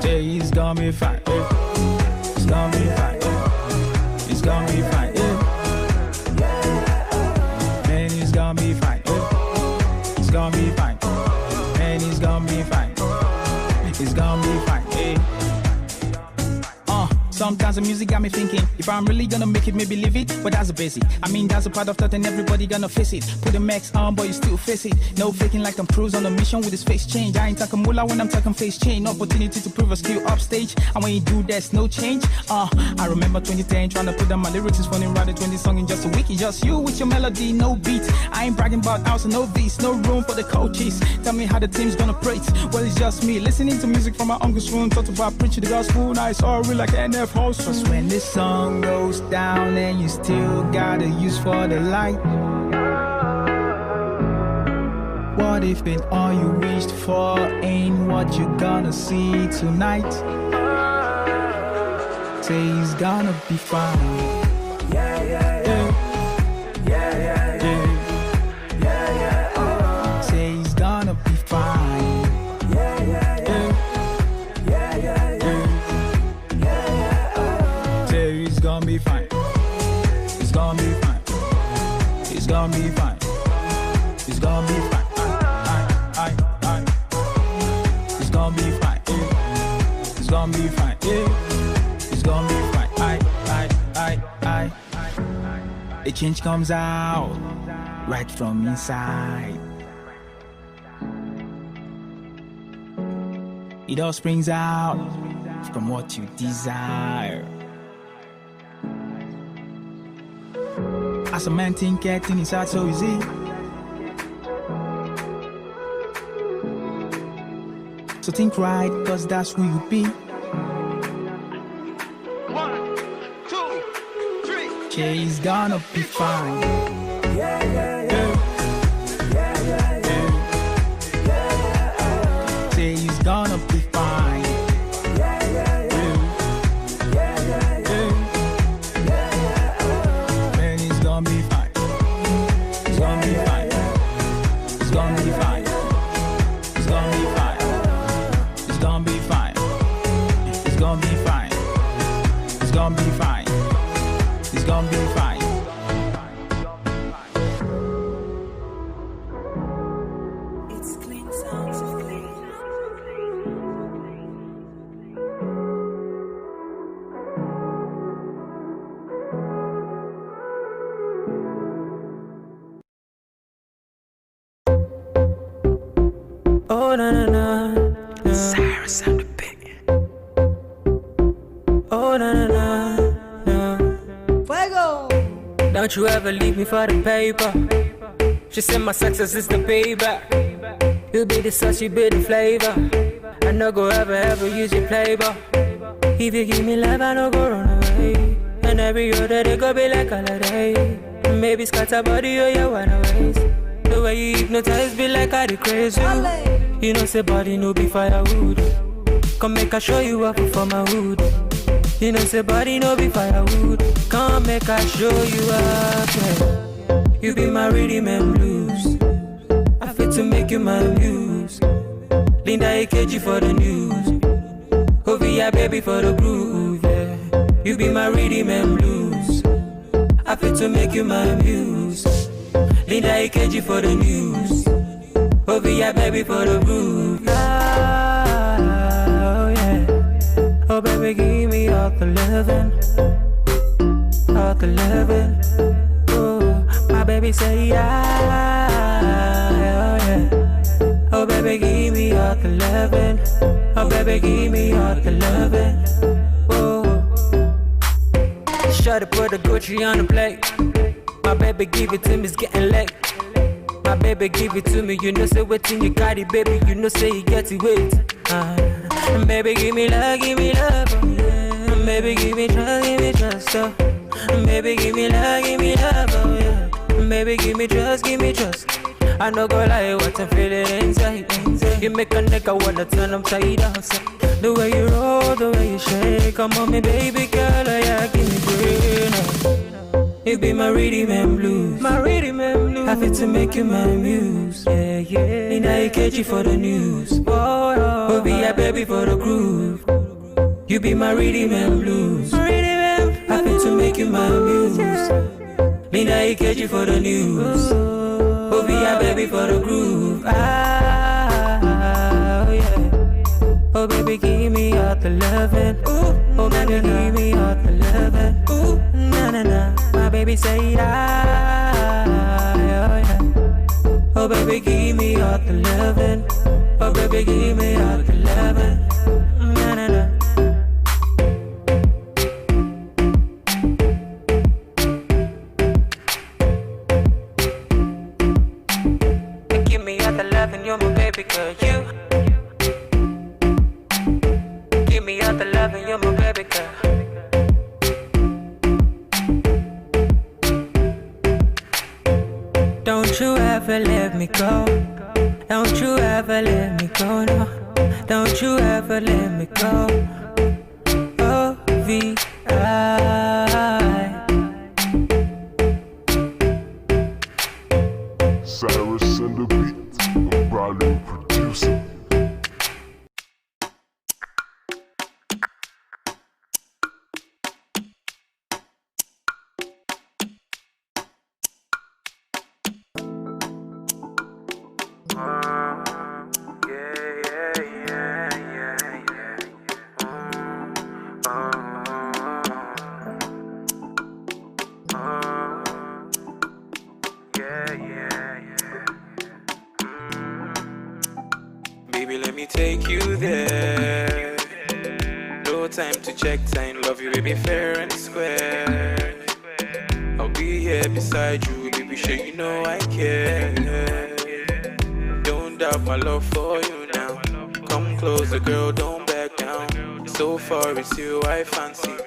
Say it's gonna be fine. It's gonna be fine. It's gonna be fine. Man, it's gonna be fine. It's gonna be fine. Man, it's gonna be fine. It's gonna be fine. Sometimes the music got me thinking, if I'm really gonna make it, maybe leave it, but that's a basic. I mean, that's a part of thought and everybody gonna face it. Put the max on, but you still face it. No faking like Tom Cruise on a mission with his face change. I ain't talking moolah when I'm talking face change. Opportunity to prove a skill upstage, and when you do, there's no change. I remember 2010, trying to put down my lyrics. It's funny, writing 20 songs in just a week. It's just you with your melody, no beat. I ain't bragging about house and no beats, no room for the coaches. Tell me how the team's gonna praise. Well, it's just me, listening to music from my uncle's room. Talked about preaching the gospel, now it's all real like NF. Cause when the sun goes down and you still gotta use for the light. What if and all you wished for ain't what you're gonna see tonight? Say it's gonna be fine. Say it's gonna be fine. It's gonna be fine. It's gonna be fine. It's gonna be fine. It's gonna be fine. It's gonna be fine. It's gonna be fine. It's gonna be fine. The change comes out right from inside. It all springs out from what you desire. As a man think getting inside so easy. So think right, cause that's who you be. 1, 2, 3. She's gonna be fine. Say he's gonna be fine. Man, he's gonna be fine. He's gonna be fine. He's gonna be fine. He's gonna be fine. He's gonna be fine. He's gonna be fine. He's gonna be fine. He's gonna be fine. It's clean sounds of clean. Oh na na na, na. Cyrus on the beat. Oh na na na, na. Fuego. Don't you ever leave me for the paper. She said my success is the payback. You be the sauce, you be the flavor. I no go ever use your playboy. If you give me love, I no go run away. And every other day go be like holiday. Maybe scatter body or you wanna waste. The way you hypnotize be like I the crazy. You know say body no be firewood. Come make I show you up for my hood. You know say body no be firewood. Come make I show you up, yeah. You be my rhythm and blues. I fit to make you my muse. Linda AKG for the news. Ovia baby for the groove, yeah. You be my rhythm and blues. I fit to make you my muse. Linda AKG for the news. Ovia baby for the groove. Oh yeah. Oh baby, give me all the loving. All the loving. Oh, my baby say yeah. Oh yeah. Oh baby, give me all the loving. Oh baby, give me all the loving. Oh. Shut up, put the Gucci on the plate. My baby, give it to me, it's getting late. My baby, give it to me, you know say waiting you got it, baby. You know say you get it, wait. Baby, give me love, oh, yeah. Baby, give me trust, oh. Baby, give me love, oh yeah. Baby, give me trust. I no go lie, what I'm feeling inside. You make a nigga wanna turn upside down. The way you roll, the way you shake, come on me, baby girl, oh yeah, give me brain. You be my rhythm and blues. My rhythm and blues. I fit to make you my muse. Yeah, yeah. Linda AKG for the news. Oh, be a baby for the groove. You be my rhythm and blues. I fit to make you my muse. Linda AKG for the news. Oh, be a baby for the groove. Oh yeah. Oh baby, give me all the loving. Oh baby, give me all the loving. Na na na. My baby say that. Oh yeah. Oh baby, give me all the loving. Oh baby, give me all the loving. Na na na. Give me all the loving, you're my baby girl. You. Give me all the loving, you're my baby girl. Don't you ever let me go. Don't you ever let me go, no. Don't you ever let me go. O-V-I. Cyrus and the beat, I'm probably producer. Baby, let me take you there. No time to check time, love you, baby, fair and square. I'll be here beside you, baby, sure you know I care. Don't doubt my love for you now. Come closer, girl, don't back down. So far it's you I fancy.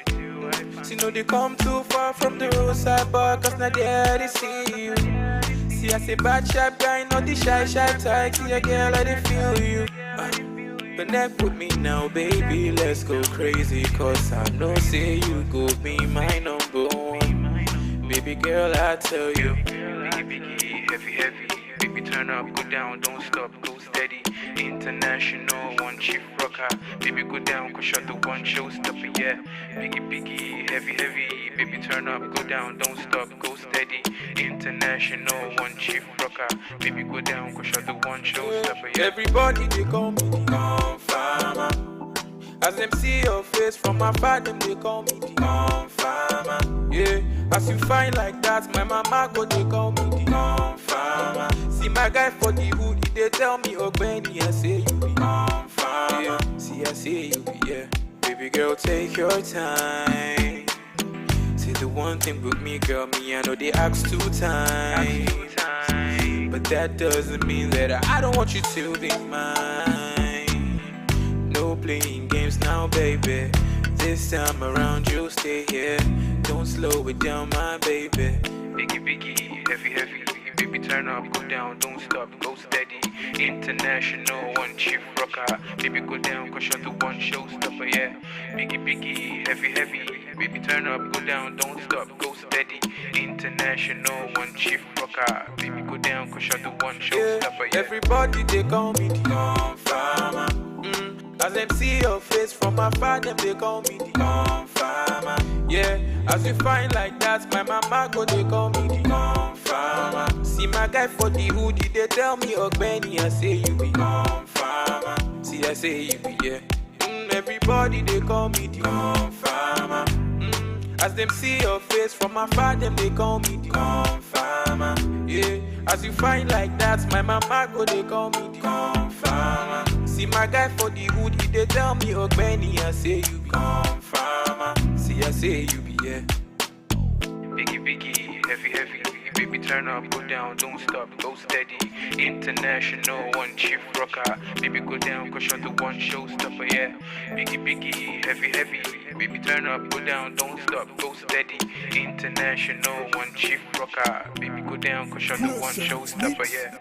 See, no, they come too far from the roadside bar, cause not there they see you. See, I say bad sharp guy, not the shy type. See a girl, I they feel you. Connect with me now, baby, let's go crazy. Cause I know, say you go be my number one. Baby girl, I tell you. Biggie, heavy. Baby, turn up, go down, don't stop, go steady. International, one chief rocker. Baby, go down, go shot the one showstopper, yeah. Biggie, heavy. Baby, turn up, go down, don't stop, go steady. International, one chief rocker. Baby, go down, go shot the one showstopper, yeah. Everybody, they call me the Confirmer. As them see your face from afar, them they call me the Confirmer. Yeah, as you find like that, my mama go they call me the Confirmer. See my guy for the hood, they tell me, oh Benny, I say you be Confirmer. Yeah. See, I say you be, yeah. Baby girl, take your time. Say the one thing with me, girl, me, I know they ask 2 times. But that doesn't mean that I don't want you to be mine. No playing games now, baby. This time around, you'll stay here. Don't slow it down, my baby. Biggie, heavy. Baby, turn up, go down, don't stop, go steady. International, one chief rocker. Baby, go down, go shot the one showstopper, yeah. Biggie, heavy. Baby, turn up, go down, don't stop, go steady. International one chief rocker. Baby go down, cause you're the one showstopper. Yeah. Everybody they call me the farmer. As them see your face from afar, them they call me the farmer. Yeah, as you find like that, my mama go they call me the farmer. See my guy for the hoodie, they tell me Benny, I say you be farmer. See I say you be yeah. Everybody they call me the farmer. As them see your face from afar, them they call me the farmer. Yeah, as you find like that, my mama go they call me the farmer. See my guy for the hoodie, they tell me Benny, I say you be farmer. See I say you be yeah. Biggie, biggie, heavy, heavy. Baby, turn up, go down, don't stop, go steady. International one chief rocker. Baby, go down, cause you're the one showstopper, yeah. Biggie, biggie, heavy, heavy. Baby, turn up, go down, don't stop, go steady. International one chief rocker. Baby, go down, cause you're the one showstopper, yeah.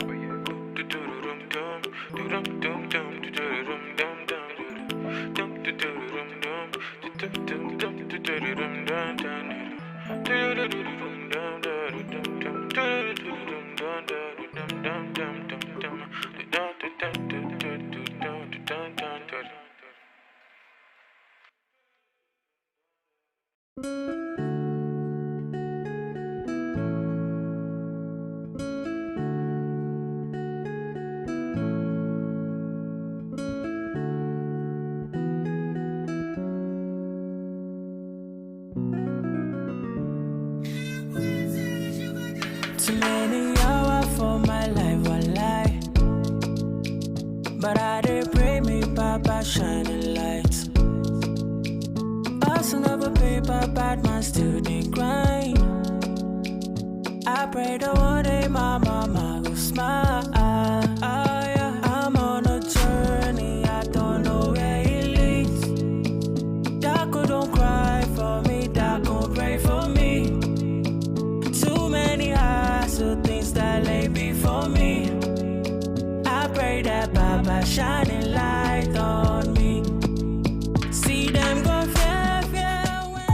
Too many hours for my life, one lie. But I did pray me, Papa, shining lights. Us never paper, bad man still they grind. I pray that one day my mama will smile. Yeah. I'm on a journey, I don't know where it leads. Daco don't cry for me, Daco pray for me. Too many hassle things that lay before me. I pray that Baba shining light on me. See them go fair, fair when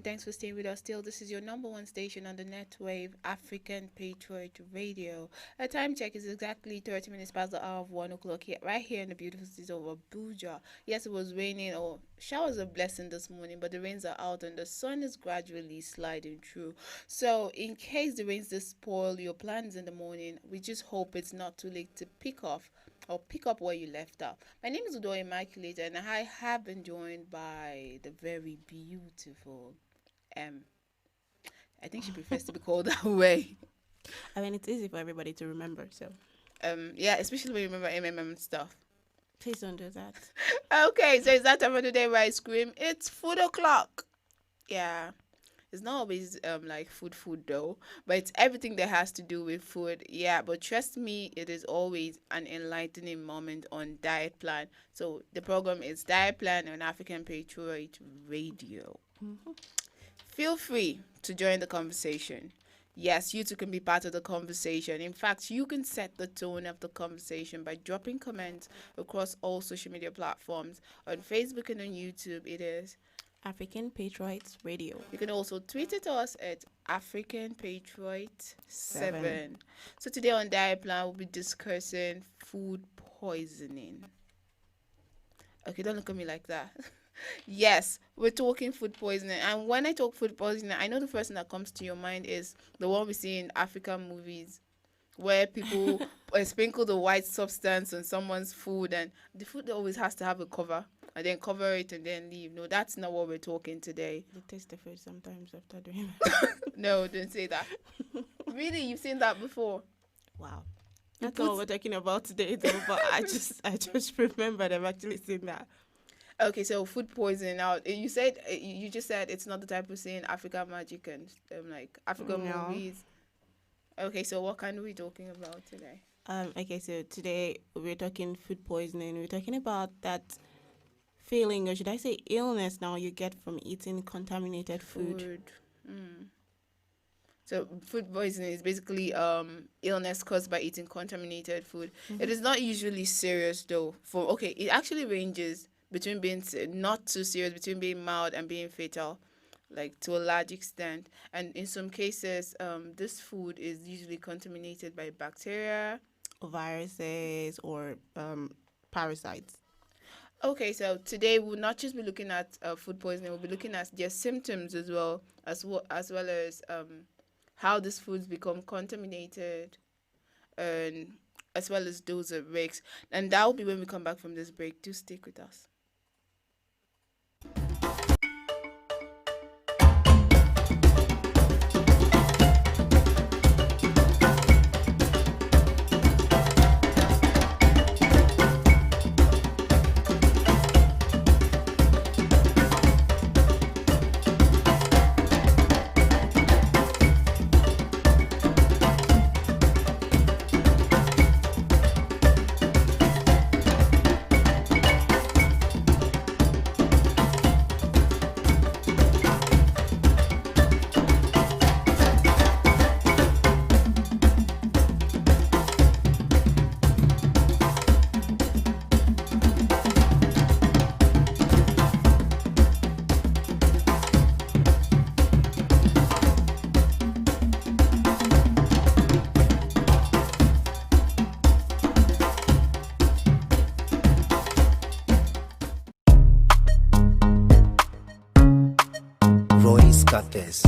And thanks for staying with us still. This is your number one station on the net wave, African Patriot Radio. A time check is exactly 30 minutes past the hour of 1 o'clock here, right here in the beautiful city of Abuja. Yes, it was raining or showers of blessing this morning, but the rains are out and the sun is gradually sliding through. So in case the rains just spoil your plans in the morning, we just hope it's not too late to pick up where you left off. My name is Udo Immaculate, and I have been joined by the very beautiful I think she prefers to be called that way. I mean, it's easy for everybody to remember, so. Yeah, especially when you remember MMM stuff. Please don't do that. Okay, so it's that time of the day where I scream, it's food o'clock. Yeah. It's not always like food though, but it's everything that has to do with food. Yeah, but trust me, it is always an enlightening moment on Diet Plan. So the program is Diet Plan on African Patriot Radio. Feel free to join the conversation. Yes, you too can be part of the conversation. In fact, you can set the tone of the conversation by dropping comments across all social media platforms. On Facebook and on YouTube, it is African Patriots Radio. You can also tweet at us at African Patriot 7. 7. So today on Diet Plan, we'll be discussing food poisoning. Okay, don't look at me like that. Yes, we're talking food poisoning. And when I talk food poisoning, I know the first thing that comes to your mind is the one we see in African movies where people sprinkle the white substance on someone's food, and the food always has to have a cover and then cover it and then leave. No, that's not what we're talking today. They taste the food sometimes after doing No, don't say that. Really, you've seen that before? Wow. That's not what we're talking about today, though. But I just remembered I've actually seen that. Okay, so food poisoning. Now, you just said it's not the type of thing African magic and like African movies. Okay, so what kind are we talking about today? Okay, so today we're talking food poisoning. We're talking about that feeling, or should I say illness now, you get from eating contaminated food. So food poisoning is basically illness caused by eating contaminated food. Mhm. It is not usually serious though. It actually ranges between being not too serious, between being mild and being fatal, like to a large extent. And in some cases, this food is usually contaminated by bacteria, viruses, or parasites. Okay, so today we'll not just be looking at food poisoning, we'll be looking at their symptoms as well as how these foods become contaminated, and as well as those at risk. And that will be when we come back from this break. Do stick with us. Scatters.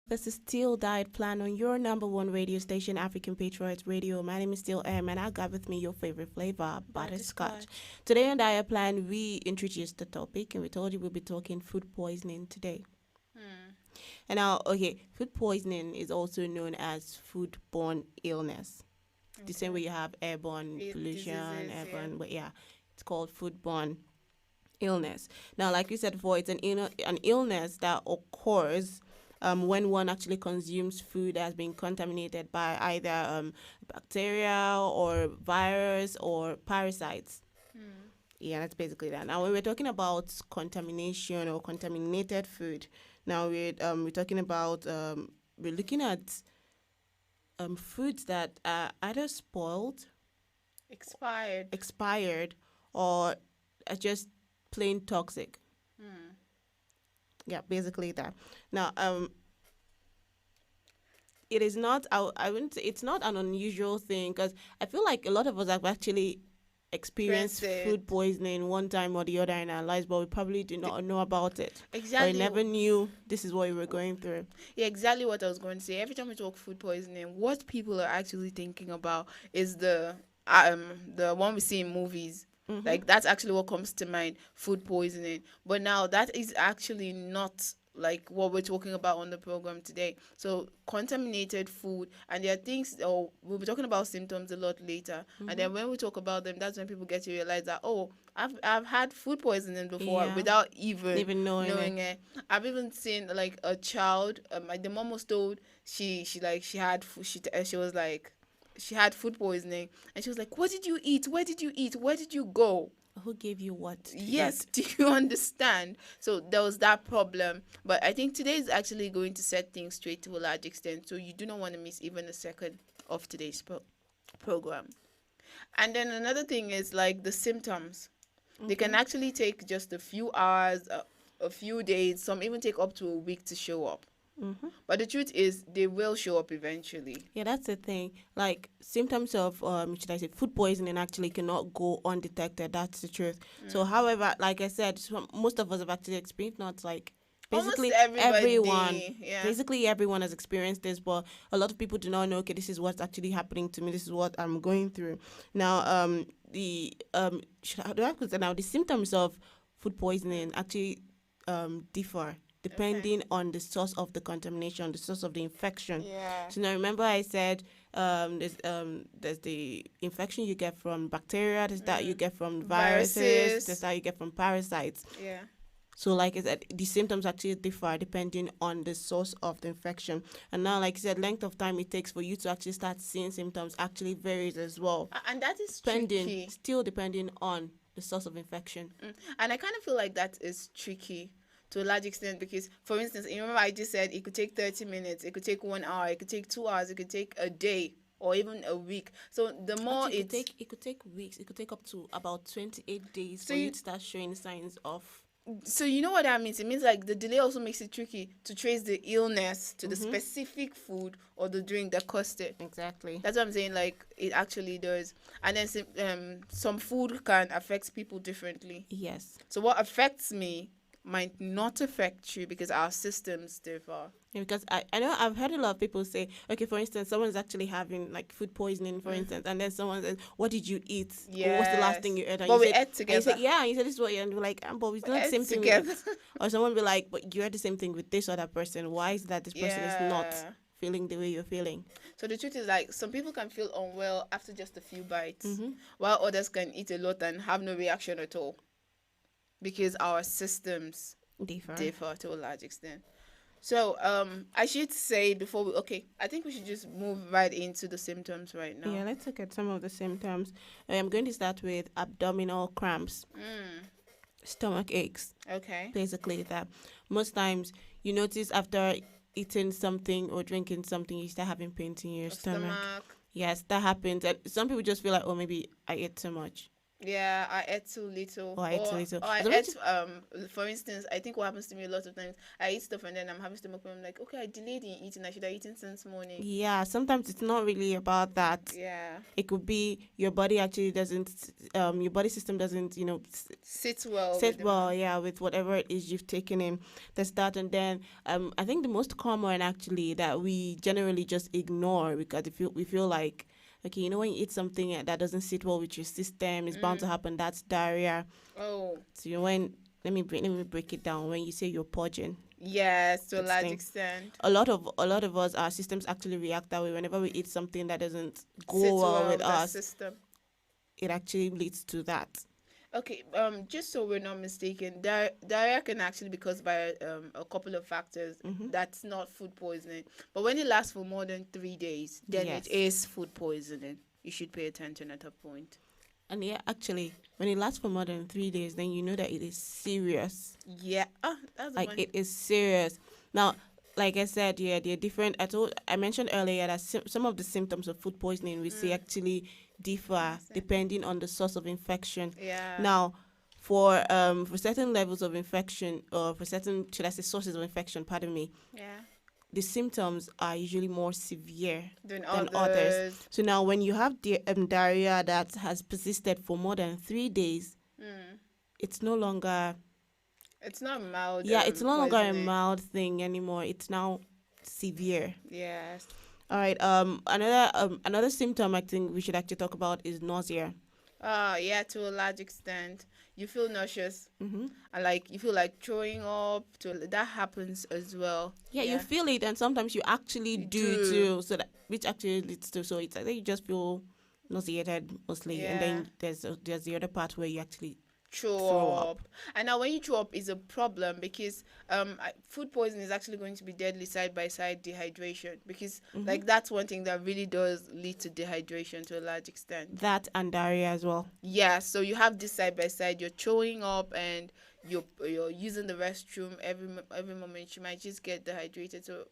This is still Diet Plan on your number one radio station, African Patriots Radio. My name is still M, and I got with me your favorite flavor, butterscotch. Today on Diet Plan, we introduced the topic, and we told you we'll be talking food poisoning today. And now, okay, food poisoning is also known as foodborne illness. The same way you have airborne pollution, airborne, but yeah, it's called foodborne illness. Now, like you said before, it's an illness that occurs when one actually consumes food that has been contaminated by either bacteria or virus or parasites. Yeah, that's basically that. Now, when we're talking about contamination or contaminated food, now we're talking about we're looking at foods that are either spoiled, expired, or are just plain toxic. Yeah, basically that. Now, it is not. I wouldn't say it's not an unusual thing, because I feel like a lot of us have actually experienced food poisoning one time or the other in our lives, but we probably did not know about it. Exactly. Or we never knew this is what we were going through. Yeah, exactly what I was going to say. Every time we talk food poisoning, what people are actually thinking about is the one we see in movies. Like, that's actually what comes to mind, food poisoning. But now that is actually not like what we're talking about on the program today. So contaminated food, and there are things, we'll be talking about symptoms a lot later. And then when we talk about them, that's when people get to realize that, I've had food poisoning before without even knowing it. I've even seen like a child, like the mom was told she had food poisoning, and she was like, "What did you eat? Where did you eat? Where did you go? Who gave you what?" Yes, do you understand? So there was that problem. But I think today is actually going to set things straight to a large extent. So you do not want to miss even a second of today's program. And then another thing is like the symptoms. They can actually take just a few hours, a few days. Some even take up to a week to show up. But the truth is, they will show up eventually. Yeah, that's the thing. Like, symptoms of food poisoning actually cannot go undetected. That's the truth. So, however, like I said, most of us have actually experienced, not like basically everyone. Yeah. Basically, everyone has experienced this, but a lot of people do not know. Okay, this is what's actually happening to me. This is what I'm going through. Now, the symptoms of food poisoning actually differ depending on the source of the contamination, the source of the infection. Yeah. So now remember I said there's the infection you get from bacteria, there's that you get from viruses, there's that you get from parasites. Yeah. So like I said, the symptoms actually differ depending on the source of the infection. And now, like I said, length of time it takes for you to actually start seeing symptoms actually varies as well. And that is tricky. Still depending on the source of infection. And I kind of feel like that is tricky to a large extent, because, for instance, you remember I just said it could take 30 minutes, it could take 1 hour, it could take 2 hours, it could take a day or even a week. So the more it could take weeks, it could take up to about 28 days for you to start showing signs of. So you know what that means? It means like the delay also makes it tricky to trace the illness to the specific food or the drink that caused it. Exactly. That's what I'm saying. Like, it actually does. And then some food can affect people differently. Yes. So what affects me might not affect you because our systems differ. Yeah, because I know I've heard a lot of people say, okay, for instance, someone's actually having like food poisoning, for instance, and then someone says, "What did you eat? Yes. Or what's the last thing you ate?" And but you we ate together. And you say, "Yeah," and you said, "This is what," and we're like, "But it's not the same thing." Together. Or someone be like, "But you had the same thing with this other person. Why is that this person is not feeling the way you're feeling?" So the truth is, like, some people can feel unwell after just a few bites, while others can eat a lot and have no reaction at all, because our systems differ to a large extent. So I should say before I think we should just move right into the symptoms right now. Yeah, let's look at some of the symptoms. I'm going to start with abdominal cramps, stomach aches. Okay. Basically that. Most times you notice after eating something or drinking something, you start having pains in your stomach. Yes, that happens. And some people just feel like, oh, maybe I ate too much. Yeah, I ate too little. Or I ate too little. Or I As I ate, mentioned- for instance, I think what happens to me a lot of times, I eat stuff and then I'm having stomach pain. I'm like, okay, I delayed in eating. I should have eaten since morning. Yeah, sometimes it's not really about that. Yeah. It could be your body actually doesn't, your body system doesn't, Sit well. sit with the well, mouth. yeah, with whatever it is you've taken in. There's that, and then I think the most common actually that we generally just ignore because we feel like, okay, when you eat something that doesn't sit well with your system, it's bound to happen. That's diarrhea. Oh. So let me break it down. When you say you're purging, Yes, to a it's large thing. extent. A lot of us, our systems actually react that way. Whenever we eat something that doesn't go Sit well well with the us, system. it actually leads to that. Okay, just so we're not mistaken, diarrhea can actually be caused by a couple of factors. That's not food poisoning. But when it lasts for more than 3 days, then Yes. it is food poisoning. You should pay attention at that point. And yeah, actually, when it lasts for more than 3 days, then you know that it is serious. Yeah, that's the Like one. it is serious. Now, like I said, yeah, they're different. I mentioned earlier that some of the symptoms of food poisoning we see actually differ depending on the source of infection. Yeah. Now, for certain levels of infection, or for certain, should I say, sources of infection, pardon me, Yeah. the symptoms are usually more severe Than than others. others. So now, when you have the diarrhea that has persisted for more than 3 days, it's no longer. It's not mild. Yeah, it's no longer a poisoning. mild thing anymore. It's now severe. Yes. All right. Another symptom I think we should actually talk about is nausea. Yeah, to a large extent. You feel nauseous. Mm-hmm. And like you feel like throwing up. That happens as well. Yeah, you feel it, and sometimes you actually do too. So which actually leads to, so it's like you just feel nauseated mostly, and then there's the other part where you actually throw up. And now when you throw up is a problem because food poisoning is actually going to be deadly side by side dehydration because like that's one thing that really does lead to dehydration to a large extent. That and diarrhea as well. Yeah, so you have this side by side, you're throwing up and you're using the restroom every moment, you might just get dehydrated. So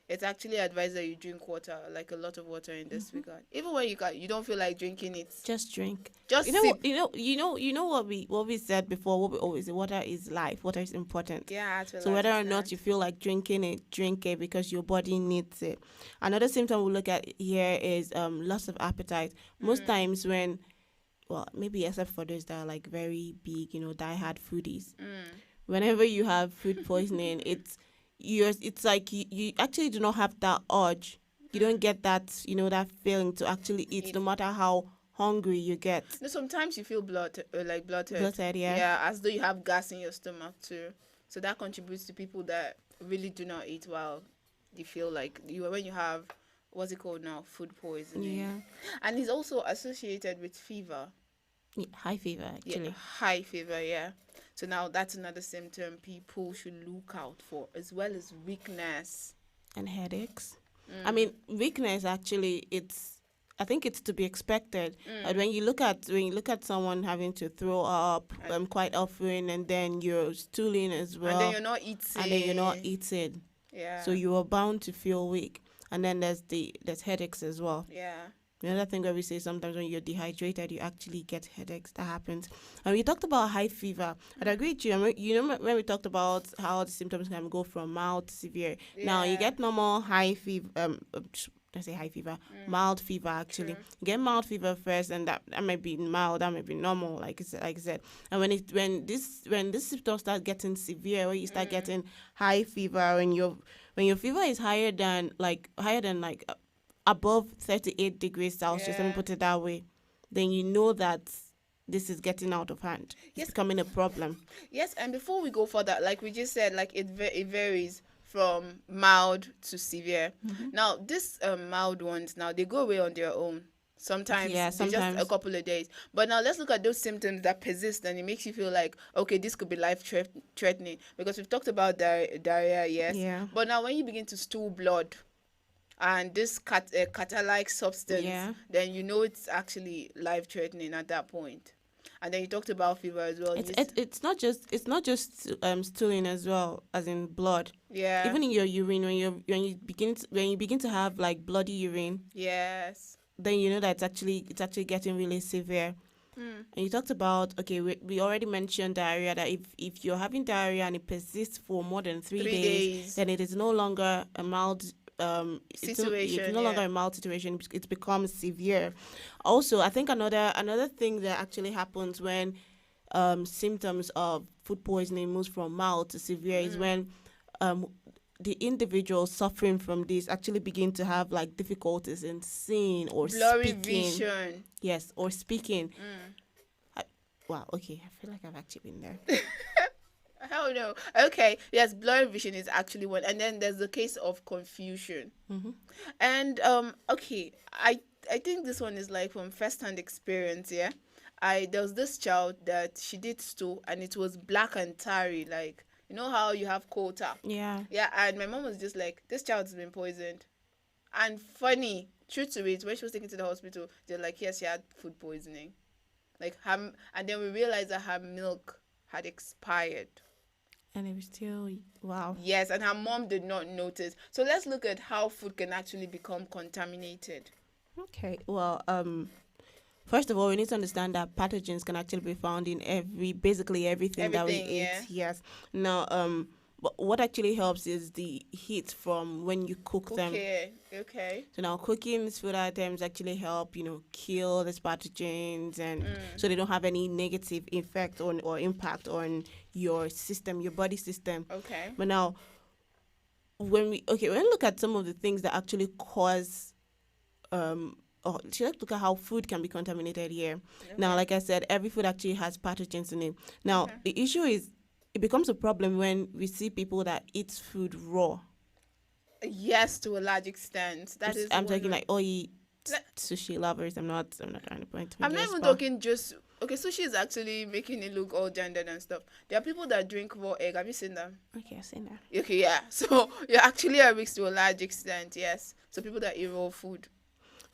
it's actually advised that you drink water, like a lot of water in this regard. Even when you don't feel like drinking it, just drink. Just sip. You know what we said before. What we always say: water is life. Water is important. Yeah. So whether or not you feel like drinking it, drink it because your body needs it. Another symptom we look at here is loss of appetite. Most times when, well, maybe except for those that are like very big, diehard foodies. Whenever you have food poisoning, it's like you actually do not have that urge. You don't get that that feeling to actually eat, no matter how hungry you get. No, sometimes you feel bloated. Bloated, yeah. Yeah, as though you have gas in your stomach too. So that contributes to people that really do not eat well. They feel like when you have what's it called now, food poisoning. Yeah. And it's also associated with fever. Yeah, high fever actually. Yeah, high fever, yeah. So now that's another symptom people should look out for, as well as weakness and headaches. I mean, weakness actually, I think it's to be expected. When you look at someone having to throw up quite often, and then you're stooling as well, and then you're not eating. Yeah. So you are bound to feel weak, and then there's headaches as well. Yeah. Another thing where we say sometimes when you're dehydrated, you actually get headaches. That happens. And we talked about high fever. I'd agree with you. When we talked about how the symptoms can go from mild to severe. Yeah. Now, you get normal high fever, let's say high fever, mild fever actually. True. You get mild fever first, and that might be mild, that might be normal, like I said. And when this symptoms start getting severe, when you start getting high fever, when your fever is higher than above 38 degrees Celsius, let me put it that way, then you know that this is getting out of hand. It's becoming a problem. Yes, and before we go further, like we just said, like it varies from mild to severe. Now, this mild ones, now they go away on their own. Sometimes. Just a couple of days. But now let's look at those symptoms that persist, and it makes you feel like, okay, this could be life-threatening. Because we've talked about diarrhea, yes. Yeah. But now when you begin to stool blood, and this catalytic substance, then you know it's actually life-threatening at that point. And then you talked about fever as well. It's not just stooling as well, as in blood. Yeah. Even in your urine, when you begin to have like bloody urine. Yes. Then you know that it's actually getting really severe. Mm. And you talked about, okay, we already mentioned diarrhea, that if you're having diarrhea and it persists for more than 3 3 days, days. then it is no longer a mild it's Situation, no longer yeah. a mild situation. It becomes severe. Also, I think another thing that actually happens when symptoms of food poisoning moves from mild to severe is when um, the individual suffering from this actually begin to have like difficulties in seeing or Blurry speaking. vision. Yes, or speaking. Mm. Wow, okay, I feel like I've actually been there. Hell no. Okay, yes, blurry vision is actually one, and then there's the case of confusion. Mm-hmm. And okay, I think this one is like from first-hand experience. Yeah, there was this child that she did stool, and it was black and tarry, like you know how you have quota. Yeah. Yeah, and my mom was just like, this child has been poisoned. And funny, true to it, when she was taken to the hospital, they're like, yes, she had food poisoning. Like and then we realized that her milk had expired. And it was still, wow. Yes, and her mom did not notice. So let's look at how food can actually become contaminated. Okay, well, first of all, we need to understand that pathogens can actually be found in basically everything that we eat. Yeah. Yes. Now, but what actually helps is the heat from when you cook them. Okay. So now cooking these food items actually help, kill these pathogens, and so they don't have any negative effect or impact on your system, your body system. Okay. But now, when we look at some of the things that actually cause let's look at how food can be contaminated here. Okay. Now, like I said, every food actually has pathogens in it. Now, the issue is it becomes a problem when we see people that eat food raw. Yes, to a large extent. I'm talking like sushi lovers. I'm not trying to point. I'm not even talking just sushi is actually making it look all gendered and stuff. There are people that drink raw egg. Have you seen them? Okay, I've seen that. Okay, yeah. So you're actually at risk to a large extent, yes. So people that eat raw food.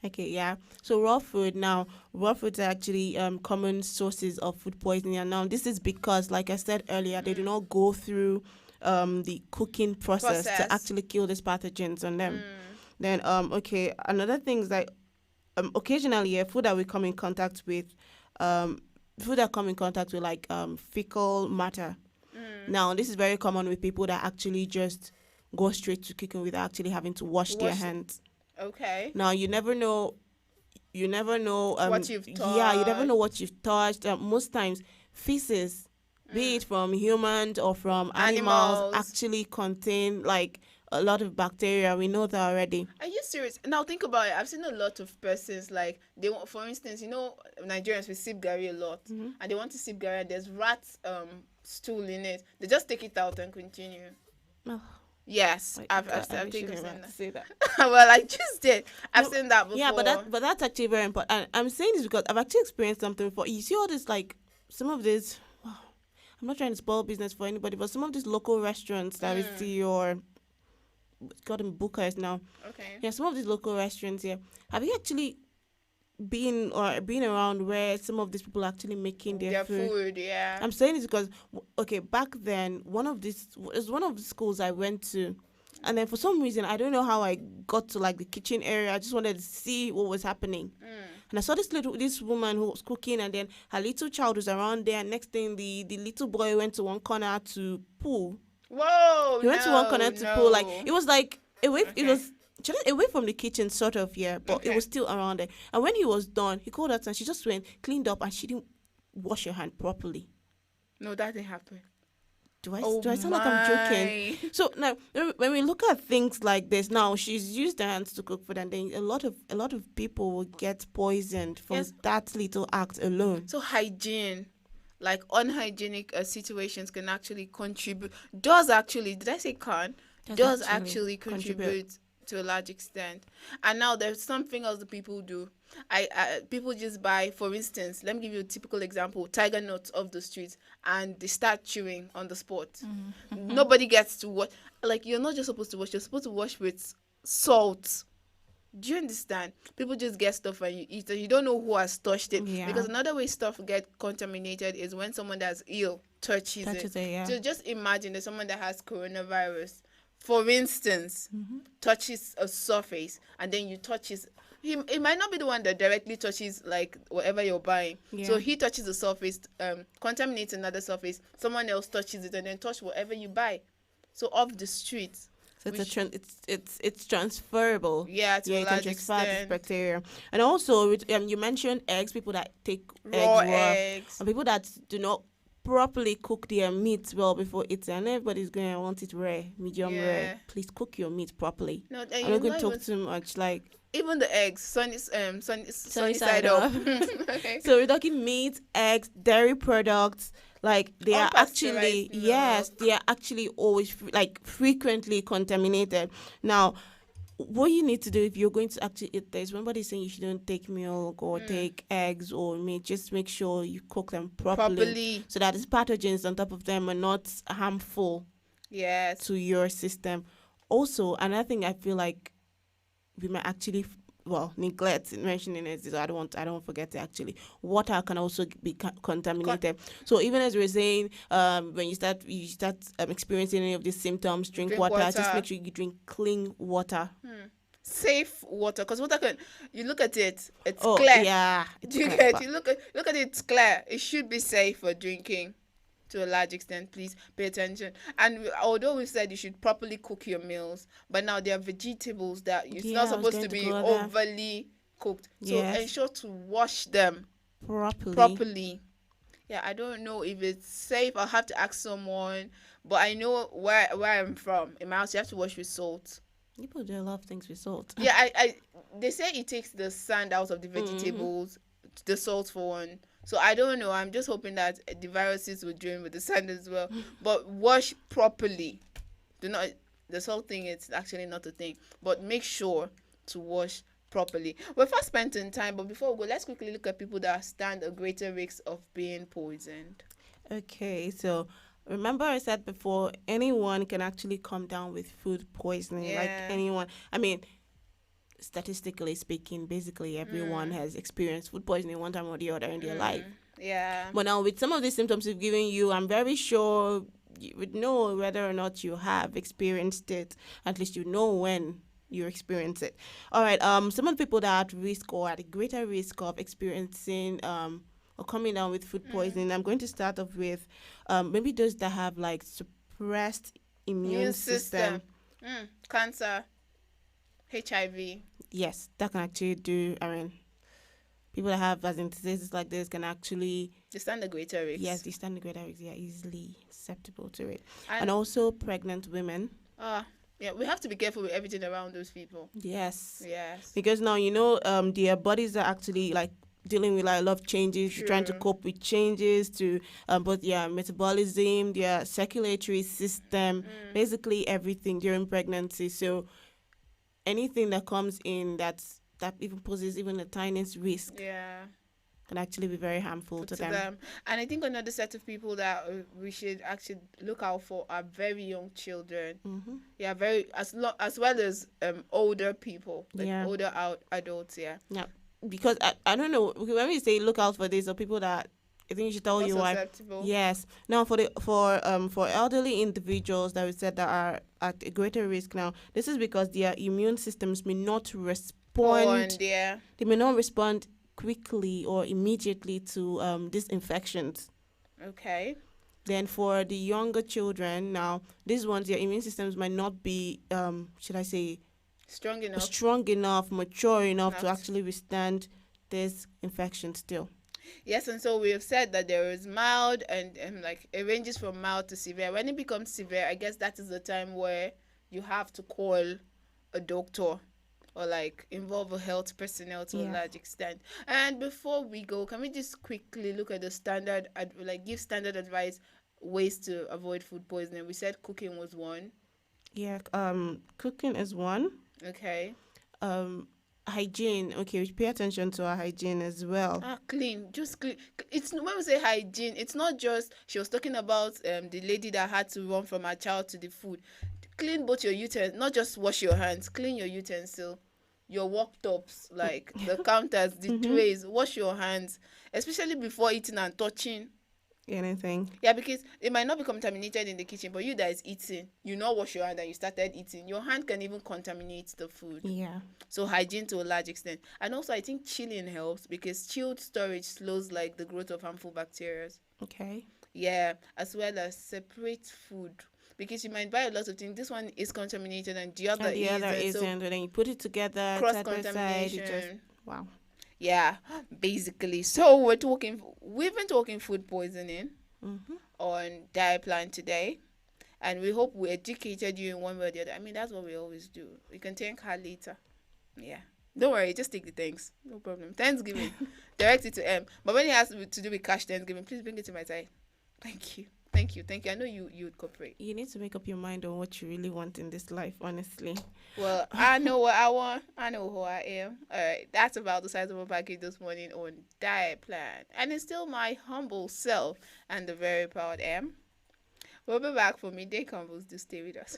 Okay, yeah. So raw foods are actually common sources of food poisoning. And now this is because, like I said earlier, they do not go through the cooking process to actually kill these pathogens on them. Then, another thing is that occasionally, food that we come in contact with, like fecal matter. Now, this is very common with people that actually just go straight to cooking without actually having to wash their hands. Okay. Now, you never know what you've touched. Yeah, you never know what you've touched. Most times, feces, be it from humans or from animals, actually contain like a lot of bacteria. We know that already. Are you serious? Now think about it. I've seen a lot of persons like they want, for instance, Nigerians we sip gari a lot, and they want to sip gari. There's rat stool in it. They just take it out and continue. Oh. Yes, I've seen that. Well, I just did. I've seen that before. Yeah, but that's actually very important. And I'm saying this because I've actually experienced something before. You see all this, like, some of this, I'm not trying to spoil business for anybody, but some of these local restaurants that we see, or got them bookers now. Okay. Yeah, some of these local restaurants here. Have you actually been around where some of these people are actually making their food? Yeah. I'm saying this because back then one of the schools I went to, and then for some reason I don't know how I got to like the kitchen area. I just wanted to see what was happening, and I saw this woman who was cooking, and then her little child was around there. And next thing, the little boy went to one corner to pull. Whoa! He went to one corner to pull. Like it was like away. Okay. It was just away from the kitchen, sort of, yeah, but it was still around there. And when he was done, he called her and she just went, cleaned up, and she didn't wash her hand properly. No, that didn't happen. Do I sound like I'm joking? So now, when we look at things like this, now she's used her hands to cook food, and then a lot of people will get poisoned from that little act alone. So hygiene, like unhygienic situations, can actually contribute. Did I say can? Does actually contribute to a large extent. And now there's something else that people do. People just buy, for instance, let me give you a typical example, tiger nuts off the streets, and they start chewing on the spot. Mm-hmm. Nobody gets to wash. Like, you're not just supposed to wash, you're supposed to wash with salt. Do you understand? People just get stuff and you eat it. You don't know who has touched it. Yeah. Because another way stuff get contaminated is when someone that's ill touches it. Yeah. So just imagine there's someone that has coronavirus. for instance, touches a surface and then you touch his, it might not be the one that directly touches like whatever you're buying. So Yeah. he touches the surface, contaminates another surface. Someone else touches it and then touch whatever you buy. So off the street. So it's transferable. Yeah, to a you can large transfer this extent. bacteria. And also, you mentioned eggs. People that take Raw eggs raw, eggs. and people that do not properly cook their meat well before eating. And everybody's going to want it rare, medium Yeah. rare. Please cook your meat properly. No, and I'm you're not going not to talk even- too much. Like Even the eggs, sunny sunny side up. okay. So we're talking meat, eggs, dairy products. Like they are actually, Unpasteurized yes, they are actually always frequently contaminated. Now, what you need to do if you're going to actually eat this, when somebody's saying you shouldn't take milk or take eggs or meat, just make sure you cook them properly. So that these pathogens on top of them are not harmful Yes. to your system. Also, another thing I feel like we might actually neglect mentioning it, so I don't forget it actually. Water can also be contaminated. So even as we're saying, when you start experiencing any of these symptoms, drink water. Just make sure you drink clean water. Safe water, because water can, you look at it, it's Oh, clear. yeah, it's you clear, get but- you look at it, it's clear. It should be safe for drinking. To a large extent, please pay attention. And although we said you should properly cook your meals, but now there are vegetables that it's Yeah, not I was supposed going to to be go there. overly cooked. So Yes. ensure to wash them properly. Yeah, I don't know if it's safe. I'll have to ask someone, but I know where I'm from. In my house, you have to wash with salt. People do a lot of things with salt. Yeah, I they say it takes the sand out of the vegetables, the salt for one. So I don't know. I'm just hoping that the viruses will drain with the sand as well. But wash properly. Do not, the salt thing, it's actually not a thing. But make sure to wash properly. We're fast spending time, but before we go, let's quickly look at people that stand a greater risk of being poisoned. Okay, so remember I said before, anyone can actually come down with food poisoning. Like Yeah. anyone. I mean, statistically speaking, basically everyone has experienced food poisoning one time or the other in their life. Yeah. But now with some of these symptoms we've given you, I'm very sure you would know whether or not you have experienced it. At least you know when you experience it. All right. Some of the people that are at risk or at a greater risk of experiencing or coming down with food poisoning, I'm going to start off with maybe those that have like suppressed immune system. Cancer, HIV. Yes, that can actually do. I mean, people that have as in diseases like this can actually. They stand a greater risk. Yes, they stand a greater risk. They are easily susceptible to it, And- and also pregnant women. Yeah, we have to be careful with everything around those people. Yes. Yes. Because now their bodies are actually like dealing with like a lot of changes, trying to True. cope with changes to both their metabolism, their circulatory system, basically everything during pregnancy. So anything that comes in that even poses even the tiniest risk Yeah. can actually be very harmful to them. And I think another set of people that we should actually look out for are very young children. Yeah, as well as older people, like Yeah. older adults. Yeah. Yeah, because I don't know, when we say look out for this, or people that I think you should tell More you why. susceptible. Yes. Now for elderly individuals that we said that are at a greater risk now, this is because their immune systems may not respond. Yeah. They may not respond quickly or immediately to these infections. Okay. Then for the younger children, now these ones, their immune systems might not be should I say Strong enough. mature enough to Enough. actually withstand this infection still. Yes, and so we have said that there is mild and like it ranges from mild to severe. When it becomes severe, I guess that is the time where you have to call a doctor or like involve a health personnel to a Yeah. large extent. And before we go, can we just quickly look at the standard, give standard advice, ways to avoid food poisoning? We said cooking was one. Yeah, cooking is one. Okay. Hygiene. Okay, we pay attention to our hygiene as well. Clean. Just clean. It's when we say hygiene, it's not just she was talking about the lady that had to run from her child to the food. Clean both your utensils, not just wash your hands. Clean your utensil, your worktops, like the counters, the trays. Wash your hands, especially before eating and touching. anything. Yeah, because it might not be contaminated in the kitchen, but you that is eating, you not wash your hand and you started eating. Your hand can even contaminate the food. Yeah. So hygiene to a large extent. And also I think chilling helps because chilled storage slows like the growth of harmful bacteria. Okay. Yeah, as well as separate food. Because you might buy a lot of things. This one is contaminated and the other And the other isn't. isn't, and then you put it together, Cross side by side, contamination. it just wow. Yeah, basically. So we've been talking food poisoning on Diet Plan today. And we hope we educated you in one way or the other. I mean, that's what we always do. We can thank her later. Yeah. Don't worry, just take the thanks. No problem. Thanksgiving. Direct it to M. But when it has to do with cash Thanksgiving, please bring it to my side. Thank you. Thank you. Thank you. I know you would cooperate. You need to make up your mind on what you really want in this life, honestly. Well, I know what I want. I know who I am. All right. That's about the size of a package this morning on Diet Plan. And it's still my humble self and the very proud M. We'll be back for midday combos. Do stay with us.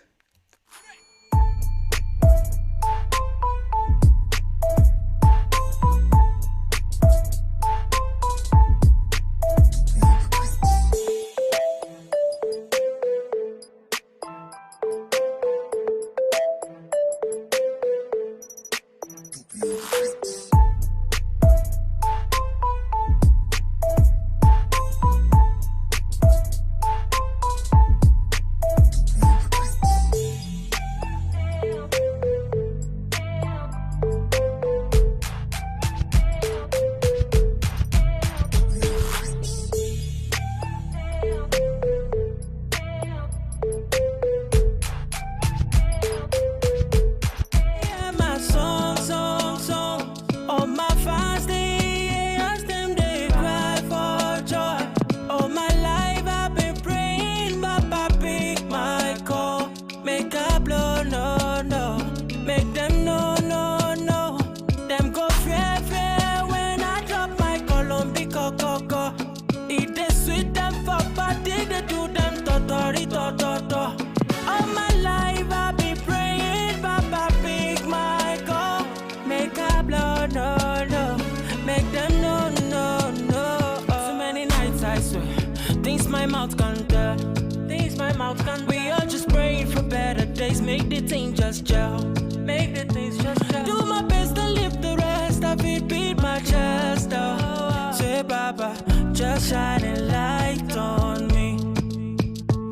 We all just praying for better days. Make the thing just gel. Make the things just gel. Do my best to live the rest of it. Beat my chest up. Say Baba, just shine a light on me.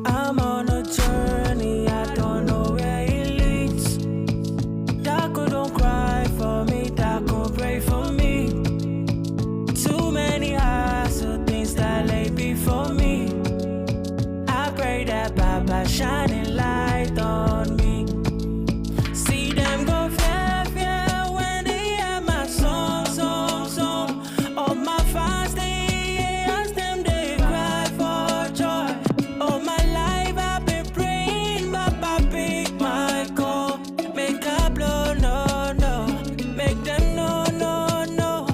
I'm on a journey, I don't know where it leads. Daco, don't cry for me. Daco, pray for me. Too many eyes of things that lay before me. I pray that Baba shining light on me. See them go fair, fair when they hear my song, song, song. All my fans, they ask them, they cry for joy. All my life I've been praying, Baba pick my call. Make a blow, no, no. Make them no, no, no.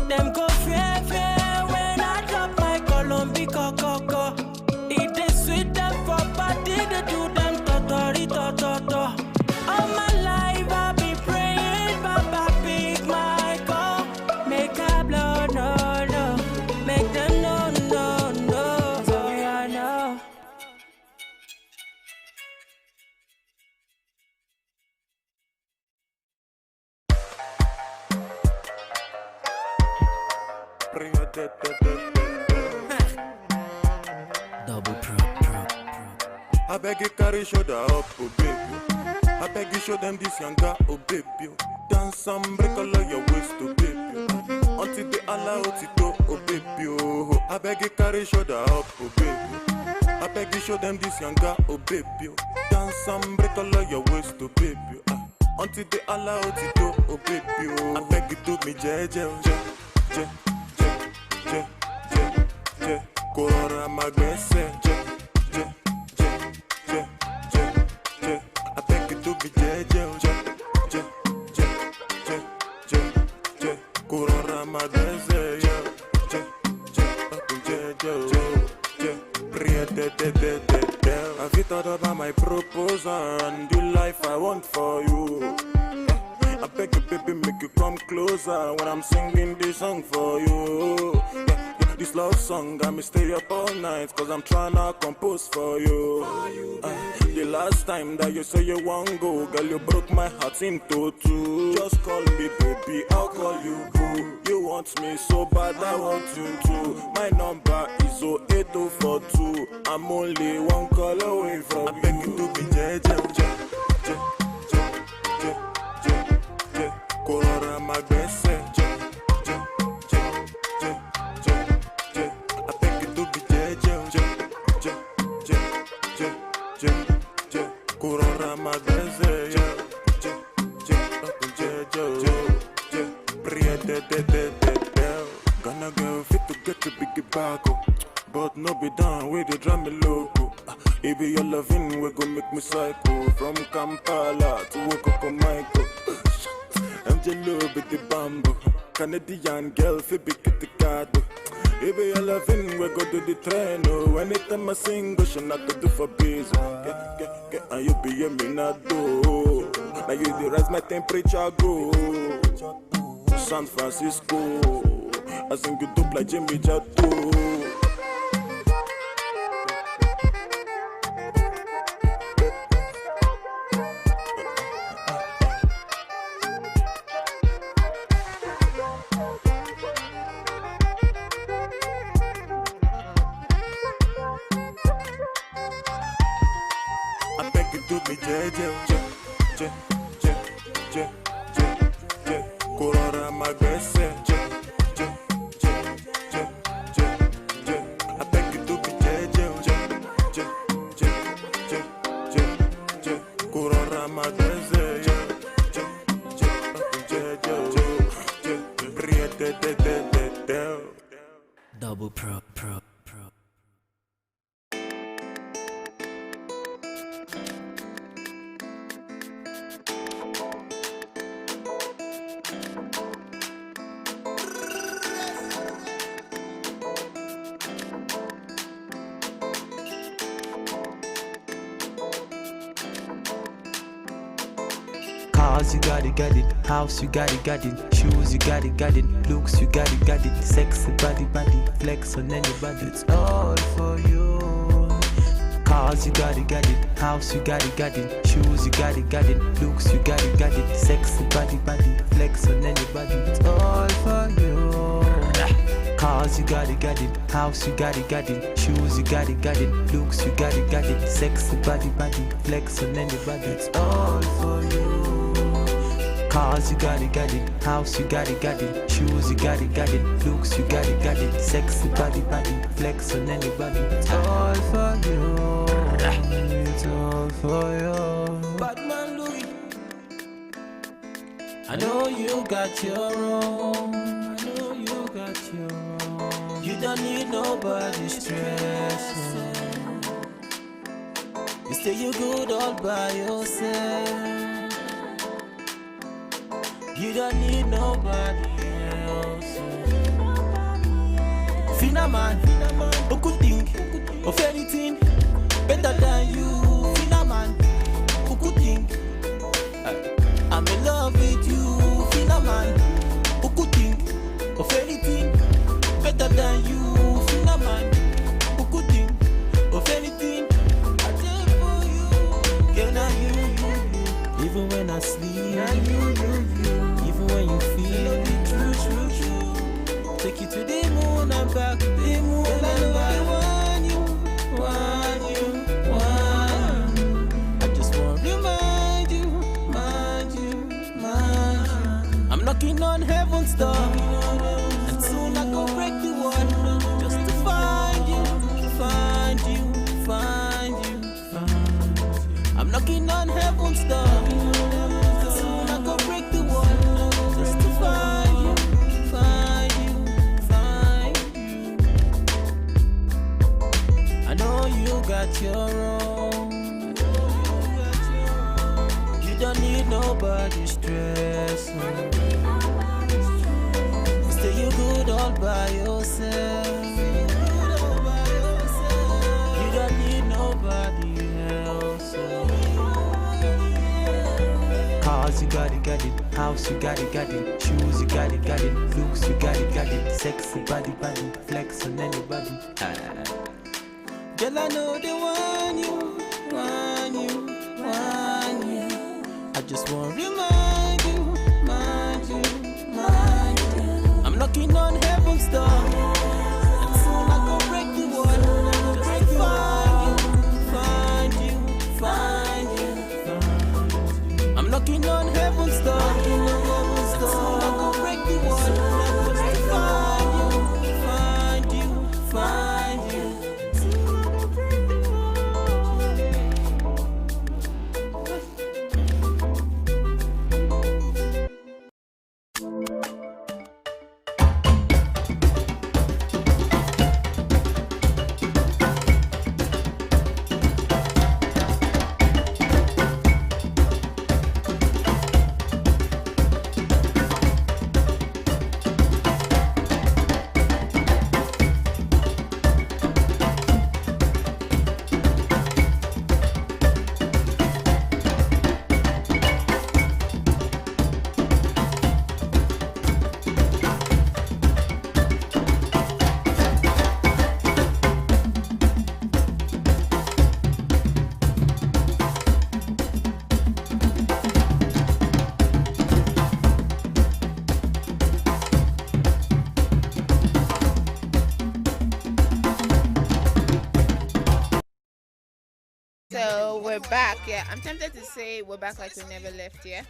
Them go fair, fair when I drop my Colombi, coco. It is sweet them for body, they do them totori, to. All my life I've been praying, Baba pick my call. Make a blow, no, no. Make them no, no, no. So I know. Double pro. I beg you carry shoulder up, oh baby. I beg you show them this younger, oh baby. Dance some break all of your waist, oh baby. Until they allow it to, oh baby. Oh, I beg you carry shoulder up, oh baby. I beg you show them this younger, oh baby. Dance some break all of your waist, oh baby. Until they allow it to, oh baby. Oh, I beg you do me jeje, je. Corona magbese, je. I beg you to be je. Corona magbese, Have you thought about my proposal and the life I want for you? I beg you, baby, make you come closer when I'm singing this song for you. This love song got me stay up all night, cause I'm tryna compose for you. The last time that you say you won't go, girl, you broke my heart into two. Just call me baby, I'll call you boo. You want me so bad, I want you too. My number is 08242. I'm only one call away from I beg you to be JJ. Corora my best. Gonna go fit to get to big back, but no be done with the drum loco. If your loving, we gon' make me psycho. From Kampala to Michael. I'm jello with the bamboo. Canadian girl, fi big at the card. If your loving, we go to the train. Anytime I sing, go she not to do for biz. And you be a minado. Now you the rise my temperature go. San Francisco, I sing you dope like Jimmy Jatto. I beg you do me J. Corora my best. I beg you to be Corora my best. Double pro. Cars, you got it. House, you got it. Shoes, you got it. Looks, you got it. Sexy body, flex on anybody. It's all for you. Cars, you got it. House, you got it. Shoes, you got it. Looks, you got it. Sexy body, flex on anybody. It's all for you. Cars, you got it. House, you got it. Shoes, you got it. Looks, you got it. Sexy body, flex on anybody. It's all for you. Cars, you got it. House, you got it. Shoes, you got it. Looks, you got it. Sexy body, flex on anybody. It's all for you. It's all for you. Batman Louis, I know you got your own. You don't need nobody's stress. You say you good all by yourself. You don't need nobody else. Fina man, who could think of anything better than you? Fina man, who could think I'm in love with you? Fina man, who could think of anything better than you? Fina man, who could think of anything? I did for you. Girl, now you. Even when I sleep, even when you feel true. Take you to the moon and back, the moon and back. Want you. I just want to remind you. I'm knocking on heaven's door, and soon I go break the one, just to find you. I'm knocking on heaven's door, and soon I go break the one, just to find you. I know you got your own. You don't need nobody's stress. Stay you good all by yourself. You don't need nobody else. Cars, you got it. House, you got it. Shoes, you got it. Looks, you got it. Sexy body, flex on anybody. Girl, I know they want you. I just want to remind you. I'm knocking on heaven's door, and soon I go break the wall. Just to find you. I'm knocking on heaven's door, and soon I go break the wall. Just to find you. So we're back. Yeah, I'm tempted to say we're back like we never left. Yeah.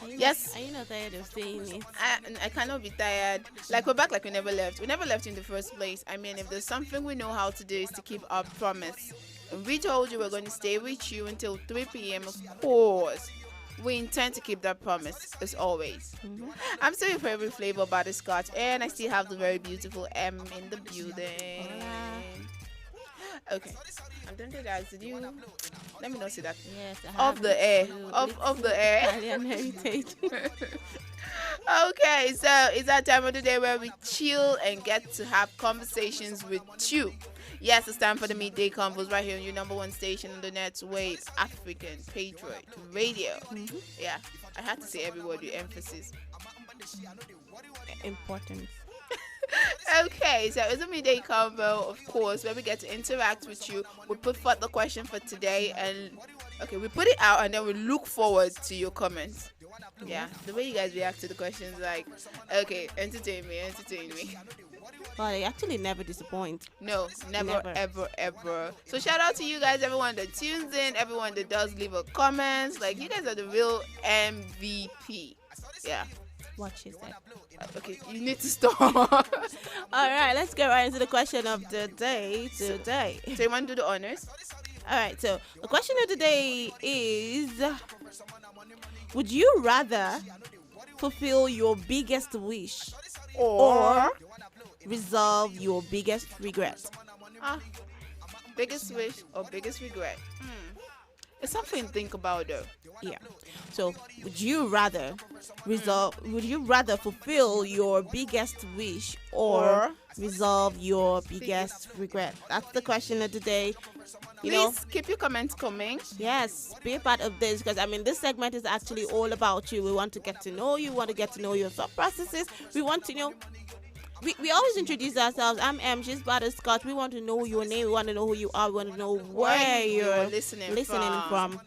Yes. Are you not tired of saying it? I cannot be tired. Like we're back like we never left. We never left in the first place. I mean, if there's something we know how to do is to keep our promise. And we told you we're going to stay with you until 3 p.m. Of course, we intend to keep that promise as always. I'm still your favorite flavor, butterscotch, and I still have the very beautiful M in the building. Okay, I'm done with that. Did you? Let me not see that. Yes, off the air. Off the air. Italian heritage. Okay, so it's that time of the day where we chill and get to have conversations with you. Yes, it's time for the midday convos right here on your number one station on the net wave, African Patriot Radio. Yeah, I had to say every word with emphasis. Important. Okay, so it's a midday convo, of course, where we get to interact with you. We put forth the question for today, and we put it out, and then we look forward to your comments. Yeah, the way you guys react to the questions, like, okay, entertain me. Well, they actually never disappoint. No, never, ever. So shout out to you guys, everyone that tunes in, everyone that does leave a comment. Like, you guys are the real MVP. Yeah. What is that? Okay, you need to stop. All right, let's get right into the question of the day today. So you want to do the honors? All right, so the question of the day is, would you rather fulfill your biggest wish or resolve your biggest regret? Biggest wish or biggest regret? It's something to think about, though. Yeah. So, would you rather fulfill your biggest wish or resolve your biggest regret? That's the question of the day. Please keep your comments coming. Yes, be a part of this, because I mean, this segment is actually all about you. We want to get to know you. We want to get to know your thought processes. We want to know. We always introduce ourselves. I'm M, she's Butterscotch. We want to know your name. We want to know who you are. We want to know where you're listening from.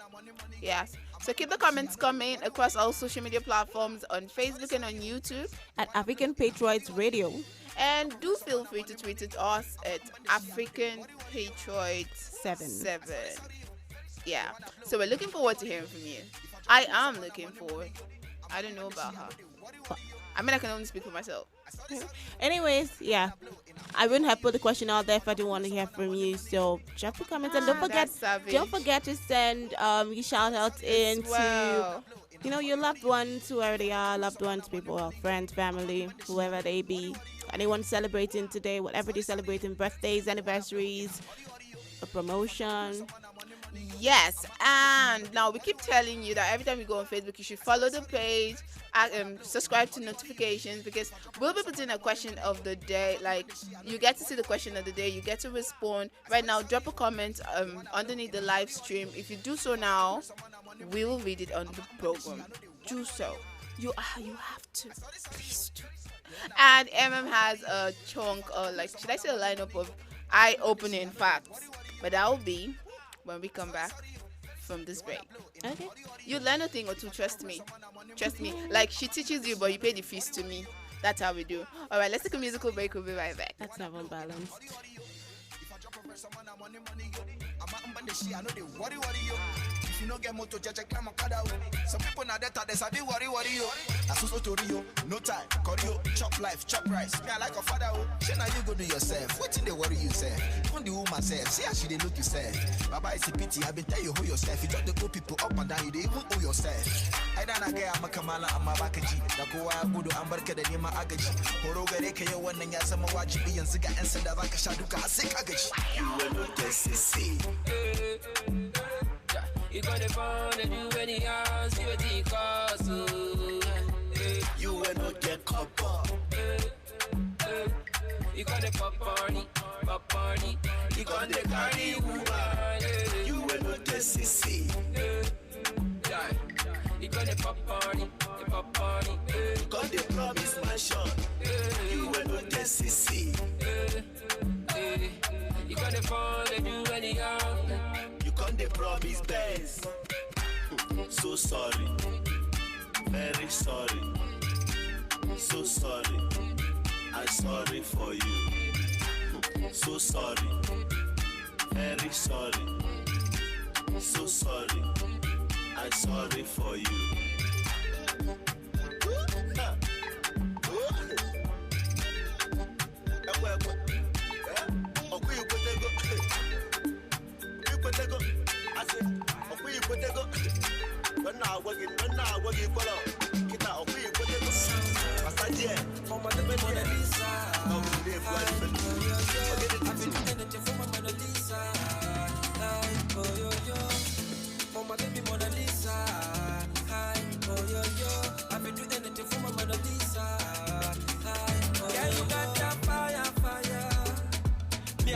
Yes. So keep the comments coming across all social media platforms on Facebook and on YouTube at African Patriots Radio. And do feel free to tweet at us at African Patriots 7. Yeah. So we're looking forward to hearing from you. I am looking forward. I don't know about her. I mean, I can only speak for myself. Anyways, yeah, I wouldn't have put the question out there if I didn't want to hear from you. So drop your comments and don't forget to send your shout outs in to your loved ones, whoever they are, loved ones, people, friends, family, whoever they be. Anyone celebrating today, whatever they're celebrating, birthdays, anniversaries, a promotion. Yes, and now we keep telling you that every time you go on Facebook, you should follow the page, subscribe to notifications, because we'll be putting a question of the day. Like, you get to see the question of the day, you get to respond. Right now, drop a comment underneath the live stream. If you do so now, we will read it on the program. Do so. You have to. Please do. And has a chunk, or like, should I say a lineup of eye-opening facts? But that will be when we come back from this break. Okay. You learn a thing or two, trust me. Trust me. Like, she teaches you, but you pay the fees to me. That's how we do. All right, let's take a musical break. We'll be right back. That's not unbalanced. If you no get motor, just climb a car. Some people now that they sabi worry. That's also to Rio. No time, choreo, chop life, chop rice. Me I like a father. Say now you go do yourself. What in the worry you say? Even the woman self. See how she they look yourself. Baba is a pity. I been tell you who yourself. You just the go people up and down. You they even owe yourself. I don't get I'm a kamala. I'm a bakaji. The go I go to Amberka the Nima Agaji. Horoga Reke one and Yasama Wajibi and Siga and Senda Vakashaduka Sick Agaji. You will not see. You got the phone and you any house, you the cost. You will not get copper. You got the pop party. You got the cardi woman. You will not get CC. You got the pop party. You got the promise mansion. You will not get CC. You got the phone and you any house. On the promise best. So sorry, very sorry, so sorry. I'm sorry for you. So sorry, very sorry, so sorry. I'm sorry for you.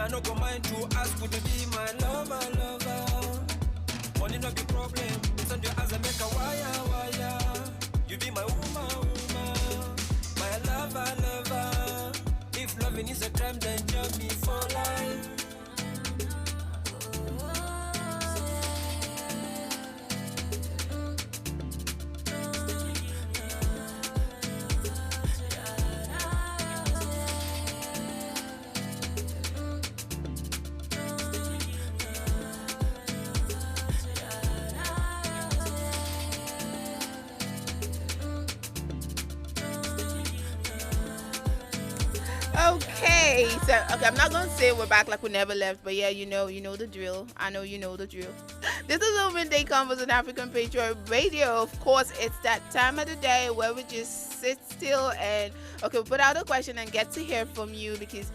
I no go mind to ask you to be my lover. Money no be problem. Send your ass and make a wire. You be my woman, my lover. If loving is a crime, then judge me for life. Okay, I'm not gonna say we're back like we never left, but yeah, you know the drill. I know you know the drill. This is Women Day Convos on African Patriot Radio. Of course, it's that time of the day where we just sit still and we put out a question and get to hear from you, because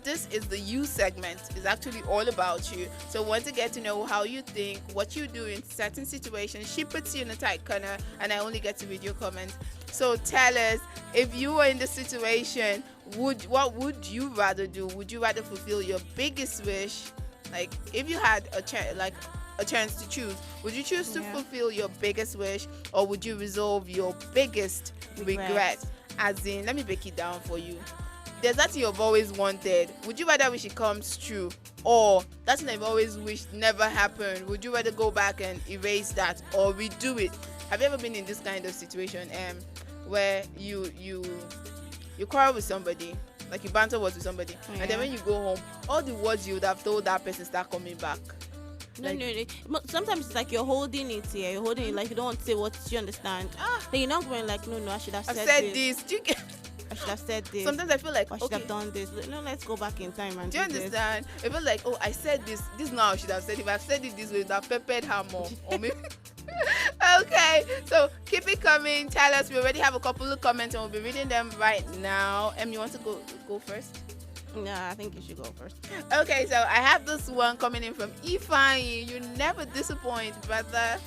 this is the you segment. It's actually all about you. So want to get to know how you think, what you do in certain situations. She puts you in a tight corner, and I only get to read your comments. So tell us, if you were in the situation, what would you rather do? Would you rather fulfill your biggest wish? Like, if you had a chance to choose, would you choose to fulfill your biggest wish, or would you resolve your biggest regret? As in, let me break it down for you. There's that thing you've always wanted. Would you rather wish it comes true, or that thing you've always wished never happened? Would you rather go back and erase that, or redo it? Have you ever been in this kind of situation where you quarrel with somebody, like you banter words with somebody, and then when you go home, all the words you would have told that person start coming back? No. Sometimes it's like you're holding it here. You're holding it like you don't want to say what you understand. Then you're not going like, no, I should have said this. Do you get? I should have said this. Sometimes I feel like I should have done this. No, let's go back in time and do you understand? I feel like, I said this now I should have said it. If I've said it this way, I've peppered her more. Or maybe. Okay, so keep it coming. Tell us. We already have a couple of comments and we'll be reading them right now. You want to go first? Yeah, I think you should go first. Okay, so I have this one coming in from Ifeanyi. You never disappoint, brother.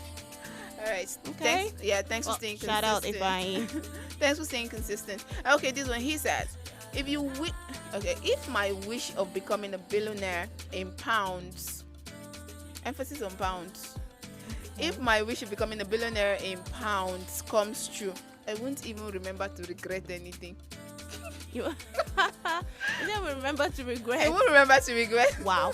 All right. Okay. Thanks for staying consistent. Shout out, Ifeanyi. Thanks for staying consistent. Okay, this one, he says, if my wish of becoming a billionaire in pounds, emphasis on pounds, If my wish of becoming a billionaire in pounds comes true, I won't even remember to regret anything. You never remember to regret. I won't remember to regret. Wow.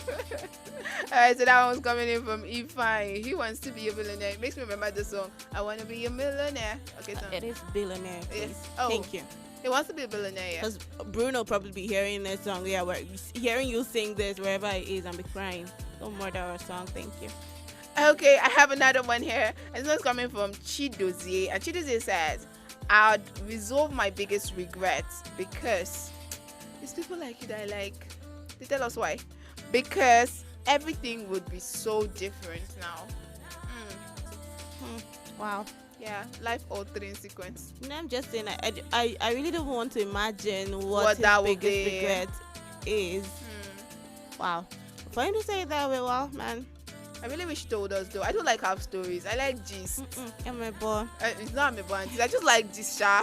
Alright, so that one's coming in from Ifai. He wants to be a billionaire. It makes me remember the song, I Want to Be a Millionaire. Okay, so It is billionaire, please. Yes. Oh. Thank you. He wants to be a billionaire, yeah. Because Bruno probably be hearing this song. Yeah, hearing you sing this wherever it is and be crying. Don't murder our song. Thank you. Okay, I have another one here. And this one's coming from Chidozie. And Chidozie says, I'd resolve my biggest regrets because it's people like you that I like. They tell us why. Because everything would be so different now. Wow. Yeah, life altering sequence. No, I'm just saying, I really don't want to imagine what his that would biggest be. regret is. Wow. For him to say it that way, wow, man. I really wish he told us though. I don't like half stories. I like gist. I'm a boy. It's not my boy. I just like gist, sha.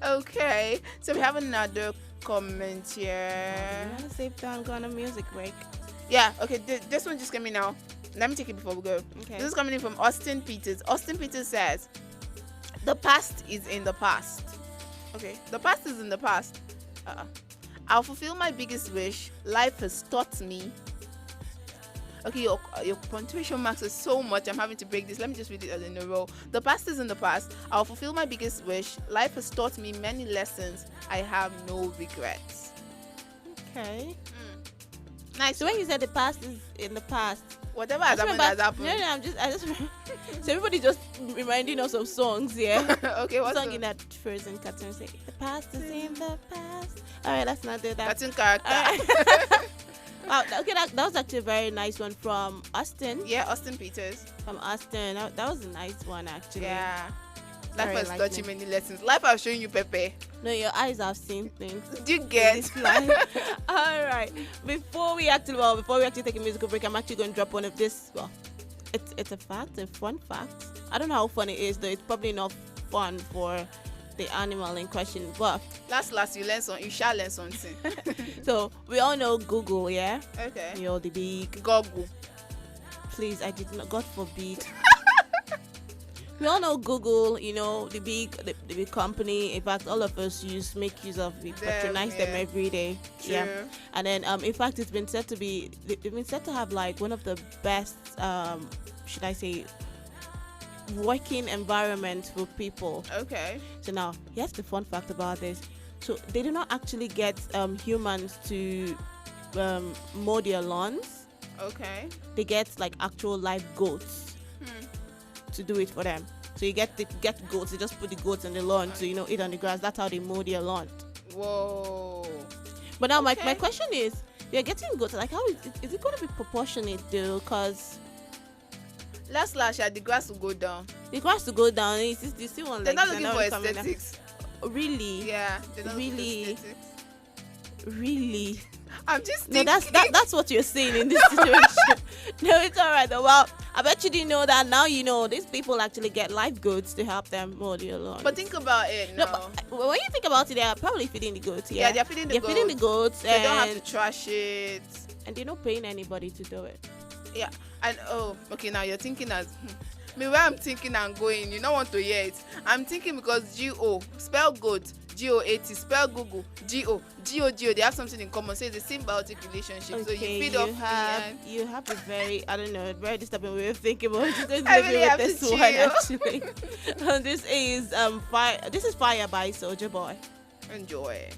Okay, so we have another comment here. You want to save time, go on a music break. Yeah, okay, this one just came in now. Let me take it before we go. Okay. This is coming in from Austin Peters. Austin Peters says, the past is in the past. Okay, the past is in the past. I'll fulfill my biggest wish. Life has taught me. Okay, your punctuation marks is so much. I'm having to break this. Let me just read it in a row. The past is in the past. I'll fulfill my biggest wish. Life has taught me many lessons. I have no regrets. Okay. Nice. So when you said the past is in the past, whatever has happened has happened. No, I just so everybody just reminding us of songs, yeah. Okay, what song in that Frozen cartoon say the past is in the past. All right, let's not do that. Cartoon character. Right. Wow, okay, that was actually a very nice one from Austin. Yeah, Austin Peters. From Austin, that was a nice one actually. Yeah. Life Very has taught you enlightening. many lessons. Life has shown you Pepe. No, your eyes have seen things. Do you get? In this life. All right. Before we actually take a musical break, I'm actually going to drop one of this. Well, it's a fact, a fun fact. I don't know how fun it is though. It's probably not fun for the animal in question, but last you shall learn something. So we all know Google, yeah. Okay. You know the big Google. Please, I did not. God forbid. We all know Google, you know, the big company. In fact, all of us make use of it, patronize them every day. True. Yeah. And then in fact they've been said to have like one of the best should I say working environment for people. Okay. So now here's the fun fact about this. So they do not actually get humans to mow their lawns. Okay. They get like actual live goats to do it for them. So you get goats, they just put the goats on the lawn to eat on the grass. That's how they mow their lawn. Whoa. But now my question is, you're getting goats, like how is it going to be proportionate though? Because last the grass will go down. The grass will go down. You see one they're like not looking for aesthetics. Really? Yeah, they're not really looking for aesthetics. Really? I'm just no, thinking. that's what you're saying in this situation. No, it's all right though. Well, I bet you didn't know that. Now you know these people actually get live goats to help them mow their lawn. But think about it. No, but when you think about it, they are probably feeding the goats. Yeah, they're feeding the goats. They don't have to trash it, and they're not paying anybody to do it. Yeah, and now you're thinking as me where I'm thinking and going. You don't want to hear it. I'm thinking because G-O spell goat. G-O-A-T, spell Google, G-O, G-O, they have something in common. So it's a symbiotic relationship. Okay, so you feed off me. You have a very, very disturbing way of thinking about it. I really have this to one chill. actually. This is Fire. This is Fire by Soulja Boy. Enjoy.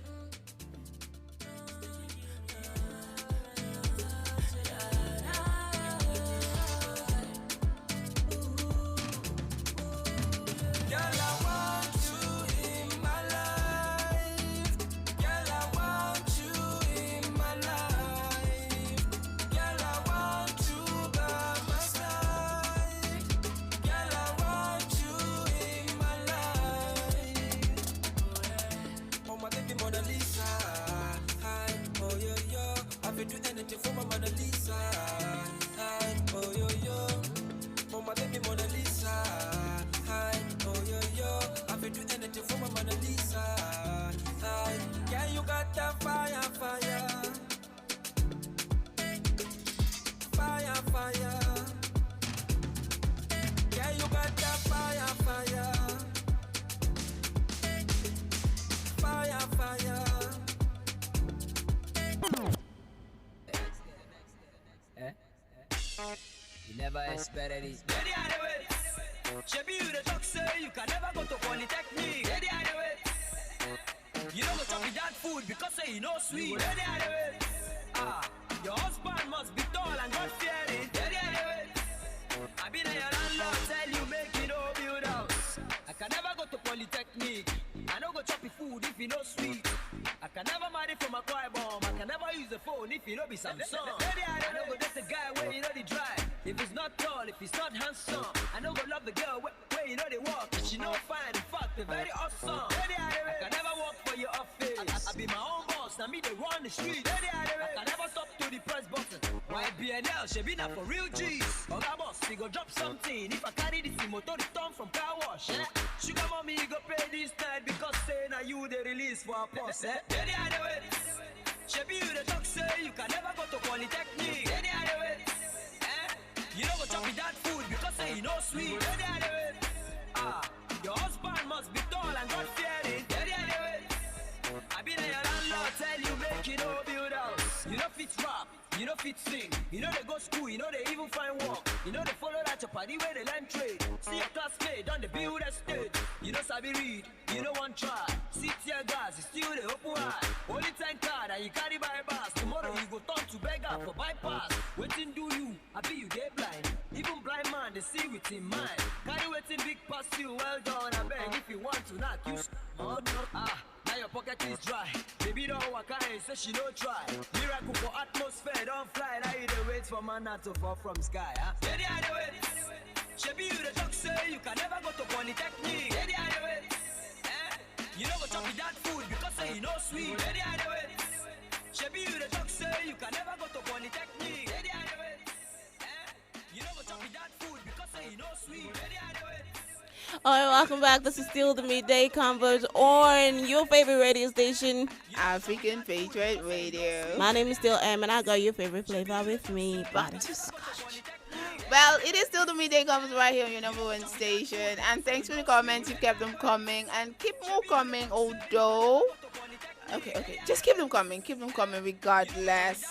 Mona Lisa. Steady are the way. Shebi you the talk say you can never go to polytechnic. Steady are the way. You don't go chop with that food because say you know sweet. Steady are the way. Your husband must be tall and God fearing. Steady are the way. I been a your landlord tell you make you no build house. I can never go to polytechnic. I don't go chop with food if you know sweet. I can never marry from a choir bomb. I can never use a phone if you know be Samsung. I don't go date the guy where you know the drive. If he's not tall, if he's not handsome. I don't go love the girl where you know they walk. If she no fine, in fact, they're very awesome. I can never walk for your office. I be my own boss, now me they run the street. I can never stop to the press button. Why BNL, she be not for real G's. Oga boss, we go drop something. If I carry this motor, the turn from car wash. Sugar mommy, you go pay this night because say now you the release for a post. Ready are the way. Shebi you the talk say you can never go to polytechnic. Ready are the way. You don't go chop with that food because say you know sweet. Ready are the way. Your husband must be tall and God fearing. Ready are the way. I been a your landlord tell you make you no build house. You know fit rap, you know fit sing. You know they go school, you know they even find work. You know they follow that your party where they learn trade. See your classmate on the build estate. You know sabi read, you know one try. See tear gas, you still the open eye. Only 10 card and you carry by bus. Tomorrow you go turn to beggar for bypass. Waiting do you, I be you they blind. Even blind man they see with him mind. Carry waiting big past you, well done. I beg if you want to knock you. Now your pocket is dry. Baby don't walk out say she no try. Miracle for atmosphere, don't fly. Now you dey wait for man not to fall from sky. Ready are the way. Shebi you the talk say you can never go to polytechnic. Ready are the way. You don't go chop with that food because say you know sweet. Ready are the way. Shebi you the talk say you can never go to polytechnic. Ready are the way. You don't go chop with that food because say you know sweet. Ready are the way. All right, welcome back. This is still the Midday Convos on your favorite radio station, African Patriot Radio. My name is still Em, and I got your favorite flavor with me, butterscotch. Well, it is still the Midday Convos right here on your number one station. And thanks for the comments. You kept them coming. And keep more coming, although... Okay. Just keep them coming. Keep them coming regardless.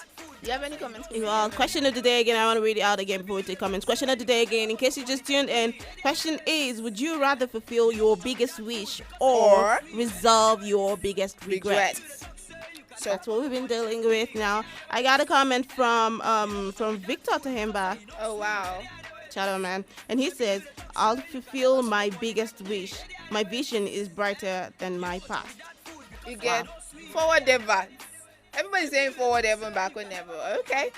You have any comments? Well, question of the day again. I want to read it out again before we take comments. Question of the day again, in case you just tuned in. Question is, would you rather fulfill your biggest wish or resolve your biggest regret? So that's what we've been dealing with now. I got a comment from Victor Tahimba. Oh, wow. Shout out, man. And he says, I'll fulfill my biggest wish. My vision is brighter than my past. You get forward ever. Everybody's saying forward ever and backward never. Okay.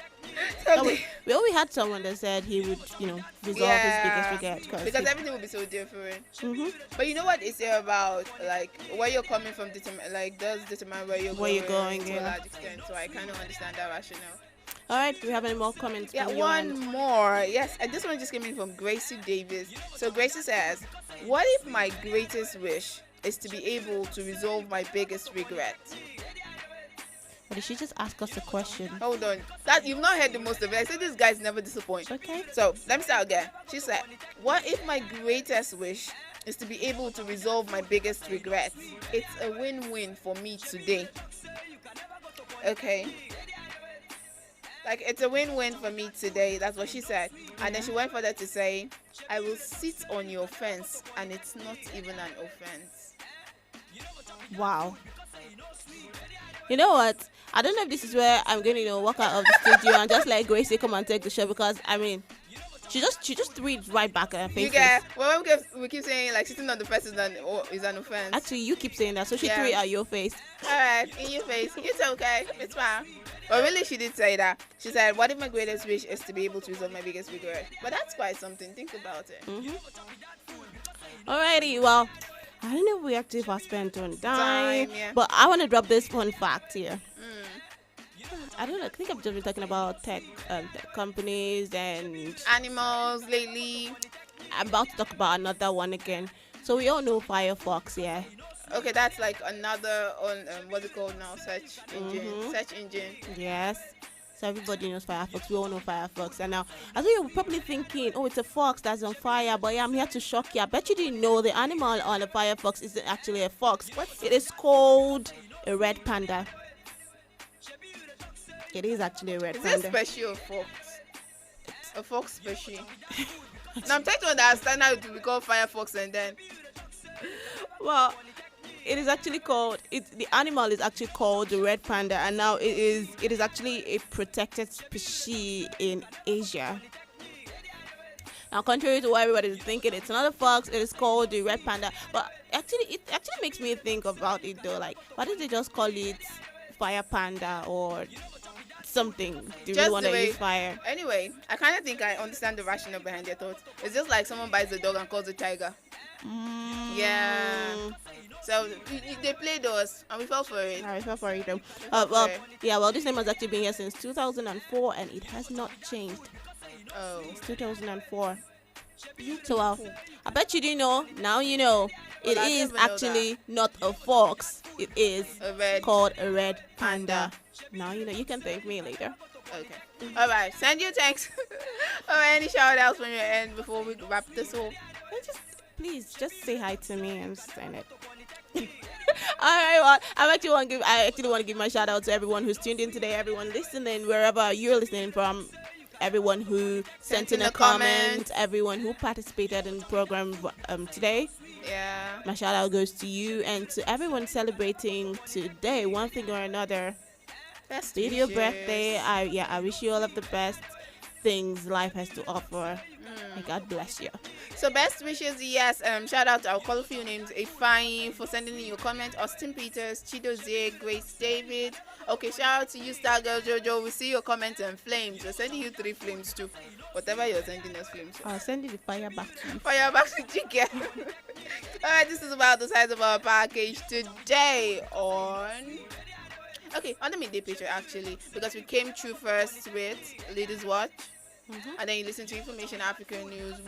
No, we already had someone that said he would, resolve his biggest regret. Because everything would be so different. Mm-hmm. But you know what it's about, like, where you're coming from, does determine where you're going to a large extent. So I kind of understand that rationale. All right, do we have any more comments? Yeah, one more. Yes, and this one just came in from Gracie Davis. So Gracie says, what if my greatest wish is to be able to resolve my biggest regret? Or did she just ask us a question? Hold on. That you've not heard the most of it. I said this guy's never disappoint. Okay. So let me start again. She said, what if my greatest wish is to be able to resolve my biggest regret? It's a win-win for me today. Okay. Like, it's a win-win for me today. That's what she said. And then she went further to say, I will sit on your fence and it's not even an offense. Wow. You know what? I don't know if this is where I'm going to walk out of the studio and just let Gracie come and take the show, because she just reads right back at her face. You get, well, we keep saying like sitting on the fence is an offense. Actually, you keep saying that, so she threw it at your face. All right, in your face. It's okay. It's fine. But really, she did say that. She said, what if my greatest wish is to be able to resolve my biggest regret? But that's quite something. Think about it. Mm-hmm. Alrighty, well, I don't know if we actually spent on time, but I want to drop this fun fact here. I don't know. I think I've just been talking about tech companies and animals lately. I'm about to talk about another one again. So we all know Firefox, yeah. Okay, that's like another what's it called now? Search engine. Mm-hmm. Search engine. Yes. So everybody knows Firefox. We all know Firefox. And now, I think you're probably thinking, oh, it's a fox that's on fire. But yeah, I'm here to shock you. I bet you didn't know the animal on the Firefox isn't actually a fox. It is called a red panda. It is actually a red panda. Is it special fox? A fox species. Now I'm trying to understand how it will be called firefox and then. Well, it is actually called. The animal is actually called the red panda, and now it is actually a protected species in Asia. Now, contrary to what everybody is thinking, it's not a fox. It is called the red panda. But actually, it actually makes me think about it though. Like, why did they just call it fire panda or something? Do you really want to use fire? Anyway, I kind of think I understand the rationale behind their thoughts. It's just like someone buys a dog and calls it tiger. Yeah. So they played us and we fell for it. We fell for it though. This name has actually been here since 2004 and it has not changed. Oh. It's 2004. So I bet you didn't know. Now you know. It is actually not a fox. It is called a red panda. Now you know. You can thank me later. Okay. All right. Send your thanks. Or any shout outs from your end before we wrap this up. Please just say hi to me and send it. All right, well, I actually want to give my shout out to everyone who's tuned in today, everyone listening wherever you're listening from, everyone who sent in a comment, everyone who participated in the program today. Yeah. My shout out goes to you and to everyone celebrating today, one thing or another. Best It's your birthday. I wish you all of the best things life has to offer. And God bless you. So best wishes, yes. Shout out to our colorful names: Ifeanyi for sending in your comment, Austin Peters, Chidozie, Grace David. Okay, shout out to you, Star Girl Jojo. We see your comments and flames. We're sending you 3 flames too. Whatever you're sending us flames. I'll send you the fire back to you. Fire back to chicken. Alright, this is about the size of our package today on the midday picture actually, because we came through first with Ladies Watch. And then you listen to Information African News,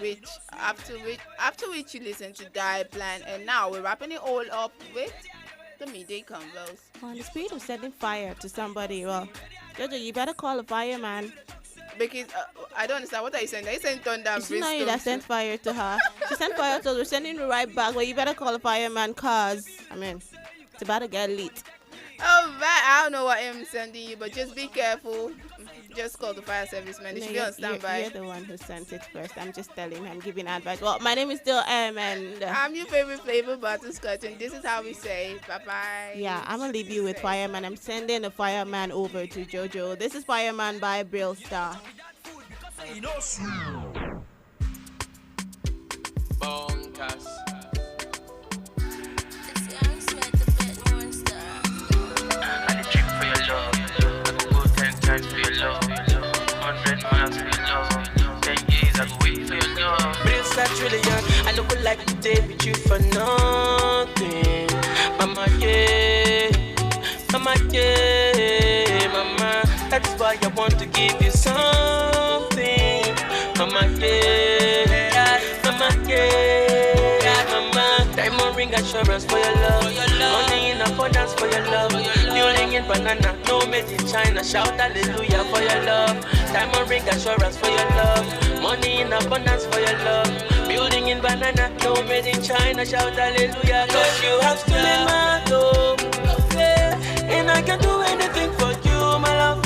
after which you listen to Diet Plan, and now we're wrapping it all up with the midday convos. On the spirit of setting fire to somebody, well, Jojo, you better call a fireman. Because I don't understand, what are you saying? Are you saying thunder and brimstone? It's not you that sent fire to her. She sent fire to us. We're sending it right back. Well, you better call a fireman, cause it's about to get lit. Oh, right. I don't know what I'm sending you, but just be careful. Just call the fire service man. They should be on standby. You're the one who sent it first. I'm just telling. I'm giving advice. Well, my name is still and I'm your favorite flavor, butterscotch, and this is how we say bye-bye. Yeah, I'm gonna leave you with Fireman. I'm sending a Fireman over to Jojo. This is Fireman by Brill Star. Bonkers. For your love, 100 miles for your love, 10 years I go wait for your love. Real start really young, I no go like to date with you for nothing. Mama, yeah, mama, that's why I want to give you something. Mama, yeah, mama, diamond ring assurance for your love, money in abundance for your love, building in banana, no made in China, shout hallelujah for your love, diamond ring assurance for your love, money in abundance for your love, building in banana, no made in China, shout hallelujah, cause you have stolen my love, and I can do anything for you, my love,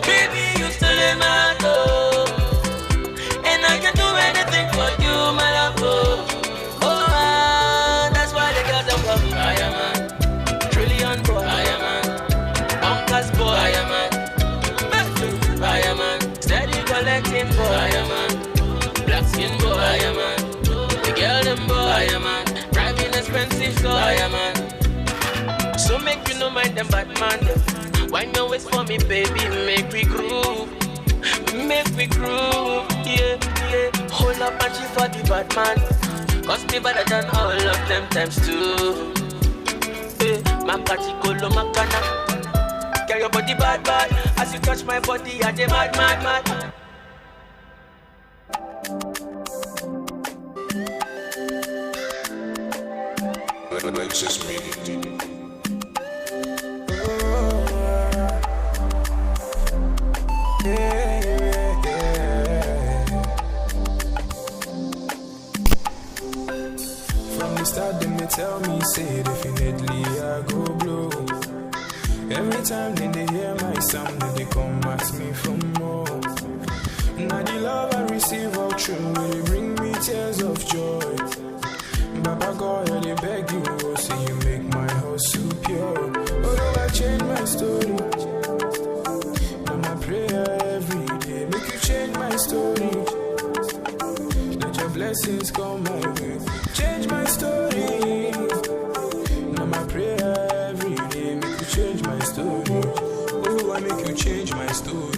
baby, you stolen my love, and I can do anything for you, my love, that's why the girls are love, Fireman, Trillion boy, Fireman, Uncle's boy, Fireman, Fireman, steady collecting boy, Fireman, black skin boy, Fireman, the girl them boy, Fireman, driving expensive car, Fireman, so make you no mind them bad man, wind your waist for me baby, make we groove, yeah, hold up and she for the bad man, cause me better than all of them times too. Makati makana, get your body bad, as you touch my body, I dey mad. Alexis Media. From the start, them they tell me, say definitely I go blow. Every time then they hear my sound, then they come ask me for more. Now the love I receive all true, will it bring me tears of joy. Baba God, I dey beg you, oh, say you make my heart so pure. Although I change my story, now my prayer every day, make you change my story. Let your blessings come my way, change my story. Now my prayer every day, make you change my story. Oh, I make you change my story.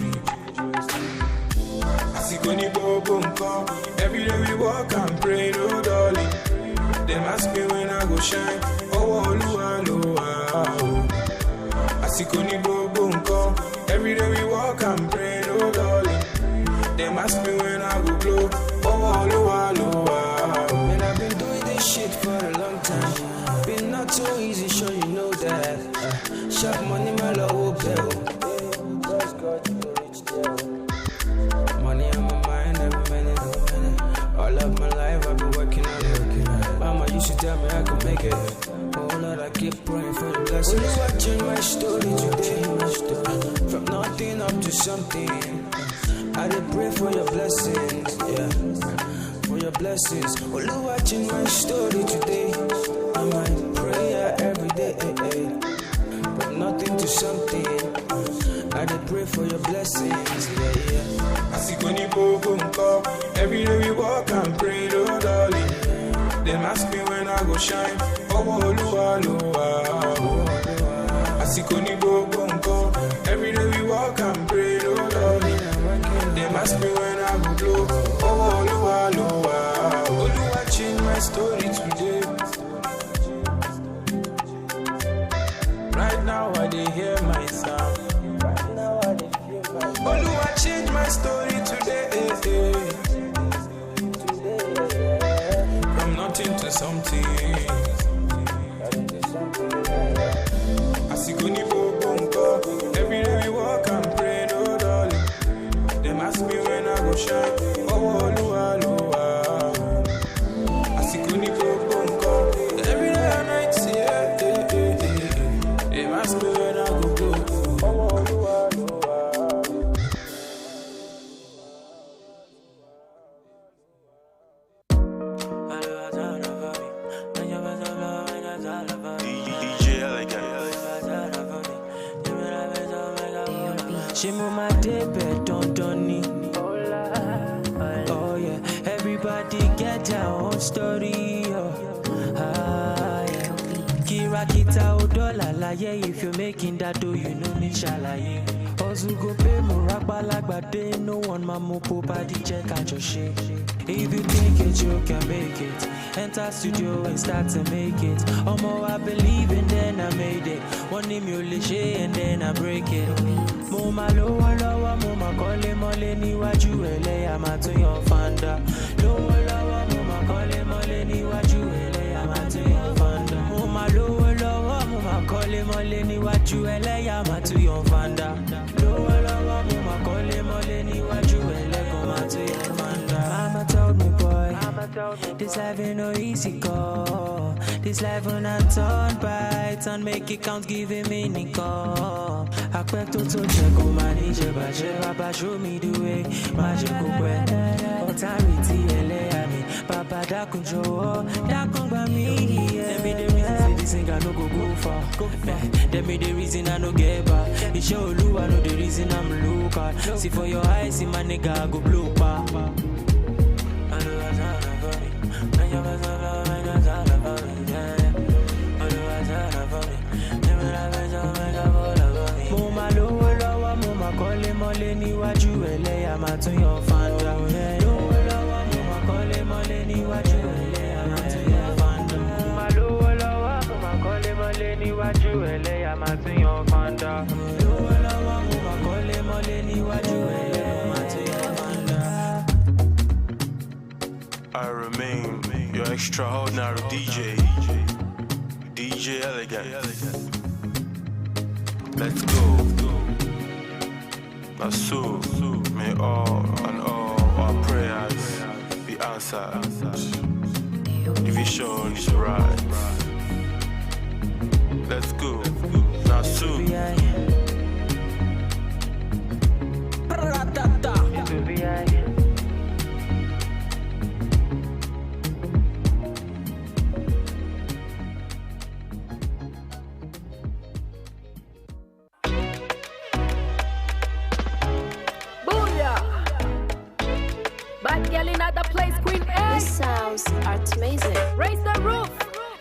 Every day we walk and pray, no darling. Them ask me when I go shine. Oh, Oluwa, Oluwa. Asikoni bobo nko. Every day we walk and pray, no darling. Them ask me when I go blow. Oh, Oluwa, Oluwa. Man, I've been doing this shit for a long time. Been not so easy, sure you know that. Sharp money, my love, bill. Money on my mind, every minute. All of my life, I've been working on it. Mama used to tell me I could make it. Oh Lord, I keep praying for the blessings. Only watching my story today. From nothing up to something. I did pray for your blessings, yeah. For your blessings. Only watching my story today. I might pray every day. From nothing to something. I did pray for your blessings, yeah. Every day we walk and pray, no darling. Them ask me when I go shine. Oh, Oluwa, Oluwa. Asikoni bobo nko. Every day we walk and pray, no darling. Them ask me when I go blow. Oh, Oluwa, Oluwa. Oluwa change my story today. Right now I dey hear my sound. Oluwa change my story today. From nothing to something. Asikoni bobo nko. Every day we walk and pray, no darling. Them ask me when I go shine. Oh, Oluwa, Oluwa. Asikoni bobo nko. Every day and night, yeah. Them ask me when I go blow. Oh, Oluwa, Oluwa. She move my day bed, don't need. Oh yeah, everybody get their own story. Oh. Yeah. Kira kita odola la yeah. If you're making that dough, you know me shalaye. Ozu go pay muraba lagbade. No one mamu body check out your shit. If you think it, you can make it. Enter studio and start to make it. Omo, I believe and then I made it. One emulation and then I break it. Mo ma lowa lowa, mo ma kole mole niwaju eleya ma tun yan fanda. Lowa lowa, mo ma kole mole niwaju eleya ma tun yan fanda. Mo ma lowa lowa, mo ma kole mole niwaju eleya ma tun yan fanda. Lowa lowa, mo ma kole mole niwaju eleya ma tun yan fanda. Mama told me, boy, this life ain't no easy go. This life when I turn by, turn make it count, giving meaning go. I expect to check on my niche, but show me the way. Magic way, authority, LA, Papa Dakunjo, Dakunba me. Let me the reason say this ain't got no go far. Let me the reason I no get back. It show you I know the reason I'm look at. See for your eyes, see my nigga I go blue pa. Mole niwaju eleya ma tun yan fanda. Lowo lowo mo ma kole mole niwaju eleya ma tun yan fanda. Ma lowo lowo mo ma kole mole niwaju eleya ma tun yan fanda. Lowo lowo mo ma kole mole niwaju eleya ma tun yan fanda. I remain your extraordinary DJ Elegant. Let's go. Now so, may all and all our prayers be answered. The vision is right. Let's go. Now so. house art amazing. Raise the roof.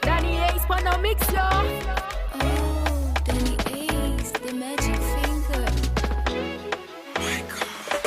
Danny Ace Pano Mix, yo. Oh, Danny Ace, the magic finger.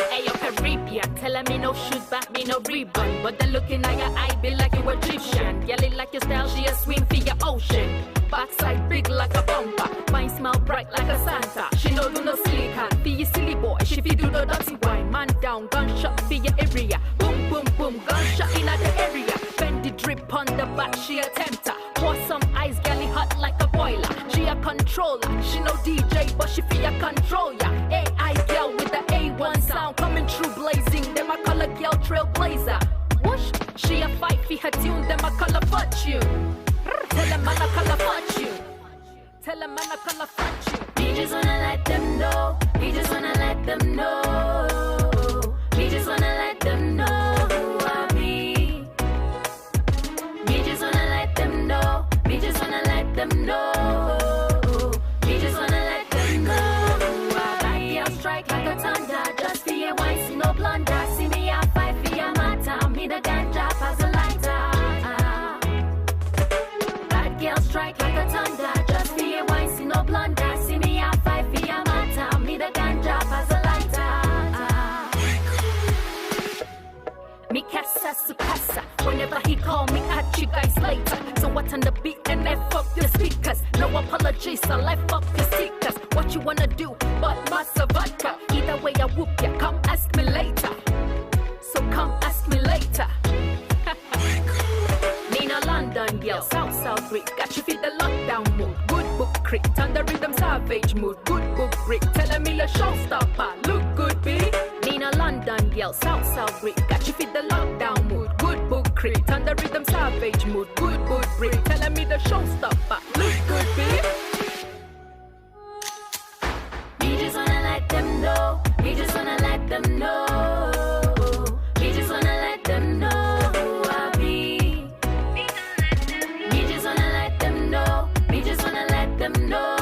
Hey, yo, Caribbean. Telling me no shoot back, me no rebound. But then looking at your eye, be like you Egyptian. Yelling like your style, she a swim for your ocean. Backside big like a bumper. Mine smell bright like a Santa. She no do no silicon. Be your silly boy. She fi do the dirty wine. Man down, gunshot for your area. Boom, boom, boom, gunshot in the area. Bend the drip on the back, she a tempter. Pour some ice, galley hot like a boiler. She a controller. She no DJ, but she fi a control ya. AI girl with the A1 sound coming through blazing. Them a color girl trailblazer. Whoosh, she a fight for her tune. Them a color fortune. Tell them man I color fuck you. Tell them man I color fuck you. He just wanna let them know. He just wanna let them know. He just wanna let them know who I be. He just wanna let them know. He just wanna let them know. He just wanna let them know who I be. I'll strike like a thunder. Just for your wine, see no blunder. See me I fight for your matter. Me the ganja as a lighter. Girl strike like a thunder. Just for your wine, see no blunder. See me I fight for your matter. Me the ganja as a lighter. Me casa su casa. Whenever he call me, catch you guys later. So what on the beat and F up your speakers. No apologies, so life up your stickers. What you wanna do, but massa vodka. Either way I whoop ya, come ask me later. So come ask me later. Nina London girl, South Rick. Got you feel the lockdown mood. Good book crit, on the rhythm savage mood. Good book Rick, telling me the showstopper. Look good, B. Nina London girl, South Rick. Got you feel the lockdown mood. Good book crit, on the rhythm savage mood. Good book Rick, telling me the showstopper. Look good, B. He just wanna let them know. He just wanna let them know. He just wanna let them know who I be. He just wanna let them know. He just wanna let them know.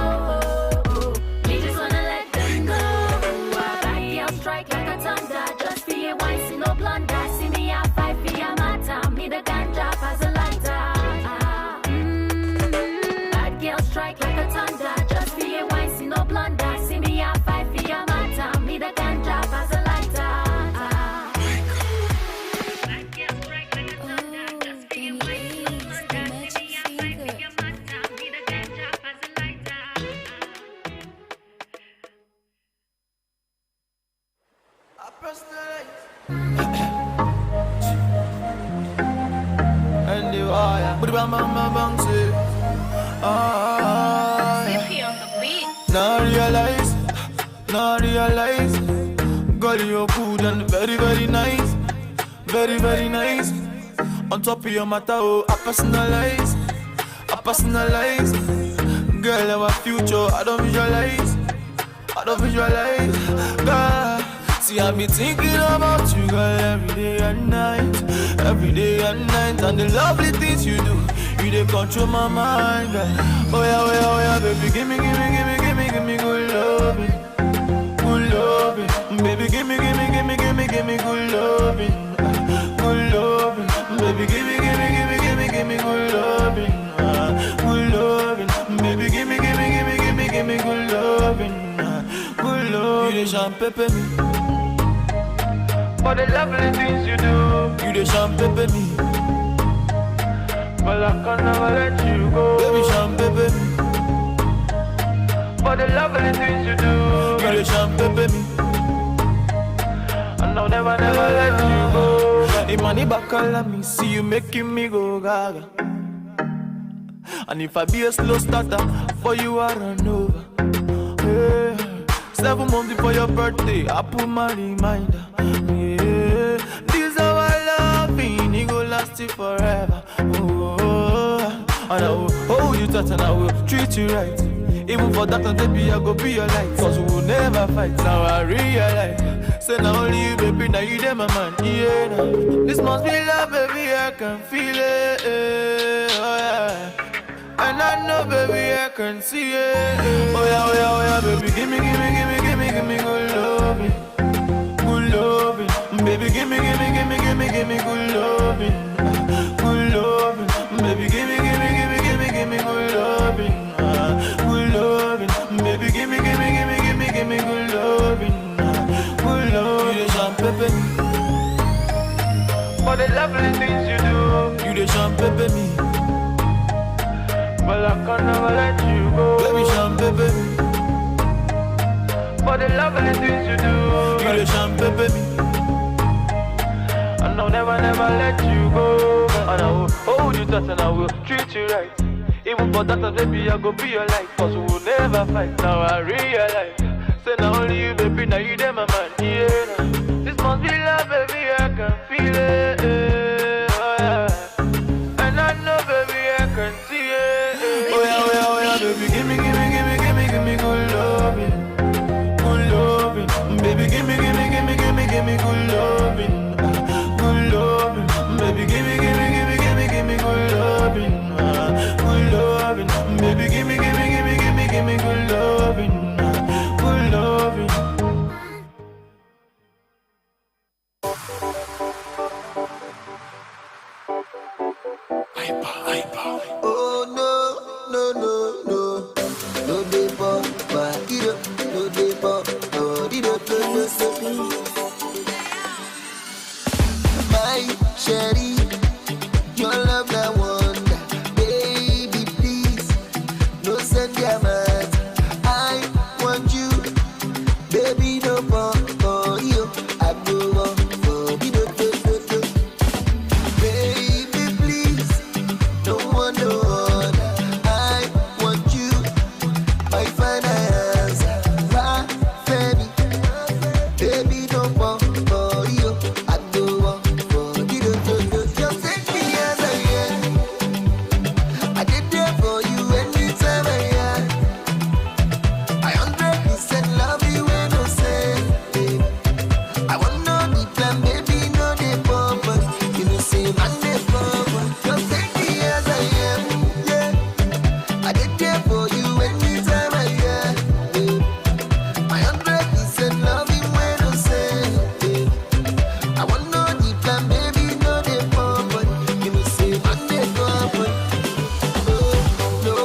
He just wanna let them know who I be. I'll strike like a thunder. Just for your wine, see no blunder. See me I fight for your matter. Me the ganja as a lighter. Bad girl strike like a thunder. Just for your wine, see no blunder. See me I fight for your matter. Me the ganja as a lighter. And the wire, but I'm bouncy. Now realize, girl you're good and very very nice, very very nice. On top of your matter, oh, I personalize. Girl, our future, I don't visualize. God, see I be thinking about you, girl, every day and night, and the lovely things you do, you dey control my mind, girl. Oh yeah, baby, give me good loving, baby, give me good loving, baby, give me good loving, baby, give me good loving. You dey champagne me, for the lovely things you do. You dey champagne me, but I can never let you go. Baby, champagne me, for the lovely things you do. You dey champagne me, and I'll never let you go. Hey, money back all of me, see you making me go gaga. And if I be a slow starter, for you I run over. Hey. 7 months before your birthday, I put my reminder. Yeah, this is how I love you, it go last you forever. Oh, and I will hold you tight and I will treat you right. Even for that, baby, I go be your light. Cause we will never fight. Now I realize, say now only you, baby, now you there, my man. Yeah, nah. This must be love, baby, I can feel it. Oh yeah. And I know, baby, I can see it. Oh yeah, baby, give me good loving, baby, give me good loving, girl, I can never let you go. Baby, champagne, baby. For the love and the things you do. You the champagne, baby. And I'll never let you go. And I will hold you tight and I will treat you right. Even for that, baby, I go be your life. Cause we'll never fight. Now I realize. Say now only you, baby, now you there, my man. Yeah, this must be love, baby, I can feel it. Oh, yeah. And I know, baby, I can see it. Oh yeah, baby, give me good loving, baby, give me good loving, baby, give me good loving, baby, give me good loving. Oh no, no dey pop, no dey pop, no. My cherry, your love that wonder, baby please, no send your mind. I want you, baby no pop for you, I go on for you, baby please, no one no other. I want you, my finance, baby, baby no pop for you, I go on for you, just take me as I am. I did there for you anytime I am. I 100% love you when I say, baby. I want no the plan, baby, no the purpose. You know, say, man, the purpose. Just take me as I am, yeah. I did there for you anytime I am, baby. I 100% love you when I say, baby. I want no the plan, baby, no the purpose. You know, say, man, the purpose. Oh, no,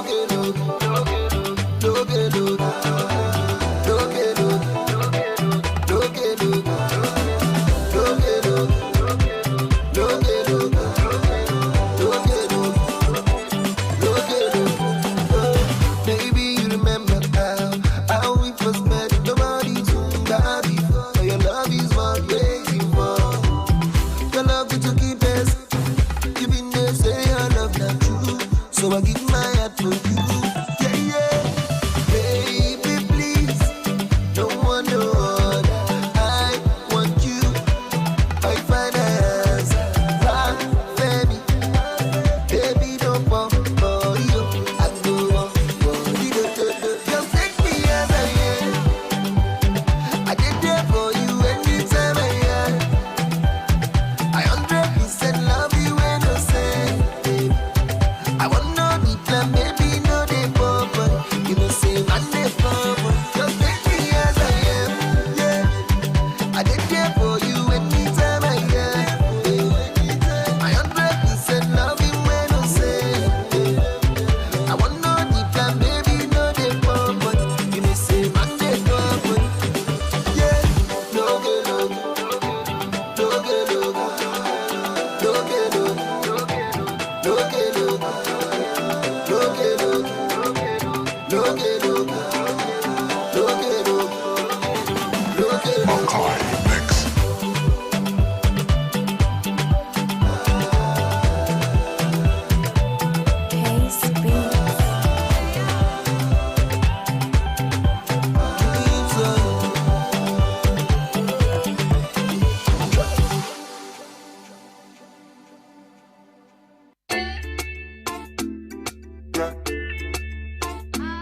baby, you remember how we first met? Nobody told that before. So your love is what I'm waiting for. Your love to keep us. You been there, say your love not true. So I give my heart for you. Yeah, yeah. Baby, please, no one no other. I want you, my finance, baby, baby, don't pop for you. I go on for you. Just take me as I am. I did there for you anytime I am. I 100% love you when I say, baby. I want no the plan, baby, no the purpose. You know, say, man, the purpose. Just take me as I am, yeah. I did there for you anytime I am, baby. I 100% love you when I say, baby. I want no the plan, baby, no the purpose. You know, say, man, the purpose. Yeah, no get no get no.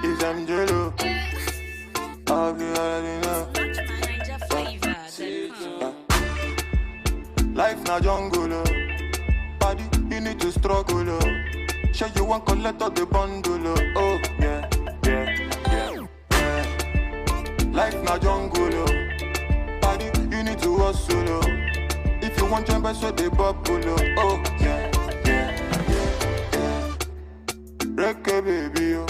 Is Angelo? I'll be already know. Life na jungle, oh. Body, you need to struggle, oh. Sure you want collect all the bundle, oh. Yeah. Life na jungle, oh. Body, you need to hustle, oh. If you want jump, so they bubble, oh. Yeah. Reggae baby, yo.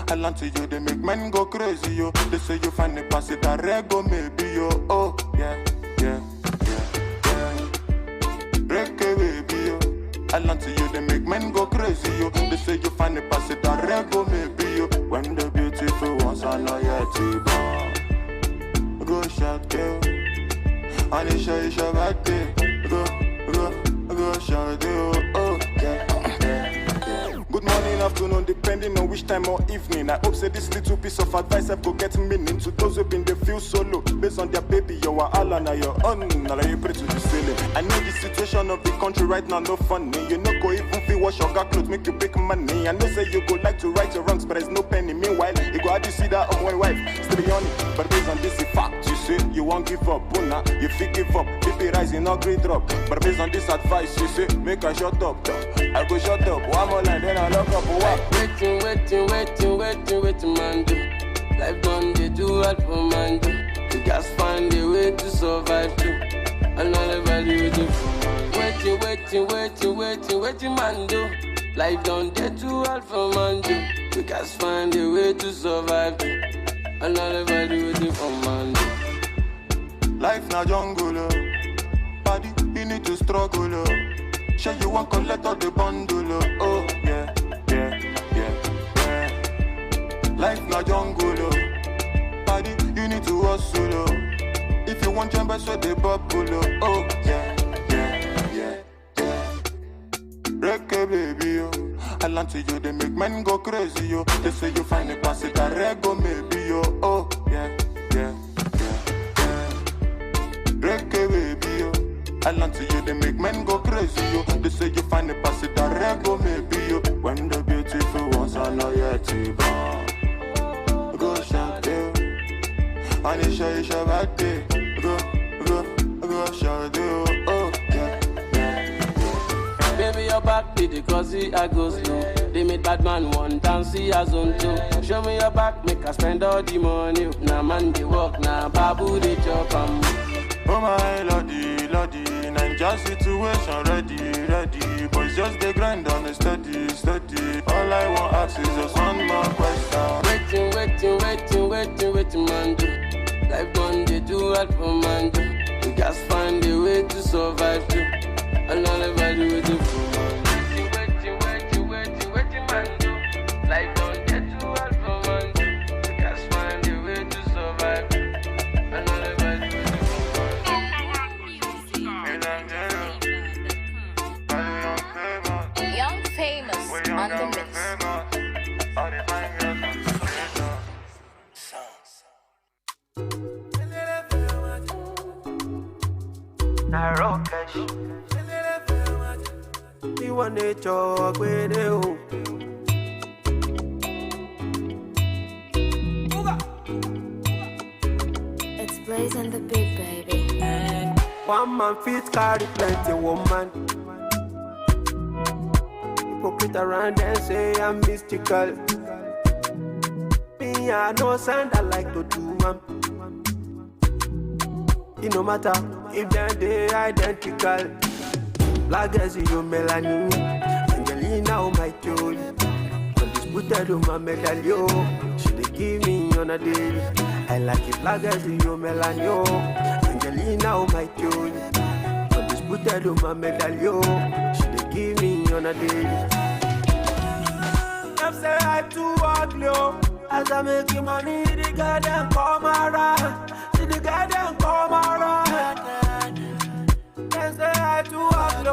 I land to you, they make men go crazy, yo. They say you find the pass it a rego, maybe, yo. Oh, yeah. Reggae baby, yo. I land to you, they make men go crazy, yo. They say you find the pass it a rego, bon. Go shot you. And it's your birthday. Go shot you. Oh, yeah. Good morning, afternoon, depending on which time or evening. I hope say this little piece of advice I go get meaning to those who been they feel solo. Based on their baby, you are all on your own. Now you pray to the ceiling. I know the situation of the country right now, no funny. You know, go even feel wash your got clothes, make you big money. I know say you go like to right your wrongs, but there's no penny. Meanwhile, you go hard to see that on one wife. Still be on it, but based on this fact, you say you won't give up. Buna, you feel give up. BP rising, not green drop. But based on this advice, you say make I shut up. I go shut up. One more line, then I lock up. Waiting, man, do. Life done, they do hard for man, do. You just find a way to survive, too. Another value, do. Waiting, man, do. Life done, they do hard for man, do. You just find a way to survive, too. Another value, do for man, do. Life na jungle, body, you need to struggle, Sure you want collect all the bundle, oh, yeah. Life na jungle, body, you need to hustle, If you want jump, so they bubble, oh, yeah. Reggae baby, yo. I land to you, they make men go crazy, yo. They say you find a pass it, a rego maybe, yo, oh, yeah. Reggae baby, yo. I land to you, they make men go crazy, yo. They say you find a pass it, a rego maybe, yo. When the beautiful ones are not yet born. Go shout you, and it's your birthday. Go shout you, oh yeah. Baby, your back did the crazy, I go slow. They made bad man one dance, see as on two. Show me your back, make us spend all the money. Now man they walk, now babu they chop Oh my lordy, Ninja situation ready. Boys just they grind on the steady. All I want ask is just one more question. Waiting, man, do. Life done, they do hard for man, do. You just find a way to survive, too. Another value, do for man. Waiting, man, do. Life done, they do hard for man, do. You just find a way to survive, too. Another value, do for man. Young famous on the mix. You want to talk with you. It's Blaze and the Big Baby. One man fit carry plenty woman. Hypocrite around and say I'm mystical. Me I know sound I like to do It no matter if they identical. Black as you melanin, Angelina oh my joy. Undisputed on my medallion, she dey give me on a daily. I like it black as you melanin, Angelina oh my joy. Undisputed on my medallion, she dey give me on a daily. Them say I too ugly, as I make you money, the girl them come around. See the girl them come around. Them say I too ugly,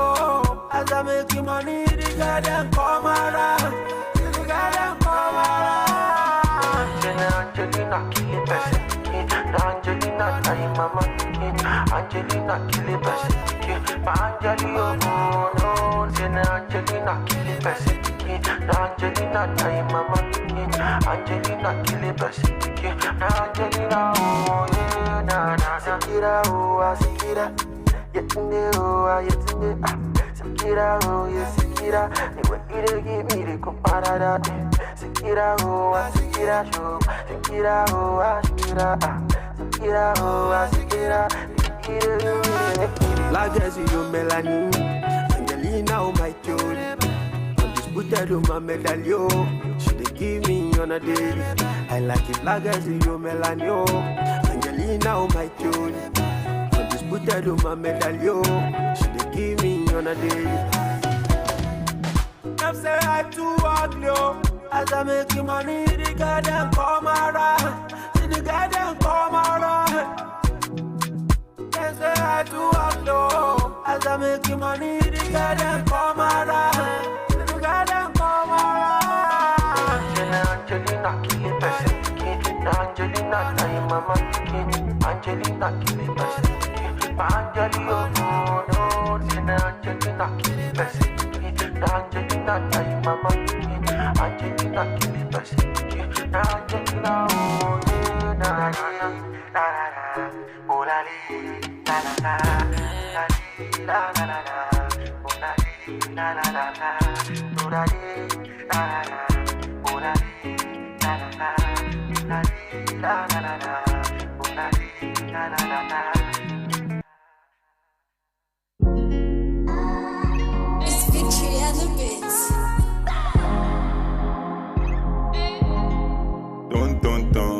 as I make you money, the girl them come around. See the girl them come around. Angelina kill it best. Angelina time mama. Angelina kill it best. My Angelina oh no. Say Angelina kill it best. Angelina time mama. Angelina kill it best. Angelina oh yeah na na. Sikira oh sikira. Yetunde oh yetunde ah. Sikira oh yeah sikira. Ni way you give me the comparada. Sikira oh sikira show. Sikira oh sikira ah. Sikira oh sikira. Black as you melanin, Angelina oh my joy. Undisputed on my medallion, she dey give me on a daily. I like it black as you melanin, Angelina oh my joy. Undisputed on my medallion, she dey give me on a daily. Them say I too ugly, as I make you money, the girl them come around. See the girl them come around. They say I do up low. As I make you money, the girl them come around. The girl them come around. Angelina, kill it, person. Angelina, time mama, Angelina, kill it, person. Angelina, no, Angelina, kill it, person. Angelina, time mama, Angelina, kill it, person. Angelina, oh, na na na, oh la la la la la la la, oh la la la la, oh la la la, oh la la It's Victory and the Bits. Dun dun dun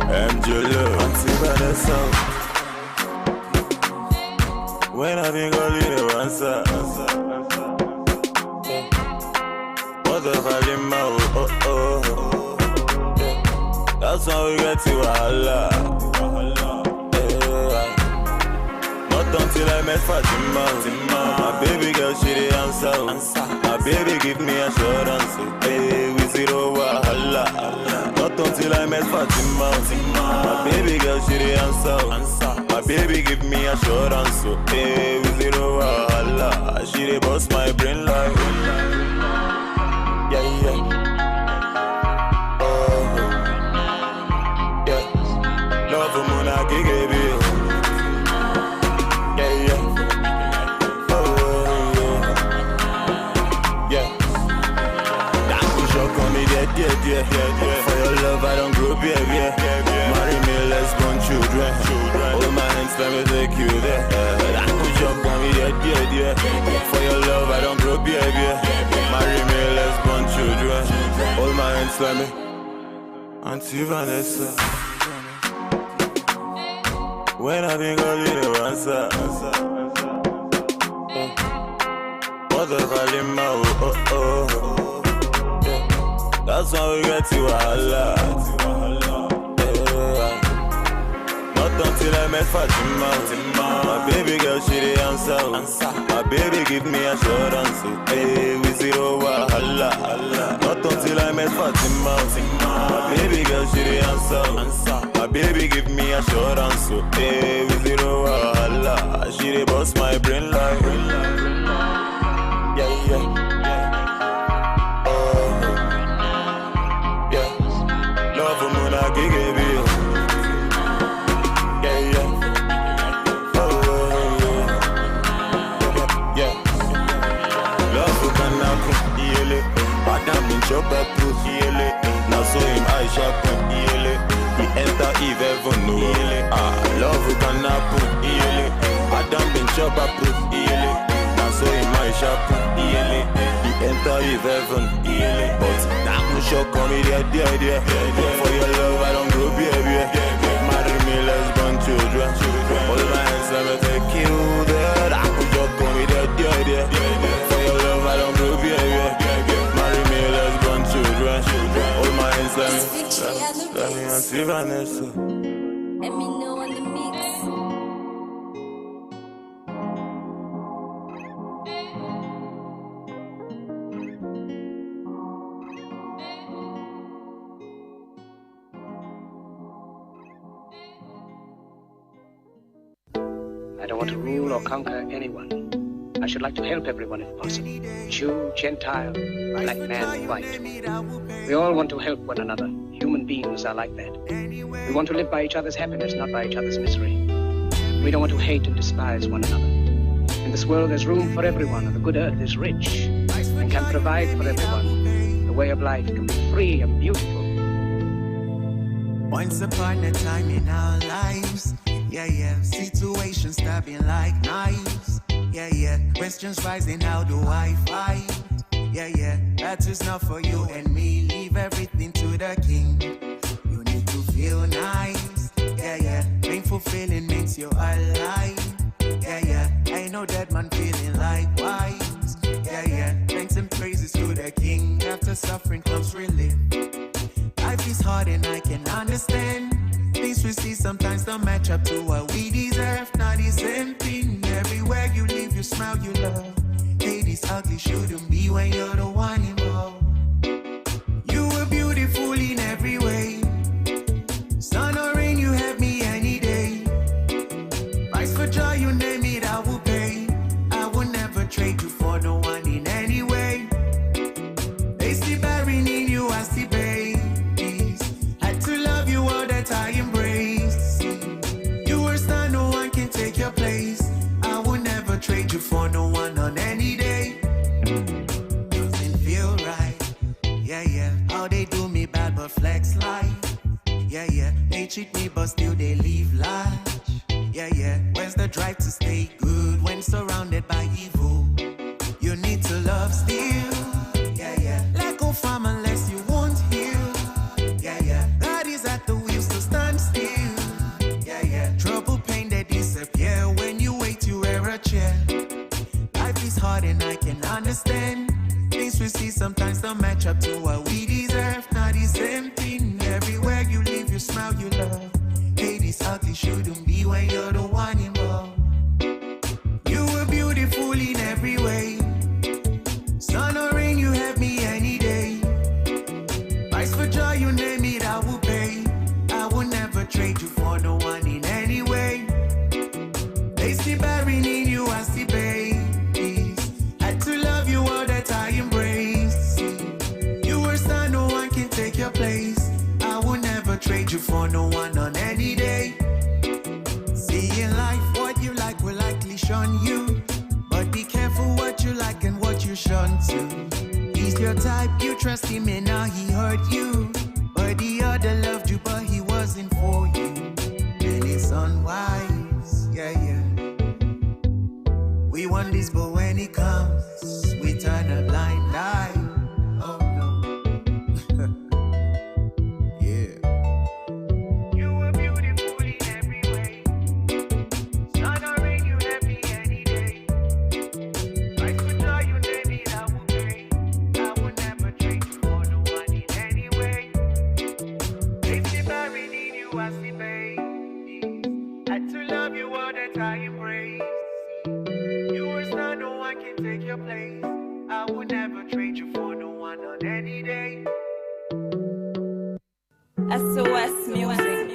MJ Vanessa. When I been calling you answer. What the volume oh. That's why we get to Allah. Not until I met Fatima. My baby girl, she the answer. My baby give me assurance. Hey, we zero wahala. Not until I met Fatima. My baby girl, she the answer. My baby give me assurance. Hey, we zero wahala. She the boss my brain like. Yeah. Oh, yeah. Love for Mona Gigi. Yeah. For your love, I don't grow beer. Marry me, let's born children. Hold my hands, let me take you there. I could jump on me, yeah. For your love, I don't grow beer. Marry me, let's born children. Hold my hands, let me. Auntie Vanessa. When I been calling you answer. What the volume, oh. That's why we get to Allah. Not until I met Fatima. My baby girl, she the answer. My baby give me assurance. Hey, we zero wahala. Not until I met Fatima. My baby girl, she the answer. My baby give me assurance. Hey, we zero wahala. She the boss my brain like. Yeah. Love for Mona Gigi. Yeah. Love for Kanaku. Madam in chop up proof. Now so him I sharpen. He enter Eve heaven no. Love for Kanaku. Madam in chop up proof. Now so him I sharpen. He enter Eve heaven. But now no shock on me there. For your love I don't grow baby. Marry me, let's born children. Hold my hands, let me take you there. I could just call me there. For your love I don't grow baby. Marry me, let's born children. Hold my hands, let me Auntie Vanessa. Let me know on the mix. I don't want to rule or conquer anyone. I should like to help everyone if possible. Jew, Gentile, black man, white. We all want to help one another. Human beings are like that. We want to live by each other's happiness, not by each other's misery. We don't want to hate and despise one another. In this world there's room for everyone, and the good earth is rich and can provide for everyone. The way of life can be free and beautiful. Once upon a time in our lives, yeah, situations stabbing like knives, yeah, questions rising, how do I fight, yeah, that is not for you and me, leave everything to the king, you need to feel nice, yeah, painful feeling means you're alive, yeah, I know that man feeling likewise, yeah, praises to the King. After suffering comes relief. Life is hard and I can understand. Things we see sometimes don't match up to what we deserve. Not the same thing. Everywhere you live, you smile, you love. Hate is ugly, shouldn't be when you're the one involved. You were beautiful in every way. Sun or rain, you have me any day. Price for joy, you name it, I will pay. I will never trade you for no one in any way. They see barren in you, I see babies. Had to love you all that I embrace. You were star, no one can take your place. I will never trade you for no one on any day. Doesn't feel right. Yeah, yeah. How they do me bad but flex life. Yeah, yeah. They cheat me but still they leave large. Yeah, yeah. Where's the drive to stay good when surrounded by evil? You need to love still. Yeah, yeah. Let go from unless you won't heal. Yeah, yeah. God is at the wheels to stand still. Yeah, yeah. Trouble, pain, they disappear when you wait to wear a chair. Life is hard and I can understand. Things we see sometimes don't match up to what we deserve. Not the same thing. Everywhere you live, you smile, you love. Hate is ugly, shouldn't be when you're the one involved. You were beautiful in every way. Sun or rain, you have me any day. Price for joy, you name it, I will pay. I will never trade you for no one in any way. They see barren in you, I see babies. Had to love you all that I embrace. You were star, no one can take your place. I will never trade you for no one on any day. See in life, what you like will likely shun you. But be careful what you like and what you shun to. He's your type, you trust him and now he hurt you. But the other loved you but he wasn't for you. And it's unwise, yeah, yeah. We want this but when it comes, we turn a blind eye. Oh no. Yeah. You were beautiful in every way. Sun or rain, you have me any day. Price for joy, you name it, I will pay. I will never trade you for no one in any way. If the barren in you, I see baby. Had to love you all that I embrace. You were star, no one can take your place. I will never trade you for no one on any day. SOS Music.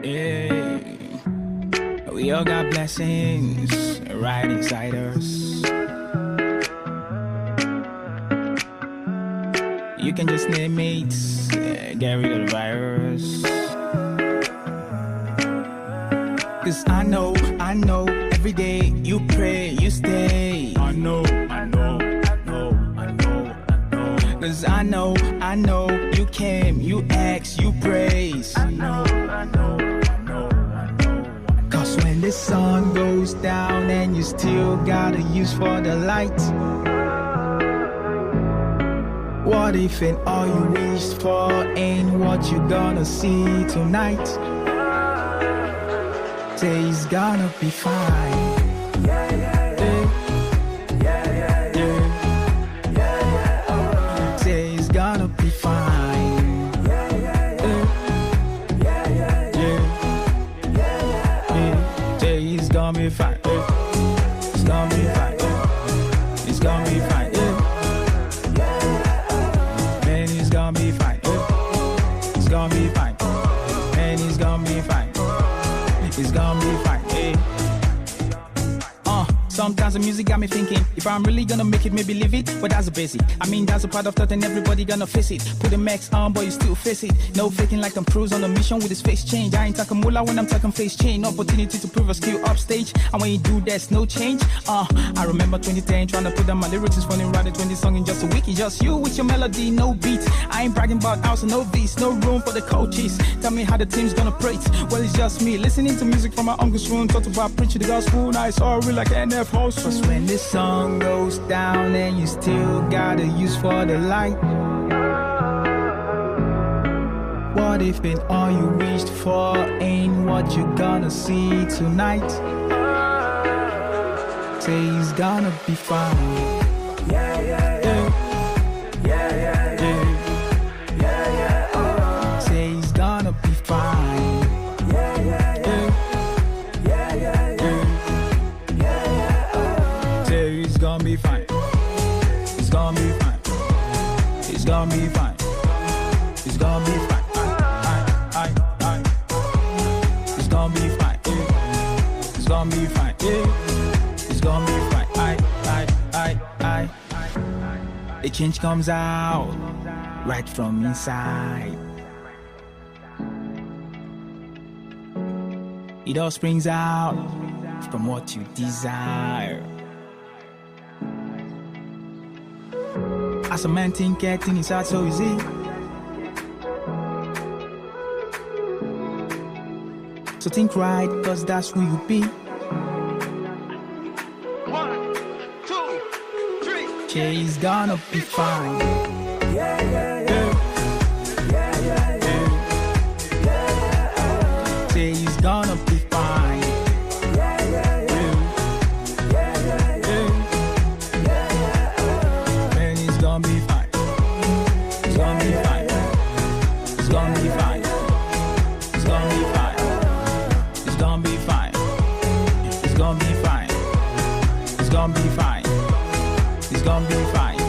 Yeah. We all got blessings right inside us. You can just name mates, get rid of the virus. Cause I know, every day you pray, you stay. I know. Cause I know, you came, you asked, you praise. I know. Cause when the sun goes down and you still gotta use for the light. What if and all you wished for ain't what you gonna see tonight? Say it's gonna be fine. Say it's gonna be fine. Say it's gonna be fine. It's gonna be fine. It's gonna be fine. Man, it's gonna be fine. It's gonna be fine. Man, it's gonna be fine. It's gonna be fine. Sometimes the music got me thinking, if I'm really gonna make it, maybe leave it, but that's a basic. I mean, that's a part of thought and everybody gonna face it. Put the max on, but you still face it. No faking like Tom Cruise on a mission with his face change. I ain't talking moolah when I'm talking face change. Opportunity to prove a skill upstage, and when you do, there's no change. I remember 2010 trying to put down my lyrics. It's funny writing 20 songs in just a week. It's just you with your melody, no beat. I ain't bragging about house and no beats, no room for the coaches. Tell me how the team's gonna pray. Well, it's just me listening to music from my uncle's room. Talked about preaching the gospel, now it's all real like NF house. Cause when this song goes down and you still gotta use for the light. What if it all you wished for ain't what you're gonna see tonight? Say he's gonna be fine. Yeah, yeah, yeah. Yeah, yeah, yeah. Yeah, yeah, oh. Say he's gonna be fine. Yeah, yeah, yeah. Yeah, yeah, yeah. Yeah, yeah, oh. Say he's gonna be fine. He's gonna be fine. He's gonna be fine. He's gonna be fine. He's gonna be fine. He's gonna be fine. He's gonna be fine. The change comes out right from inside. It all springs out from what you desire. As a man think getting is hard, so easy. So think right, cause that's who you be. 1, 2, 3. She's gonna be fine. Yeah, yeah, yeah. Yeah, yeah, yeah. Yeah, yeah, oh. She's gonna be fine. Yeah, yeah, yeah. Yeah, yeah, yeah. Yeah, yeah, oh. Man, he's gonna be fine. He's gonna be fine. He's gonna be fine. He's gonna be fine. He's gonna be fine. He's gonna be fine. He's gonna be fine. He's gonna be fine.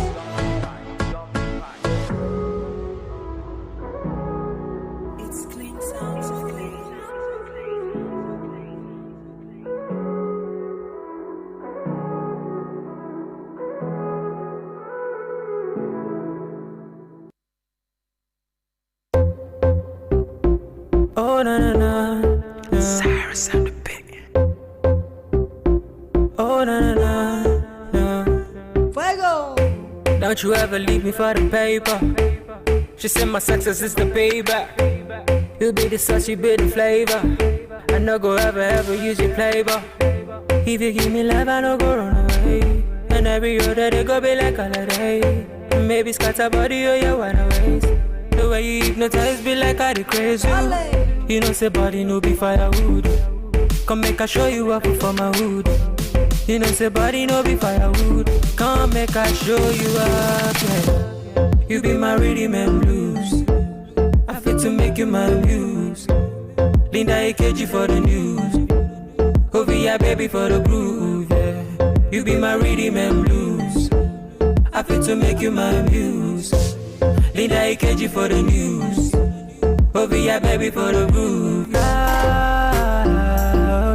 It's clean sounds of clean. Oh na na na, Cyrus on the beat. Oh na na na, na. Fuego. Don't you ever leave me for the paper. She said my success is the payback. You be the sauce, you be the flavor. I no go ever use your playboy. If you give me love, I no go run away. And every other day go be like holiday. Maybe scatter body or you wanna waste. The way you hypnotize be like I the crazy. You know say body no be firewood. Come make I show you up for my hood. You know say body no be firewood. Come make I show you up, yeah. You be my rhythm and blues. I fit to make you my muse. Linda AKG for the news. Ovia baby for the groove, yeah. You be my rhythm and blues. I fit to make you my muse. Linda AKG for the news. Ovia baby for the groove. Oh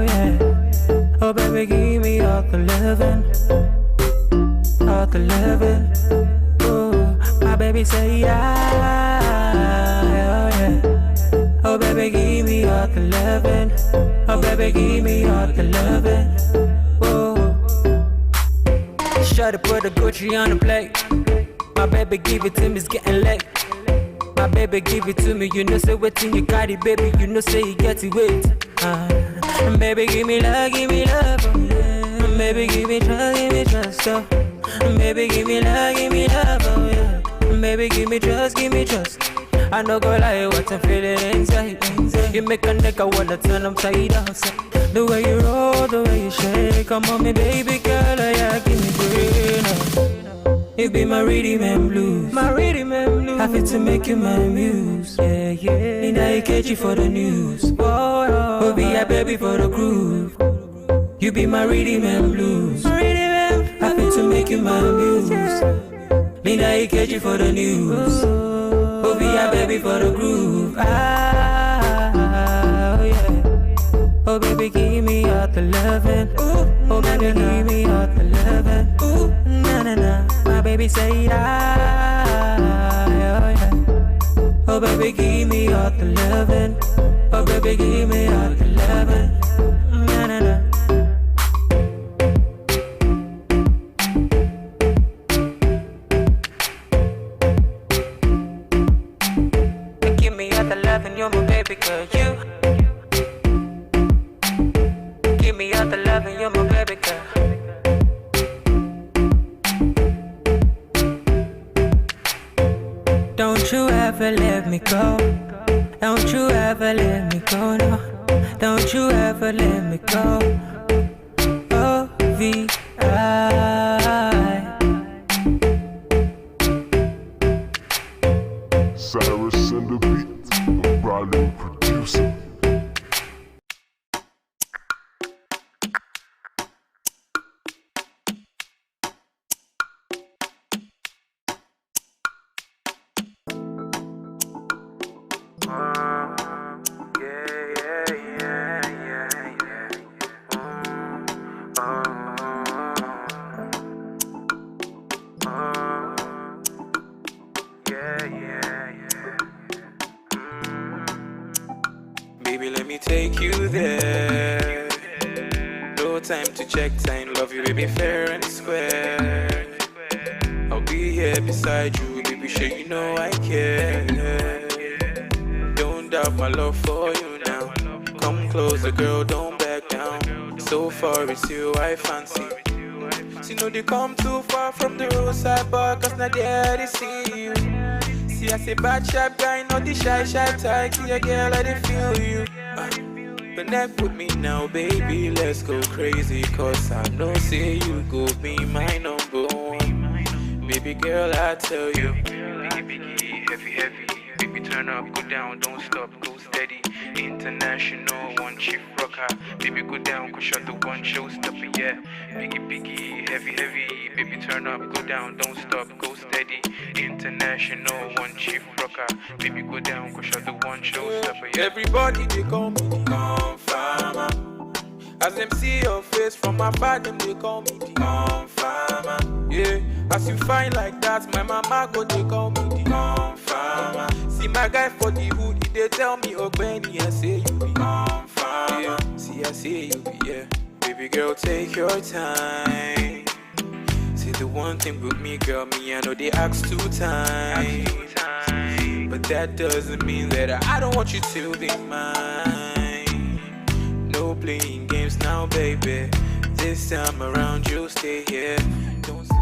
yeah. Oh baby give me all the loving. All the loving. Oh my baby say yeah. Oh yeah. Oh baby give me all the loving. Oh baby give me all the loving. Whoa. Try to put the Gucci on the plate. My baby give it to me, it's getting late. My baby give it to me, you know say waiting you got it, baby, you know say you get it wait. Baby give me love, oh, yeah. Baby give me trust, oh. Baby give me love, oh yeah. Baby give me trust. I no go lie, what I'm feeling inside. You make a nigga wanna turn upside down. The way you roll, the way you shake, come on me baby girl, yeah, give me green. You be my rhythm and blues. My rhythm and blues. Happy to make you my muse. Yeah, yeah. In the AKG for the news. Oh, be a baby for the groove. You be my rhythm and blues. My rhythm and blues. Happy to make you my muse. In the AKG for the news. Oh, be a baby for the groove. Oh, yeah. Oh, baby, give me all the loving. Oh, baby, give me all the loving. Na na na. My baby say yeah, oh yeah. Oh baby give me all the loving. Oh baby give me all the loving. Na na na. Give me all the loving, you're my baby girl, you. Give me all the loving, you're my baby girl. Don't you ever let me go. Don't you ever let me go, no. Don't you ever let me go. O-V-I. Cyrus and the beat, I'm Bradley producer. Baby, let me take you there. No time to check time, love you, baby, fair and square. I'll be here beside you, baby, sure you know I care. Don't doubt my love for you now. Come closer, girl, don't back down. So far it's you I fancy. See, no, they come too far from the roadside bar, cause not there they see you. See, I say bad sharp guy, not the shy type. See a girl, I dey feel you. Connect with me now, baby, let's go crazy. Cause I know, say you go be my number one. Baby girl, I tell you. Biggie, heavy. Baby, turn up, go down, don't stop, go steady. International, one chief rocker. Baby, go down, go shut the one showstopper, yeah. Biggie, heavy. Baby, turn up, go down, don't stop, go steady. International, one chief rocker. Baby, go down, go shut the one showstopper, yeah. Everybody, they call me the Confirmer. As them see your face from afar, them they call me the Confirmer. Yeah, as you find like that, my mama go they call me the Confirmer. See my guy for the hood, they tell me, oh Benny, I say you be Confirmer. Yeah. See, I say you be, yeah. Baby girl, take your time. Say the one thing with me, girl, me, I know they ask 2 times. But that doesn't mean that I don't want you to be mine. No playing games now, baby. This time around, you'll stay here. Don't slow.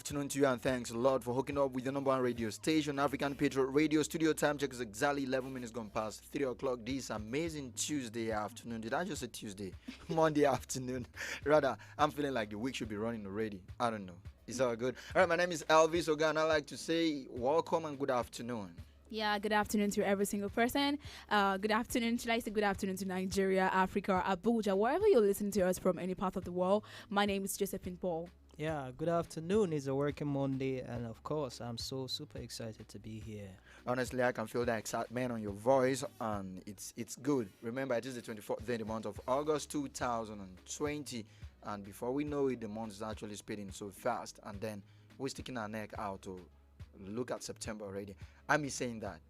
afternoon to you, and thanks a lot for hooking up with the number one radio station, African Patriot Radio. Studio time check is exactly 11 minutes gone past 3 o'clock this amazing Tuesday afternoon. Did I just say Tuesday? Monday afternoon. Rather, I'm feeling like the week should be running already. I don't know. It's all good. All right, my name is Elvis Oga, and I like to say welcome and good afternoon. Yeah, good afternoon to every single person. Good afternoon. Should I say good afternoon to Nigeria, Africa, Abuja, wherever you're listening to us from, any part of the world. My name is Josephine Paul. Yeah, good afternoon. It's a working Monday, and of course, I'm so super excited to be here. Honestly, I can feel that excitement on your voice, and it's good. Remember, it is the 24th day, the month of August 2020, and before we know it, the month is actually speeding so fast, and then we're sticking our neck out to look at September already. I miss saying that.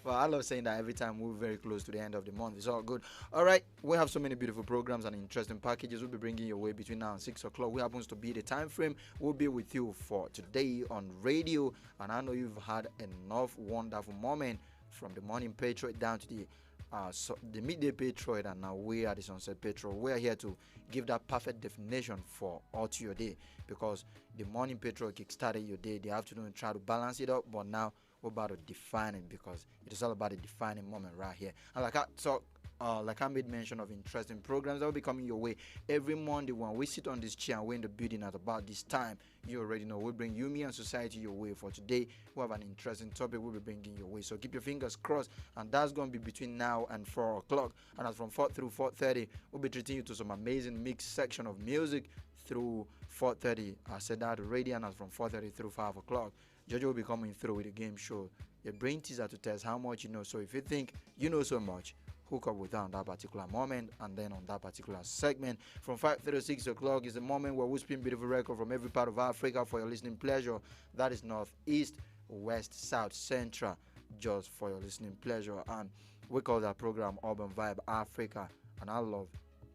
Well, I love saying that every time we're very close to the end of the month. It's all good. All right, we have so many beautiful programs and interesting packages we'll be bringing your way between now and 6 o'clock. We happens to be the time frame. We'll be with you for today on radio, and I know you've had enough wonderful moment from the morning Patriot down to the midday Patriot, and now we are the Sunset Patriot. We are here to give that perfect definition for all to your day, because the morning Patriot kick-started your day, the afternoon try to balance it up, but now we're about to define it, because it is all about a defining moment right here. And like I made mention of interesting programs that will be coming your way every Monday when we sit on this chair and we're in the building at about this time. You already know we'll bring you, me, and society your way. For today, we have an interesting topic we'll be bringing your way. So keep your fingers crossed, and that's going to be between now and 4 o'clock. And as from 4 through 4:30, we'll be treating you to some amazing mixed section of music through 4:30. I said that already, and as from 4:30 through 5 o'clock, Jojo will be coming through with a game show, a brain teaser to test how much you know. So if you think you know so much, hook up with her on that particular moment, and then on that particular segment from 5 to 6 o'clock is the moment where we spin beautiful record from every part of Africa for your listening pleasure. That is north, east, west, south, central, just for your listening pleasure. And we call that program Urban Vibe Africa, and I love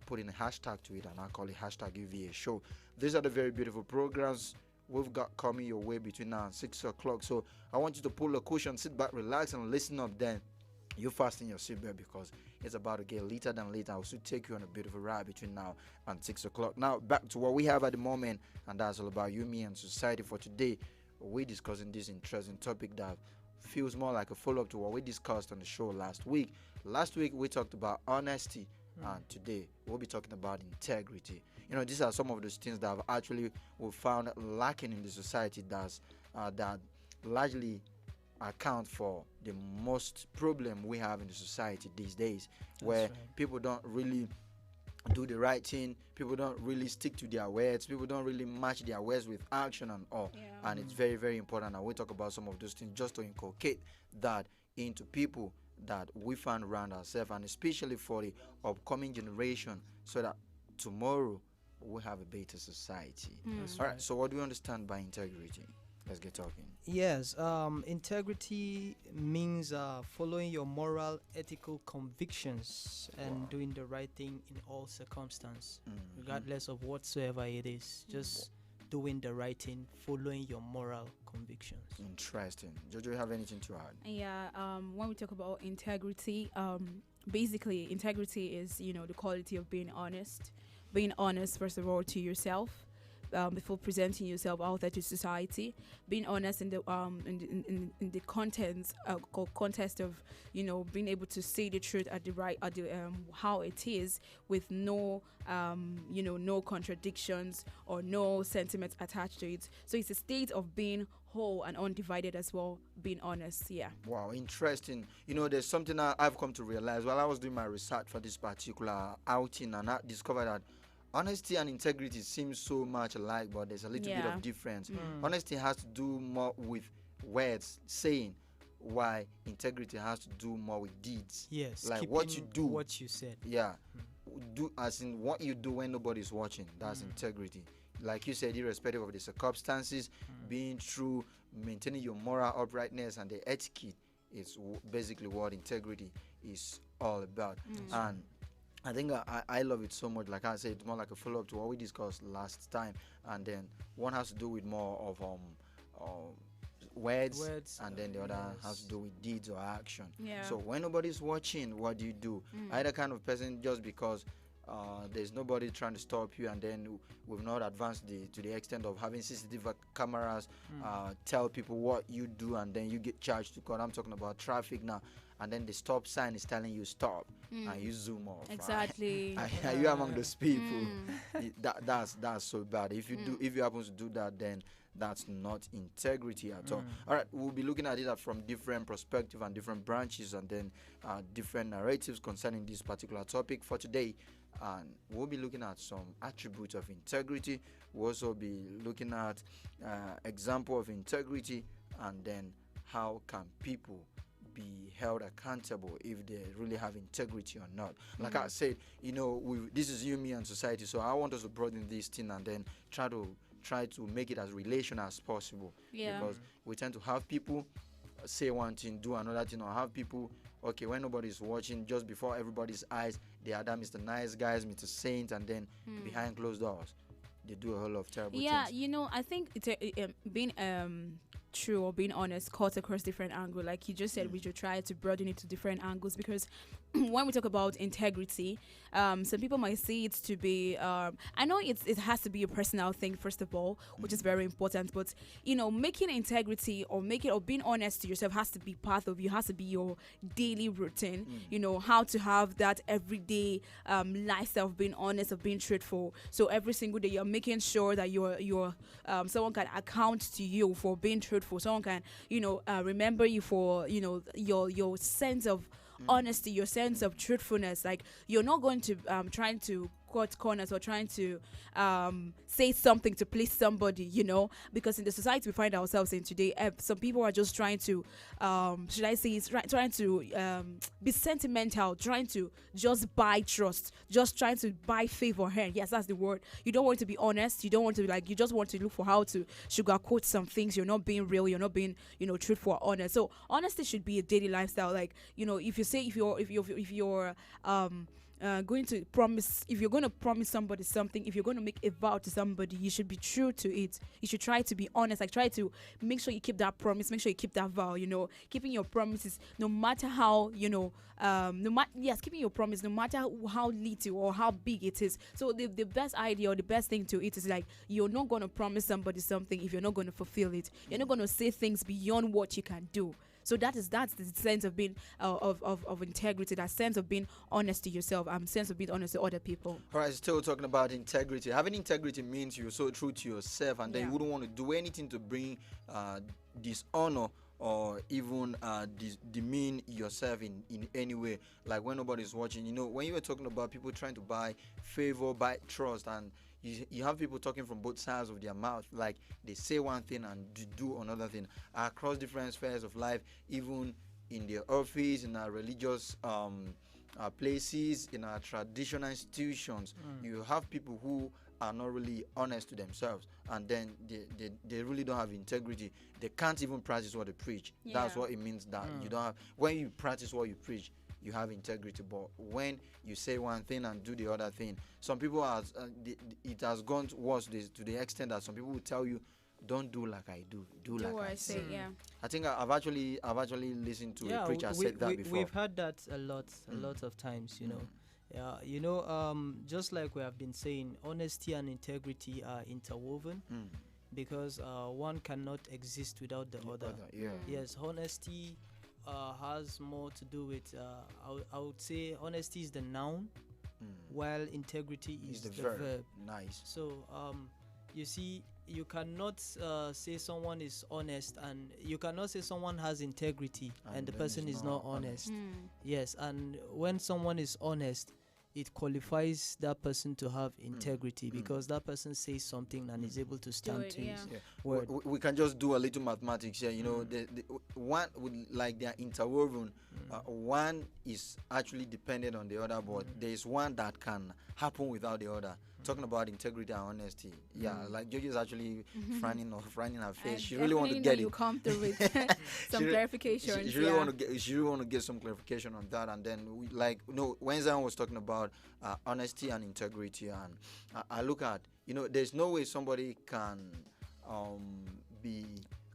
putting a hashtag to it, and I call it hashtag UVA show. These are the very beautiful programs we've got coming your way between now and 6 o'clock. So I want you to pull a cushion, sit back, relax, and listen up. Then you fasten your seatbelt, because it's about to get later than later. I'll still take you on a beautiful ride between now and 6 o'clock. Now, back to what we have at the moment, and that's all about you, me, and society. For today, we're discussing this interesting topic that feels more like a follow-up to what we discussed on the show last week. Last week, we talked about honesty, and today, we'll be talking about integrity. You know, these are some of those things that we found lacking in the society that largely account for the most problem we have in the society these days, where people don't really do the right thing, people don't really stick to their words, people don't really match their words with action and all. And it's very, very important, and we'll talk about some of those things just to inculcate that into people that we find around ourselves, and especially for the upcoming generation, so that tomorrow we have a better society. All right, so what do you understand by integrity? Let's get talking. Yes, integrity means following your moral, ethical convictions and doing the right thing in all circumstances, regardless of whatsoever it is. Just doing the right thing, following your moral convictions. Interesting. Jojo, you have anything to add? Yeah, when we talk about integrity, basically integrity is, the quality of being honest. Being honest, first of all, to yourself. Before presenting yourself out there to society, being honest in the context of being able to say the truth at the right how it is, with no no contradictions or no sentiments attached to it. So it's a state of being whole and undivided as well, being honest. Wow, interesting. There's something I've come to realize while I was doing my research for this particular outing, and I discovered that honesty and integrity seem so much alike, but there's a little bit of difference. Honesty has to do more with words, saying, while integrity has to do more with deeds. Yes, like what you do, what you said. Yeah, do as in what you do when nobody's watching. That's integrity. Like you said, irrespective of the circumstances, being true, maintaining your moral uprightness and the etiquette is basically what integrity is all about. And I think I love it so much. Like I said, it's more like a follow-up to what we discussed last time, and then one has to do with more of words, and then the other has to do with deeds or action. So when nobody's watching, what do? Are you the kind of person, just because There's nobody trying to stop you, and then we've not advanced to the extent of having CCTV cameras tell people what you do, and then you get charged to court. I'm talking about traffic now, and then the stop sign is telling you stop, and you zoom off. Exactly. Right? Are you among those people? That's so bad. If you happen to do that, then that's not integrity at all. All right, we'll be looking at it from different perspectives and different branches, and then different narratives concerning this particular topic for today. And we'll be looking at some attributes of integrity. We'll also be looking at example of integrity, and then how can people be held accountable if they really have integrity or not. Like I said, this is you, me, and society. So I want us to broaden this thing and then try to make it as relational as possible. Yeah. Because we tend to have people say one thing, do another thing, or have people, okay, when nobody's watching, just before everybody's eyes, they are that Mr. Nice Guys, Mr. Saint, and then behind closed doors, they do a whole lot of terrible things. Yeah, I think being true or being honest cuts across different angles. Like you just said, we should try to broaden it to different angles, because when we talk about integrity, some people might see it to be I know it has to be a personal thing first of all, which is very important, but making integrity or being honest to yourself has to be part of you, has to be your daily routine. How to have that everyday lifestyle of being honest, of being truthful. So every single day you're making sure that you're someone can account to you for being truthful. Someone can remember you for your sense of honesty, your sense of truthfulness. Like you're not going to trying to cut corners or trying to say something to please somebody, because in the society we find ourselves in today, some people are just trying to trying to be sentimental, trying to just buy trust, just trying to buy favor here. Yes, that's the word. You don't want to be honest. You don't want to you just want to look for how to sugarcoat some things. You're not being real. You're not being truthful or honest. So honesty should be a daily lifestyle. Like if you say if you're going to promise, if you're going to promise somebody something, if you're going to make a vow to somebody, you should be true to it. You should try to be honest. Like try to make sure you keep that promise, make sure you keep that vow. Keeping your promises, no matter how keeping your promise, no matter how little or how big it is. So the best idea or the best thing to it is like you're not going to promise somebody something if you're not going to fulfill it. You're not going to say things beyond what you can do. So that's the sense of being of integrity, that sense of being honest to yourself, sense of being honest to other people. All right, still talking about integrity. Having integrity means you're so true to yourself, and then you wouldn't want to do anything to bring dishonor or even demean yourself in any way. Like when nobody's watching, when you were talking about people trying to buy favor, buy trust, and you have people talking from both sides of their mouth, like they say one thing and do another thing across different spheres of life, even in their office, in our religious places, in our traditional institutions. You have people who are not really honest to themselves, and then they really don't have integrity. They can't even practice what they preach. That's what it means, that you don't have. When you practice what you preach, you have integrity. But when you say one thing and do the other thing, some people it has gone worse to the extent that some people will tell you, don't do like I do like I say. I think I've actually listened to a preacher said that before. We've heard that a lot of times, just like we have been saying, honesty and integrity are interwoven, because one cannot exist without the other. Yes, honesty has more to do with I would say honesty is the noun, while integrity is the verb. Nice. So you see, you cannot say someone is honest, and you cannot say someone has integrity and the person is not honest. Yes, and when someone is honest, it qualifies that person to have integrity, because that person says something and is able to stand to it. We can just do a little mathematics here. The one like they are interwoven. One is actually dependent on the other, but there is one that can happen without the other. Talking about integrity and honesty, like Jojo is actually frowning her face. She really want to get it. You come through with some clarification. She really want to get some clarification on that, and then when Zion was talking about honesty and integrity, and I look at there's no way somebody can be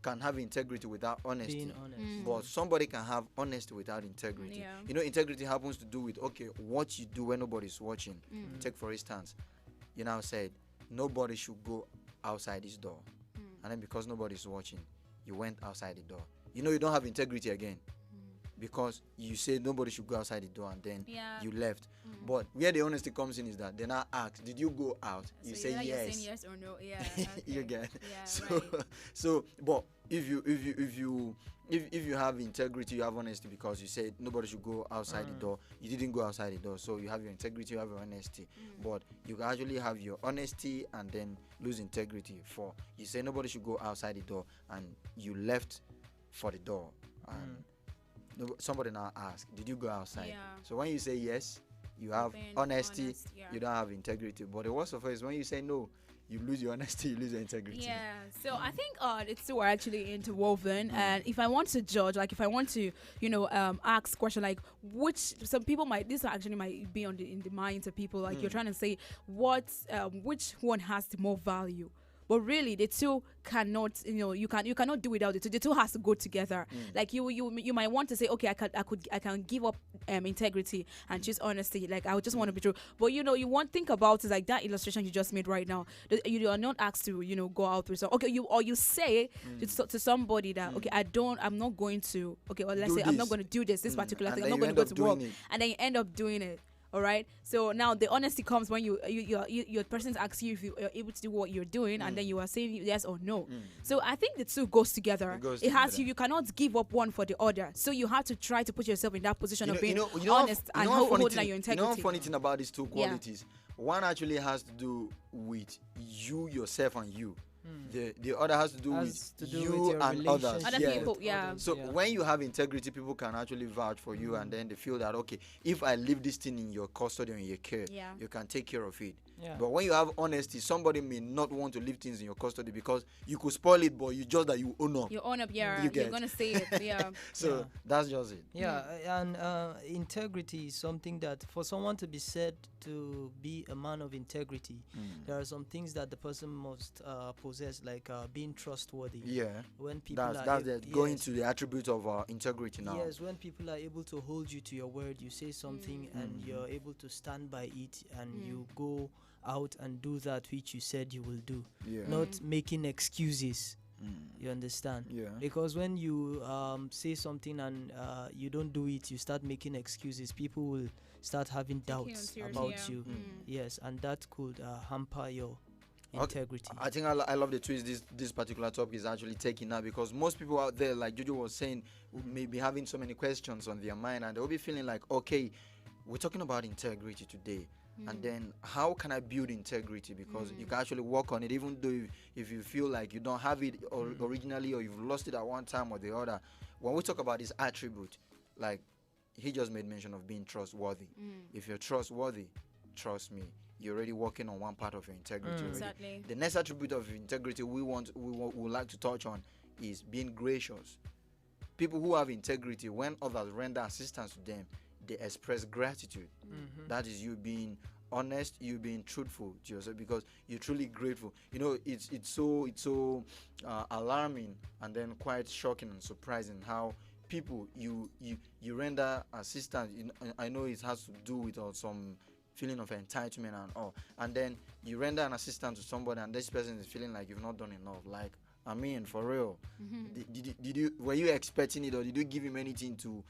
can have integrity without honesty. Being honest. But somebody can have honesty without integrity. Yeah. You know, integrity happens to do with, okay, what you do when nobody's watching. Take, for instance, you now said, nobody should go outside this door. And then because nobody's watching, you went outside the door. You know, you don't have integrity again. Because you said nobody should go outside the door, and then you left. But where the honesty comes in is that they now ask, did you go out? You say yes. You're saying yes or no. Yeah. You get. Yeah, So, right. so, but if you have integrity, you have honesty, because you said nobody should go outside the door. You didn't go outside the door, so you have your integrity, you have your honesty. But you can actually have your honesty and then lose integrity. For you say nobody should go outside the door, and you left for the door, and somebody now asks, did you go outside? Yeah. So when you say yes, you have Being honesty, honest, yeah. you don't have integrity. But the worst of it is when you say no, you lose your honesty, you lose your integrity. Yeah, so I think it's two are actually interwoven, and if I want to judge, like if I want to, ask question like some people might be in the minds of people, like you're trying to say which one has the more value. But really, the two cannot, you cannot do without it. The two has to go together. Like you might want to say, okay, I can give up integrity and choose honesty. Like I would just want to be true. But you want think about it like that illustration you just made right now. You are not asked to go out with some. Okay, you say to somebody that okay, I'm not going to. Okay, or let's say I'm not going to do this particular thing. I'm not going to go to work, and then you end up doing it. All right. So now the honesty comes when your person asks you if you are able to do what you're doing, and then you are saying yes or no. So I think the two goes together. You cannot give up one for the other. So you have to try to put yourself in that position of being honest and holding on your integrity. You know, funny thing about these two qualities, one actually has to do with you, yourself, and you. The other has to do with you and others. Other people, yeah. So when you have integrity, people can actually vouch for you, and then they feel that, okay, if I leave this thing in your custody and your care, you can take care of it. Yeah. But when you have honesty, somebody may not want to leave things in your custody because you could spoil it, but you just that you own up. You own up, yeah. You're going to say it, yeah. So that's just it. Yeah, and integrity is something that for someone to be said to be a man of integrity, there are some things that the person must possess, like being trustworthy. Yeah. When people going to the attribute of integrity now. Yes, when people are able to hold you to your word, you say something and you're able to stand by it, and you go out and do that which you said you will do. Not making excuses. You understand? Yeah. Because when you say something and you don't do it, you start making excuses. People will start having doubts about you. Yes, and that could hamper your integrity. I think I love the twist this particular topic is actually taking now, because most people out there, like Jojo was saying, may be having so many questions on their mind, and they'll be feeling like, okay, we're talking about integrity today. And then how can I build integrity? Because you can actually work on it, even though if you feel like you don't have it originally, or you've lost it at one time or the other. When we talk about this attribute, like he just made mention of being trustworthy. If you're trustworthy, trust me, you're already working on one part of your integrity. Exactly. The next attribute of integrity we would like to touch on is being gracious. People who have integrity, when others render assistance to them, they express gratitude. That is you being honest, you being truthful to yourself, because you're truly grateful. It's so alarming and then quite shocking and surprising how people you render assistance. I know it has to do with some feeling of entitlement and all, and then you render an assistance to somebody, and this person is feeling like you've not done enough. Like, I mean, for real. Were you expecting it, or did you give him anything to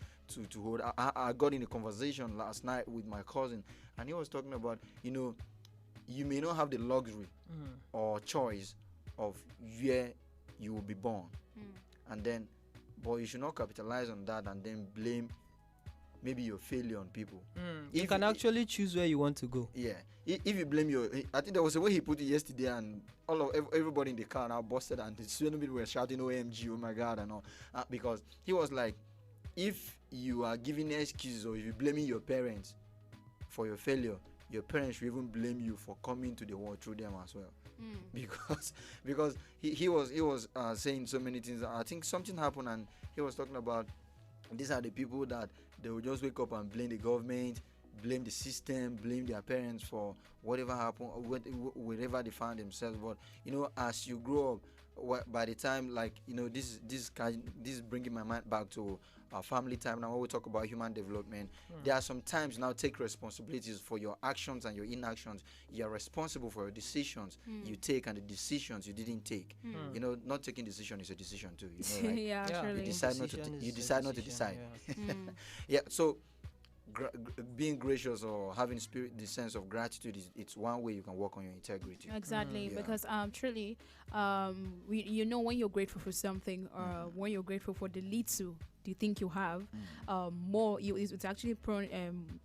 hold? I got in a conversation last night with my cousin, and he was talking about, you may not have the luxury or choice of where you will be born, and then, but you should not capitalize on that and then blame maybe your failure on people. You can actually choose where you want to go. Yeah. If you blame I think there was a way he put it yesterday, and everybody in the car now busted, and the student people were shouting OMG, oh my God, and all. Because he was like, if you are giving excuses, or if you're blaming your parents for your failure, your parents should even blame you for coming to the world through them as well. Because he was saying so many things. I think something happened, and he was talking about these are the people that they will just wake up and blame the government. blame the system, blame their parents for whatever happened, or wherever they found themselves. But as you grow up, by the time, like, this is bringing my mind back to family time. Now when we talk about human development, there are some times now take responsibilities for your actions and your inactions. You are responsible for your decisions you take and the decisions you didn't take. Not taking decision is a decision too, right? Yeah, you decide not to you decide not to decide. Yeah, so being gracious or having the sense of gratitude it's one way you can work on your integrity. Exactly, because truly, when you're grateful for something, or when you're grateful for the little you think you have, it's actually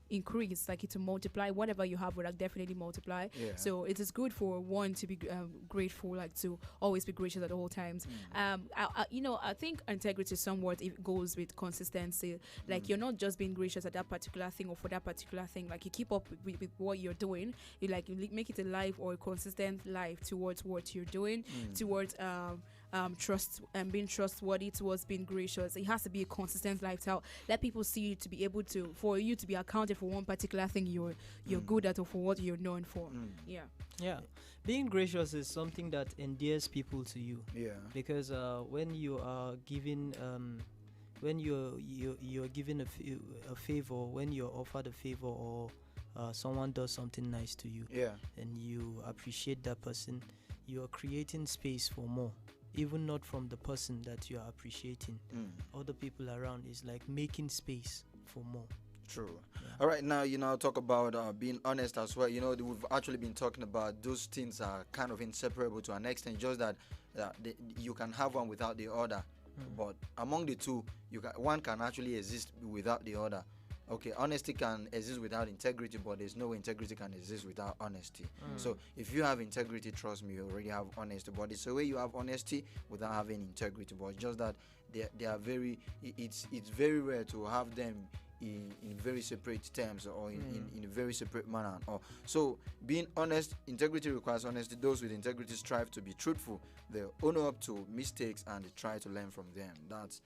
increase, like to multiply. Whatever you have will definitely multiply. So it is good for one to be grateful, like to always be gracious at all times. I think integrity somewhat it goes with consistency. Like you're not just being gracious at that particular thing or for that particular thing. Like you keep up with what you're doing. You make it a life or a consistent life towards what you're doing, towards trust and being trustworthy, towards being gracious. It has to be a consistent lifestyle. Let people see you to be able to, for you to be accounted for one particular thing you're good at or for what you're known for. Yeah, being gracious is something that endears people to you. Because when you are giving when you're given a favor, when you're offered a favor, or someone does something nice to you, and you appreciate that person, you are creating space for more. Even not from the person that you are appreciating, other people around is like making space for more. True. All right, now talk about being honest as well. We've actually been talking about those things are kind of inseparable to an extent, just that you can have one without the other, but among the two, one can actually exist without the other. Okay, honesty can exist without integrity, but there's no way integrity can exist without honesty. So if you have integrity, trust me, you already have honesty. But it's the way you have honesty without having integrity. But it's just that they are very. It's very rare to have them in very separate terms or in a very separate manner. So being honest, integrity requires honesty. Those with integrity strive to be truthful. They own up to mistakes and they try to learn from them. That's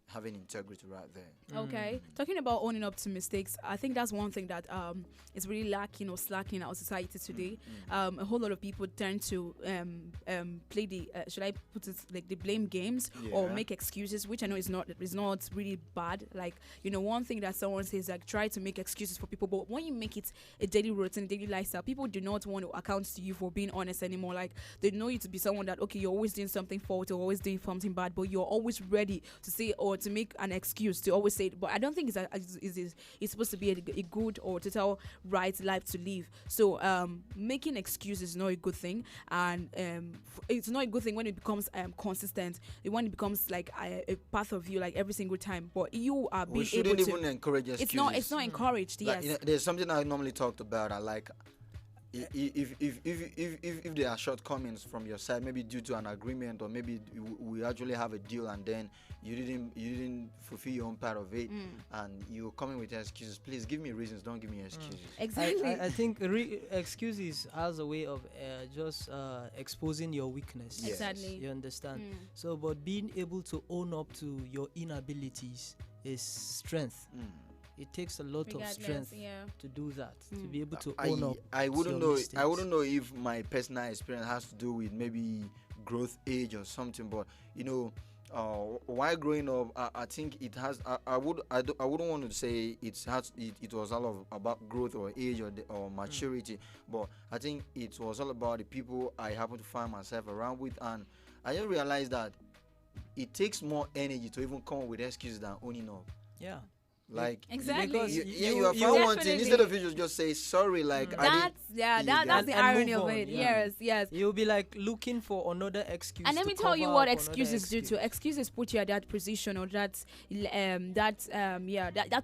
having integrity right there. Okay, talking about owning up to mistakes, I think that's one thing that is really lacking or slacking in our society today. A whole lot of people tend to play the should I put it like the blame games or make excuses, which I know is not really bad. Like one thing that someone says, like, try to make excuses for people, but when you make it a daily routine, daily lifestyle, people do not want to account to you for being honest anymore. Like they know you to be someone that, okay, you're always doing something faulty or always doing something bad, but you're always ready to say or to make an excuse to always say it. But I don't think it's supposed to be a good or total right life to live. So making excuses is not a good thing, and it's not a good thing when it becomes consistent, when it becomes like a part of you, like every single time. But you are being able to. Even encourage excuses. It's not encouraged. Like, yes. There's something I normally talked about. I like. If there are shortcomings from your side, maybe due to an agreement, or maybe we actually have a deal and then you didn't fulfill your own part of it, and you're coming with excuses, please give me reasons, don't give me excuses. Exactly. I think excuses as a way of just exposing your weakness. Exactly. You understand? So, but being able to own up to your inabilities is strength. It takes a lot of strength to do that, to be able to own up. I wouldn't know if my personal experience has to do with maybe growth age or something, but while growing up, I think it has. I wouldn't want to say it was all about growth or age or maturity, but I think it was all about the people I happen to find myself around with, and I just realized that it takes more energy to even come up with excuses than owning up. Yeah. Like exactly, because you have found one thing instead of you just say sorry. Like that's the irony of it. Yes. You'll be like looking for another excuse. And let me tell you what excuses do too. Excuses put you at that position or that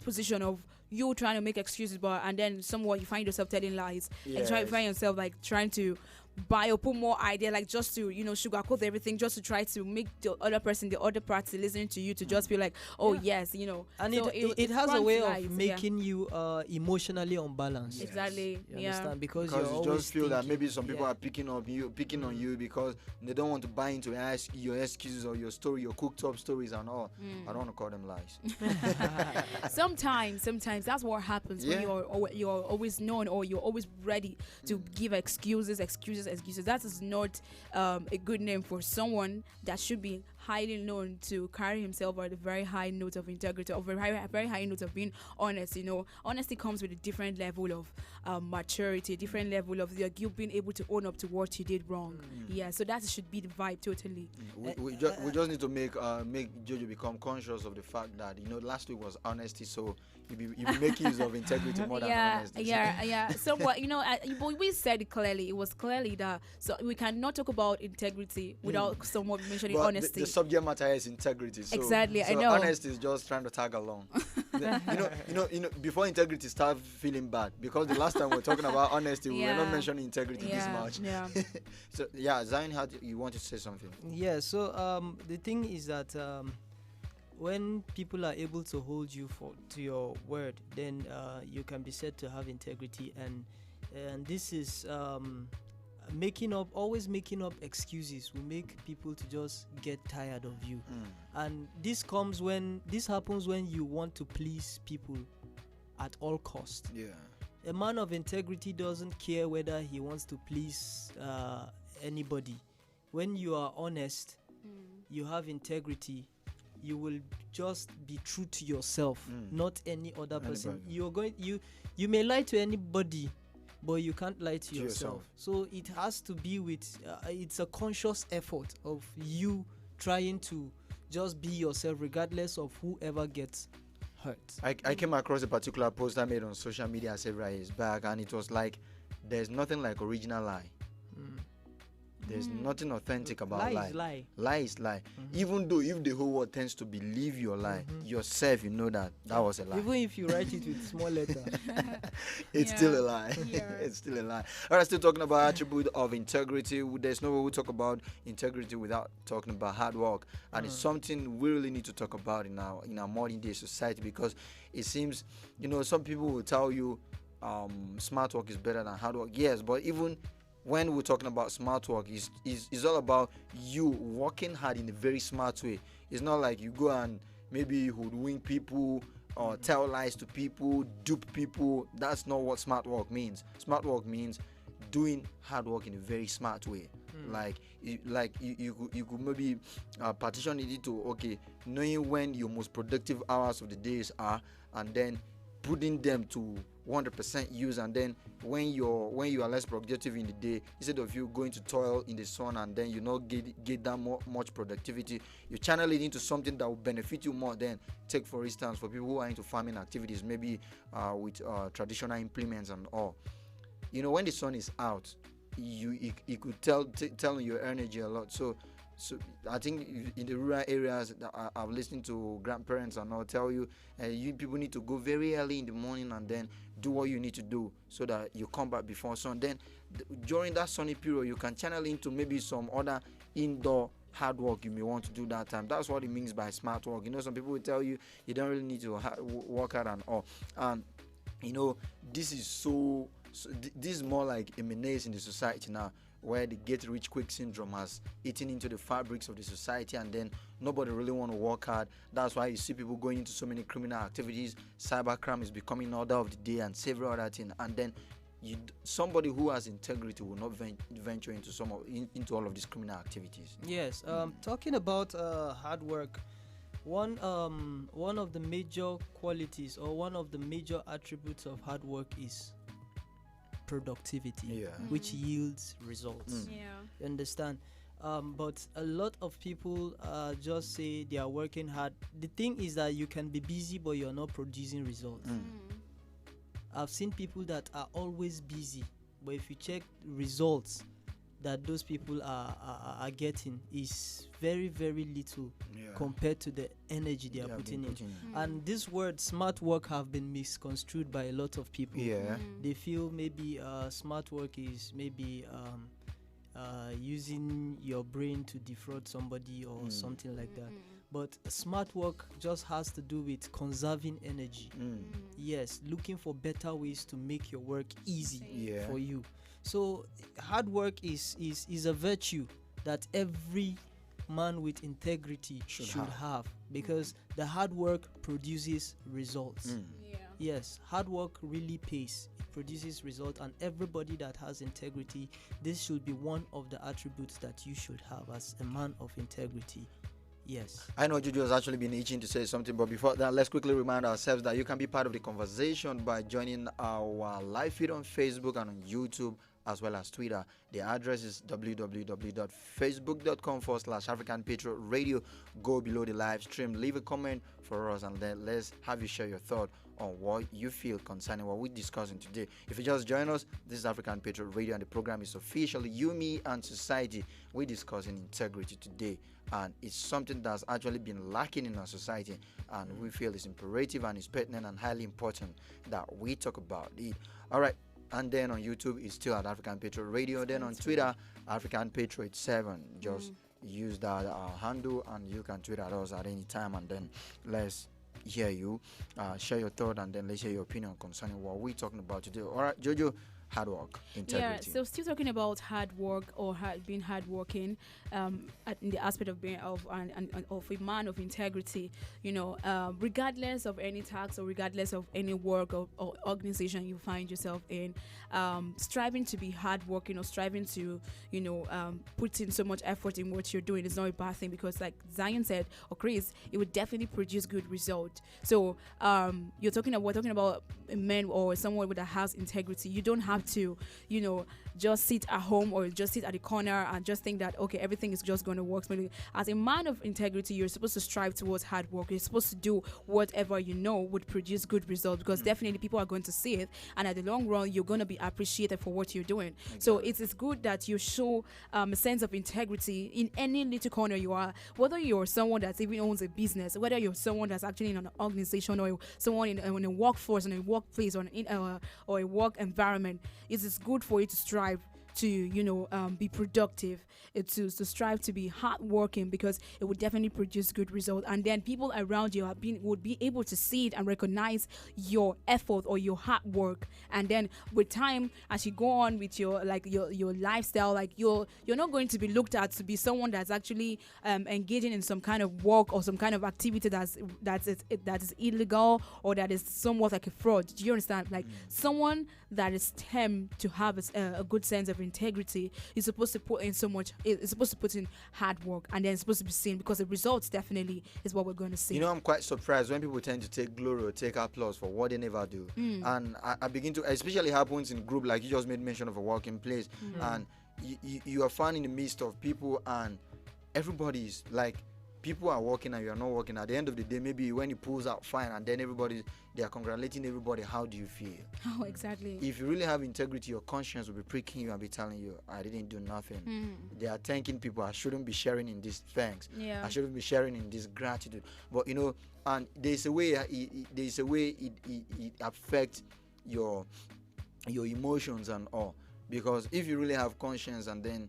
position of you trying to make excuses, but and then somewhat you find yourself telling lies. And try to find yourself like trying to buy or put more idea, like just to sugarcoat everything, just to try to make the other person, the other party listening to you to just feel like, oh yes, And so it has a way of lies, making you emotionally unbalanced. Exactly. You understand? Because you always just feel that thinking, maybe some people are picking on you because they don't want to buy into your excuses or your story, your cooked up stories and all. I don't want to call them lies. Sometimes that's what happens when you're always known, or you're always ready to give excuses. That is not a good name for someone that should be highly known to carry himself at a very high note of integrity, or very high note of being honest. Honesty comes with a different level of maturity, a different level of you being able to own up to what you did wrong. So that should be the vibe totally. We just need to make Jojo become conscious of the fact that last week was honesty, so you be making use of integrity more than honesty. So what we said it clearly. It was clearly that so we cannot talk about integrity without someone mentioning honesty. The subject matter is integrity. So, exactly, so I know. Honesty is just trying to tag along. Before integrity start feeling bad, because the last time we were talking about honesty, we were not mentioning integrity this much. So Zion, you want to say something? Yeah. So the thing is that when people are able to hold you to your word, then you can be said to have integrity, and this is always making up excuses will make people to just get tired of you. And this happens when you want to please people at all cost. A man of integrity doesn't care whether he wants to please anybody. When you are honest, you have integrity, you will just be true to yourself, not any other person. You may lie to anybody, but you can't lie to yourself. So it has to be with it's a conscious effort of you trying to just be yourself regardless of whoever gets hurt. I came across a particular post I made on social media several years back, and it was like, there's nothing like original lie. There's nothing authentic about lie. Lie is lie. Even though if the whole world tends to believe your lie, yourself, you know that was a lie. Even if you write it with small letter, it's still a lie. It's still a lie. All right, still talking about attribute of integrity. There's no way we talk about integrity without talking about hard work, and it's something we really need to talk about in our modern day society, because it seems, some people will tell you smart work is better than hard work. Yes, but even when we're talking about smart work, is all about you working hard in a very smart way. It's not like you go and maybe hoodwink people or tell lies to people, dupe people. That's not what smart work means. Smart work means doing hard work in a very smart way. You could maybe partition it into knowing when your most productive hours of the days are, and then putting them to 100% use, and then when you are less productive in the day, instead of you going to toil in the sun and then you not get that much productivity, you channel it into something that will benefit you more. Then take, for instance, for people who are into farming activities, maybe with traditional implements and all. When the sun is out, you could tell your energy a lot. So I think in the rural areas that I've listened to grandparents and I'll tell you, you people need to go very early in the morning and then do what you need to do so that you come back before sun. Then during that sunny period, you can channel into maybe some other indoor hard work you may want to do that time. That's what it means by smart work. Some people will tell you don't really need to work hard and all. And this is this is more like a menace in the society now, where the get rich quick syndrome has eaten into the fabrics of the society, and then nobody really want to work hard. That's why you see people going into so many criminal activities. Cybercrime is becoming order of the day and several other things. And then somebody who has integrity will not venture into all of these criminal activities. Yes. Talking about hard work, one of the major qualities or one of the major attributes of hard work is productivity, which yields results. You understand? But a lot of people just say they are working hard. The thing is that you can be busy, but you're not producing results. I've seen people that are always busy, but if you check results that those people are getting is very, very little compared to the energy they are putting in. And this word smart work have been misconstrued by a lot of people. They feel maybe smart work is maybe using your brain to defraud somebody or something like that. But smart work just has to do with conserving energy. Yes, looking for better ways to make your work easy for you. So hard work is a virtue that every man with integrity should have, because the hard work produces results. Yes, hard work really pays. It produces results, and everybody that has integrity, this should be one of the attributes that you should have as a man of integrity. Yes. I know Juju has actually been itching to say something, but before that, let's quickly remind ourselves that you can be part of the conversation by joining our live feed on Facebook and on YouTube, as well as Twitter. The address is www.facebook.com/African Patriot Radio. Go below the live stream, leave a comment for us, and then let's have you share your thought on what you feel concerning what we're discussing today. If you just join us, this is African Patriot Radio, and the program is officially You, Me, and Society. We're discussing integrity today, and it's something that's actually been lacking in our society, and we feel it's imperative and it's pertinent and highly important that we talk about it. All right. And then on YouTube, it's still at African Patriot Radio. Then on Twitter, African Patriot 7. Just use that handle, and you can tweet at us at any time. And then let's hear you, share your thought, and then let's hear your opinion concerning what we're talking about today. All right, Jojo, hard work, integrity. Yeah, so still talking about hard work or being hardworking, in the aspect of being of a man of integrity. Regardless of any task or regardless of any work or organization you find yourself in, striving to be hardworking or striving to put in so much effort in what you're doing is not a bad thing, because like Zion said, or Chris, it would definitely produce good result. So we're talking about a man or someone that has integrity. You don't have to just sit at home or just sit at the corner and just think that okay, everything is just going to work smoothly. As a man of integrity, you're supposed to strive towards hard work. You're supposed to do whatever would produce good results, because definitely people are going to see it, and at the long run you're going to be appreciated for what you're doing. So it's good that you show a sense of integrity in any little corner you are, whether you're someone that even owns a business, whether you're someone that's actually in an organization, or someone in a workforce, in a workplace, or a work environment. It's good for you to strive to be productive, to strive to be hardworking, because it would definitely produce good results, and then people around you would be able to see it and recognize your effort or your hard work. And then with time, as you go on with your lifestyle, like you're not going to be looked at to be someone that's actually engaging in some kind of work or some kind of activity that is illegal, or that is somewhat like a fraud. Do you understand? Like someone that is STEM to have a good sense of integrity is supposed to put in hard work, and then it's supposed to be seen, because the results definitely is what we're going to see. I'm quite surprised when people tend to take glory or take applause for what they never do. And I begin to, especially happens in group, like you just made mention of a working place, and you are found in the midst of people, and everybody's like, people are working and you are not working. At the end of the day, maybe when it pulls out fine, and then they are congratulating everybody, how do you feel? Oh, exactly. If you really have integrity, your conscience will be pricking you and be telling you, I didn't do nothing. They are thanking people. I shouldn't be sharing in these thanks. I shouldn't be sharing in this gratitude. But and there's a way it affects your emotions and all. Because if you really have conscience, and then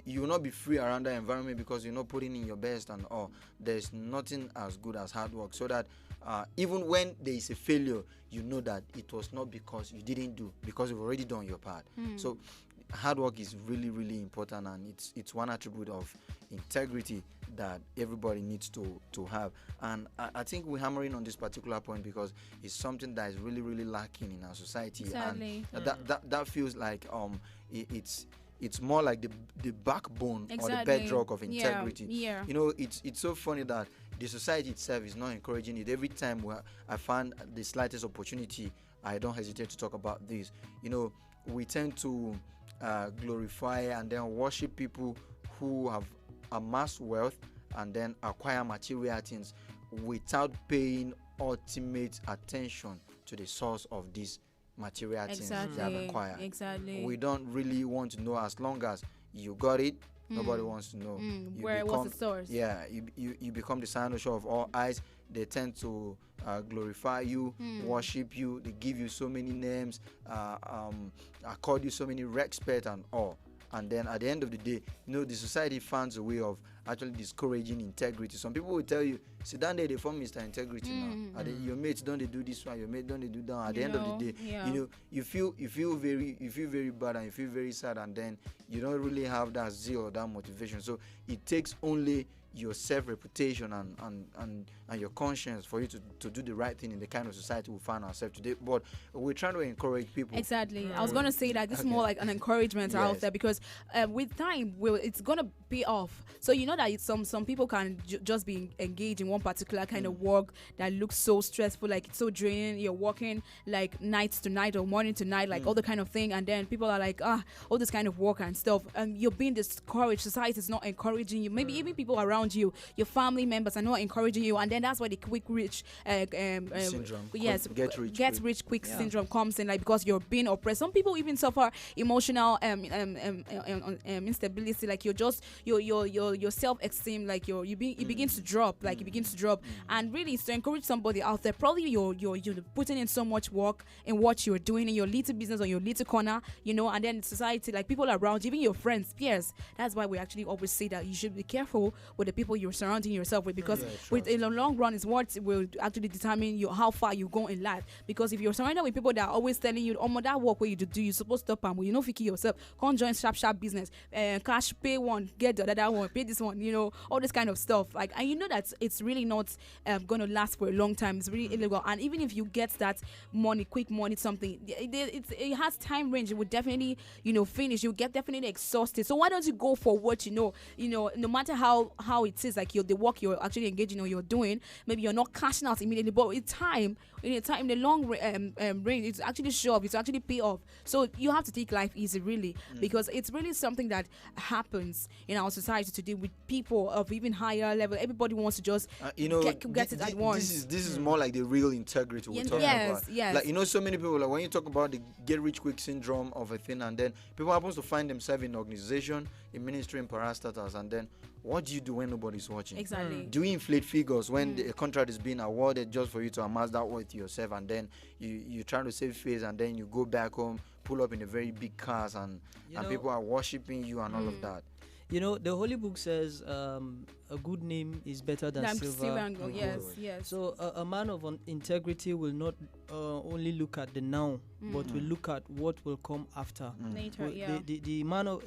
you will not be free around that environment, because you're not putting in your best and all. There's nothing as good as hard work, so that even when there is a failure, you know that it was not because you didn't do, because you've already done your part. So hard work is really, really important, and it's one attribute of integrity that everybody needs to have. And I think we're hammering on this particular point because it's something that is really, really lacking in our society. Sadly. And that feels like it's more like the backbone or the bedrock of integrity. It's so funny that the society itself is not encouraging it. Every time I find the slightest opportunity, I don't hesitate to talk about this. We tend to glorify and then worship people who have amassed wealth and then acquire material things without paying ultimate attention to the source of these material things they have acquired. Exactly. We don't really want to know. As long as you got it, nobody wants to know. Where was the source? Yeah, you become the cynosure of all eyes. They tend to glorify you, worship you. They give you so many names, accord you so many respect and all. and then at the end of the day, the society finds a way of actually discouraging integrity. Some people will tell you, sit down there, they form Mr. Integrity now. Your mates don't they do this one, your mate don't they do that. At the end of the day, you feel very bad and you feel very sad, and then you don't really have that zeal or that motivation. So it takes only your self-reputation and your conscience for you to do the right thing in the kind of society we find ourselves today. But we're trying to encourage people. Exactly. I was going to say that this is more like an encouragement out there, because with time, it's going to pay off. So you know that some people can just be engaged in one particular kind of work that looks so stressful, like it's so draining. You're working like nights to night or morning to night, like all the kind of thing. And then people are like, all this kind of work and stuff. And you're being discouraged. Society is not encouraging you. Maybe even people around you, your family members are not encouraging you, and then that's why the quick rich syndrome. Yes, get rich quick syndrome comes in, like because you're being oppressed. Some people even suffer emotional instability, like your self-esteem, like you begin to drop, and really it's to encourage somebody out there. Probably you're putting in so much work in what you're doing in your little business or your little corner, and then society, like people around you, even your friends, peers. That's why we actually always say that you should be careful with the people you're surrounding yourself with, because in the long run is what will actually determine how far you go in life. Because if you're surrounded with people that are always telling you, that work where you do, you're supposed to stop and you know fiki yourself, can't join sharp business, cash, pay one, get the other one, pay this one, all this kind of stuff. Like, and that it's really not gonna last for a long time. It's really illegal. And even if you get that money, quick money, something, it has time range. It would definitely finish. You get definitely exhausted. So why don't you go for what no matter how it is, like the work you're actually engaging or you're doing, maybe you're not cashing out immediately, but in the long range, it's actually show off, it's actually pay off. So you have to take life easy, really, because it's really something that happens in our society today with people of even higher level. Everybody wants to just get it at once. This is more like the real integrity we're talking about. Yes. Like, so many people, like when you talk about the get rich quick syndrome of a thing, and then people happen to find themselves in organization, in ministry, in parastatals, and then what do you do when nobody's watching? Exactly. Do you inflate figures when the contract is being awarded just for you to amass that worth yourself, and then you try to save face, and then you go back home, pull up in a very big cars, and people are worshiping you and all of that? The Holy Book says a good name is better than silver and gold. Yes. So a man of integrity will not only look at the now, but will look at what will come after. Later, a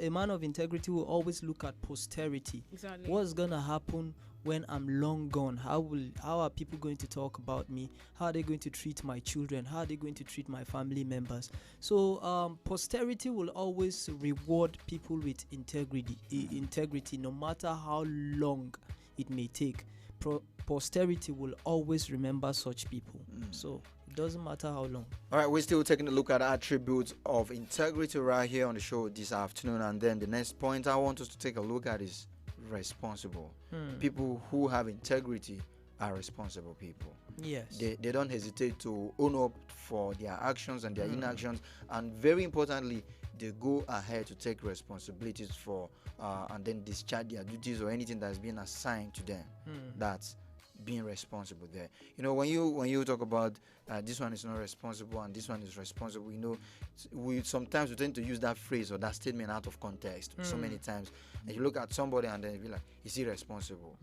man of integrity will always look at posterity. Exactly. What's gonna happen when I'm long gone? How are people going to talk about me? How are they going to treat my children? How are they going to treat my family members? So posterity will always reward people with integrity, no matter how long it may take. Posterity will always remember such people. So it doesn't matter how long. All right, we're still taking a look at attributes of integrity right here on the show this afternoon, and then the next point I want us to take a look at is responsible. People who have integrity are responsible people. Yes. They don't hesitate to own up for their actions and their inactions, and very importantly, they go ahead to take responsibilities for and then discharge their duties or anything that's been assigned to them. That's being responsible there. When you talk about this one is not responsible and this one is responsible, we sometimes we tend to use that phrase or that statement out of context so many times. And you look at somebody and then you be like, is he responsible?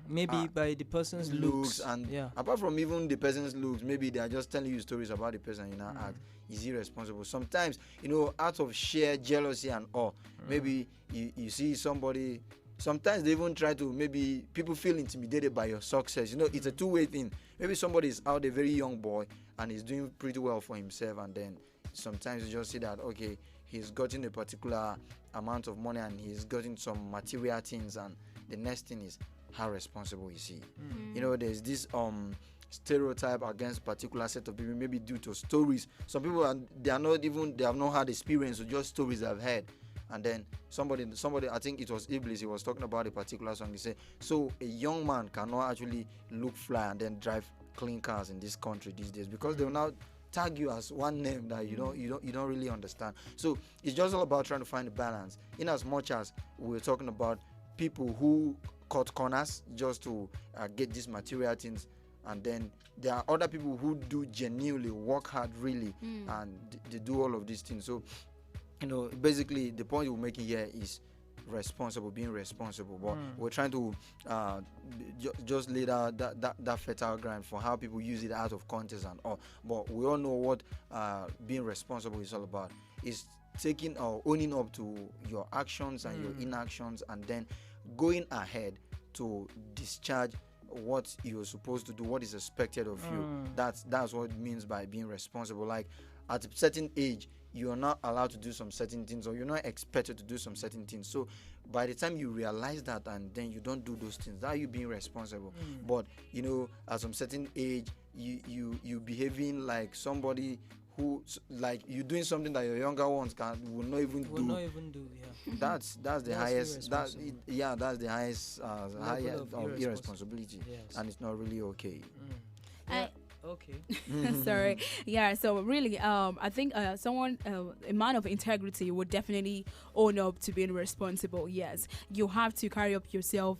Maybe by the person's looks. And apart from even the person's looks, maybe they are just telling you stories about the person. Ask, is he responsible? Sometimes, out of sheer jealousy and awe, maybe you see somebody. Sometimes they even try to, maybe people feel intimidated by your success. It's a two-way thing. Maybe somebody is out, a very young boy, and he's doing pretty well for himself, and then sometimes you just see that, okay, he's gotten a particular amount of money and he's gotten some material things, and the next thing is, how responsible is he? There's this stereotype against a particular set of people, maybe due to stories. Some people they have not had experience with just stories they've heard. And then somebody, I think it was Iblis, he was talking about a particular song. He said, so a young man cannot actually look fly and then drive clean cars in this country these days, because they will now tag you as one name that you don't really understand. So it's just all about trying to find a balance. In as much as we're talking about people who cut corners just to get these material things, and then there are other people who do genuinely work hard, really, and they do all of these things. So basically the point we're making here is being responsible, but we're trying to just lay out that fertile ground for how people use it out of context and all. But we all know what being responsible is all about. Is taking or owning up to your actions and your inactions, and then going ahead to discharge what you're supposed to do, what is expected of you. That's what it means by being responsible. Like at a certain age, you're not allowed to do some certain things, or you're not expected to do some certain things. So by the time you realize that and then you don't do those things, that you being responsible. But at some certain age, you behaving like somebody who, like, you're doing something that your younger ones will not even do. That's the highest. That's the highest of irresponsibility, and it's not really okay. Okay. Sorry. Yeah. So really, I think someone, a man of integrity, would definitely own up to being responsible. Yes, you have to carry up yourself.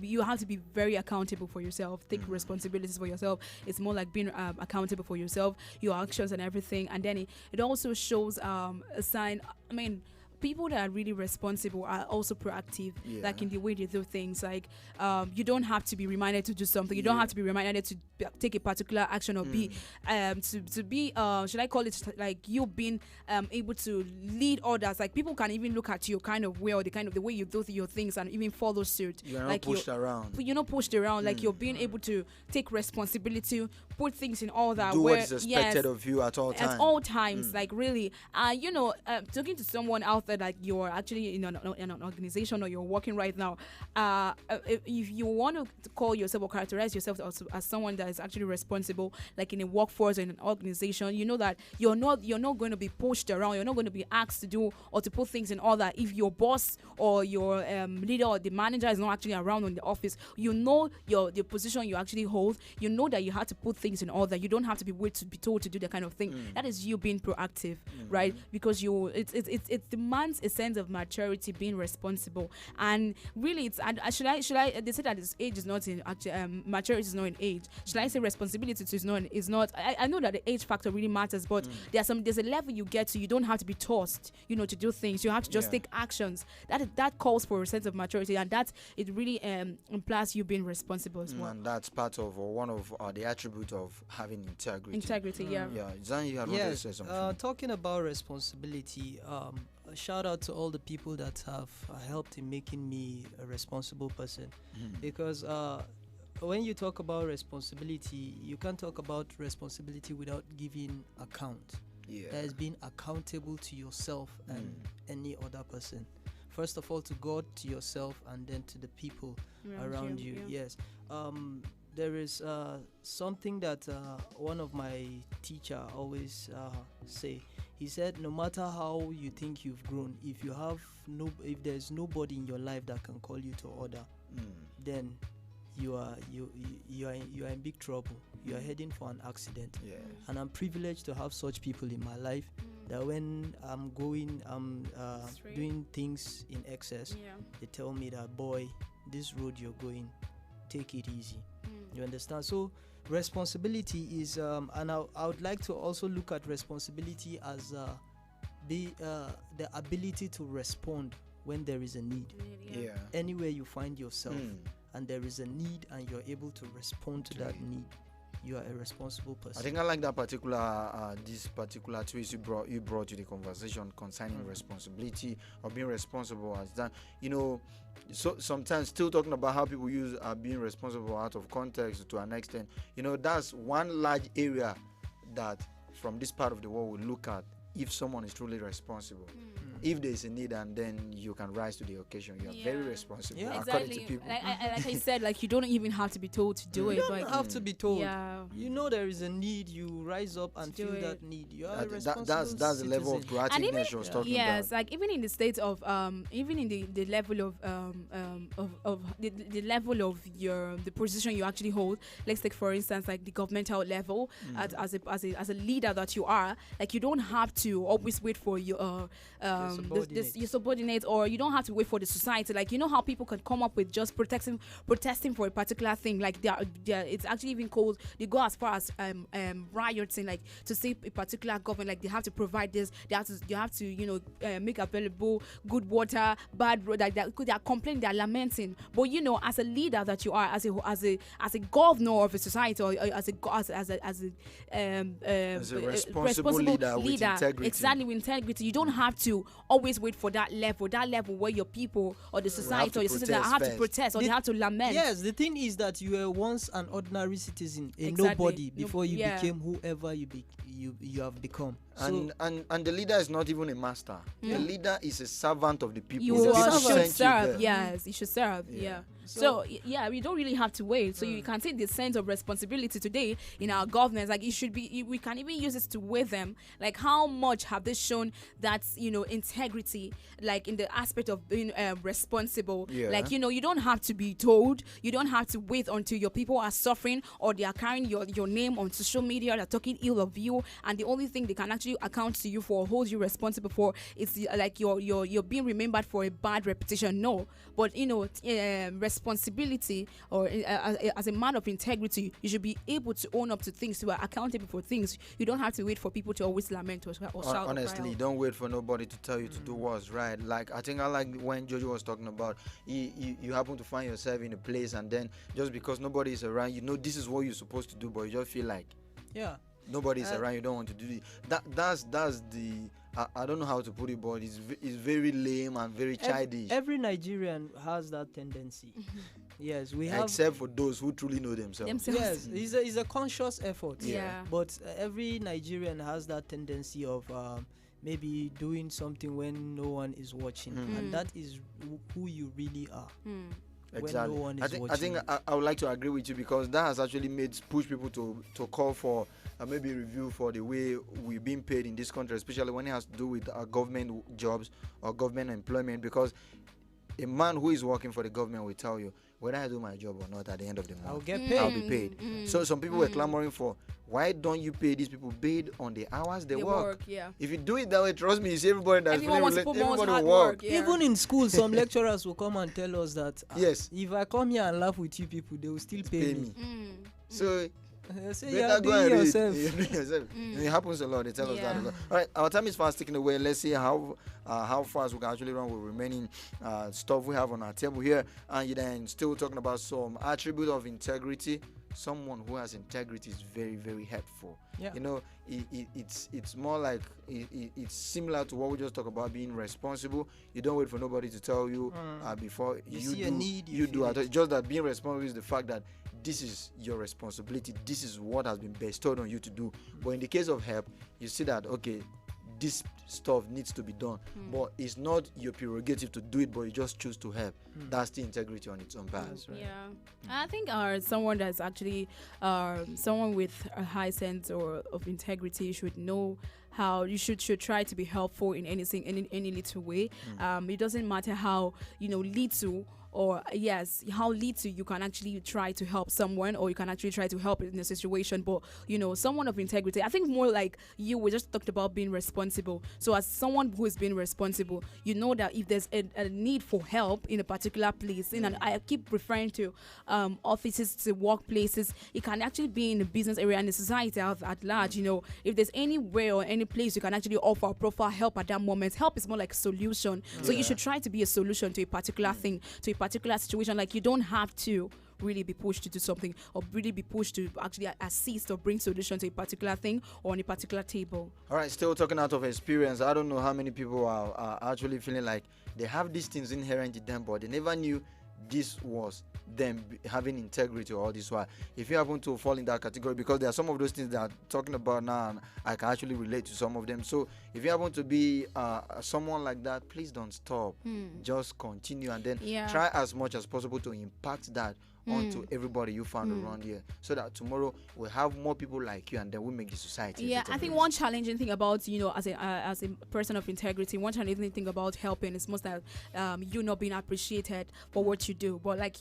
You have to be very accountable for yourself. Take responsibilities for yourself. It's more like being accountable for yourself, your actions and everything. And then it also shows a sign. I mean, people that are really responsible are also proactive, like in the way they do things. Like you don't have to be reminded to do something. You don't have to be reminded to take a particular action or be to be should I call it like you being able to lead others. Like people can even look at you kind of way, or the way you do your things, and even follow suit. You're like not pushed around. You're not pushed around. Like you're being able to take responsibility, put things in order. Do what is expected of you at all times. At all times, like really. Talking to someone out there, like you're actually in an organization or you're working right now. If you want to call yourself or characterize yourself as someone that is actually responsible, like in a workforce or in an organization, you know that you're not going to be pushed around. You're not going to be asked to do or to put things in order if your boss or your leader or the manager is not actually around in the office. You know the position you actually hold. You know that you have to put things in order. You don't have to be wait to be told to do that kind of thing. That is you being proactive, right? Because it demands a sense of maturity, being responsible. And really, it's should I they say that this age is not in maturity is not in age. Should I say responsibility is not I know that the age factor really matters, but there's a level you get to. You don't have to be tossed to do things. You have to just take actions. That calls for a sense of maturity, and that it really implies you being responsible as well. And that's part of one of the attributes of having integrity. Yeah. Zan, you had wanted to say something. Talking about responsibility, a shout out to all the people that have helped in making me a responsible person, because when you talk about responsibility, you can't talk about responsibility without giving account. That is being accountable to yourself and any other person. First of all, to God, to yourself, and then to the people around you. Yes. There is something that one of my teacher always say. He said, no matter how you think you've grown, if there's nobody in your life that can call you to order, then you are in big trouble. You are heading for an accident. And I'm privileged to have such people in my life that when I'm doing things in excess, they tell me that, boy, this road you're going, take it easy. You understand? So responsibility is and I would like to also look at responsibility as the ability to respond when there is a need. Anywhere you find yourself and there is a need and you're able to respond to that need, you are a responsible person. I think I like that this particular twist you brought to the conversation concerning responsibility or being responsible. As that, so sometimes still talking about how people use being responsible out of context to an extent. That's one large area that from this part of the world we look at if someone is truly responsible. If there is a need, and then you can rise to the occasion. You are very responsible, according to people. Like I said, like you don't even have to be told to do it. You don't have to be told. You know there is a need. You rise up and feel that need. You are a responsible That's the level of proactiveness you was talking about. Yes, like even in the state of even in the level of the level of the position you actually hold. Let's take for instance like the governmental level as a leader that you are. Like you don't have to always wait for your your subordinates, or you don't have to wait for the society. Like, you know how people can come up with just protesting for a particular thing. Like it's actually even called, they go as far as rioting, like to say a particular government, like they have to provide this, they have to make available good water, bad road, like they are complaining, they are lamenting. But as a leader that you are, as a governor of a society, or as a responsible leader with integrity. Exactly, with integrity. You don't have to always wait for that level where your people or the society or your citizens have to protest, or they have to lament. Yes, the thing is that you were once an ordinary citizen, a nobody, before you became whoever you have become. And the leader is not even a master. The leader is a servant of the people. You should serve. Yes, you should serve. Yeah. So we don't really have to wait. So you can take the sense of responsibility today in our governance. Like, it should be, we can even use it to weigh them. Like, how much have they shown that integrity, like in the aspect of being responsible. Like, you don't have to be told. You don't have to wait until your people are suffering, or they are carrying your name on social media, they're talking ill of you, and the only thing they can actually account to you for, hold you responsible for, is like you're being remembered for a bad reputation. No, but responsibility, or as a man of integrity, you should be able to own up to things. You are accountable for things. You don't have to wait for people to always lament or shout. Honestly, don't wait for nobody to tell you to do what's right. Like, I think I like when Jojo was talking about you happen to find yourself in a place, and then just because nobody is around, this is what you're supposed to do, but you just feel like nobody's around, you don't want to do it. That's the I don't know how to put it, but it's very lame and very childish. Every Nigerian has that tendency. Yes, we have, except for those who truly know themselves. Yes, it's a conscious effort. Yeah. But every Nigerian has that tendency of maybe doing something when no one is watching, and that is who you really are. Exactly. When no one is watching. I think I would like to agree with you, because that has actually push people to call for maybe a review for the way we're being paid in this country, especially when it has to do with government jobs or government employment. Because a man who is working for the government will tell you, whether I do my job or not, at the end of the month, I'll get paid. I'll be paid. So some people were clamoring for, why don't you pay these people paid on the hours they work? If you do it that way, trust me, you see everybody that's everybody will work. Even in school, some lecturers will come and tell us that if I come here and laugh with you people, they will still pay me. So say better go and yourself. It happens a lot. They tell us that a lot. All right, our time is fast ticking away. Let's see how fast we can actually run with remaining stuff we have on our table here. And then still talking about some attribute of integrity. Someone who has integrity is very, very helpful. It's more like it's similar to what we just talked about, being responsible. You don't wait for nobody to tell you before you do it. Just that being responsible is the fact that this is your responsibility. This is what has been bestowed on you to do. But in the case of help, you see that, okay, this stuff needs to be done, but it's not your prerogative to do it, but you just choose to help. That's the integrity on its own part. I think someone that's actually someone with a high sense of integrity should know how you should try to be helpful in anything, in any little way. It doesn't matter how little, or how little you can actually try to help someone, or you can actually try to help in a situation. But someone of integrity, I think more like we just talked about being responsible. So as someone who is being responsible, you know that if there's a need for help in a particular place, and I keep referring to offices, to workplaces, it can actually be in the business area and the society at large. If there's anywhere or any place you can actually offer proper help at that moment, help is more like a solution. So you should try to be a solution to a particular thing, to a particular situation. Like, you don't have to really be pushed to do something, or really be pushed to actually assist or bring solution to a particular thing or on a particular table. All right, still talking out of experience, I don't know how many people are actually feeling like they have these things inherent in them, but they never knew this was them having integrity all this while. If you happen to fall in that category, because there are some of those things that I'm talking about now, and I can actually relate to some of them. So if you happen to be someone like that, please don't stop. Just continue, and then try as much as possible to impact that onto everybody you found around here, so that tomorrow we'll have more people like you, and then we make the society. Yeah, I think one challenging thing about, as a person of integrity, one challenging thing about helping is most that you not being appreciated for what you do. But like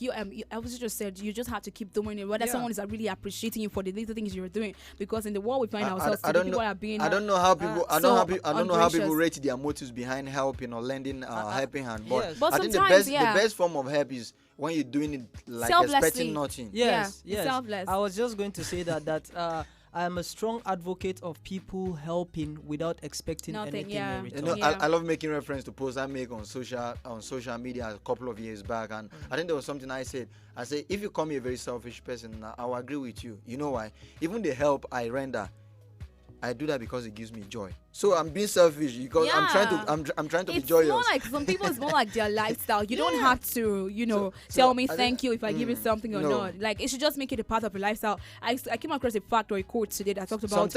I was just said, you just have to keep doing it, whether someone is really appreciating you for the little things you're doing. Because in the world we find ourselves, people are being. I don't know how people. I so don't know how people rate their motives behind helping or lending helping hand. But But I think the best form of help is when you're doing it like expecting nothing. Yes. Selfless. I was just going to say that I am a strong advocate of people helping without expecting anything in return. I love making reference to posts I make on social media a couple of years back, and I think there was something I said. I said, if you call me a very selfish person, I will agree with you. You know why? Even the help I render, I do that because it gives me joy. So I'm being selfish because I'm trying to be joyous. It's more like some people. It's more like their lifestyle. You don't have to, tell me thank you if I give you something or not. Like, it should just make it a part of your lifestyle. I came across a fact or a quote today that talked about.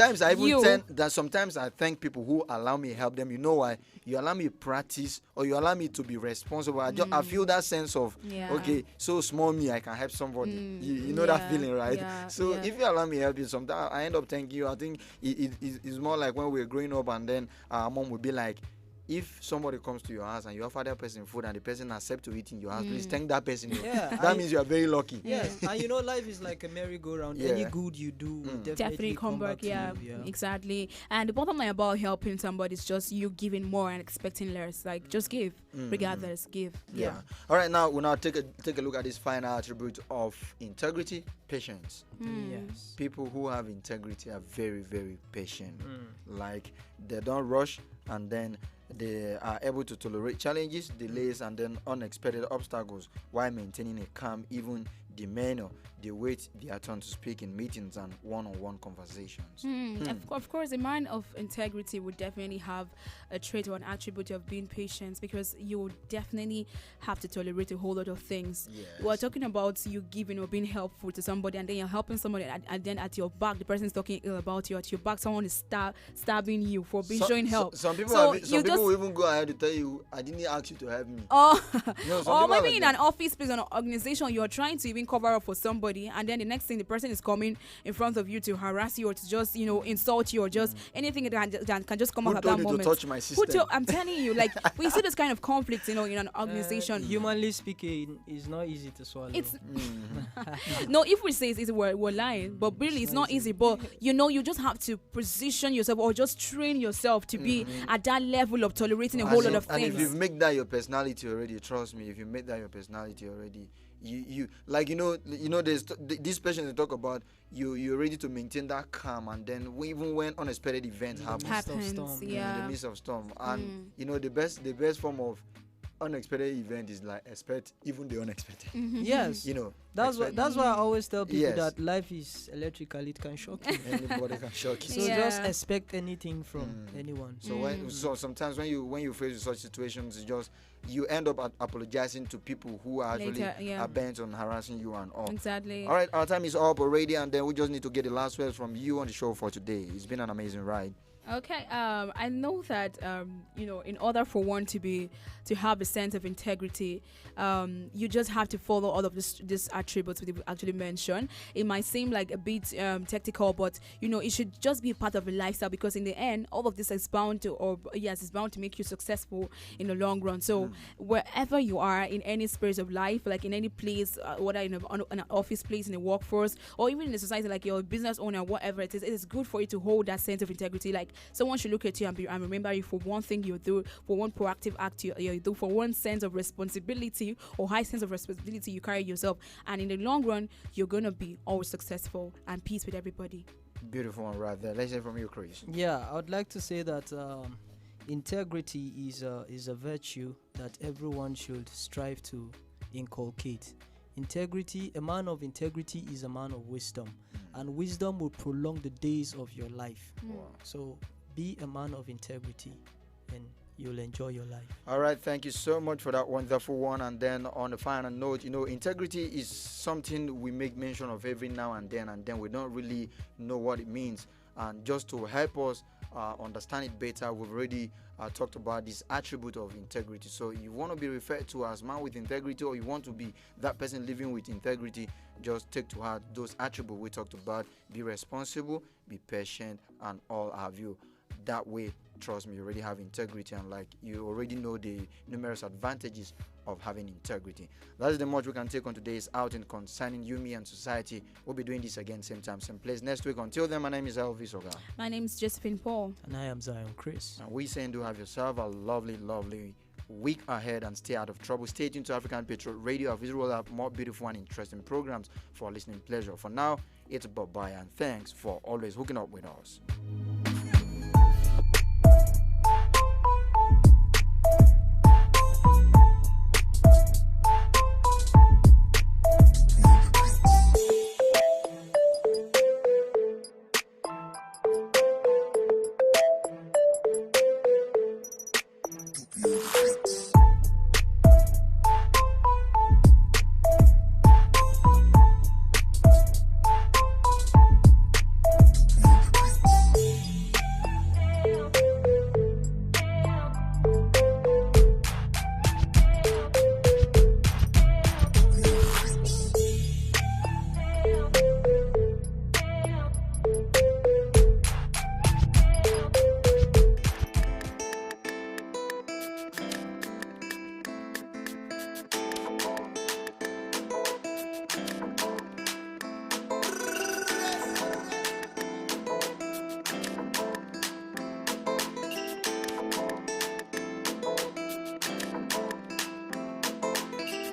Sometimes I thank people who allow me to help them. You know why? You allow me to practice, or you allow me to be responsible. I feel that sense of okay, so small me, I can help somebody. You know that feeling, right? So if you allow me to help you, sometimes I end up thanking you. I think it's more like when we're growing up, and then our mom would be like, if somebody comes to your house and you offer that person food and the person accepts to eat in your house, please thank that person. That means you are very lucky. Yes, and life is like a merry-go-round. Any good you do will definitely come back to you. Exactly. And the bottom line about helping somebody is just you giving more and expecting less. Like, just give, regardless, give. Yeah. All right, now we'll take a look at this final attribute of integrity: patience. Yes. People who have integrity are very, very patient. Like, they don't rush, and then they are able to tolerate challenges, delays, and then unexpected obstacles while maintaining a calm, even demeanor. They wait their turn to speak in meetings and one-on-one conversations. Of course, a man of integrity would definitely have a trait or an attribute of being patient, because you would definitely have to tolerate a whole lot of things. We're talking about you giving or being helpful to somebody, and then you're helping somebody, and then at your back, the person is talking ill about you. At your back, someone is stabbing you for being showing help. Some people will even go ahead to tell you, I didn't ask you to help me. Or maybe in an office place or an organization, you're trying to even cover up for somebody, and then the next thing, the person is coming in front of you to harass you or to just insult you, or just anything that can just come out at that moment. To touch my system? I'm telling you, like, we see this kind of conflict in an organization. Humanly speaking, it's not easy to swallow. No, if we say it's easy, we're lying, but really it's not easy. But you just have to position yourself, or just train yourself to be at that level of tolerating a whole lot of things. And if you've made that your personality already, trust me, if you made that your personality already, you like there's these patients they talk about, you're ready to maintain that calm, and then even when unexpected events happen in the midst of storm, and the best form of unexpected event is like expect even the unexpected. Yes, that's why I always tell people that life is electrical. It can shock you. Anybody can shock you. So just expect anything from anyone. So sometimes when you face such situations, you end up apologizing to people who are actually are bent on harassing you and all. Exactly. All right, our time is up already, and then we just need to get the last words from you on the show for today. It's been an amazing ride. Okay, I know that in order for one to have a sense of integrity, you just have to follow all of these attributes we actually mentioned. It might seem like a bit technical, but it should just be part of a lifestyle, because in the end, all of this is bound to make you successful in the long run. So wherever you are in any space of life, like in any place, whether in an office place, in a workforce, or even in a society, like you're a business owner, whatever it is good for you to hold that sense of integrity. Like, someone should look at you and remember you for one thing you do, for one proactive act you do, for one sense of responsibility or high sense of responsibility you carry yourself. And in the long run, you're going to be always successful and peace with everybody. Beautiful one right there. Let's hear from you, Chris. Yeah, I would like to say that integrity is a virtue that everyone should strive to inculcate. A man of integrity is a man of wisdom, and wisdom will prolong the days of your life. So be a man of integrity, and you'll enjoy your life. All right, thank you so much for that wonderful one. And then on the final note, integrity is something we make mention of every now and then we don't really know what it means. And just to help us understand it better, we've already talked about this attribute of integrity. So you want to be referred to as man with integrity, or you want to be that person living with integrity, just take to heart those attributes we talked about. Be responsible, be patient, and all have you. That way, trust me, you already have integrity, and like you already know the numerous advantages of having integrity. That is the much we can take on today's outing concerning you, me, and society. We'll be doing this again same time, same place next week. Until then, my name is Elvis Oga. My name is Josephine Paul. And I am Zion Chris. And we saying do have yourself a lovely, lovely week ahead and stay out of trouble. Stay tuned to African Patriot Radio. Our visual have more beautiful and interesting programs for our listening pleasure. For now, it's bye-bye, and thanks for always hooking up with us.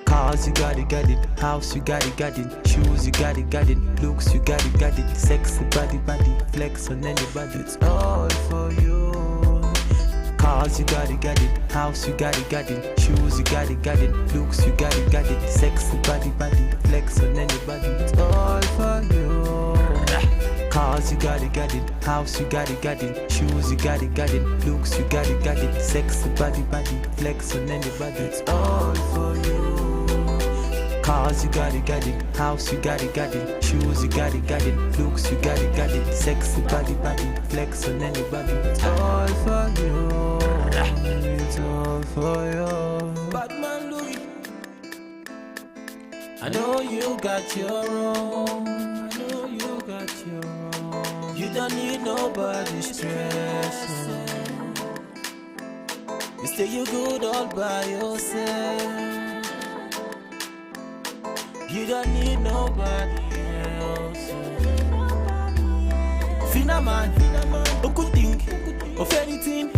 Cars, you got it. House, you got it. Shoes, you got it. Looks, you got it. Sexy body, flex on anybody. It's all for you. Cars, you got it. House, you got it. Shoes, you got it. Looks, you got it. Sexy body, flex on anybody. It's all for you. Cars, you got it. House, you got it. Shoes, you got it. Looks, you got it. Sexy body, flex on anybody. It's all for you. Cars, you got it. House, you got it. Shoes, you got it. Looks, you got it. Sexy body, flex on anybody. It's all for you. It's all for you. Batman Louis, I know you got your own. I know you got your own. You don't need nobody's stress. You say you good all by yourself. You don't need nobody else. Fina man, who could think of anything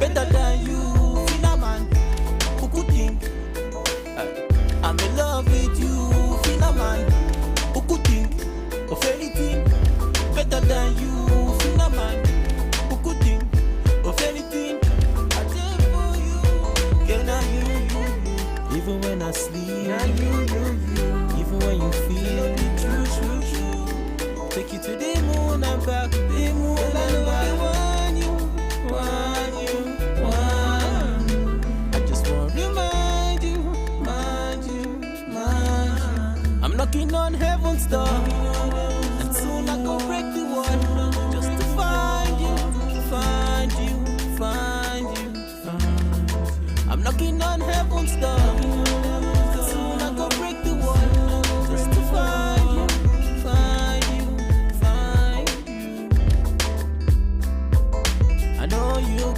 better than you? Fina man, who could think I'm in love with you? Fina man, who could think of anything better than you? Fina man, who could think of anything I did for you? Can I you? Even when I sleep, even when you feel true. Take you to the moon and back, the moon and back. Want you. I just want to remind you. I'm knocking on heaven's door, and soon I go break the wall, just to find you. I'm knocking on heaven's door.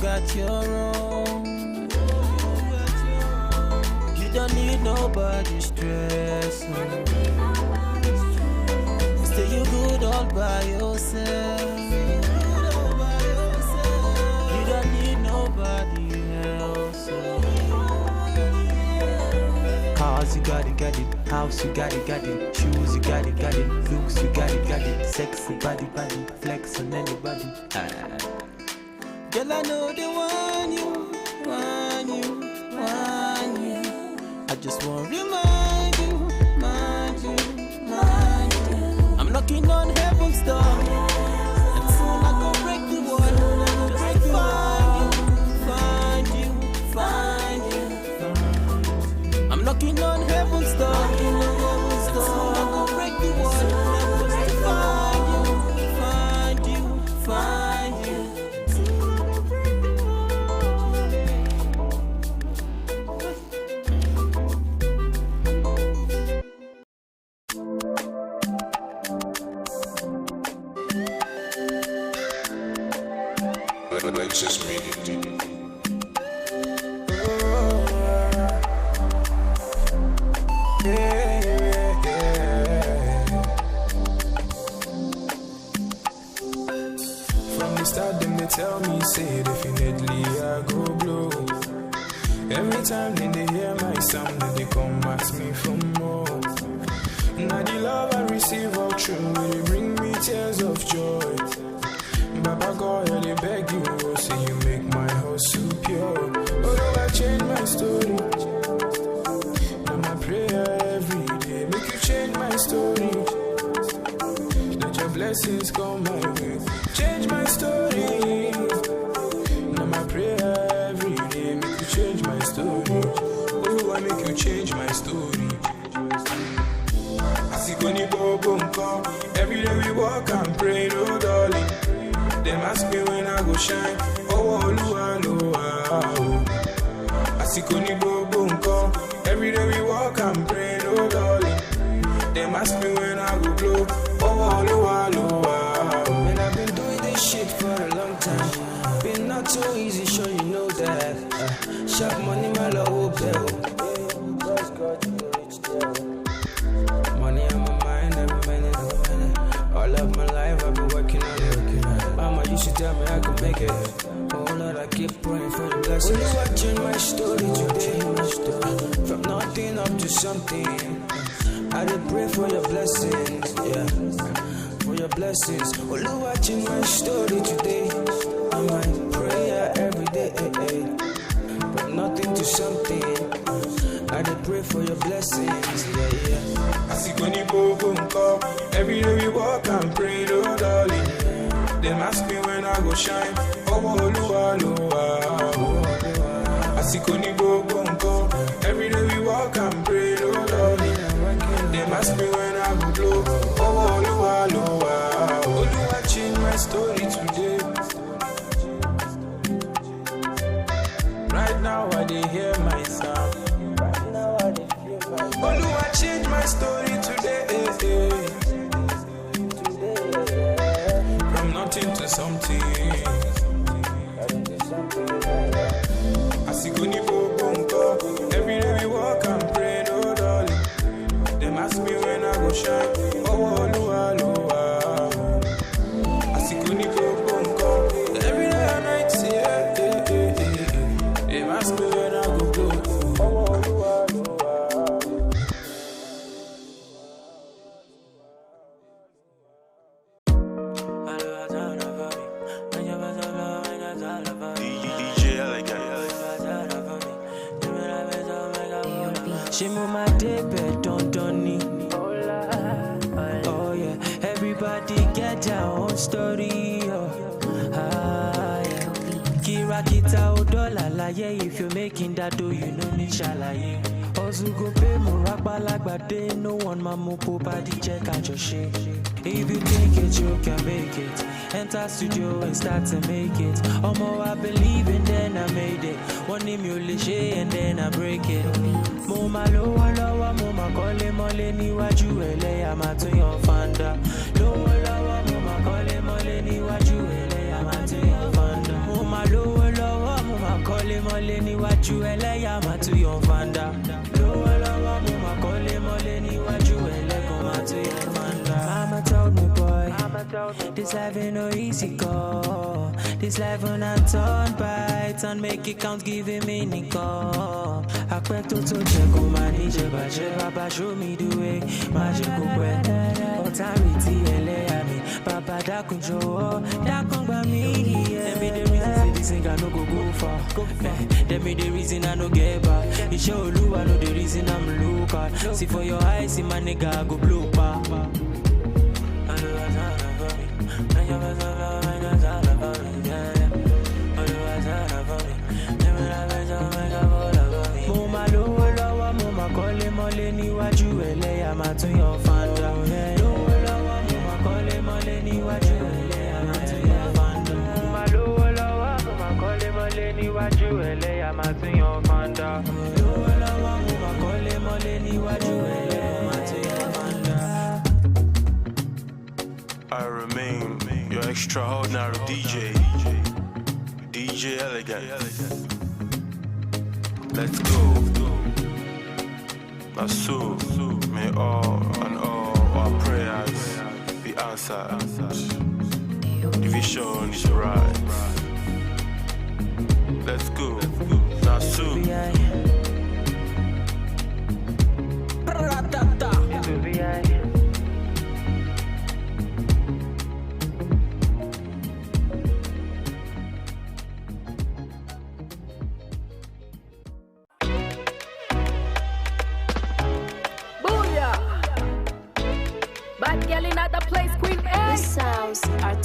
Got your own. You don't need nobody's stress. Stay you good all by yourself. You don't need nobody else. Cars, you got it. House, you got it. Shoes, you got it. Looks, you got it. Sexy body, flex on anybody. Girl, I know they want you. I just want to remind you. I'm knocking on heaven's door, and soon I go break the wall, just to find you. I'm knocking on heaven's door, and soon I go break the wall, just to find you. From the start, them they tell me, say definitely I go blow. Every time they hear my sound, they come ask me for more. Now the love I receive all true, they bring me tears of joy. Baba God, I beg you, oh, say you make my heart so pure. Although I change my story, now my prayer every day, make you change my story. Let your blessings come my way, change my story. Now my prayer every day, make you change my story. Oh, I make you change my story. Every day we walk and pray, no darling. Them ask me when I go shine. Oh, Olua, Olua. Asikoni bobo nko. Every day we walk and pray, no darling. Them ask me when I go blow. Oh, Olua, Olua. Man, I've been doing this shit for a long time. Been not too easy, sure you know that. Sharp money, my love, bill. Money on my mind every minute. All of my life I've been working on it. Mama used to tell me I could make it. Oh Lord, I keep praying for your blessings. Will you watching my story today? From nothing up to something. I did pray for your blessings, yeah. For your blessings. Will you watching my story today? I might pray every day. From nothing to something. I did pray for your blessings, yeah. Asikoni bobo nko. Every day we walk and pray, no darling. Them ask me when I go shine. Oh, Olua, Olua. Asikoni bobo nko. Every day we walk and pray, no darling. Them ask me when I go blow. Oh, Olua, Olua. Olua change my story today. Right now I dey hear my sound. Olua change my story today. From nothing to something. Asikoni bobo nko. Every day we walk and pray, no darling. Them ask me when I go shine. Oh, Olua, Olua. Asikoni bobo nko. Every day and night, say, them ask me when I go blow. Oh, Olua, Olua. She move my day bed, don't need. Oh yeah, everybody get their own story. Oh. Yeah. Kira kita odola la yeah. If you're making that dough, you know need shalaye. Ozugo pay muragba lagbade. No one mamu body check out your shit. If you think it, you can make it. Enter studio and start to make it. Omo, I believe and then I made it. One emulation and then I break it. Moma lowa lowa, moma kole mole ni waju ele amatu yon fanda. Lowa lowa, moma kole mole ni waju ele amatu yon fanda. Moma lowa lowa, moma kole mole ni waju ele amatu yon fanda. Lowa lowa, moma kole mole ni waju ele amatu yon fanda. Mama told me, boy, this life ain't no easy go. This life when I turn by, turn make it count, give it meaning go. I expect to check on my nije, Baba show me the way. Magic way, authority, LA, Baba Dakunjo, Dakungba me. Tell me the reason say this ain't got no go far. Tell me the reason I no get back. You show you I know the reason I'm look at. See for your eyes, see my nigga I go blue pa. Moma lowo lowo, moma kole mole ni waju ele amatu yon fanda. Lowo lowo, moma kole mole ni waju ele amatu yon fanda. Moma lowo lowo, moma kole mole ni waju ele amatu yon fanda. Lowo lowo, moma kole mole ni waju ele amatu yon fanda. I remain your extraordinary DJ LA. elegant. Let's go. My soul, may all and all our prayers be answered. The vision is right. Let's go. Now soon. Bad girl in other place, Queen A. This sounds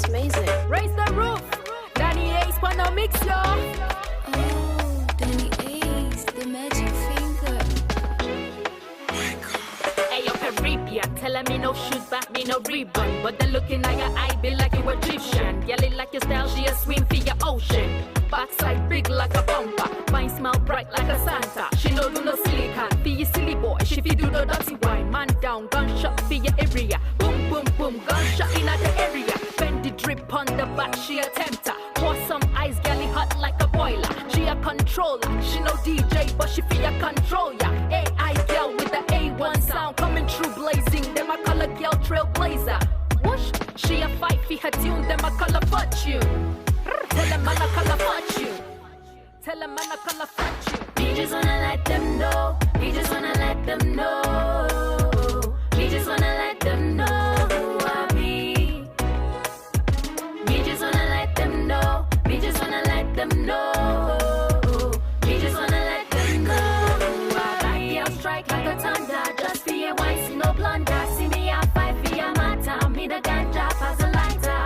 amazing. Raise the roof. Danny Ace, wanna mix yo. Oh, Danny Ace, the magic finger. Hey, yo, Caribbean. Tell her me no shoot back, me no ribbon. But the looking at your eye be like you Egyptian. Girl, it like your style, she a swim for your ocean. Backside big like a bumper. Fine smile bright like a Santa. She no do no silicon. Be you silly boy. She fi do the dirty wine. Man down, gunshot for your area. Boom, boom, boom, gunshot in the area. Bend the drip on the back, she a tempter. Pour some ice, galley hot like a boiler. She a controller. She no DJ, but she fi a control ya. AI girl with the A1 sound coming through blazing. Them a color girl trailblazer. Whoosh, she a fight for her tune. Them a color fortune. Tell them man I call a fortune. Tell them man I call a fortune. He just wanna let them know. He just wanna let them know. He just wanna let them know who I be. He just wanna let them know. He just wanna let them know. He just wanna let them know who I be. I'll strike like a thunder. Just for your wine, see no blunder. See me I fight for your matter. Me the ganja as a lighter.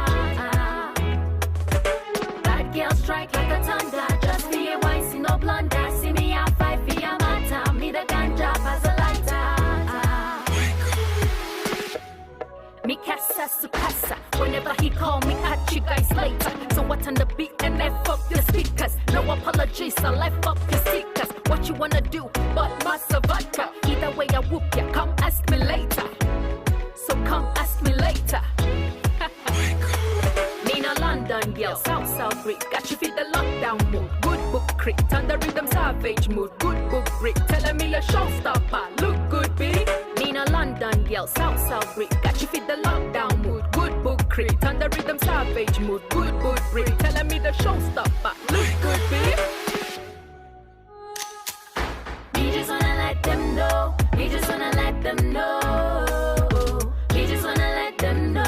Girl strike like a thunder. Just for your wine, see no blunder. See me I fight for your matter. Me the ganja as a lighter. Me casa su casa. Whenever he call me, catch you guys later. So what on the beat and then fuck your speakers. No apologies, I life up your stickers. What you wanna do, but massa vodka. Either way I whoop ya, come ask me later. So come ask me later. London girl, South Greek. Got you feel the lockdown mood. Good book crit, on the rhythm savage mood. Good book brick, telling me a showstopper. Look good, B. Nina London girl, South Greek. Got you feel the lockdown mood. Good book crit, on the rhythm savage mood. Good book brick, telling me the showstopper. Look good, B. He just wanna let them know. He just wanna let them know. He just wanna let them know.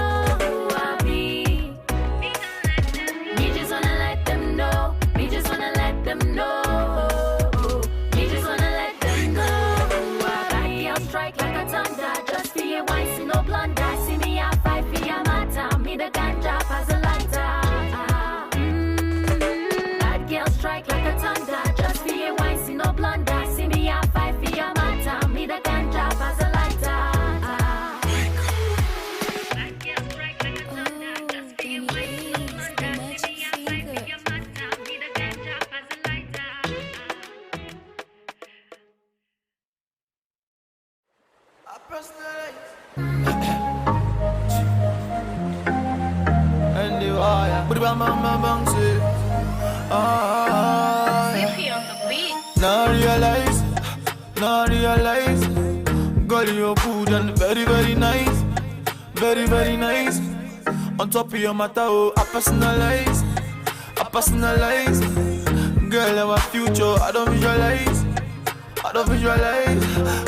Now realize, girl, you're good and very, very nice. Very, very nice. On top of your matter, oh, I personalize. Girl, our future, I don't visualize.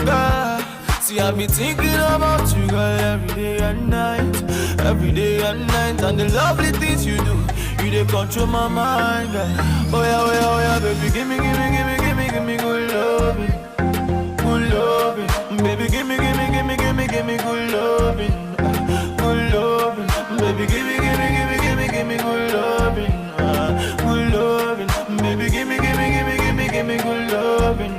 Girl, see, I be thinking about you, girl, every day and night. And the lovely things you do, you they control my mind, girl. Oh yeah, baby, give me good loving. Baby, give me good loving. Baby, give me good loving. Baby, give me good loving.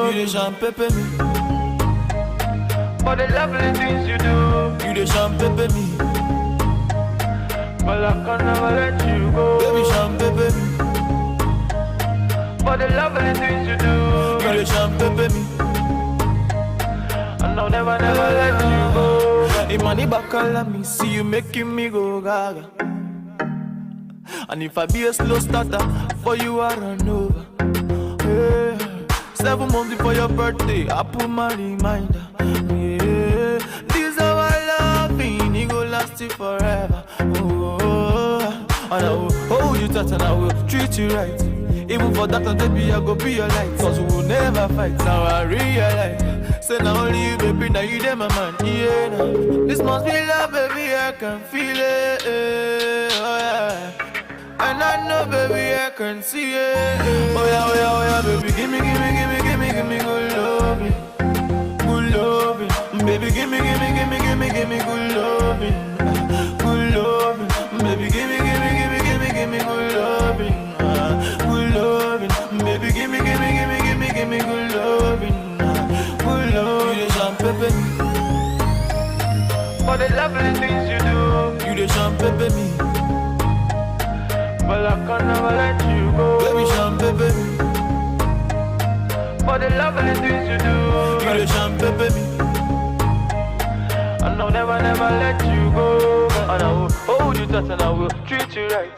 You the champagne me. For the lovely things you do, you the champagne me. But I can never let you go. Baby, champagne me. For the lovely things you do, you the champagne me. And I'll never let you go. Hey, money back all at me, see you making me go gaga. And if I be a slow starter, for you I run over. Yeah. 7 months before your birthday, I put my reminder. Yeah. This how I love me, it go last you forever. Oh, and I will hold you tight and I will treat you right. Even for that and baby, I go be your light. Cause we will never fight, now I realize. Say now only you, baby, now you there, my man. Yeah, nah. This must be love, baby, I can feel it. Oh yeah. And I know, baby, I can see it. Oh yeah, baby, give me good loving. Good loving. Baby, give me good loving. Good loving. Baby, give me good loving. Good loving. Baby, give me good loving. Good loving. You the champagne. For the lovely things you do. You the champagne me. But I can never let you go. Baby, champagne me. For the lovely things you do. You the champagne me. And I'll never let you go. And I will hold you tight and I will treat you right.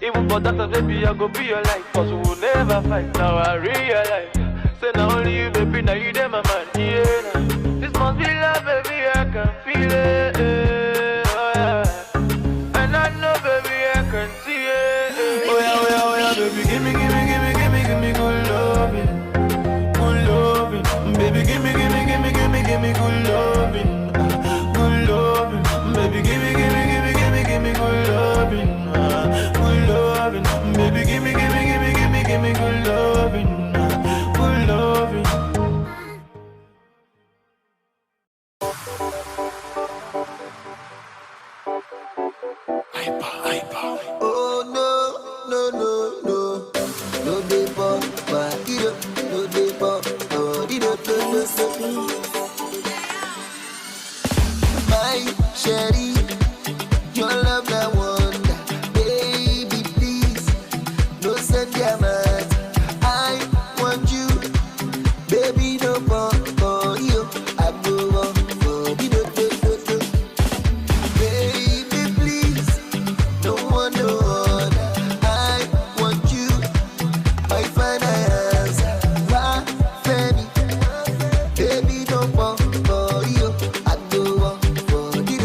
Even for that, baby, I go be your life. Cause we will never fight, now I realize. Say now only you, baby, now you there, my man. Yeah, nah. This must be love, baby, I can feel it. Oh, yeah. And I know, baby, I can see it. Oh yeah, baby, give me good loving. Good loving. Baby, give me good loving. Good loving. Baby, give me good loving. Good loving. Baby, give me good loving. Good loving. Oh no, no dey pop, no dey pop, no. My sherry, your love na wonder, baby please, no send your mouth. I want you, baby no pop for you, I go on for you, baby please, no one no other. I want you, my finance, why Femi, baby no pop for you, I go on for you.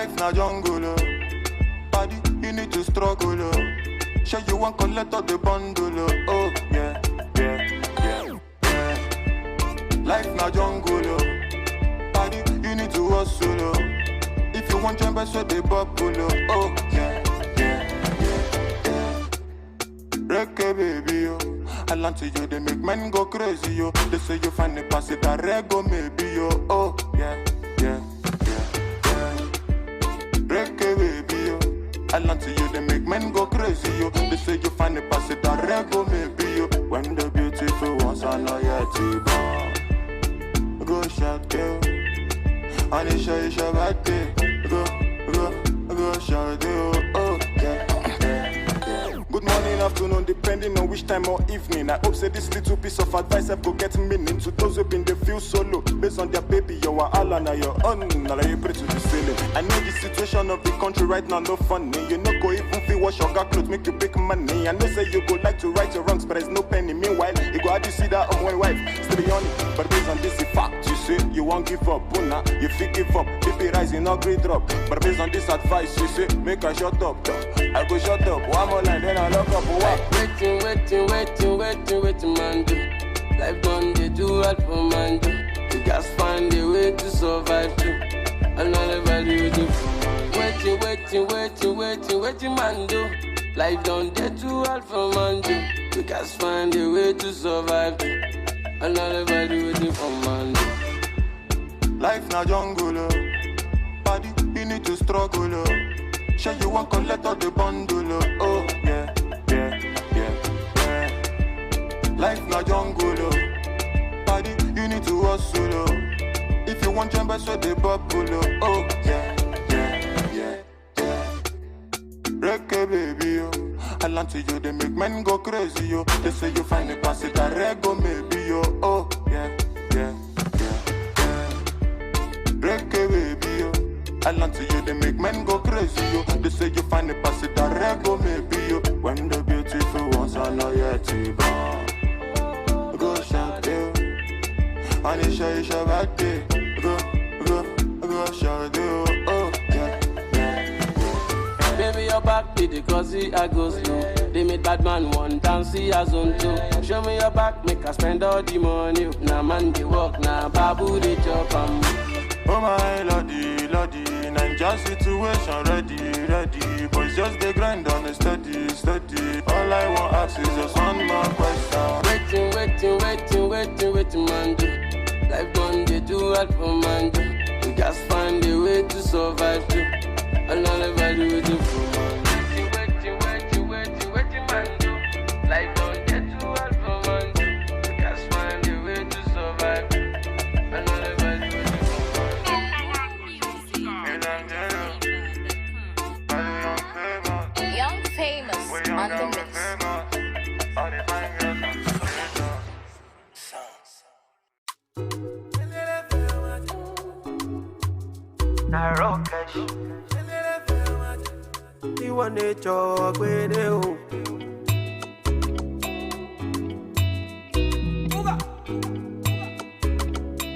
Life na jungle, oh. Body, you need to struggle, oh. Sure you want collect all the bundle, oh yeah, yeah, yeah, yeah. Life na jungle, oh. Body, you need to hustle, oh. If you want jump, so they bubble, oh yeah, yeah, yeah, yeah. Reggae baby, oh. I land to you, they make men go crazy, yo. They say you find the pass it, a rego maybe, yo. Oh yeah, yeah, yeah, yeah. Reggae baby, yo. I land to you, they make men go crazy, yo. They say you find the pass it, a rego maybe, yo. When the beautiful ones are not yet born, go shout, yo. And it's your birthday, go shout, yo. Oh yeah, yeah, yeah. Good morning, afternoon, depending on which time or evening. I hope say this little piece of advice I go get meaning to those who been they feel solo. Based on their baby, you are all on your own. Now you pray to the ceiling. I know the situation of the country right now no funny. You know go even feel wash your got clothes, make you big money. I know say you go like to right your wrongs, but there's no penny. Meanwhile, you go how do you see that on one wife? Still on it. But based on this fact, you say you won't give up. Una, you feel give up. BP rising, not great drop. But based on this advice, you say make I shut up. I go shut up. One more line, then I lock up. What? Waiting, man, do. Life done, they do all for man, do. You guys find a way to survive, too. And all everybody do. Waiting, man, do. Life done, they do all for man, do. You guys find a way to survive, too. And all everybody do for man, do. Life na jungle, oh. Body, you need to struggle, oh. Sure you want collect all the bundle, oh yeah, yeah, yeah, yeah. Life na jungle, oh. Body, you need to hustle, oh. If you want jump, so they bubble, oh yeah, yeah, yeah, yeah. Reggae baby, oh. I land to you, they make men go crazy, yo. They say you find the pass it, a rego maybe, yo. Oh yeah, yeah, yeah, yeah. Reggae baby, yo. I land to you, they make men go crazy, yo. They say you find the pass it, a rego maybe, yo. When the beautiful ones are not yet born, go shout, yo. And it's your birthday, go shout, yo. Oh yeah, yeah, yeah. Baby, your back be the glossy, I go slow. They made bad man one dance, see as on two. Show me your back, make I spend all the money. Now man, they walk, now babu, they chop, oh my lordy, lordy, Ninja situation ready. Boys just they grind on a steady. All I want ask is just one more question. Waiting, man, do. Life done, they do all for man, do. You guys find a way to survive, too. And all everybody do for man. Waiting, man, do. Life done, they do all for man, do. You guys find a way to survive, too. And all everybody do for man. Young famous on the mix. You want to talk with you?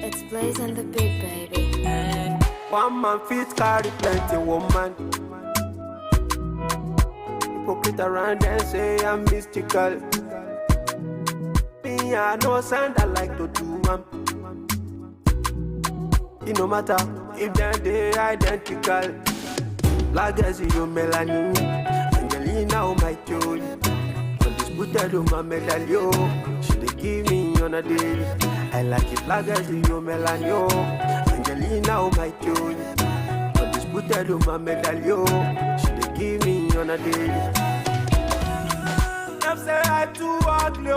It's Blaze and the Big Baby. One man fit carry plenty woman. Hypocrite around and say I'm mystical. Me, I know sound I like to do one. It no matter if they identical. Legacy you melanin, Angelina oh my joy. Undisputed on my medallion, she dey give me on a day. I like it legacy you melanin, Angelina oh my joy. Undisputed on my medallion, she dey give me on a day. Them say I too ugly,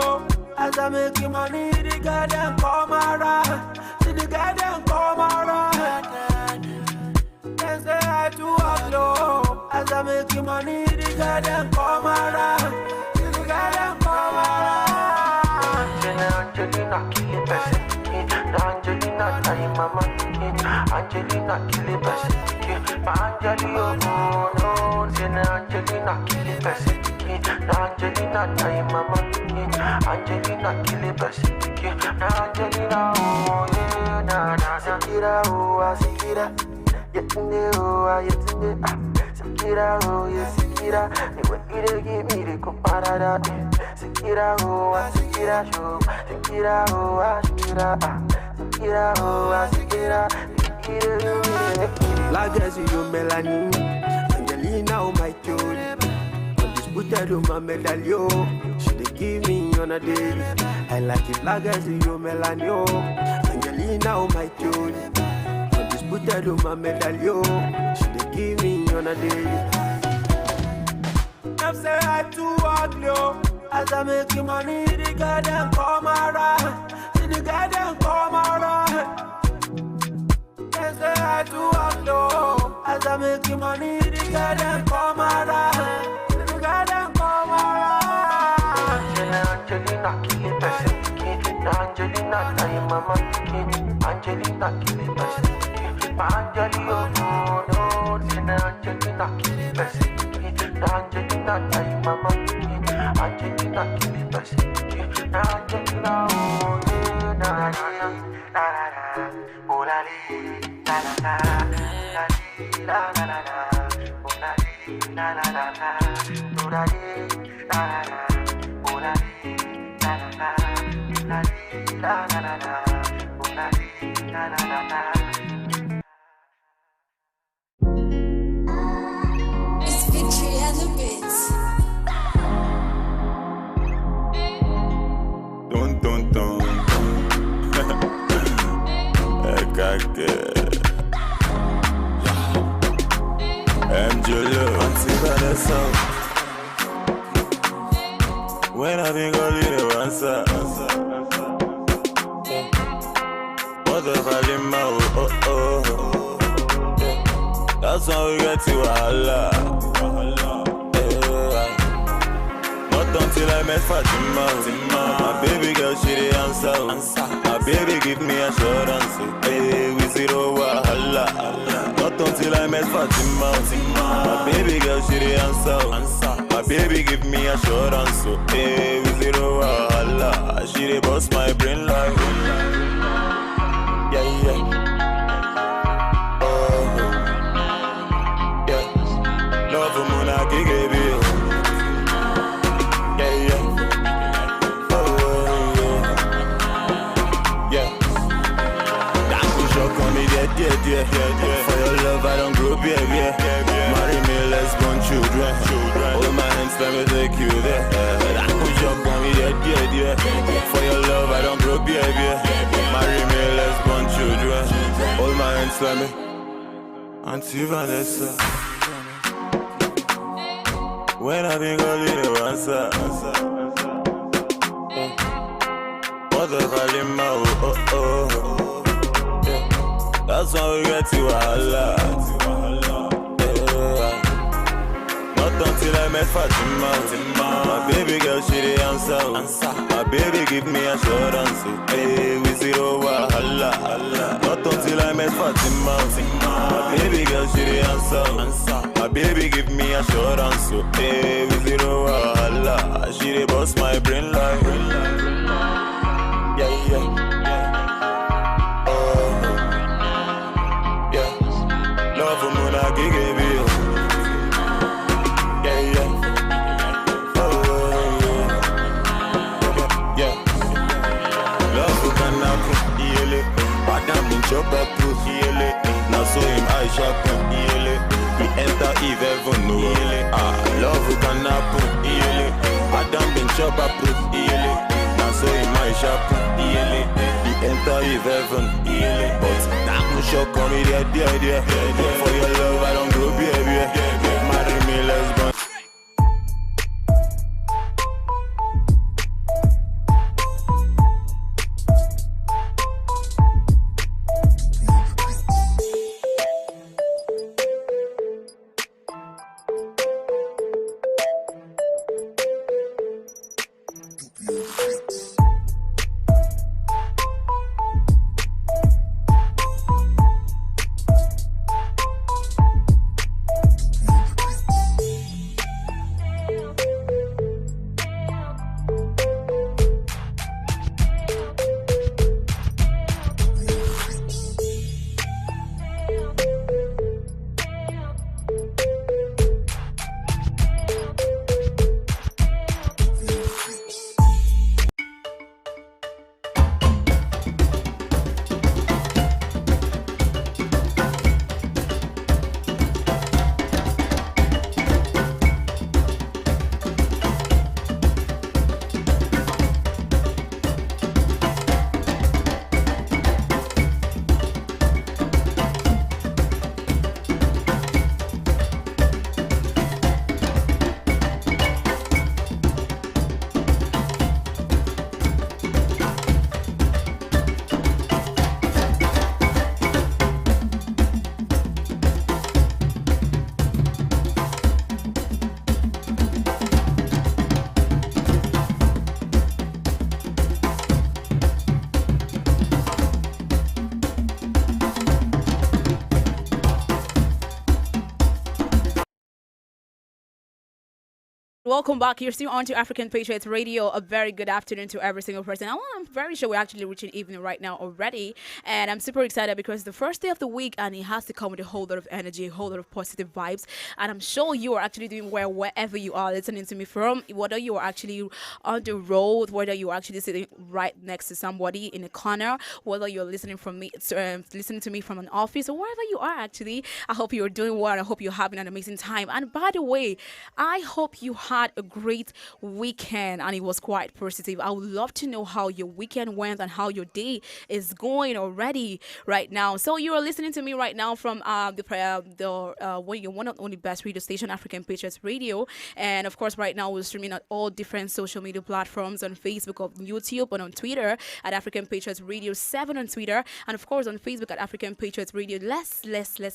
as I make money, the girl them come around. See the girl them come around. Them say I too ugly, as I make money, the girl them come around. See the girl them come around. Angelina kill it best. Angelina time mama. Angelina kill it best. Angelina no. Angelina kill it best. Angelina time mama. Angelina kill it best. Angelina oh yeah na. Sikira oh sikira. Yetunde, oh, yetunde, Sekira, oh, yes, Sekira. The way you give me the comparada. Sekira, oh, Sekira, show. Sekira, oh, Sekira, Sekira, oh, Sekira. Lagas, you melanin. Angelina, oh, my Jolie. Undisputed, oh, my medallion. She dey give me on a daily. I like it, Lagas, you melanin. Angelina, oh, my Jolie. Undisputed, oh, my medallion. She dey give me on a daily. Them say I too ugly, oh. As I make you money, the girl them come around. See the girl them come around. Them say I too ugly, oh. As I make you money, the girl them come around. See the girl them come around. Angelina kill it, person. Angelina time mama kid. Angelina kill it, person. Angelina oh no, Angelina kill it, person. Angelina, time mama, Angelina, kill it, person. Angelina, oh yeah, na na na, oh la la la la la la la, oh la la la la la, oh la la la la, oh la la la. It's Victory and the Bits. Dun dun dun. When I think I'll leave the answer. What the volume oh. That's how we get to Allah. Not until I met Fatima. My baby girl, she the answer. My baby give me assurance. Hey, we zero wahala. Not until I met Fatima. My baby girl, she the answer. My baby give me assurance. Hey, we zero wahala. She the boss my brain like. Yeah. Love for Mona Gigi. Yeah. For your love, I don't grow beer. Marry me, let's born children. Hold my hands, let me take you there. I push up on me, yeah. For your love, I don't grow beer. Marry me, let's born children. Hold my hands, let me. Auntie Vanessa. When I think I'll leave the answer. What the volume, oh. That's why we get to Allah. Not until I met Fatima. My baby girl, she the answer. My baby give me assurance. Hey, we zero wahala. Not until I met Fatima. My baby girl, she the answer. My baby give me assurance. Hey, we zero wahala. She the boss my brain like. Yeah. Love for Mona Gigi. Yeah. Love for Kanaku. Badam in chop up to now so him I sharpen. He enter Eve heaven no. Love for Kanaku. Badam in chop up to now so him I sharpen. He enter Eve heaven. But that shock on me, yeah. For your love, I don't grow beer. Marry me, let's go. Welcome back. You're still on to African Patriots Radio. A very good afternoon to every single person. I'm very sure we're actually reaching evening right now already. And I'm super excited because it's the first day of the week and it has to come with a whole lot of energy, a whole lot of positive vibes. And I'm sure you are actually doing well wherever you are listening to me from, whether you are actually on the road, whether you are actually sitting right next to somebody in a corner, whether you're listening listening to me from an office or wherever you are actually. I hope you're doing well. I hope you're having an amazing time. And by the way, I hope you had a great weekend and it was quite positive. I would love to know how your weekend went and how your day is going already right now. So you are listening to me right now from one of the only best radio station, African Patriots Radio, and of course right now we're streaming at all different social media platforms on Facebook, on YouTube, and on Twitter at African Patriots Radio 7 on Twitter, and of course on Facebook at African Patriots Radio. Let's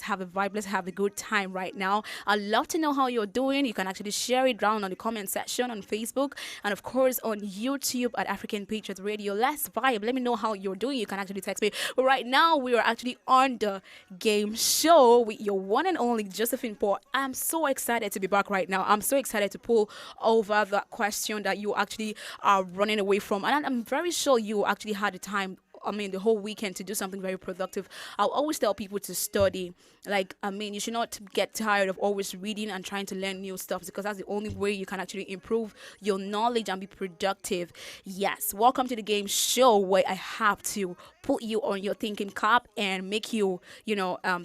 have a vibe. Let's have a good time right now. I'd love to know how you're doing. You can actually share it down on the comment section on Facebook and of course on YouTube at African Patriots Radio. Let's vibe. Let me know how you're doing. You can actually text me. But right now we are actually on the game show with your one and only Josephine Paul. I'm so excited to be back right now. I'm so excited to pull over the question that you actually are running away from, and I'm very sure you actually had the time, the whole weekend to do something very productive. I'll always tell people to study. You should not get tired of always reading and trying to learn new stuff, because that's the only way you can actually improve your knowledge and be productive. Yes, welcome to the game show where I have to put you on your thinking cap and make you,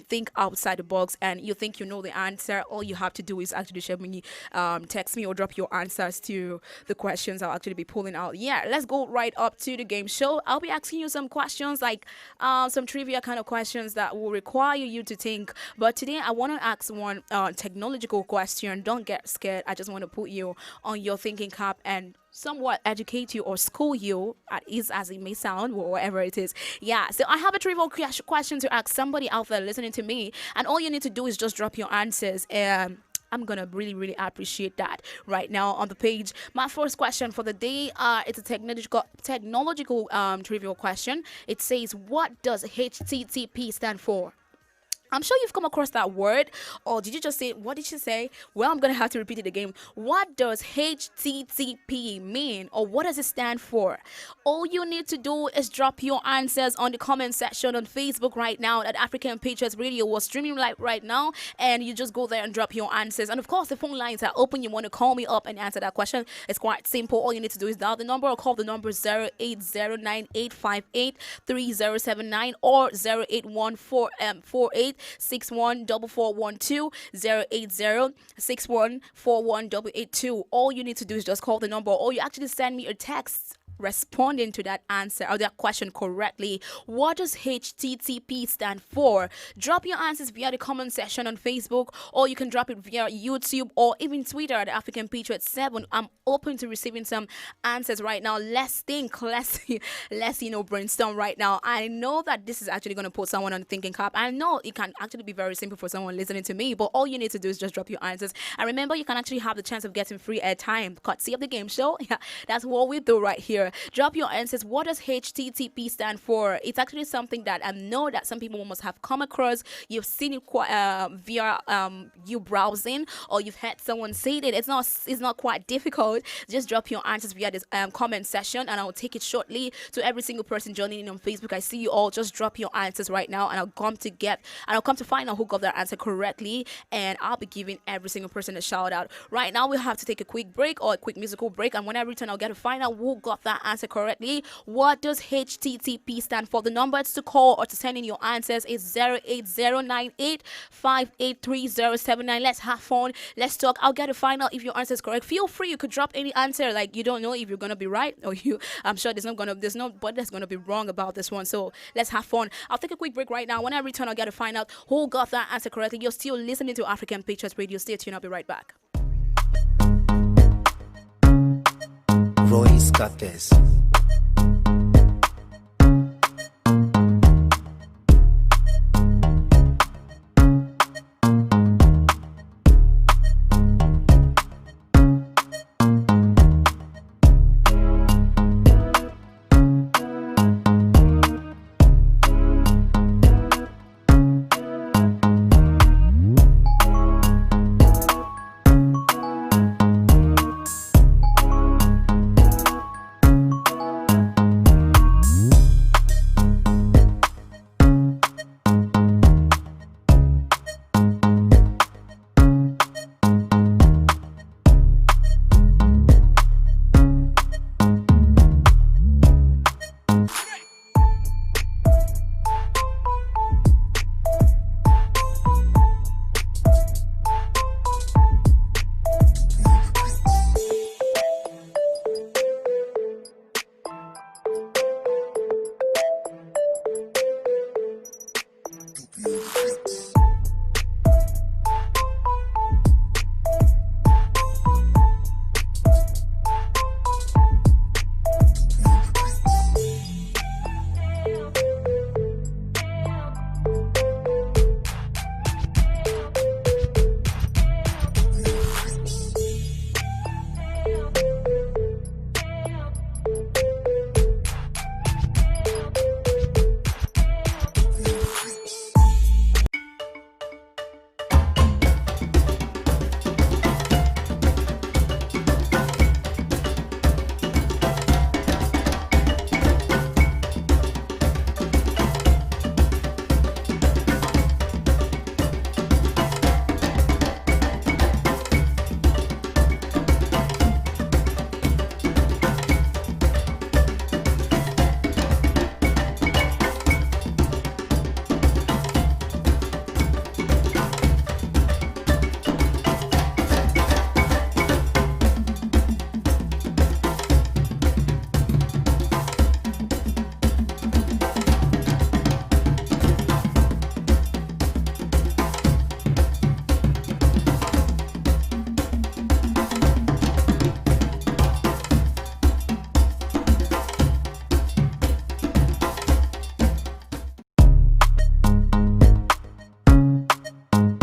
think outside the box, and you think you know the answer. All you have to do is actually share me, text me or drop your answers to the questions I'll actually be pulling out. Yeah, let's go right up to the game show. I'll be asking you some questions, like some trivia kind of questions that will require you to think. But today I want to ask one technological question. Don't get scared. I just want to put you on your thinking cap and somewhat educate you or school you, as it may sound, or whatever it is. Yeah, so I have a trivial question to ask somebody out there listening to me, and all you need to do is just drop your answers, and I'm gonna really, really appreciate that right now on the page. My first question for the day, it's a technological trivial question. It says, what does HTTP stand for? I'm sure you've come across that word, or did you just say, what did she say? Well, I'm going to have to repeat it again. What does HTTP mean, or what does it stand for? All you need to do is drop your answers on the comment section on Facebook right now at African Patriots Radio. We're streaming live right now, and you just go there and drop your answers. And of course, the phone lines are open. You want to call me up and answer that question. It's quite simple. All you need to do is dial the number or call the number 08098583079 or 08148 614412 08061418882. All you need to do is just call the number, or you actually send me a text responding to that answer or that question correctly. What does HTTP stand for? Drop your answers via the comment section on Facebook, or you can drop it via YouTube or even Twitter at African Patriots 7. I'm open to receiving some answers right now. Let's think, let's brainstorm right now. I know that this is actually going to put someone on the thinking cap. I know it can actually be very simple for someone listening to me, but all you need to do is just drop your answers. And remember, you can actually have the chance of getting free airtime, courtesy of the game show. Yeah, that's what we do right here. Drop your answers. What does HTTP stand for? It's actually something that I know that some people must have come across. You've seen it via you browsing, or you've heard someone say it. It's not quite difficult. Just drop your answers via this comment section, and I will take it shortly to every single person joining in on Facebook. I see you all. Just drop your answers right now, and I'll come to find out who got their answer correctly, and I'll be giving every single person a shout out. Right now, we'll have to take a quick break, or a quick musical break, and when I return, I'll get to find out who got that answer correctly. What does HTTP stand for? The numbers to call or to send in your answers is 08098583079. Let's have fun. Let's talk. I'll get to find out if your answer is correct. Feel free. You could drop any answer, like you don't know if you're gonna be right, or I'm sure there's nobody that's gonna be wrong about this one. So let's have fun. I'll take a quick break right now. When I return, I'll get to find out who got that answer correctly. You're still listening to African Patriots Radio. Stay tuned. I'll be right back. Royce Cates.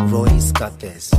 Royce Cortez.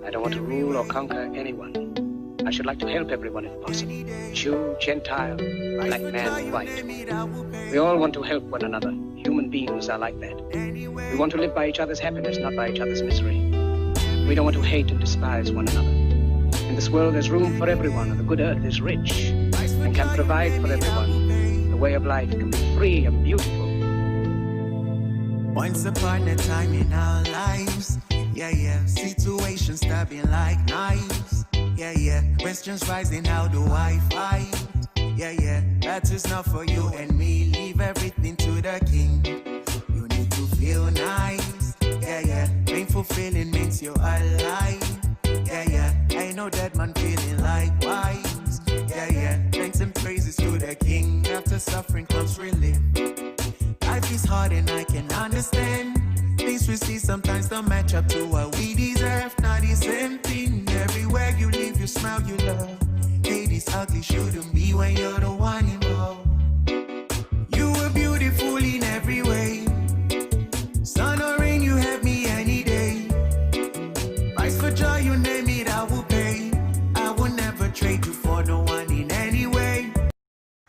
I don't want to rule or conquer anyone. I should like to help everyone if possible. Jew, Gentile, black man, white. We all want to help one another. Human beings are like that. We want to live by each other's happiness, not by each other's misery. We don't want to hate and despise one another. In this world there's room for everyone, and the good earth is rich and can provide for everyone. The way of life can be free and beautiful. Once upon a time in our lives, yeah, situations stabbing like knives, yeah, questions rising, how do I fight, yeah, that is not for you and me, leave everything to the king, you need to feel nice, yeah, painful feeling means you're alive, yeah, ain't no dead man feeling likewise, yeah, thanks and praises to the king, after suffering comes relief. Life is hard and I can understand. Things we see sometimes don't match up to what we deserve. Not the same thing. Everywhere you live, you smile, you love. Hey, this ugly shouldn't be when you're the one involved. You were beautiful in every way. Sun or rain, you have me any day. Price for joy, you name it, I will pay. I will never trade you for no one in any way.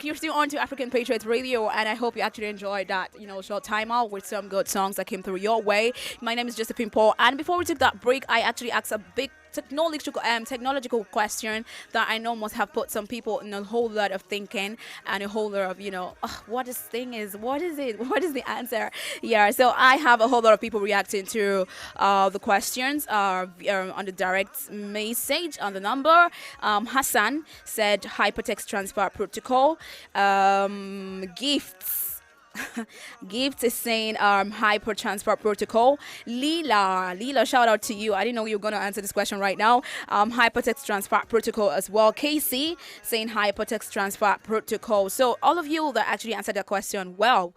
You're still on to African Patriots Radio, and I hope you actually enjoyed that, short time out with some good songs that came through your way. My name is Josephine Paul, and before we took that break, I actually asked a big technological question that I know must have put some people in a whole lot of thinking and a whole lot of, what this thing is, what is it, what is the answer? Yeah, so I have a whole lot of people reacting to the questions on the direct message on the number. Hassan said hypertext transfer protocol. Gifts. Gift is saying hyper transfer protocol. Leela, shout out to you. I didn't know you were gonna answer this question right now. Hypertext transfer protocol as well. Casey saying hypertext transfer protocol. So all of you that actually answered that question, well,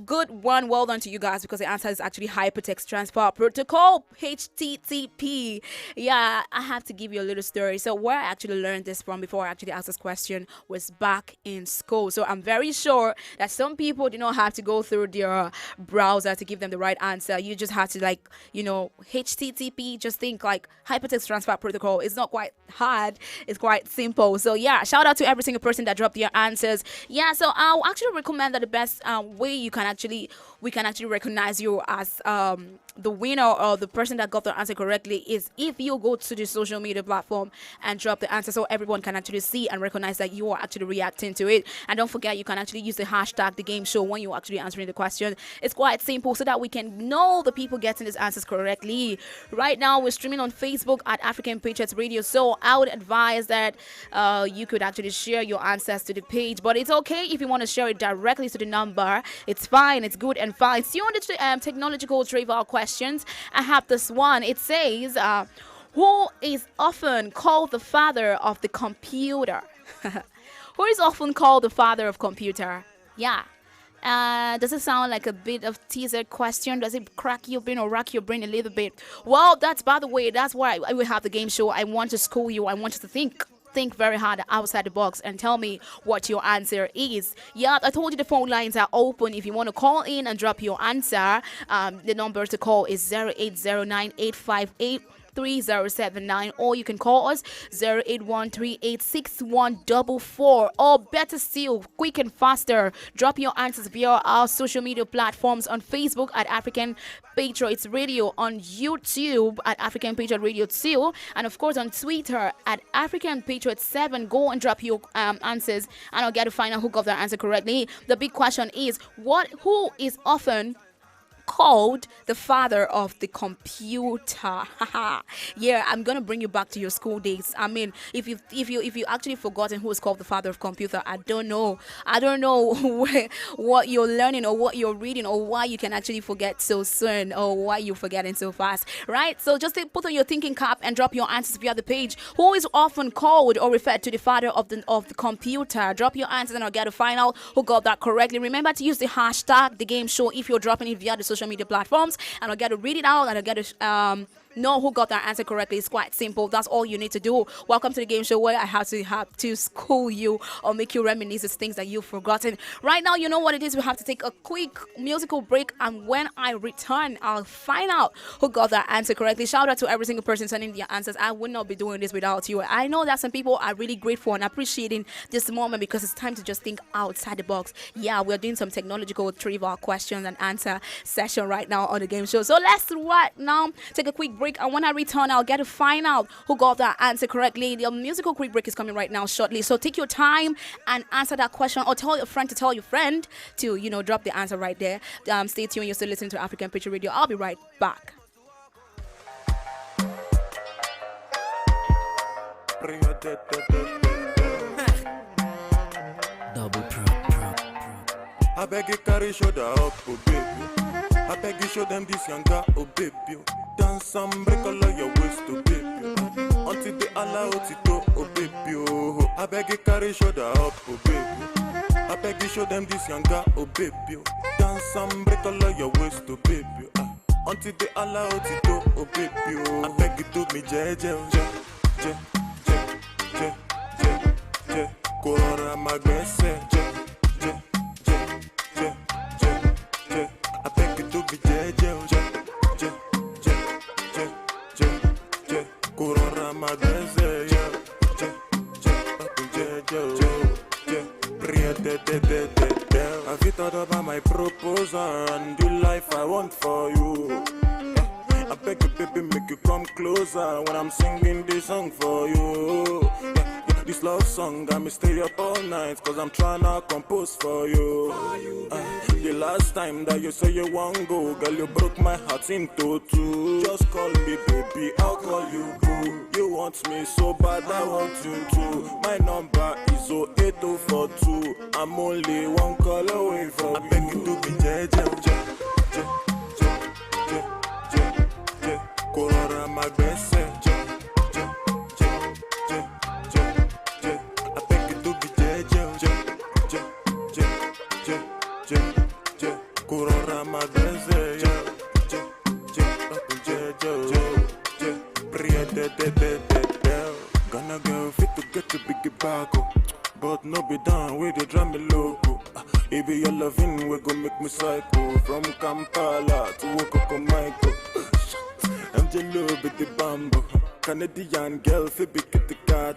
good one, well done to you guys, because the answer is actually hypertext transfer protocol, HTTP. Yeah, I have to give you a little story. So where I actually learned this from before I actually asked this question was back in school. So I'm very sure that some people do not have to go through their browser to give them the right answer. You just have to HTTP, just think like hypertext transfer protocol. It's not quite hard, it's quite simple. So yeah, shout out to every single person that dropped their answers. Yeah, so I'll actually recommend that the best way we can actually recognize you as the winner or the person that got the answer correctly is if you go to the social media platform and drop the answer, so everyone can actually see and recognize that you are actually reacting to it. And don't forget, you can actually use the hashtag the game show when you're actually answering the question. It's quite simple, so that we can know the people getting these answers correctly. Right now we're streaming on Facebook at African Patriots Radio, so I would advise that you could actually share your answers to the page, but it's okay if you want to share it directly to the number. It's fine, it's good and fine. See, on the technological trivial questions, I have this one. It says, who is often called the father of the computer? Who is often called the father of computer? Yeah. Does it sound like a bit of teaser question? Does it crack your brain or rock your brain a little bit? Well, by the way, that's why I will have the game show. I want to school you. I want you to think. think very hard outside the box and tell me what your answer is. Yeah, I told you the phone lines are open. If you want to call in and drop your answer, the number to call is 08098583079, or you can call us 081386144, or better still, quick and faster, drop your answers via our social media platforms on Facebook at African Patriots Radio, on YouTube at African Patriot Radio 2, and of course on Twitter at African Patriots 7. Go and drop your answers, and I'll get to find out who got their answer correctly. The big question is, who is often called the father of the computer? Yeah, I'm gonna bring you back to your school days. I mean, if you actually forgotten who is called the father of computer, I don't know what you're learning or what you're reading, or why you can actually forget so soon, or why you're forgetting so fast, right? So just put on your thinking cap and drop your answers via the page. Who is often called or referred to the father of the computer? Drop your answers and I'll get to find out who got that correctly. Remember to use the hashtag the game show if you're dropping it via the social media platforms, and I'll get to read it out, and I'll get to know who got that answer correctly. It's quite simple. That's all you need to do. Welcome to the game show, where I have to school you or make you reminisce of things that you've forgotten. Right now, you know what it is. We have to take a quick musical break, and when I return, I'll find out who got that answer correctly. Shout out to every single person sending their answers. I would not be doing this without you. I know that some people are really grateful and appreciating this moment, because it's time to just think outside the box. Yeah, we're doing some technological trivial questions and answer session right now on the game show. So let's right now take a quick break, and when I return, I'll get to find out who got that answer correctly. The musical quick break is coming right now shortly, so take your time and answer that question, or tell your friend to tell your friend to drop the answer right there. Stay tuned. You're still listening to African Patriot Radio. I'll be right back. Double pro. I beg you carry shoulder up, oh baby. I beg you show them this younger, oh baby. Dance and break all of your waist, oh baby. Until they allow it to, oh baby. Oh, I beg you carry shoulder up, oh baby. I beg you show them this younger, oh baby. Dance and break all of your waist, oh baby. Until they allow it to, oh baby. Oh, I beg you to me, je. Corona magbese, I beg you to be Corona magbese, Have you thought about my proposal and the life I want for you? I beg you, baby, make you come closer when I'm singing this song for you. This love song got me stay up all night, cause I'm tryna compose for you. The last time that you say you want go, girl, you broke my heart into two. Just call me baby, I'll call you boo. You want me so bad, I want you too. My number is 08042. I'm only one call away from you. I beg you to be Corona magbese, Corona magbese, Gonna go fit to get to big back, but no be done with the drum loco. If your loving we go make me psycho. From Kampala to Okokomaiko. I'm jello with the bamboo. Canadian girl fi be kitty card.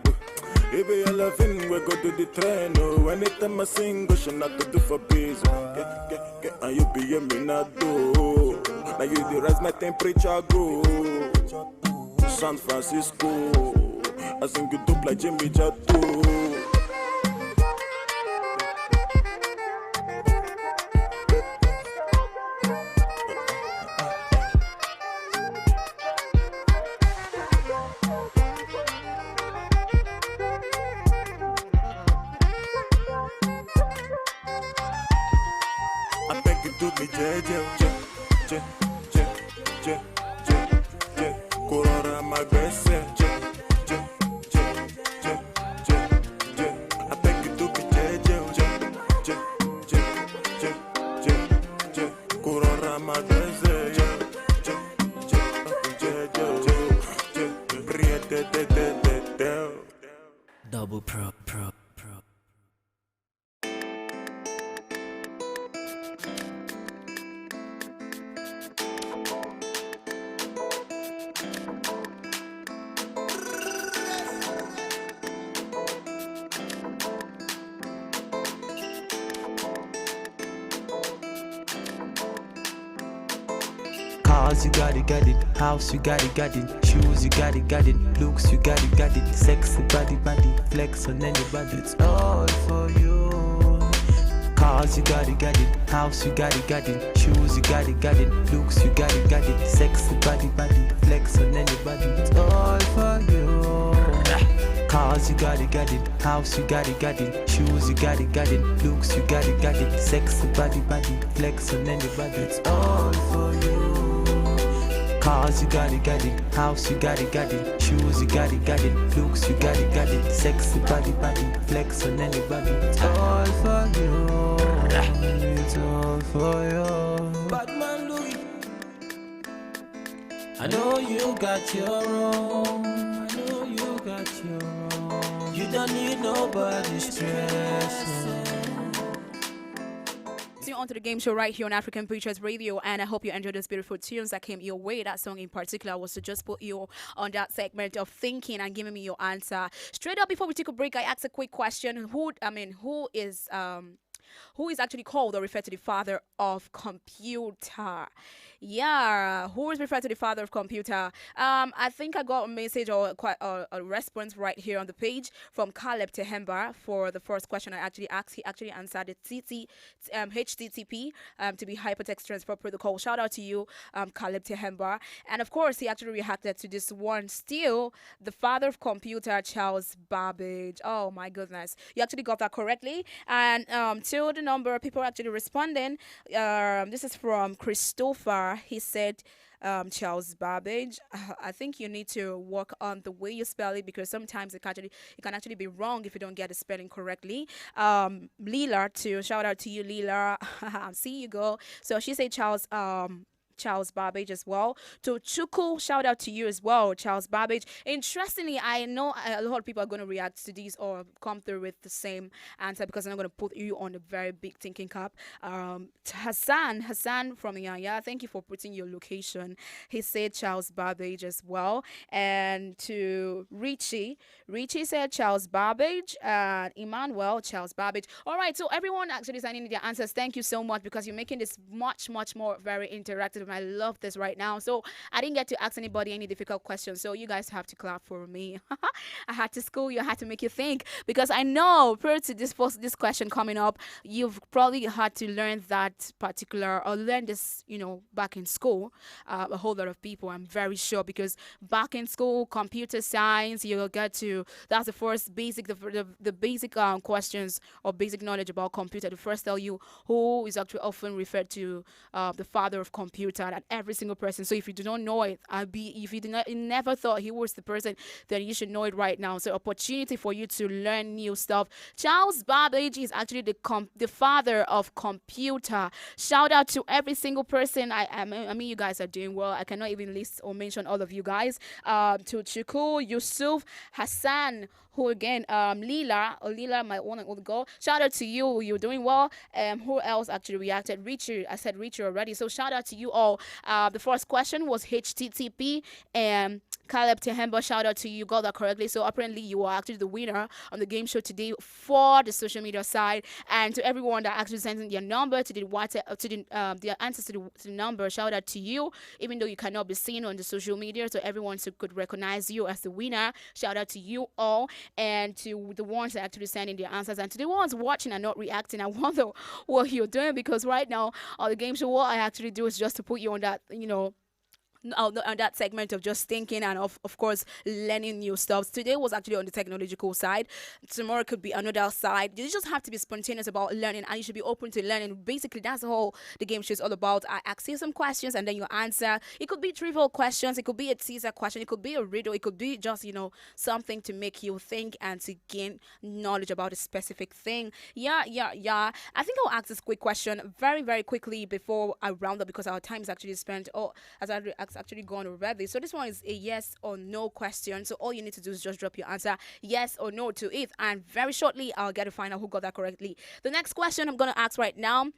If your loving we go to the train. Oh, anytime I sing, go she not to do for biz. Get, and you be a minado. Now you the rise my temperature go. San Francisco, I sing you dope like Jimmy Jatto. I beg you do me Corona magbese, I beg you to be Corona magbese, Global Pro. Cars, you got it. House, you got it. Shoes, you got it. Looks, you got it. Sexy body, flex on anybody. It's all for you. Cars, you got it. House, you got it. Shoes, you got it. Looks, you got it. Sexy body, flex on anybody. It's all for you. Cars, you got it. House, you got it. Shoes, you got it. Looks, you got it. Sexy body, flex on anybody. It's all for you. Cars, you got it. House, you got it. Shoes, you got it. Looks, you got it. Sexy body, flex on anybody. It's all for you. It's all for you. Batman Louis, I know you got your own. I know you got your own. You don't need nobody's stress. On to the game show right here on African Patriots Radio, and I hope you enjoyed those beautiful tunes that came your way. That song in particular was to just put you on that segment of thinking and giving me your answer. Straight up, before we take a break, I asked a quick question: who is actually called or referred to the father of computer? Yeah, who is referred to the father of computer? I think I got a message or quite a response right here on the page from Caleb Tehemba for the first question I actually asked. He actually answered it HTTP to be Hypertext Transfer Protocol. Shout out to you, Caleb Tehemba. And of course, he actually reacted to this one. Still, the father of computer, Charles Babbage. Oh my goodness, you actually got that correctly. And to the number of people actually responding, this is from Christopher. He said Charles Babbage. I think you need to work on the way you spell it, because sometimes it can actually be wrong if you don't get the spelling correctly. Leela too. Shout out to you, Leela. See you go. So she said Charles Babbage as well. To Chuku, shout out to you as well, Charles Babbage. Interestingly, I know a lot of people are going to react to these or come through with the same answer, because I'm not going to put you on a very big thinking cap. Hassan from Yaya, thank you for putting your location. He said Charles Babbage as well. And to Richie said Charles Babbage. And Emmanuel, Charles Babbage. All right, so everyone actually signing their answers. Thank you so much, because you're making this much more very interactive. I love this right now. So I didn't get to ask anybody any difficult questions, so you guys have to clap for me. I had to school you, I had to make you think, because I know prior to this question coming up, you've probably had to learn that particular or learn this, back in school. A whole lot of people, I'm very sure, because back in school, computer science, you'll get to, that's the first basic, the basic questions or basic knowledge about computer. The first tell you who is actually often referred to the father of computer, that every single person. So if you do not know it, if you never thought he was the person, then you should know it right now. So opportunity for you to learn new stuff. Charles Babbage is actually the father of computer. Shout out to every single person. I mean, you guys are doing well. I cannot even list or mention all of you guys. To Chiku, Yusuf, Hassan, who again, Leela might want to go. Shout out to you. You're doing well. Who else actually reacted? Richard. I said Richard already. So shout out to you all. The first question was HTTP, and Caleb Tehemba, shout out to you. Got that correctly. So apparently you are actually the winner on the game show today for the social media side. And to everyone that actually sent in their number to the WhatsApp, to their answers to the number, shout out to you. Even though you cannot be seen on the social media, so everyone could recognize you as the winner. Shout out to you all. And to the ones that actually sending their answers, and to the ones watching and not reacting, I wonder what you're doing, because right now on the game show, what I actually do is just to put you on that, on that segment of just thinking and of course learning new stuff. Today was actually on the technological side. Tomorrow could be another side. You just have to be spontaneous about learning, and you should be open to learning. Basically, that's all the game show is all about. I ask you some questions and then you answer. It could be trivial questions, it could be a teaser question, it could be a riddle, it could be just something to make you think and to gain knowledge about a specific thing. Yeah. I think I'll ask this quick question very quickly before I round up, because our time is actually spent. As I asked has actually gone already. So this one is a yes or no question. So all you need to do is just drop your answer yes or no to it, and very shortly I'll get to find out who got that correctly. The next question I'm gonna ask right now,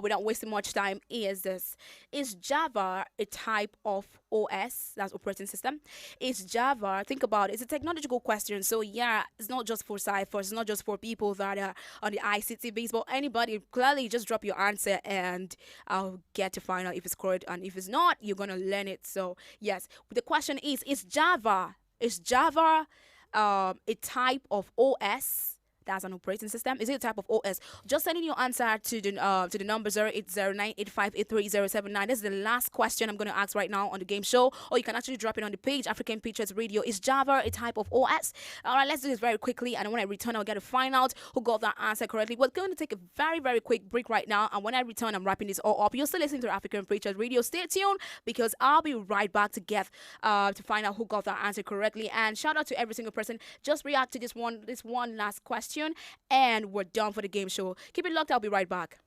without wasting much time, is this: is Java a type of OS, that's operating system? Is Java, think about it, it's a technological question. So yeah, it's not just for ciphers, it's not just for people that are on the ICT base, but anybody, clearly just drop your answer and I'll get to find out if it's correct, and if it's not, you're gonna learn it. So yes, the question is Java a type of OS? That's an operating system. Is it a type of OS? Just sending your answer to the number 080985830079. This is the last question I'm going to ask right now on the game show, or you can actually drop it on the page, African Patriots Radio. Is Java a type of OS? All right, let's do this very quickly, and when I return, I'll get to find out who got that answer correctly. We're going to take a very, very quick break right now, and when I return, I'm wrapping this all up. You're still listening to African Patriots Radio. Stay tuned, because I'll be right back to find out who got that answer correctly. And shout out to every single person. Just react to this one last question, and we're done for the game show. Keep it locked. I'll be right back.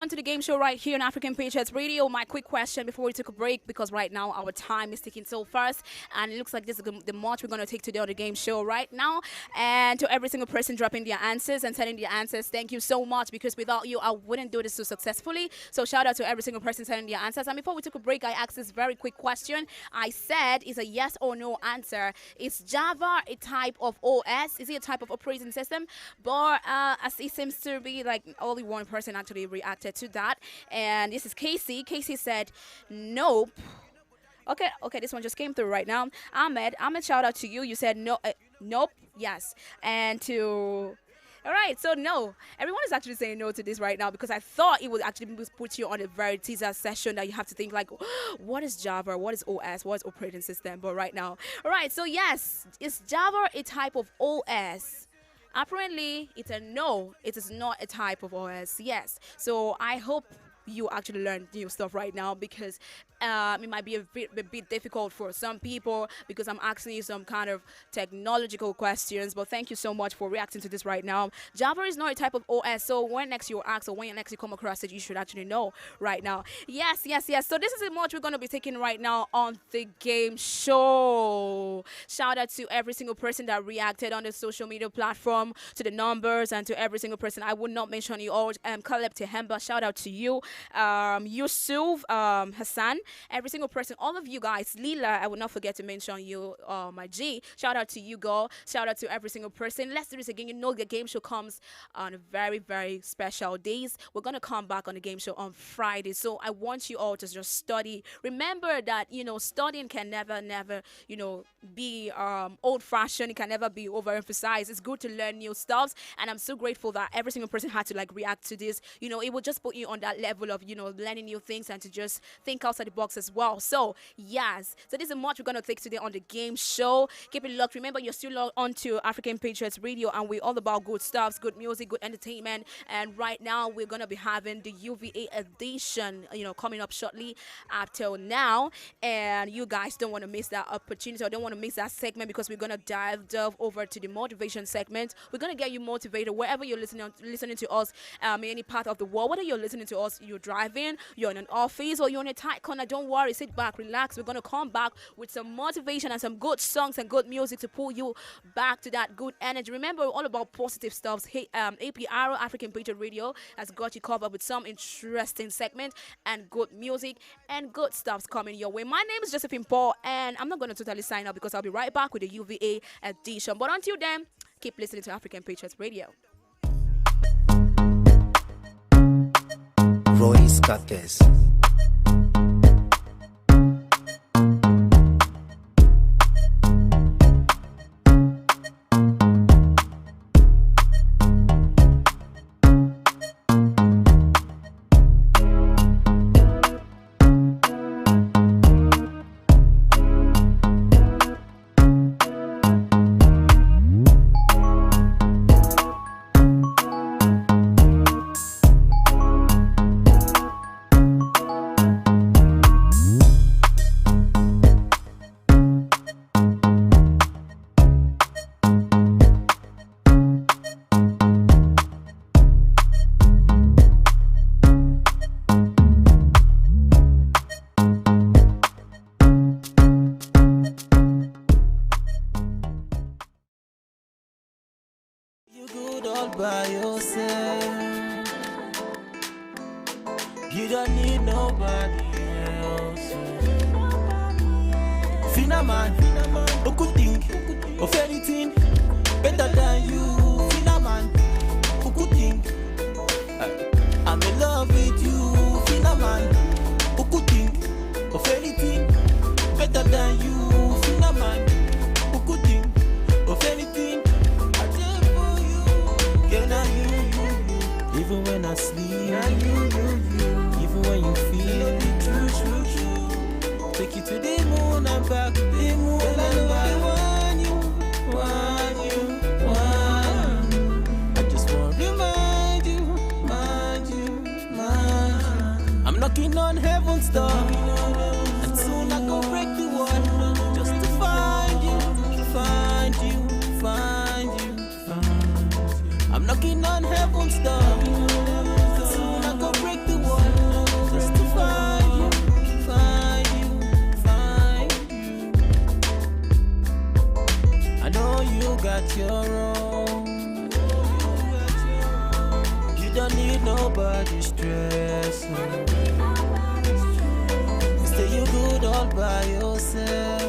To the game show right here on African Patriots Radio. My quick question before we took a break, because right now our time is ticking so fast, and it looks like this is the march we're going to take today on the game show right now. And to every single person dropping their answers and sending their answers, thank you so much, because without you I wouldn't do this so successfully. So shout out to every single person sending their answers. And before we took a break, I asked this very quick question. I said, is a yes or no answer: is Java a type of OS? Is it a type of operating system? But as it seems to be like only one person actually reacted to that, and this is Casey. Casey said nope. Okay, this one just came through right now. Ahmed, shout out to you. You said no, nope, yes. And to all right, so no, everyone is actually saying no to this right now, because I thought it would actually put you on a very teaser session that you have to think like, what is Java, what is OS, what is operating system? But right now, all right, so yes, is Java a type of OS? Apparently, it's a no. It is not a type of OS. Yes. So I hope you actually learn new stuff right now, because it might be a bit difficult for some people, because I'm asking you some kind of technological questions. But thank you so much for reacting to this right now. Java is not a type of OS, so when next you ask, or when next you come across it, you should actually know right now. Yes. So this is the much we're going to be taking right now on the game show. Shout out to every single person that reacted on the social media platform, to the numbers, and to every single person. I would not mention you all. Caleb Tehemba, shout out to you. Yusuf, Hassan, every single person, all of you guys. Leela, I will not forget to mention you, my G. Shout out to you, girl. Shout out to every single person. Let's do this again. You know the game show comes on very, very special days. We're going to come back on the game show on Friday. So I want you all to just study. Remember that, studying can never, be old-fashioned. It can never be overemphasized. It's good to learn new stuff. And I'm so grateful that every single person had to react to this. It will just put you on that level level of, learning new things and to just think outside the box as well. So, yes. So this is much we're going to take today on the game show. Keep it locked. Remember, you're still locked onto African Patriots Radio, and we're all about good stuff, good music, good entertainment. And right now, we're going to be having the UVA edition, coming up shortly after now. And you guys don't want to miss that opportunity or don't want to miss that segment, because we're going to delve over to the motivation segment. We're going to get you motivated wherever you're listening to us, in any part of the world. Whether you're listening to us, you're driving, you're in an office, or you're in a tight corner, don't worry, sit back, relax. We're going to come back with some motivation and some good songs and good music to pull you back to that good energy. Remember, we're all about positive stuff. Hey, APR, African Patriot Radio, has got you covered with some interesting segment and good music and good stuff's coming your way. My name is Josephine Paul, and I'm not going to totally sign up because I'll be right back with the UVA edition. But until then, keep listening to African Patriots Radio. Royce Cates. By yourself, you don't need nobody else. Fina man, who could think of anything better than you? Fina man, who could think I'm in love with you? Fina man, who could think of anything better than you? Fina man, who could think of anything? Even when I sleep, even when you feel true. Take you to the moon and back, the moon and back. Want you. I just want to remind you. I'm knocking on heaven's door, and soon I go break the wall, just to find you. I'm knocking on heaven's door, and soon I go break the wall, just to find you. I know you got your own. You don't need nobody's stress. Stay you good all by yourself.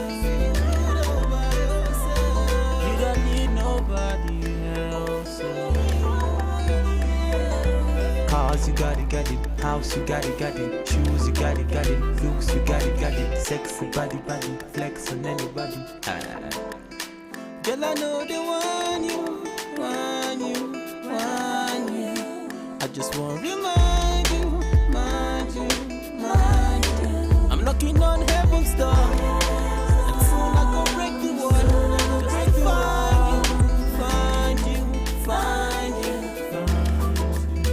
You don't need nobody else. Cars, you got it. House, you got it. Shoes, you got it. Looks, you got it. Sexy body, flex on anybody. Girl, I know they want you. I just want to remind you. I'm knocking on heaven's door, and soon I go break the wall, just to find you.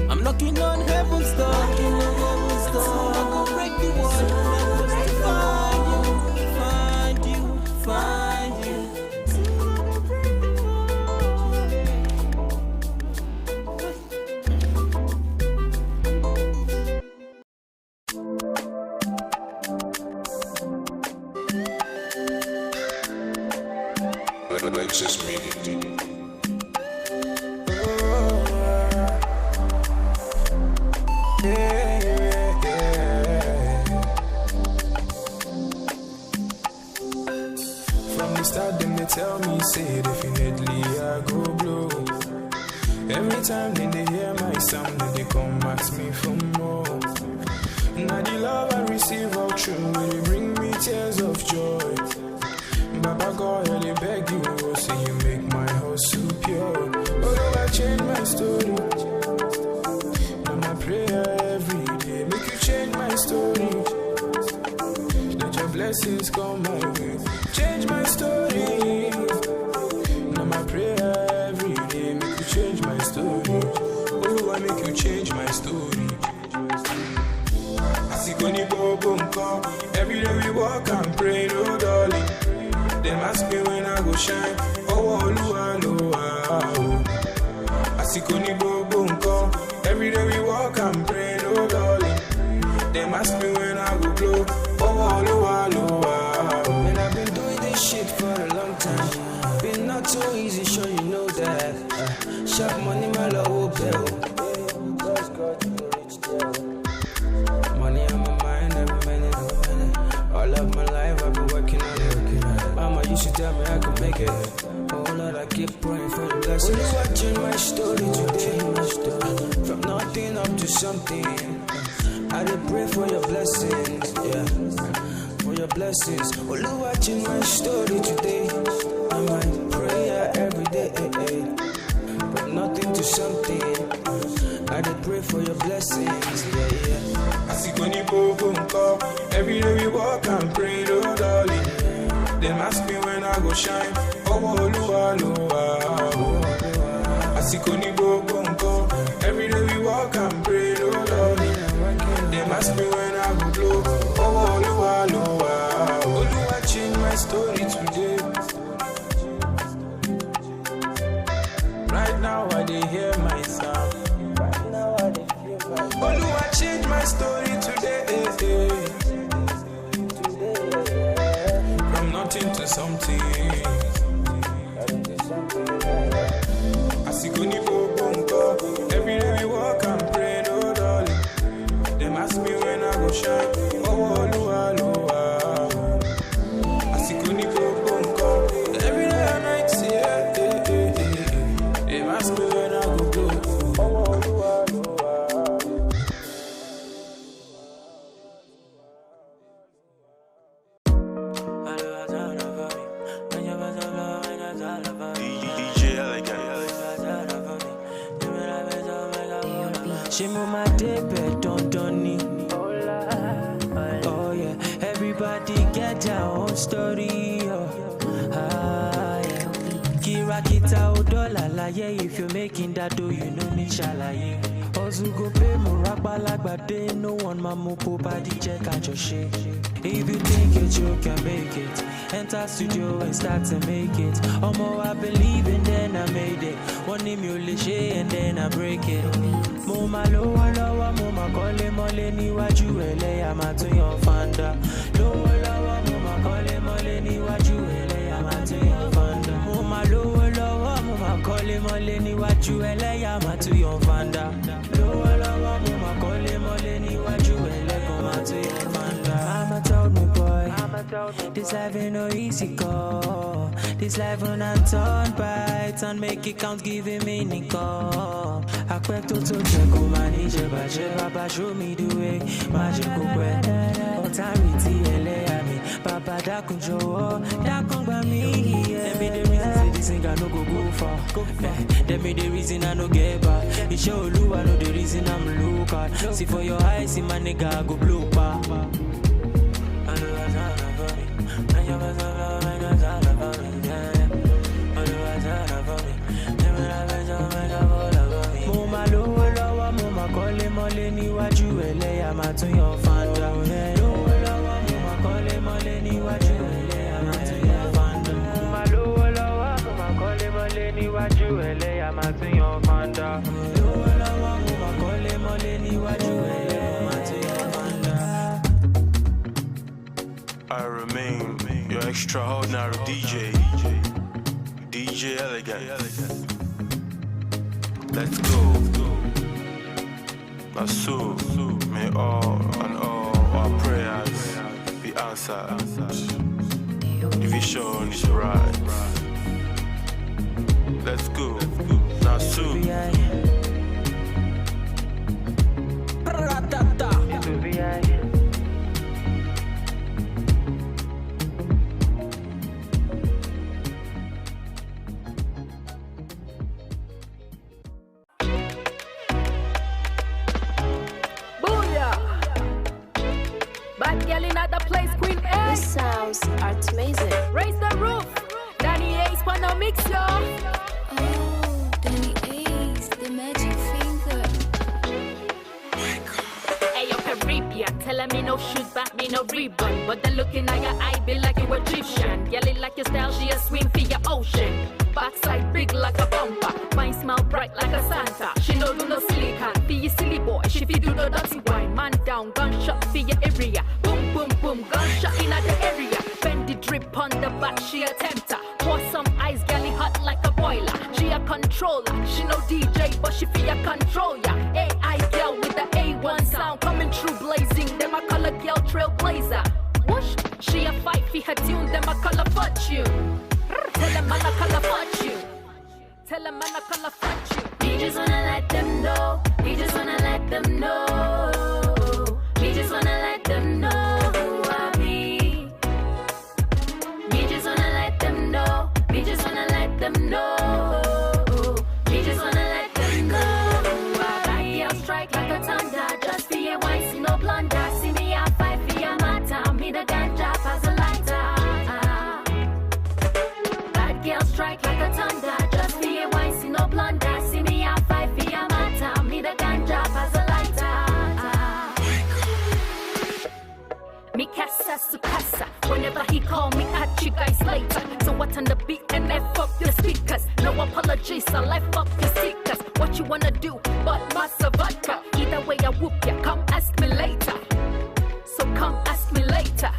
I'm knocking on heaven's door, and soon I go break the wall, just to find you. Alexis Media. From the start, them they tell me, say definitely I go blow. Every time they hear my sound, they come ask me for more. Now the love I receive all true, will bring me tears of joy. Baba God, I beg you, oh, say you make my heart so pure. Although I change my story, and I pray every day, make come my way. Change my story. Now my prayer every day make you change my story. Oh, I make you change my story. Asikoni bobo nko. Every day we walk and pray, no darling. They ask me when I go shine. Oh, Oluwa, Oluwa. Asikoni bobo nko. Every day we walk and pray, no darling. They ask me when I go blow. Oh, Oluwa, Oluwa. Man, I've been doing this shit for a long time. Been not too easy, sure you know that. Sharp money, my love, bill. Money on my mind, every minute. All of my life, I've been working on it. Mama used to tell me I could make it. Oh Lord, I keep praying for your blessings. Only watching my story today. From nothing up to something. I did pray for your blessings, yeah. For your blessings. Only watching my story today. And my prayer every day. From nothing to something. I did pray for your blessings, yeah. Asikoni bobo nko. Every day we walk and pray, no darling. Them ask me when I go shine. Oh, Oluwa, Oluwa. Asikoni bobo nko. Every day we walk and pray, no darling. Them ask me when I go blow. Oh, Oluwa, Oluwa. Oluwa change my story today. Right now I dey hear my sound. Oluwa change my story today. From nothing to something. Asikoni bobo nko. Every day we walk and pray, no darling. Them ask me when I go shine. Oh, Oluwa, Oluwa. Asikoni bobo nko. Every day and night, yeah. Them ask me when I go blow. Oh, Oluwa, Oluwa. She move my debit, don't oh yeah, everybody get their own story. Yeah. Kira kita odola laye, if you're making that dough, you know need shalaye. Ozu go pay muraba lagbade, no one mamu body check and your shit. If you think you can make it, enter studio and start to make it. Omo, I believe and then I made it. One emulation and then I break it. Muma lowa lowa, muma kole mole ni waju ele amatu yon fanda. Lowa lowa, muma kole mole ni waju ele amatu yon fanda. Muma lowa lowa, muma kole mole ni waju ele amatu yon fanda. Lowa lowa, muma kole mole ni waju ele amatu yon fanda. Mama told me, boy, this life ain't no easy go. This life when I turn bright and make it count, giving meaning go. I quit to check on my ninja, Baba show me the way. Magic way, authority, LA, Papa Dakunjo, Dakun me. Let me the reason say this ain't got no go far. Let me the reason I no get back. It show you I know the reason I'm look at. See for your eyes, see my nigga go blue pa. Muma lowo lowo, muma kole mole ni waju ele amatu yon fanda. Lowo lowo, muma kole mole ni waju ele amatu yon fanda. Muma lowo lowo, muma kole mole ni waju ele amatu yon fanda. Lowo lowo, muma kole mole ni waju ele amatu yon fanda. I remain your extraordinary DJ Elegant. Let's go. Nasu, may all and all our prayers be answered. The vision is right. Let's go. Nasu. Bad girl in other place, Queen A. This sounds her me no shoot back, me no rebound. But the look in your eye be like you Egyptian. Girl, it like your style, she a swim for your ocean. Backside big like a bumper, fine smile bright like a Santa. She no do no silly cat, be you silly boy. She fi do no dirty wine, man down, gunshot for your area. Boom boom boom, gunshot in the area. Bend the drip on the back, she a tempter. Pour some ice, girl, it hot like a boiler. She a controller, she no DJ, but she fi a control ya. AI girl with the A1 sound coming through blazing. Them a color girl trailblazer. Whoosh, she a fight for her tune, them a color fortune. Tell them man I color fuck you. Tell them man I color fuck you. He just wanna let them know. He just wanna let them know. He just wanna let them know who I be. He just wanna let them know. He just wanna let them know. He just wanna let them know who I be. I'll strike like a thunder. Just for your wine, see no blunder. See me I fight for your matter. Me the ganja as a lighter. Girl strike like a thunder, just for your wine, see no blunder. See me I fight for your matter, me the ganja as a lighter. Me casa su casa, whenever he call me at you guys later. So what on the beat and then fuck your speakers. No apologies, I like fuck your stickers. What you wanna do, but massa vodka. Either way I whoop ya, come ask me later. So come ask me later.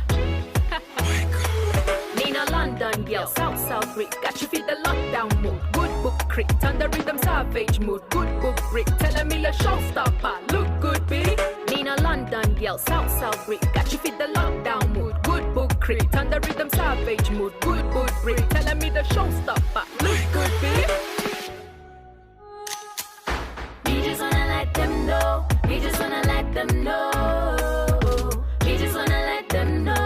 London girl, South Rick, got you feel the lockdown mood. Good book crit, on the rhythm savage mood. Good book Rick, telling me a showstopper. Look good, B. Nina London girl, South Rick, got you feel the lockdown mood. Good book crit, on the rhythm savage mood. Good book Rick, telling me the showstopper. Look good, B. He just wanna let them know. He just wanna let them know. He just wanna let them know.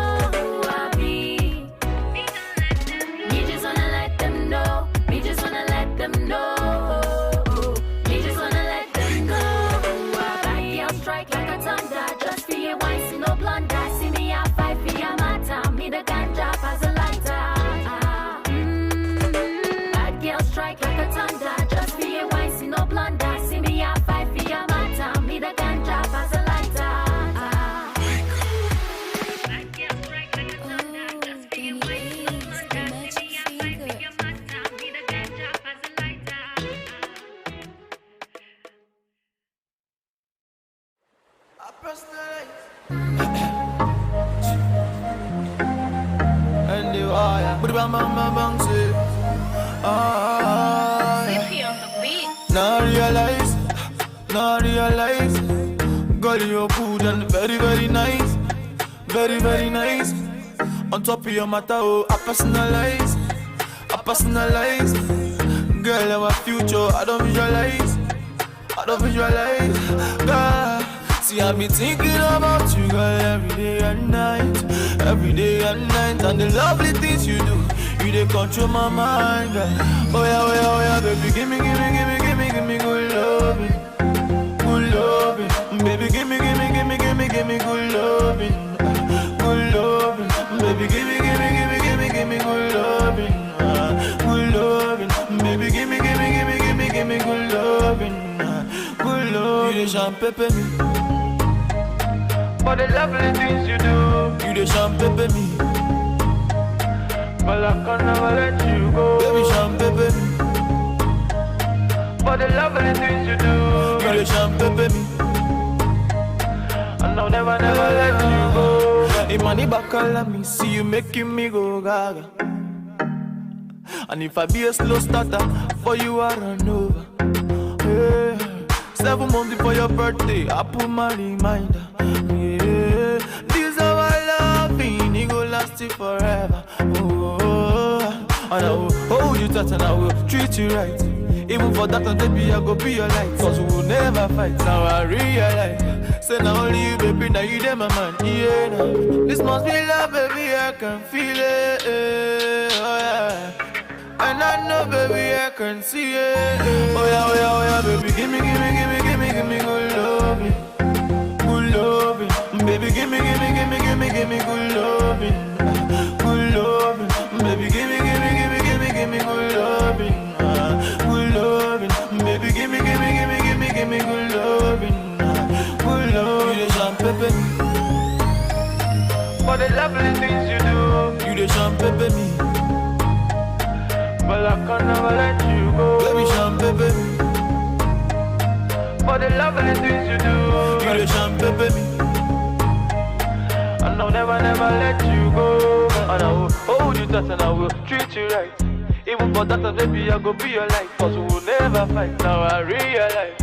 Now realize, girl, you're good and very, very nice. Very, very nice. On top of your matter, oh, I personalize. Girl, I'm a future, I don't visualize. Girl, see, I've been thinking about you, girl, every day and night. And the lovely things you do, you they control my mind, girl. Oh yeah, baby, give me good loving. Baby, give me good loving. Baby, give me good loving. Baby, give me good loving. You the champagne me. For the lovely things you do, you the champagne me. But I can never let you go. Baby, champagne me. For the lovely things you do, you the champagne me. And I'll never let you go. If money back all at me, see you making me go gaga. And if I be a slow starter, for you I run over. Yeah. 7 months before your birthday, I put my reminder. Yeah. This how I love you, it go last it forever. Oh, and I will hold you tight and I will treat you right. Even for that and baby, I go be your light. Cause we will never fight, now I realize. Say now only you, baby, now you there, my man. Yeah, nah. This must be love, baby, I can feel it. Oh yeah. And I know, baby, I can see it. Oh yeah, baby, give me good loving. Baby, give me good loving. Baby, give me good loving. Baby, give me good loving. You the champagne me. lovely things you do. You the champagne me, but I can never let you go. Baby champagne me, for the lovely things you do. You the champagne me, and I'll never let you go. And I will hold you tight and I will treat you right. Even for that, baby, I go be your life. Cause we will never fight. Now I realize.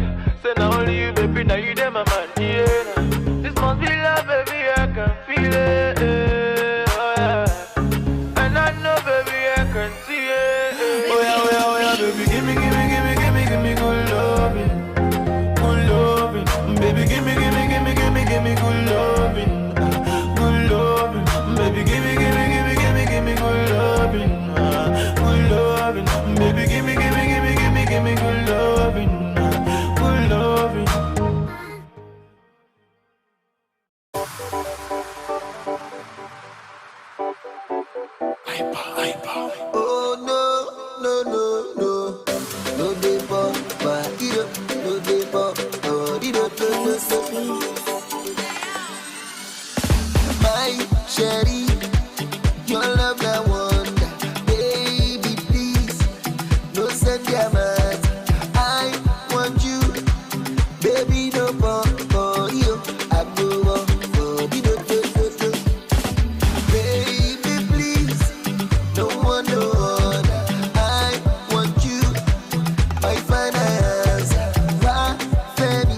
Say now only you, baby, now you them my man. Yeah, this must be love, baby, I can feel it. Oh, yeah. And I know, baby, I can see it. Oh yeah, baby, give me good loving, good loving. Baby, give me good loving, good loving. Baby, give me good loving, good loving. Baby, give me good loving, good loving. Oh no dey pop, no dey pop, my sherry, your love that wonder, baby please, no send your mouth. I want you, baby no pop for you, I go up for the do. Baby please, no one no other. I want you, my finance, why Femi,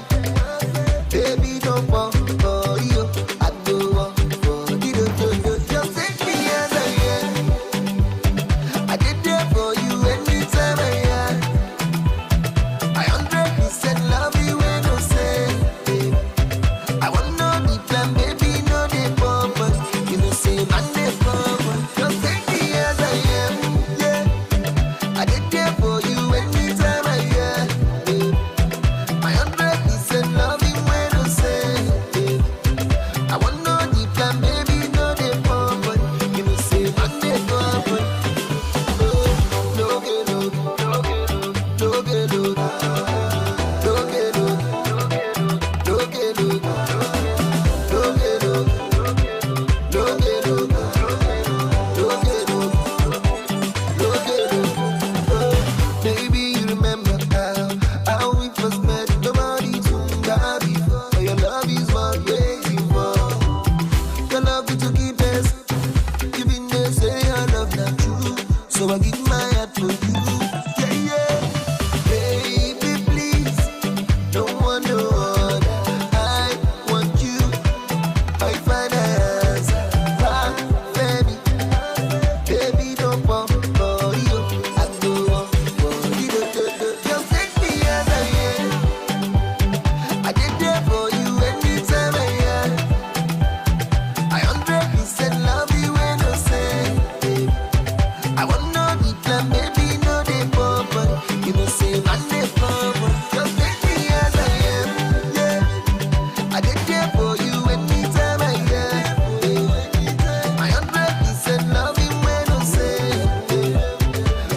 baby no pop for you, I go up for the do. Just take me as I am. I did there for you anytime I am. I 100% love you when you say, I want no the plan, baby, no the pump. You know say man the pump. Just take me as I am, yeah. I did there for you anytime I am. I 100% love you when you say, I want no the plan, baby, no the pump. You know say man the pump. Oh, no get no get no. Baby, you remember how we first met? Nobody told that before. For your love is what we're waiting for. Your love we took it best. You been there, say your love not true. So I give my heart for you. Yeah. Baby, please, no one no other. I want you, my finance, why Femi, baby don't pump for you, I go up for you. Just take me as I am. I did there for you anytime I am. I 100% love you when I say, I want no the plan, baby, no the pump. You know say man the pump. Just take me as I am, yeah. I did there for you anytime I am. I 100% love you when I say,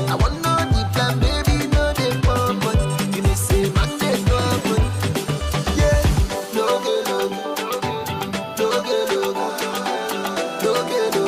I want no the plan, baby, no the pump. You know say man the pump. Yeah, no get no get no get no get no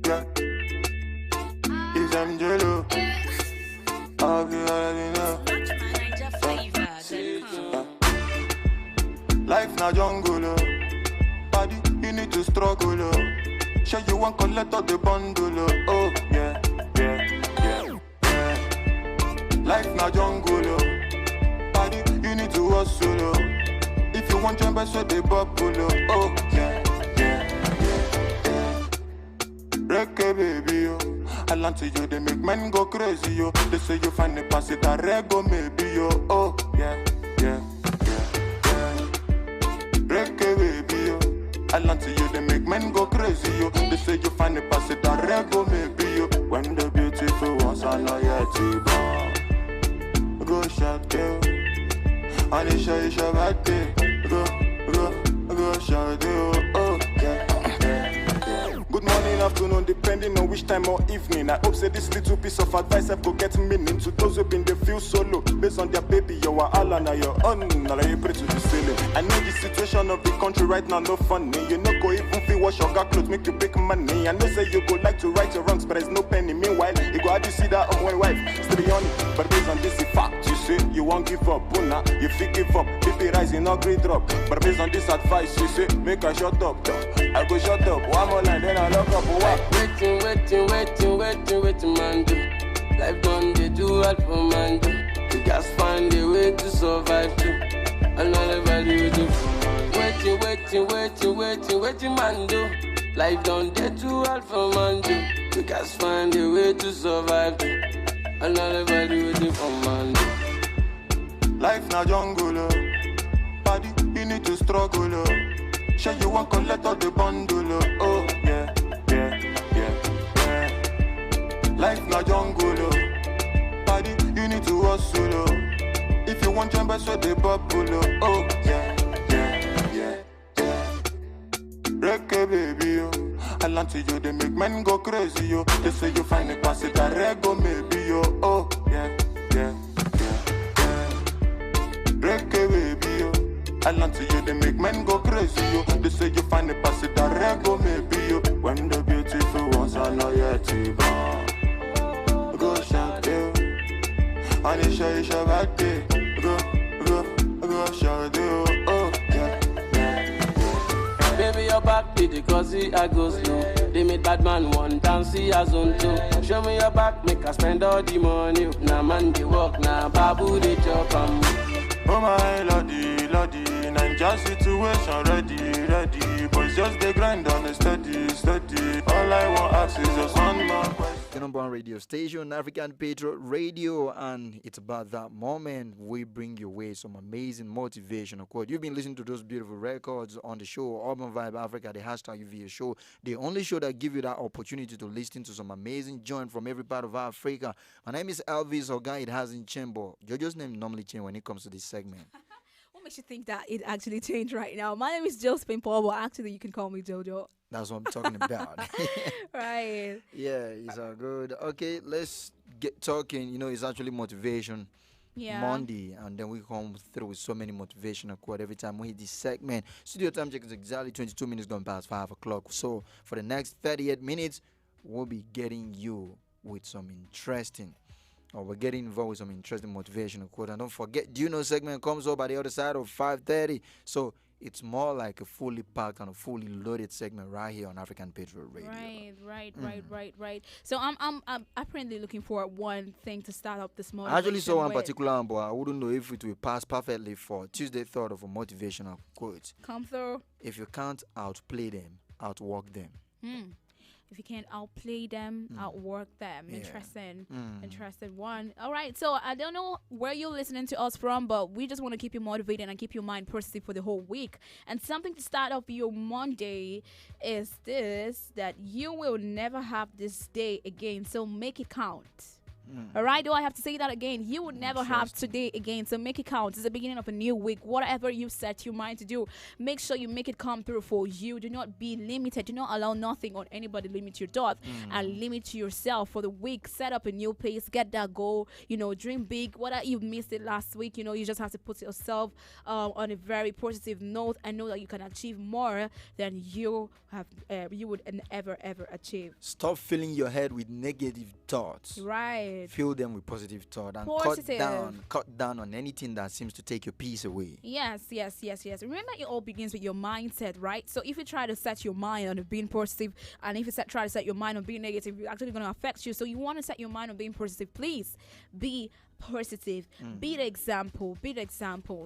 Yeah. It's Angelo. I'll be already know. Life na jungle, oh. Paddy, you need to struggle, oh. Sure you want collect all the bundle, oh. Oh, yeah. Life na jungle, oh. Paddy, you need to hustle, oh. If you want jump, so they bubble, oh. Oh, yeah. Reggae baby, yo. I land to you, they make men go crazy, yo. They say you find the pass it a rego, maybe, yo. Oh, yeah. Reggae baby, yo. go crazy, yo. They say you find the pass it a rego, maybe you. When the beautiful ones are not yet born. Go shot you. Anisha is your birthday. Go shot you. Oh, yeah. Good morning, afternoon, depending on which time or evening. I hope say this little piece of advice I go get meaning to those who been they feel solo. Based on their baby, you are all on your own. Now you pray to the ceiling. I know the situation of the country right now, no funny. You know go even feel wash your got clothes, make you big money. I know say you go like to right your wrongs, but there's no penny. Meanwhile, you go how do you see that on my wife? Still on it, but based on this fact, you say you won't give up. Buna, you feel give up. BP rising, no green drop. But based on this advice, you say make I shut up. I go shut up. One more line, then I lock up. Waiting, man, do. Life done, they do all for man, do. You guys find a way to survive, too. Another value, do. Waiting, man, do. Life done, they do all for man, do. You guys find a way to survive, too. Another value, do for man, do. Life na jungle, Paddy, you need to struggle, Sure you want collect all the bundle, oh, yeah. Life na jungle, Paddy, you need to hustle, If you want jump, so they bubble, oh, yeah. Reggae baby, yo. I land to you, they make men go crazy, yo. They say you find a pass it a rego, maybe, yo, oh, yeah. Reggae baby, yo. I land to you, they make men go crazy, yo. They say you find a pass it a rego, maybe, yo. When the beautiful ones are not yet born. Go shout you. Anisha is your birthday. Go shout you. Oh, yeah. Baby, your back did the crazy, I go slow. They made bad man one dance, see as on two. Show me your back, make us spend all the money. Now man, they walk, now babu, they chop. Oh my lordy, Ninja situation ready. Boys just they grind on a steady. All I want ask is just one more question. The number one radio station, African Patriot Radio, and it's about that moment we bring your way some amazing motivational quote. You've been listening to those beautiful records on the show, Urban Vibe Africa, the hashtag UVA show, the only show that give you that opportunity to listen to some amazing joint from every part of Africa. My name is Elvis Oga. It hasn't changed, but Jojo's name normally change when it comes to this segment. What makes you think that it actually changed right now? My name is Josephine Paul, but actually you can call me Jojo. That's what I'm talking about. Right. Yeah, it's all good. Okay, let's get talking. You know, it's actually motivation Monday, and then we come through with so many motivational quote every time we hit this segment. Studio time check is exactly 22 minutes gone past 5 o'clock. So for the next 38 minutes, we'll be getting you with some we're getting involved with some interesting motivational quote. And don't forget, Do You Know segment comes up by the other side of 5:30. So it's more like a fully packed and a fully loaded segment right here on African Patriot Radio. Right. So I'm apparently looking for one thing to start up this morning. I actually saw one particular one, but I wouldn't know if it will pass perfectly for Tuesday thought of a motivational quote. Come through. If you can't outplay them, outwork them. If you can't outplay them, outwork them. Interesting one. All right, so I don't know where you're listening to us from, but we just want to keep you motivated and keep your mind positive for the whole week. And something to start off your Monday is this, that you will never have this day again, so make it count. All right, do I have to say that again? You will never have today again, so make it count. It's the beginning of a new week. Whatever you set your mind to do, make sure you make it come through for you. Do not be limited. Do not allow nothing or anybody limit your thoughts and limit yourself for the week. Set up a new pace, get that goal, dream big. What you missed it last week, you just have to put yourself on a very positive note and know that you can achieve more than you would ever achieve. Stop filling your head with negative thoughts. Right. Fill them with positive thought and cut down on anything that seems to take your peace away. Yes. Remember, it all begins with your mindset, right? So if you try to set your mind on being positive, and if you try to set your mind on being negative, it's actually going to affect you. So you want to set your mind on being positive. Please be positive. Be the example,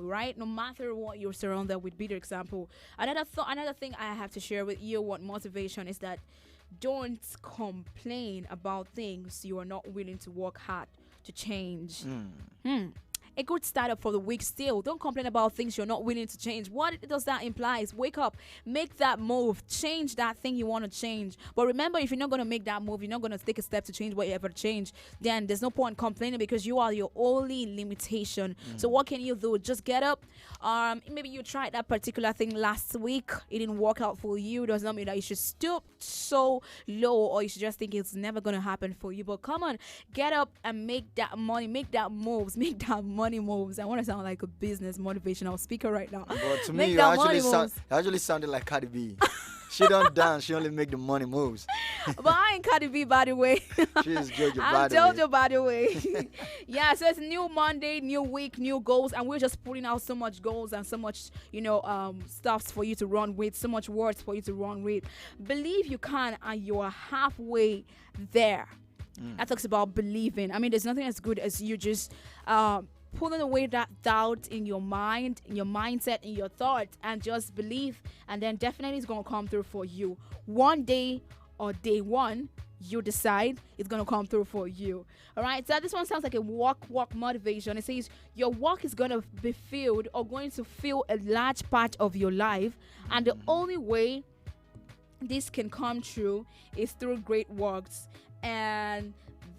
right? No matter what you're surrounded with, be the example. Another thing I have to share with you, what motivation is, that don't complain about things you are not willing to work hard to change. a good startup for the week still. Don't complain about things you're not willing to change. What does that imply? Wake up, make that move, change that thing you want to change. But remember, if you're not going to make that move, you're not going to take a step to change what you ever change, then there's no point complaining because you are your only limitation. So what can you do? Just get up. Maybe you tried that particular thing last week. It didn't work out for you. Does not mean that you should stoop so low or you should just think it's never going to happen for you. But come on, get up and make that money, make that moves, make that money moves. I want to sound like a business motivational speaker right now. But to me, you actually sounded like Cardi B. She don't dance, she only make the money moves. But I ain't Cardi B, by the way. She is JoJo, I'm JoJo, by the way. Yeah, so it's new Monday, new week, new goals, and we're just putting out so much goals and so much, stuffs for you to run with, so much words for you to run with. Believe you can, and you are halfway there. That talks about believing. I mean, there's nothing as good as you just pulling away that doubt in your mind, in your mindset, in your thoughts, and just believe, and then definitely it's going to come through for you. One day or day one, you decide it's going to come through for you. All right, so this one sounds like a walk motivation. It says your walk is going to be filled or going to fill a large part of your life, and the only way this can come true is through great works. And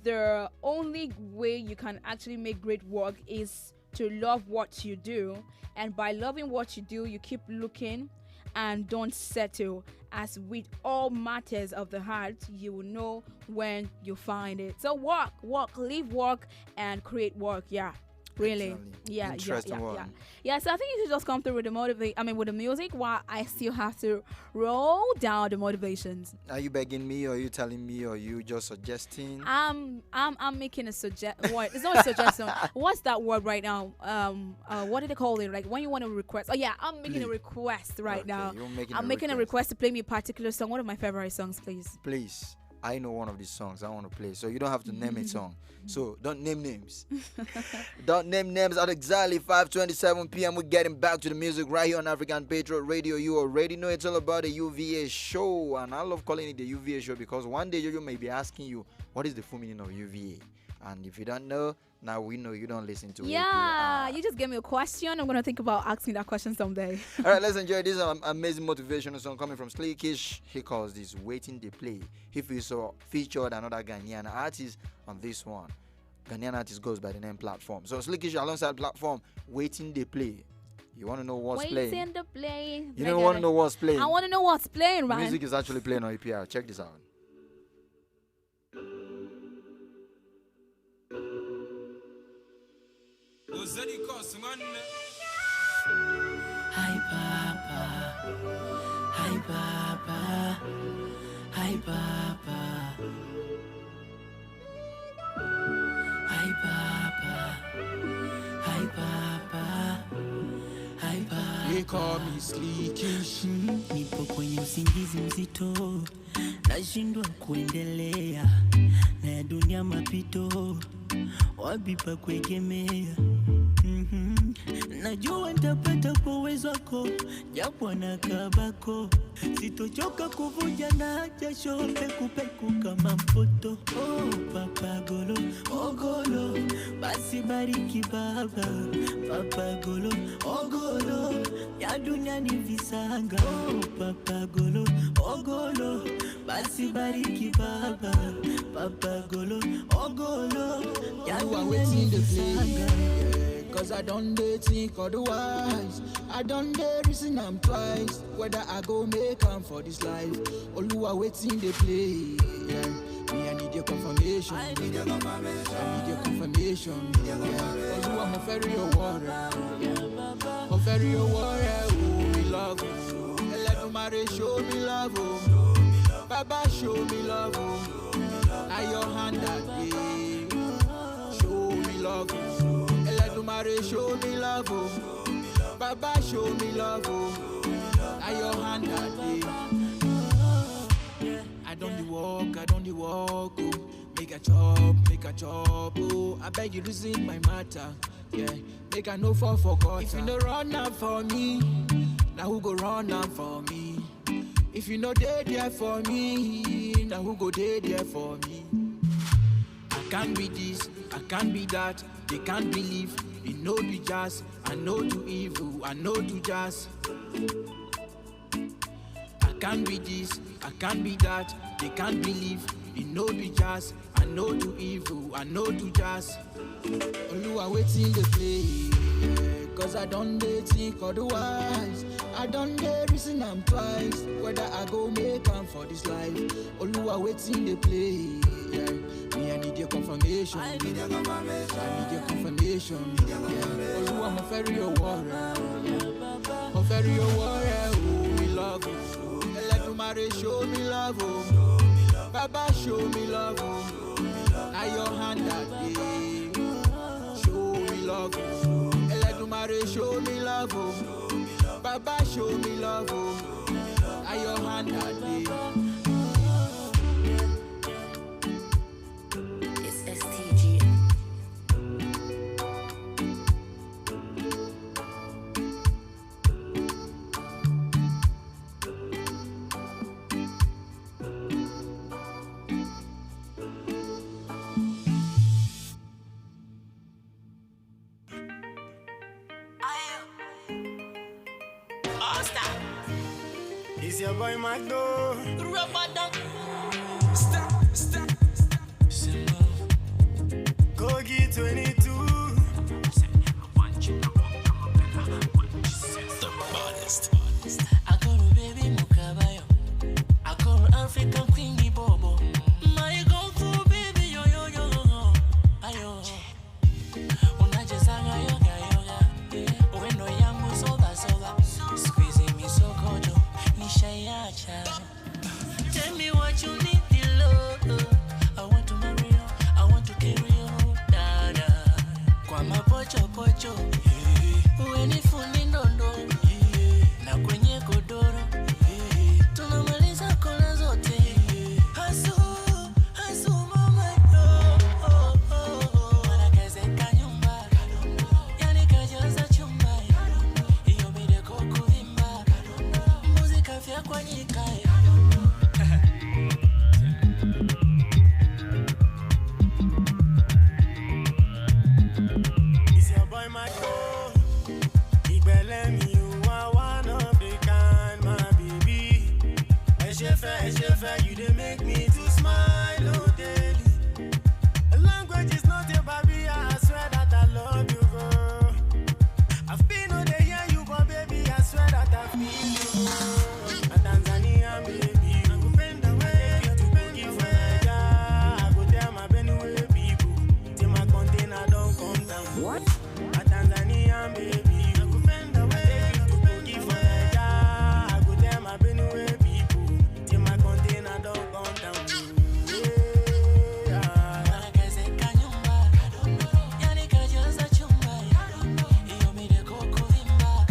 the only way you can actually make great work is to love what you do. And by loving what you do, you keep looking and don't settle. As with all matters of the heart, you will know when you find it. So walk, live work, and create work. Yeah. Really? Yeah. So I think you should just come through with with the music while I still have to roll down the motivations. Are you begging me, or are you telling me, or are you just suggesting? I'm making a what? It's not a suggestion. What's that word right now? What do they call it? Like when you want to request. Oh yeah, I'm making a request right now. I'm making a request to play me a particular song. One of my favorite songs, please. Please. I know one of these songs I want to play, so you don't have to name a song. So don't name names. Don't name names. At exactly 5:27 p.m. we're getting back to the music right here on African Patriot Radio. You already know it's all about the UVA show, and I love calling it the UVA show because one day you may be asking you, what is the full meaning of UVA? And if you don't know, now we know you don't listen to it. Yeah, you just gave me a question. I'm going to think about asking that question someday. All right, let's enjoy this amazing motivational song coming from Slickish. He calls this Waiting They Play. He featured another Ghanaian artist on this one. Ghanaian artist goes by the name Platform. So Slickish alongside Platform, Waiting They Play. You want to know what's playing? Waiting to play. You don't want to know what's playing? I want to know what's playing, right? Music is actually playing on EPR. Check this out. Hi Papa, hi Papa, hi Papa, hi Papa, hi Papa, hi Papa. They call me Slickish. Nipo kwenye usingizi mzito, nashindwa kuendelea na ya dunia mapito, wapi pa kuegemea. Najua nitapata kwa uwezo wako, japo na kabako, sitochoka kuvuja na jasho, peku kama mpoto. Oh Papa Golo, oh Golo, basi bariki Baba. Papa Golo, oh Golo, ya dunia ni visanga. Oh Papa Golo, oh Golo, basi bariki Baba. Papa Golo, oh Golo, ya dunia ni visanga. Cause I don't think otherwise. I don't reason I'm twice. Whether I go make am for this life. Oluwa waiting they play. Yeah. Me I need your confirmation. I need your confirmation. Oluwa mo ferry your water. Mo ferry your water. Oh, we love you. Eledumare show me love. Oh. Baba show me love. Oh. Now your hand that day. Show me love. Show me love, oh. Baba show me love, oh. Now your hand that day. I don't the walk, oh. Make a chop, oh. I beg you reason my matter, yeah. Make a no fall for God. If you no run out for me, now who go run out for me? If you no there for me, now who go there for me? I can't be this, I can't be that. They can't believe It no be jazz, I know do evil, I know do jazz. I can't be this, I can't be that, they can't believe. It no be jazz, I know do evil, I know do jazz. Oluwa waiting the play, cause I don't dey think otherwise. I don't dey reason I'm twice, whether I go make am for this life. Oluwa waiting the play, yeah. Me I need your confirmation, I need your confirmation, I need your confirmation, yeah. Oluwa mo ferry your warrior, mo ferry your warrior, oh we love you. Eledumare show me love, oh. Baba show me love, oh. Now your hand that day. Show me love, oh. Eledumare show me love, oh. Baba show me love, oh. Now your hand that day. It's STG. It's your boy Magdo. Stop. Kogi 22. The baddest. I call her baby Mukabayo. I call her African Queen Bobo. My go-to baby yo. Ayo. Unachezaga yoga. Uendo yangu soga. Squeezing me so kojo. Nishayacha. Tell me what you need, love. I want to marry you. I want to carry you. Dada. Kwa mapocho. Uenifuni ndondo. Na kwenye godoro. Tunamaliza kona zote. Hasu mama yo. Wanagezeka nyumba. Yani kajaza chumba. Iyo mideko kuvimba. Mbuzi kafia kwa nyika. It's your boy Magdo. Ibelem, you are one of the kind, my baby. Echefe, you dey make me to smile, oh daily. Language is not a baby, I swear that I love you, girl. I've been on the year you, but baby, I swear that I feel you, girl. A Tanzania, baby, I go bend away, to bend away. I go tell my Benue people, till my container don't come down. What? A Tanzania, baby, I go bend away, to bend away. I go tell my Benue people, till my container don't come down. Wanagezeka nyumba. Yani kajaza chumba. Iyo mideko kuvimba.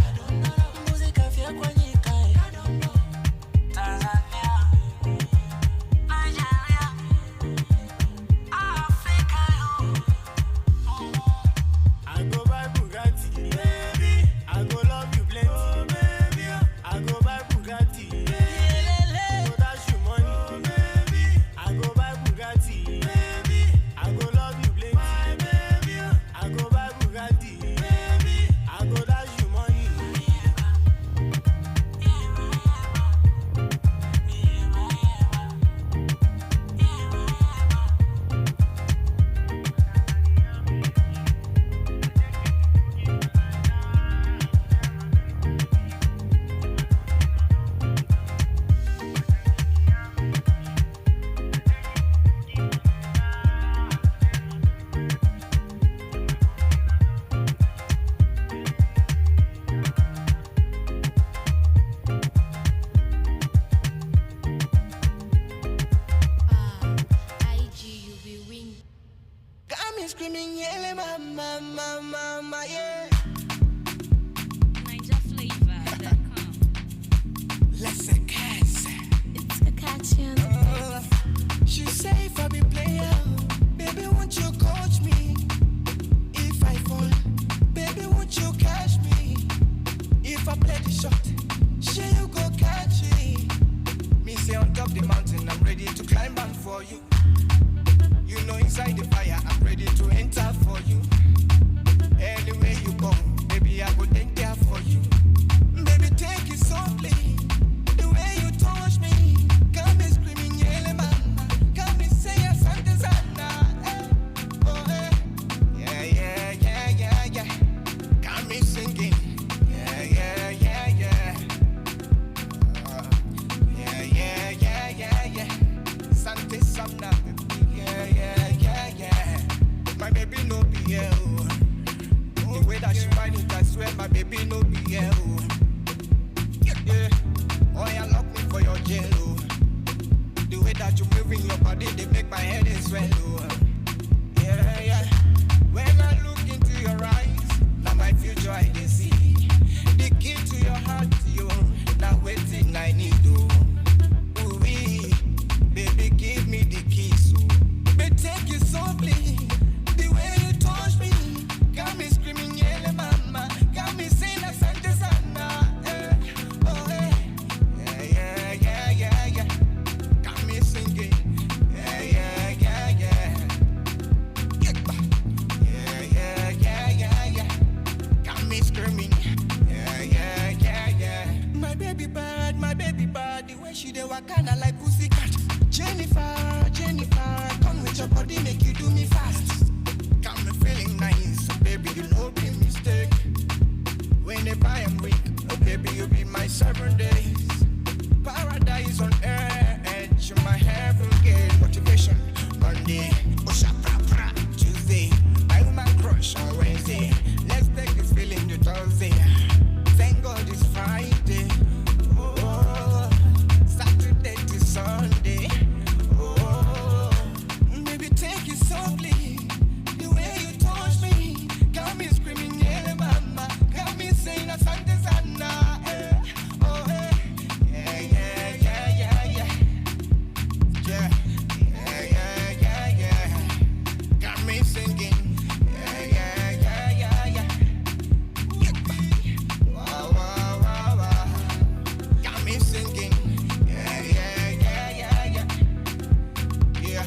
Mbuzi kafia kwa nyika. Tanzania, Nigeria, Africa, I go buy Bugatti, baby. I go love you plenty, oh, baby. I go buy Bugatti, baby. Go dash you money, oh, baby. I go buy Bugatti, baby. I go love you plenty, my baby. I go buy Bugatti, baby. I go dash you money. IG, you be wing. Got me screaming, yelling, mama, yeah. Let's say It's a catchy on the she say if I be player, baby, won't you coach me? If I fall, baby, won't you catch me? If I play the shot, she you go catch me. Me say on top the mountain, I'm ready to climb on for you. You know inside the fire, I'm ready to enter for you. Anyway, moving your body, they make my head swell. Yeah, yeah. When I look into your eyes, now my future I can see. The key to your heart, you. Now waiting I need to. Ooh-wee. Baby, give me the keys. But take you softly. The way you touch me, got me screaming, yellow mama. Got me saying Asante Sana. Oh, yeah, yeah, yeah, yeah, yeah. Got me singing. Yeah, yeah, yeah, yeah. Yeah, yeah, yeah, yeah, yeah. Got me screaming. Yeah, yeah, yeah, yeah. My baby bad, the way she dey wakana like pussycat. Jennifer, Jennifer, come with your body, make you do me fast. Got me feeling nice, so baby, you know be mistake. Whenever I'm weak, oh baby, you be my 7 days. Paradise on earth, my heaven gate. Motivation, Monday, Osha Pra, Tuesday. My woman crush on Wednesday. Let's take this feeling to Thursday. Thank God it's Friday. Oh, Saturday to Sunday. Oh, maybe take it softly. The way you touch me, got me screaming, yeah, mama. Got me saying Asante Sana. Oh, yeah, yeah, yeah, yeah, yeah. Yeah, yeah, yeah, yeah, yeah. Got me singing. Yeah, yeah, yeah, yeah, yeah. Wow, wow, wow, wow. Got me singing. Yeah, yeah, yeah, yeah, yeah. Yeah.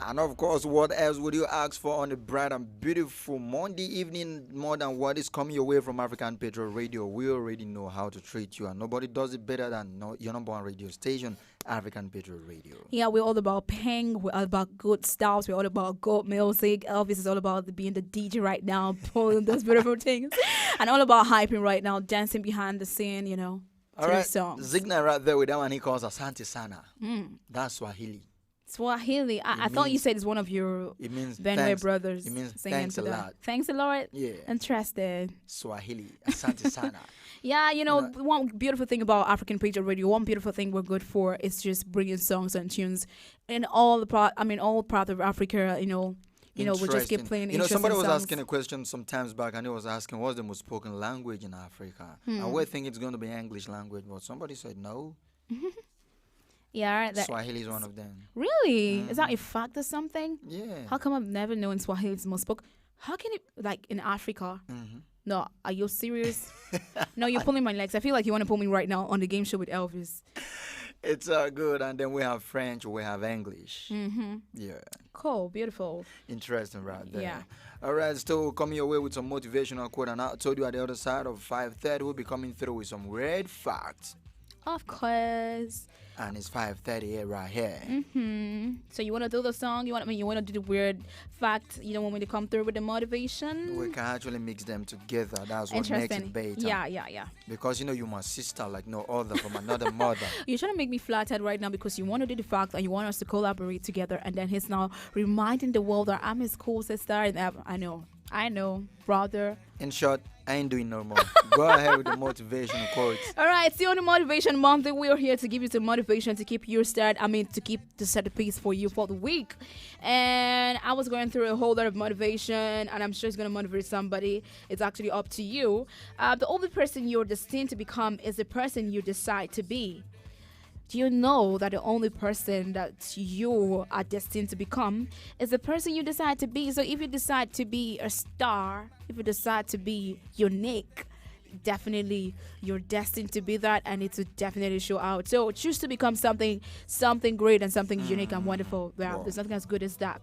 And of course, what else would you ask for on a bright and beautiful Monday evening more than what is coming your way from African Patriot Radio? We already know how to treat you, and nobody does it better than your number one radio station, African Patriot Radio. Yeah, we're all about ping. We're all about good styles. We're all about good music. Elvis is all about being the DJ right now, pulling those beautiful things, and all about hyping right now, dancing behind the scene. To All right, the songs. Zigna right there with that one he calls Asante Sana. Mm. That's Swahili. Swahili. I thought you said it's one of your It means Benway thanks. brothers. It means singing thanks to a that. lot. Thanks a lot. Yeah. Interested. Swahili. Asante Sana. Yeah, one beautiful thing about African Patriot Radio, one beautiful thing we're good for is just bringing songs and tunes in all part of Africa. We just keep playing. Somebody was songs. asking a question some times back, and he was asking, "What's the most spoken language in Africa?" And we think it's going to be English language, but somebody said no. Yeah, Swahili is one of them. Really? Is that a fact or something? Yeah. How come I've never known Swahili is most spoken? How can it in Africa? No, are you serious? No, you're pulling my legs. I feel like you want to pull me right now on the game show with Elvis. It's good, and then we have French, we have English. Yeah. Cool, beautiful. Interesting right there. Yeah. All right, still coming your way with some motivational quote, and I told you at the other side of 5:30 we'll be coming through with some red facts. Of course. And it's 5:30 right here. So you want to do the song? You want to do the weird fact? You don't want me to come through with the motivation? We can actually mix them together. That's what makes it better. Yeah. Because you're my sister like no other from another mother. You're trying to make me flattered right now because you want to do the fact and you want us to collaborate together, and then he's now reminding the world that I'm his cool sister. And I know, brother. In short, I ain't doing no more. Go ahead with the motivational quotes. All right, see on the Motivation Monday, we are here to give you some motivation to keep your to keep the set piece for you for the week. And I was going through a whole lot of motivation, and I'm sure it's going to motivate somebody. It's actually up to you. The only person you're destined to become is the person you decide to be. Do you know that the only person that you are destined to become is the person you decide to be? So if you decide to be a star, if you decide to be unique, definitely you're destined to be that, and it will definitely show out. So choose to become something great and something unique and wonderful. Yeah, there's nothing as good as that.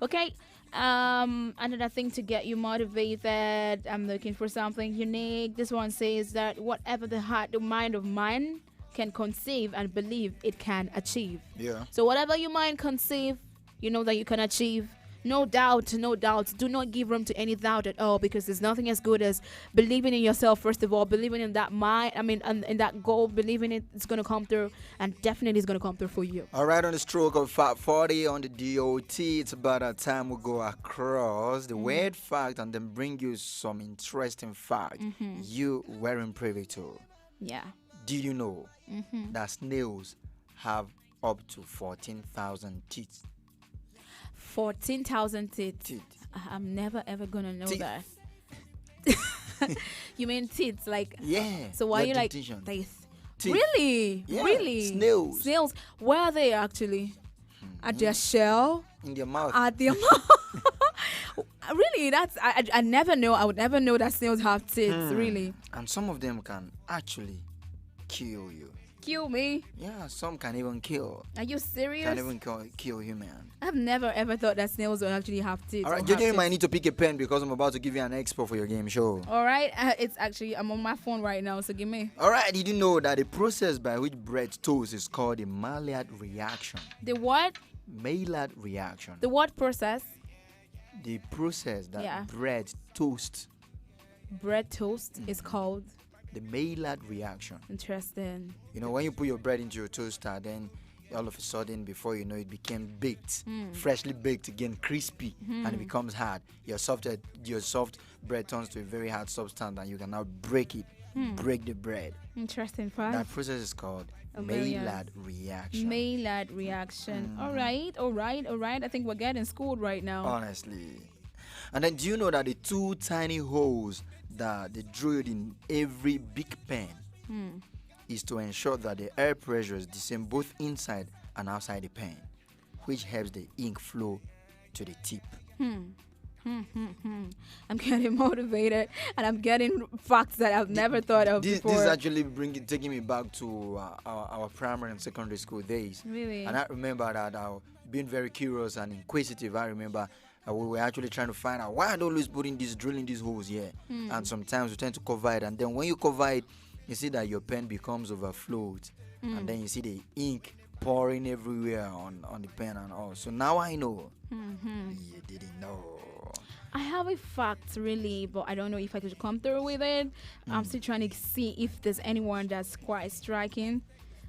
Okay. Another thing to get you motivated, I'm looking for something unique. This one says that whatever the mind of mine can conceive and believe, it can achieve. Yeah. So whatever your mind conceive, you know that you can achieve. No doubt. Do not give room to any doubt at all, because there's nothing as good as believing in yourself, first of all, believing in that mind, in that goal, believing it's going to come through, and definitely it's going to come through for you. All right, on the stroke of 5:40 on the DOT, it's about that time we go across the weird fact and then bring you some interesting fact you weren't privy to. Yeah. Do you know Mhm. that snails have up to 14,000 teeth? 14,000 teeth. I'm never ever gonna know Teeth. that. You mean teeth? Like, Yeah. so why your you like dentition. teeth? Teeth. Really? Yeah, Really? snails. Snails. Where are they actually? At their shell? In their mouth. At their mouth? Really? That's I never know. I would never know that snails have teeth. Really? And some of them can actually kill you. Kill me? Yeah, some can even kill. Are you serious? Can even kill human. I've never ever thought that snails would actually have teeth. All right, or JJ, have you might teeth. need to pick a pen because I'm about to give you an expo for your game show. All right, it's actually I'm on my phone right now, so give me All right, did you know that the process by which bread toasts is called the Maillard reaction? the what? Maillard reaction. The what process? The process that Yeah. bread toasts, Bread toast is called. the Maillard reaction. Interesting. You know, when you put your bread into your toaster, then all of a sudden, before you know, it became baked, freshly baked again, crispy, and it becomes hard. Your soft bread turns to a very hard substance, and you can now break it, break the bread. Interesting fact. That process is called Brilliant. Maillard reaction. Maillard reaction. All right. I think we're getting schooled right now. Honestly. And then, do you know that the two tiny holes that they drilled in every big pen is to ensure that the air pressure is the same both inside and outside the pen, which helps the ink flow to the tip. I'm getting motivated, and I'm getting facts that I've never thought of This before. is actually taking me back to our primary and secondary school days. Really? And I remember that being very curious and inquisitive. I remember we were actually trying to find out why are they always drilling these holes here. And sometimes we tend to cover it, and then when you cover it, you see that your pen becomes overflowed, and then you see the ink pouring everywhere on the pen and all. So now I know. You didn't know. I have a fact, really, but I don't know if I could come through with it. I'm still trying to see if there's anyone that's quite striking.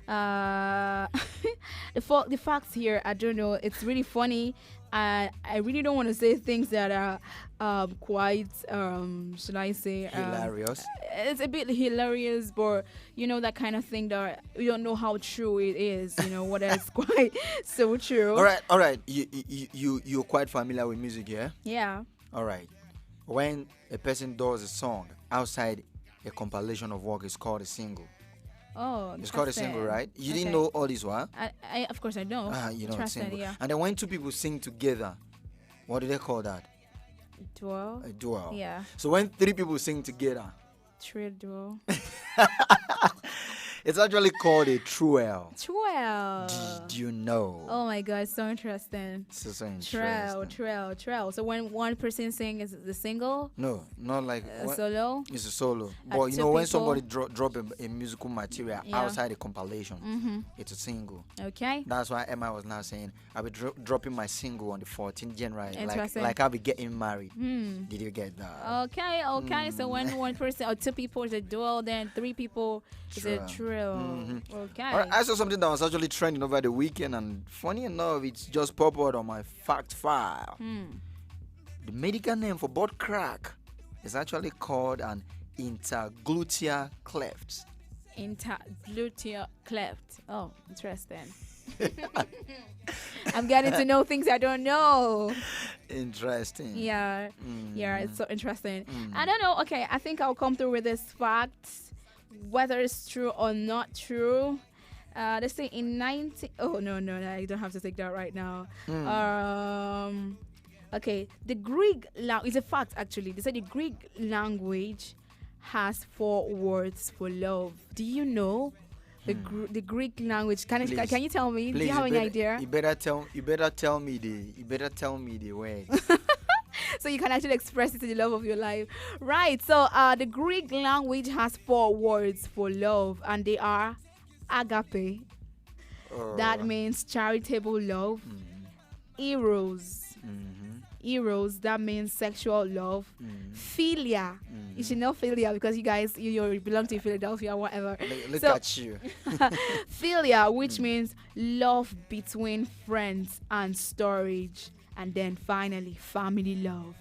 The facts here, I don't know. It's really funny. I really don't want to say things that are quite, should I say, Hilarious. It's a bit hilarious, but you know that kind of thing that you don't know how true it is. You know what is quite so true. All right. You're quite familiar with music, yeah? Yeah. All right. When a person does a song outside a compilation of work, it's called a single. Oh, it's called a single, interesting. right? You didn't know all this, what? I of course I know. You know, it's Interesting, single. yeah. And then when two people sing together, what do they call that? Duo. A duo. Yeah. So when three people sing together, Duo. it's actually called a truel. Truel. Do you know? Oh my God, so interesting. So interesting. Truel. So when one person sings, is it the single? No, not like solo. It's a solo. At But you two know when people? somebody drop a musical material Yeah. outside a compilation, it's a single. Okay. That's why Emma was now saying I'll be dropping my single on the 14th January, Interesting. like I'll be getting married. Did you get that? Okay. So when one person or two people is a duo, then three people is a trio. Okay. All right, I saw something that was actually trending over the weekend, and funny enough, it's just popped out on my fact file. The medical name for butt crack is actually called an intergluteal cleft. Intergluteal cleft. Oh, interesting. I'm getting to know things I don't know. Interesting. Yeah, it's so interesting. I don't know. Okay, I think I'll come through with this fact, whether it's true or not true. They say in 19. Oh no, I don't have to take that right now. Okay, the Greek language is a fact actually. They say the Greek language has 4 words for love. Do you know the Greek language? Can you tell me? Please, do you have any idea? You better tell me the words. So you can actually express it to the love of your life. Right. So the Greek language has 4 words for love, and they are agape. That means charitable love. Eros. Eros, that means sexual love. Philia. You should know philia because you guys you belong to Philadelphia or whatever. Look at you. Philia, which means love between friends and storage. And then finally, family love.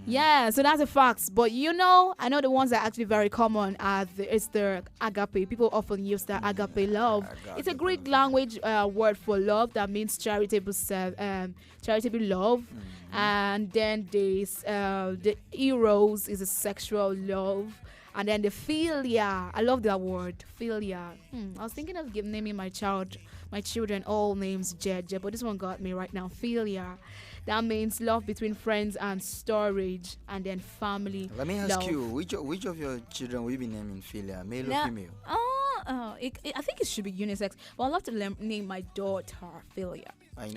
Yeah, so that's a fact. But you know, I know the ones that are actually very common are it's the agape. People often use the agape love. It's a Greek language word for love that means charitable love. And then there's the eros is a sexual love. And then the philia, I love that word, philia. I was thinking of naming my children all names Jeje, but this one got me right now, philia. That means love between friends and storage, and then family. Let me ask love. you, which of your children will you be naming philia, male or female? I think it should be unisex. But I'd love to name my daughter Philia.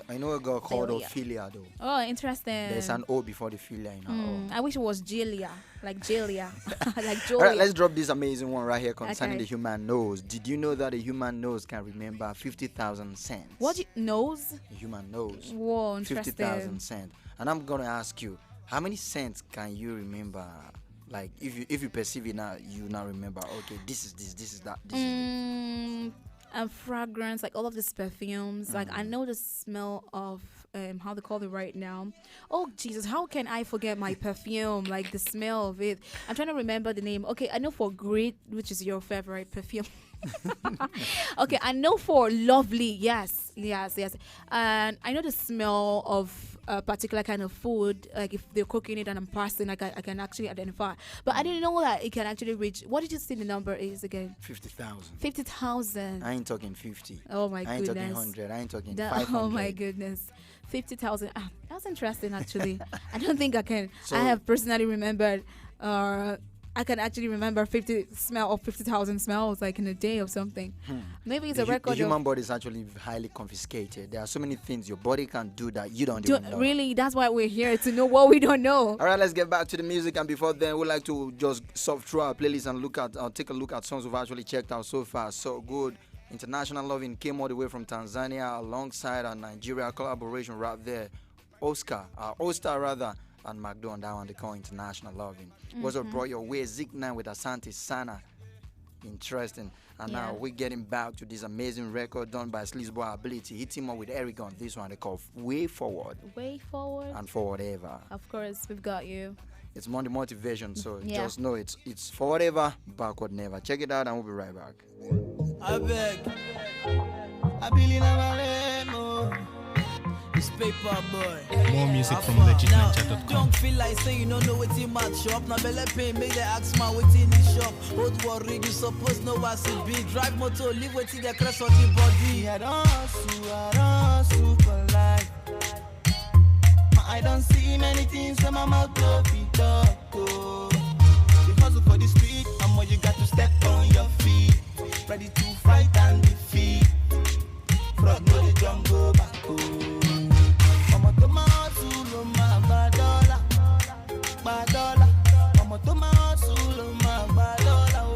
I know a girl called Ophelia though. Oh, interesting. There's an O before the philia in her O. I wish it was Julia, like Julia, like Julia. All right, let's drop this amazing one right here concerning Okay. the human nose. Did you know that a human nose can remember 50,000 cents? What nose? A human nose. Whoa, interesting. 50,000 cents. And I'm gonna ask you, how many cents can you remember? Like if you perceive it now, you now remember. Okay, this is that. This is and fragrance, like all of these perfumes. Like I know the smell of how they call it right now. Oh Jesus, how can I forget my perfume? Like the smell of it. I'm trying to remember the name. Okay, I know for Great, which is your favorite perfume. Okay, I know for Lovely. Yes. And I know the smell of a particular kind of food. Like if they're cooking it and I'm passing, I can actually identify. But I didn't know that it can actually reach. What did you say the number is again? 50,000. 50,000. I ain't talking 50. Oh my I ain't goodness. talking 100. I ain't talking 500. Oh my goodness. 50,000. That's interesting actually. I don't think I can. So, I have personally remembered I can actually remember 50,000 smells like in a day or something. Maybe it's a record. The human body is actually highly confiscated. There are so many things your body can do that you don't even know. Really, that's why we're here, to know what we don't know. All right, let's get back to the music. And before then, we'd like to just surf through our playlist and take a look at songs we've actually checked out so far. So good. International Loving came all the way from Tanzania alongside a Nigeria collaboration right there. Ostar and McDo on that one, they call International Loving. Also brought your way Zik 9 with Asante Sana. Interesting. And now we're getting back to this amazing record done by Sleazeboy Ability. Hit him up with Eric on this one. They call Way Forward. Way Forward. And Forward Ever. Of course, we've got you. It's Monday motivation, so just know it's forward ever, backward never. Check it out and we'll be right back. I beg. I believe I'm a it's paper boy. More music from legitninja.com. Don't feel like say you don't know what in my shop. Now belly pain make the ask man wait in the shop. Old worry you suppose know what it be. Drive motor, live waiting the crest of the body. I don't hustle for life. I don't see many things in my mouth no feet up. You hustle for the street, and what you got to step on your feet. Ready to fight and defeat. Frog no the jungle back. I'ma to my hustle, my badola. I'ma to my hustle, my badola.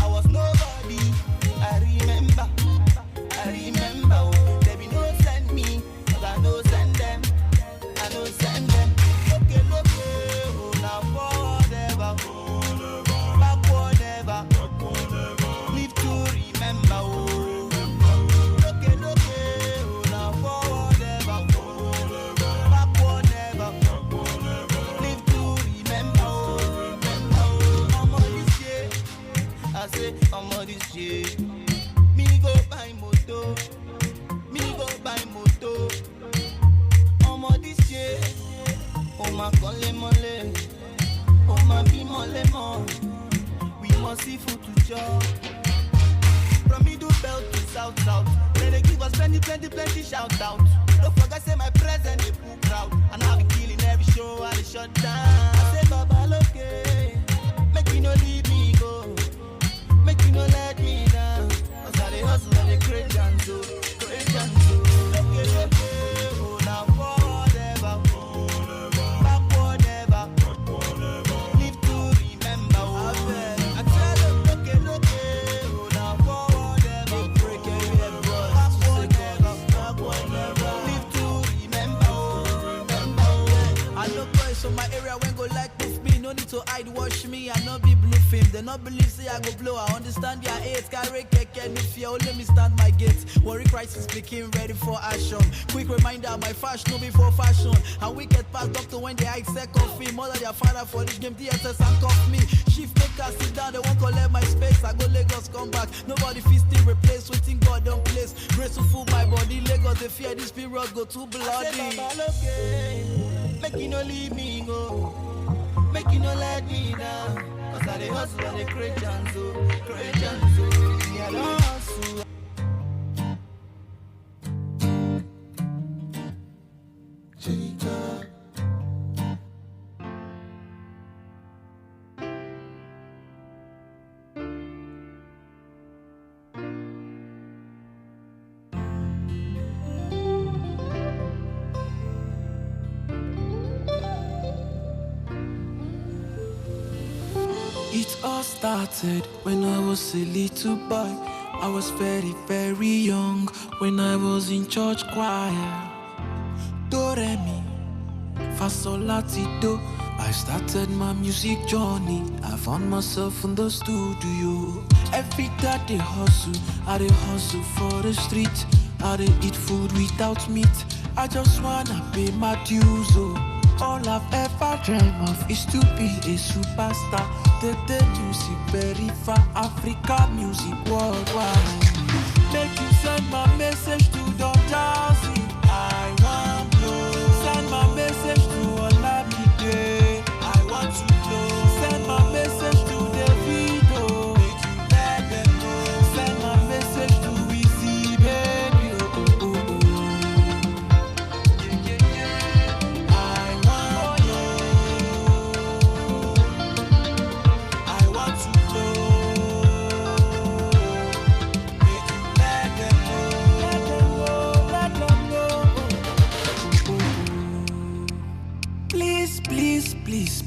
I was nobody, I remember. They be no send me, but I no send them. Okay, oh, now forward ever. Backward ever. Live to remember, oh. Okay, oh, now forward ever. Backward ever. Live to remember, oh. I'm on this shit. I say, I'm on this shit. Me go buy moto. I'm on this shit. Oh my kole mole. Oh my be mole mo. We must see food to chop. From middle belt to south. Let they give us plenty shout out. Don't forget say my present they pull crowd. And I'll be killing every show I shut down. I say Baba loke. Make me no leave me go. Make me no let me down. Cause I dey hustle and they create janzo. Okay, oh now forward ever. Backward ever. Live to remember, oh. I tell them, okay, oh now forward ever. Break every backward ever. Live to remember, oh. I know boys from my area when go like with me. No need to hide, watch me. I know be blue film. They They not believe say I go blow. I understand their hate. Carry keke, no fear. Oh, let me stand my gate. Worry crisis speaking, ready for action. Quick reminder, my fashion no before fashion. And we get past doctor when they hide second fee. Mother their father for this game, DSS handcuff me. Shift maker sit down, they won't collect my space. I go Lagos, come back. Nobody feels still replace. Waiting God don't place. Grace to fool my body. Lagos, they fear this period go too bloody. Make you no leave me go. Make you no let me down. Cause I dey hustle and dey create chance, oh. Create chance, oh. Yeah, I don't hustle. Chica. It all started when I was a little boy. I was very, very young when I was in church choir. Do re mi, fa sol la ti do. I started my music journey. I found myself in the studio. Every day I dey hustle, I dey hustle for the street. I dey eat food without meat. I just wanna pay my dues, oh. All I've ever dreamed of is to be a superstar. The music very far, Africa music worldwide. Make you send my message to Don Jazzy. I want blow. Send my message to Olamide. I want to blow. Send my message to Davido. Make you let them know. Send my message to Wizzy, baby. Oh, oh, oh.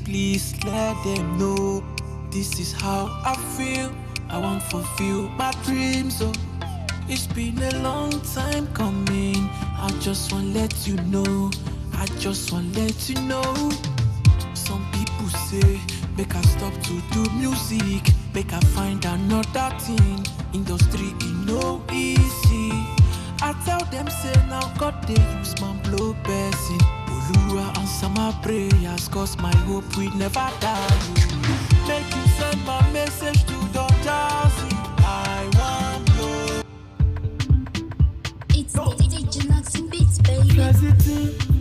Please let them know this is how I feel. I want to fulfill my dreams. Oh, it's been a long time coming. I just want to let you know. I just want to let you know. Some people say, make I stop to do music. Make I find another thing. Industry is no easy. I tell them say now God they use my blow person. Oluwa answer my prayers, cause my hope will never die. Make you send my message to Don Jazzy. I want you. It's DJ Jackson Beats, baby. Cause it's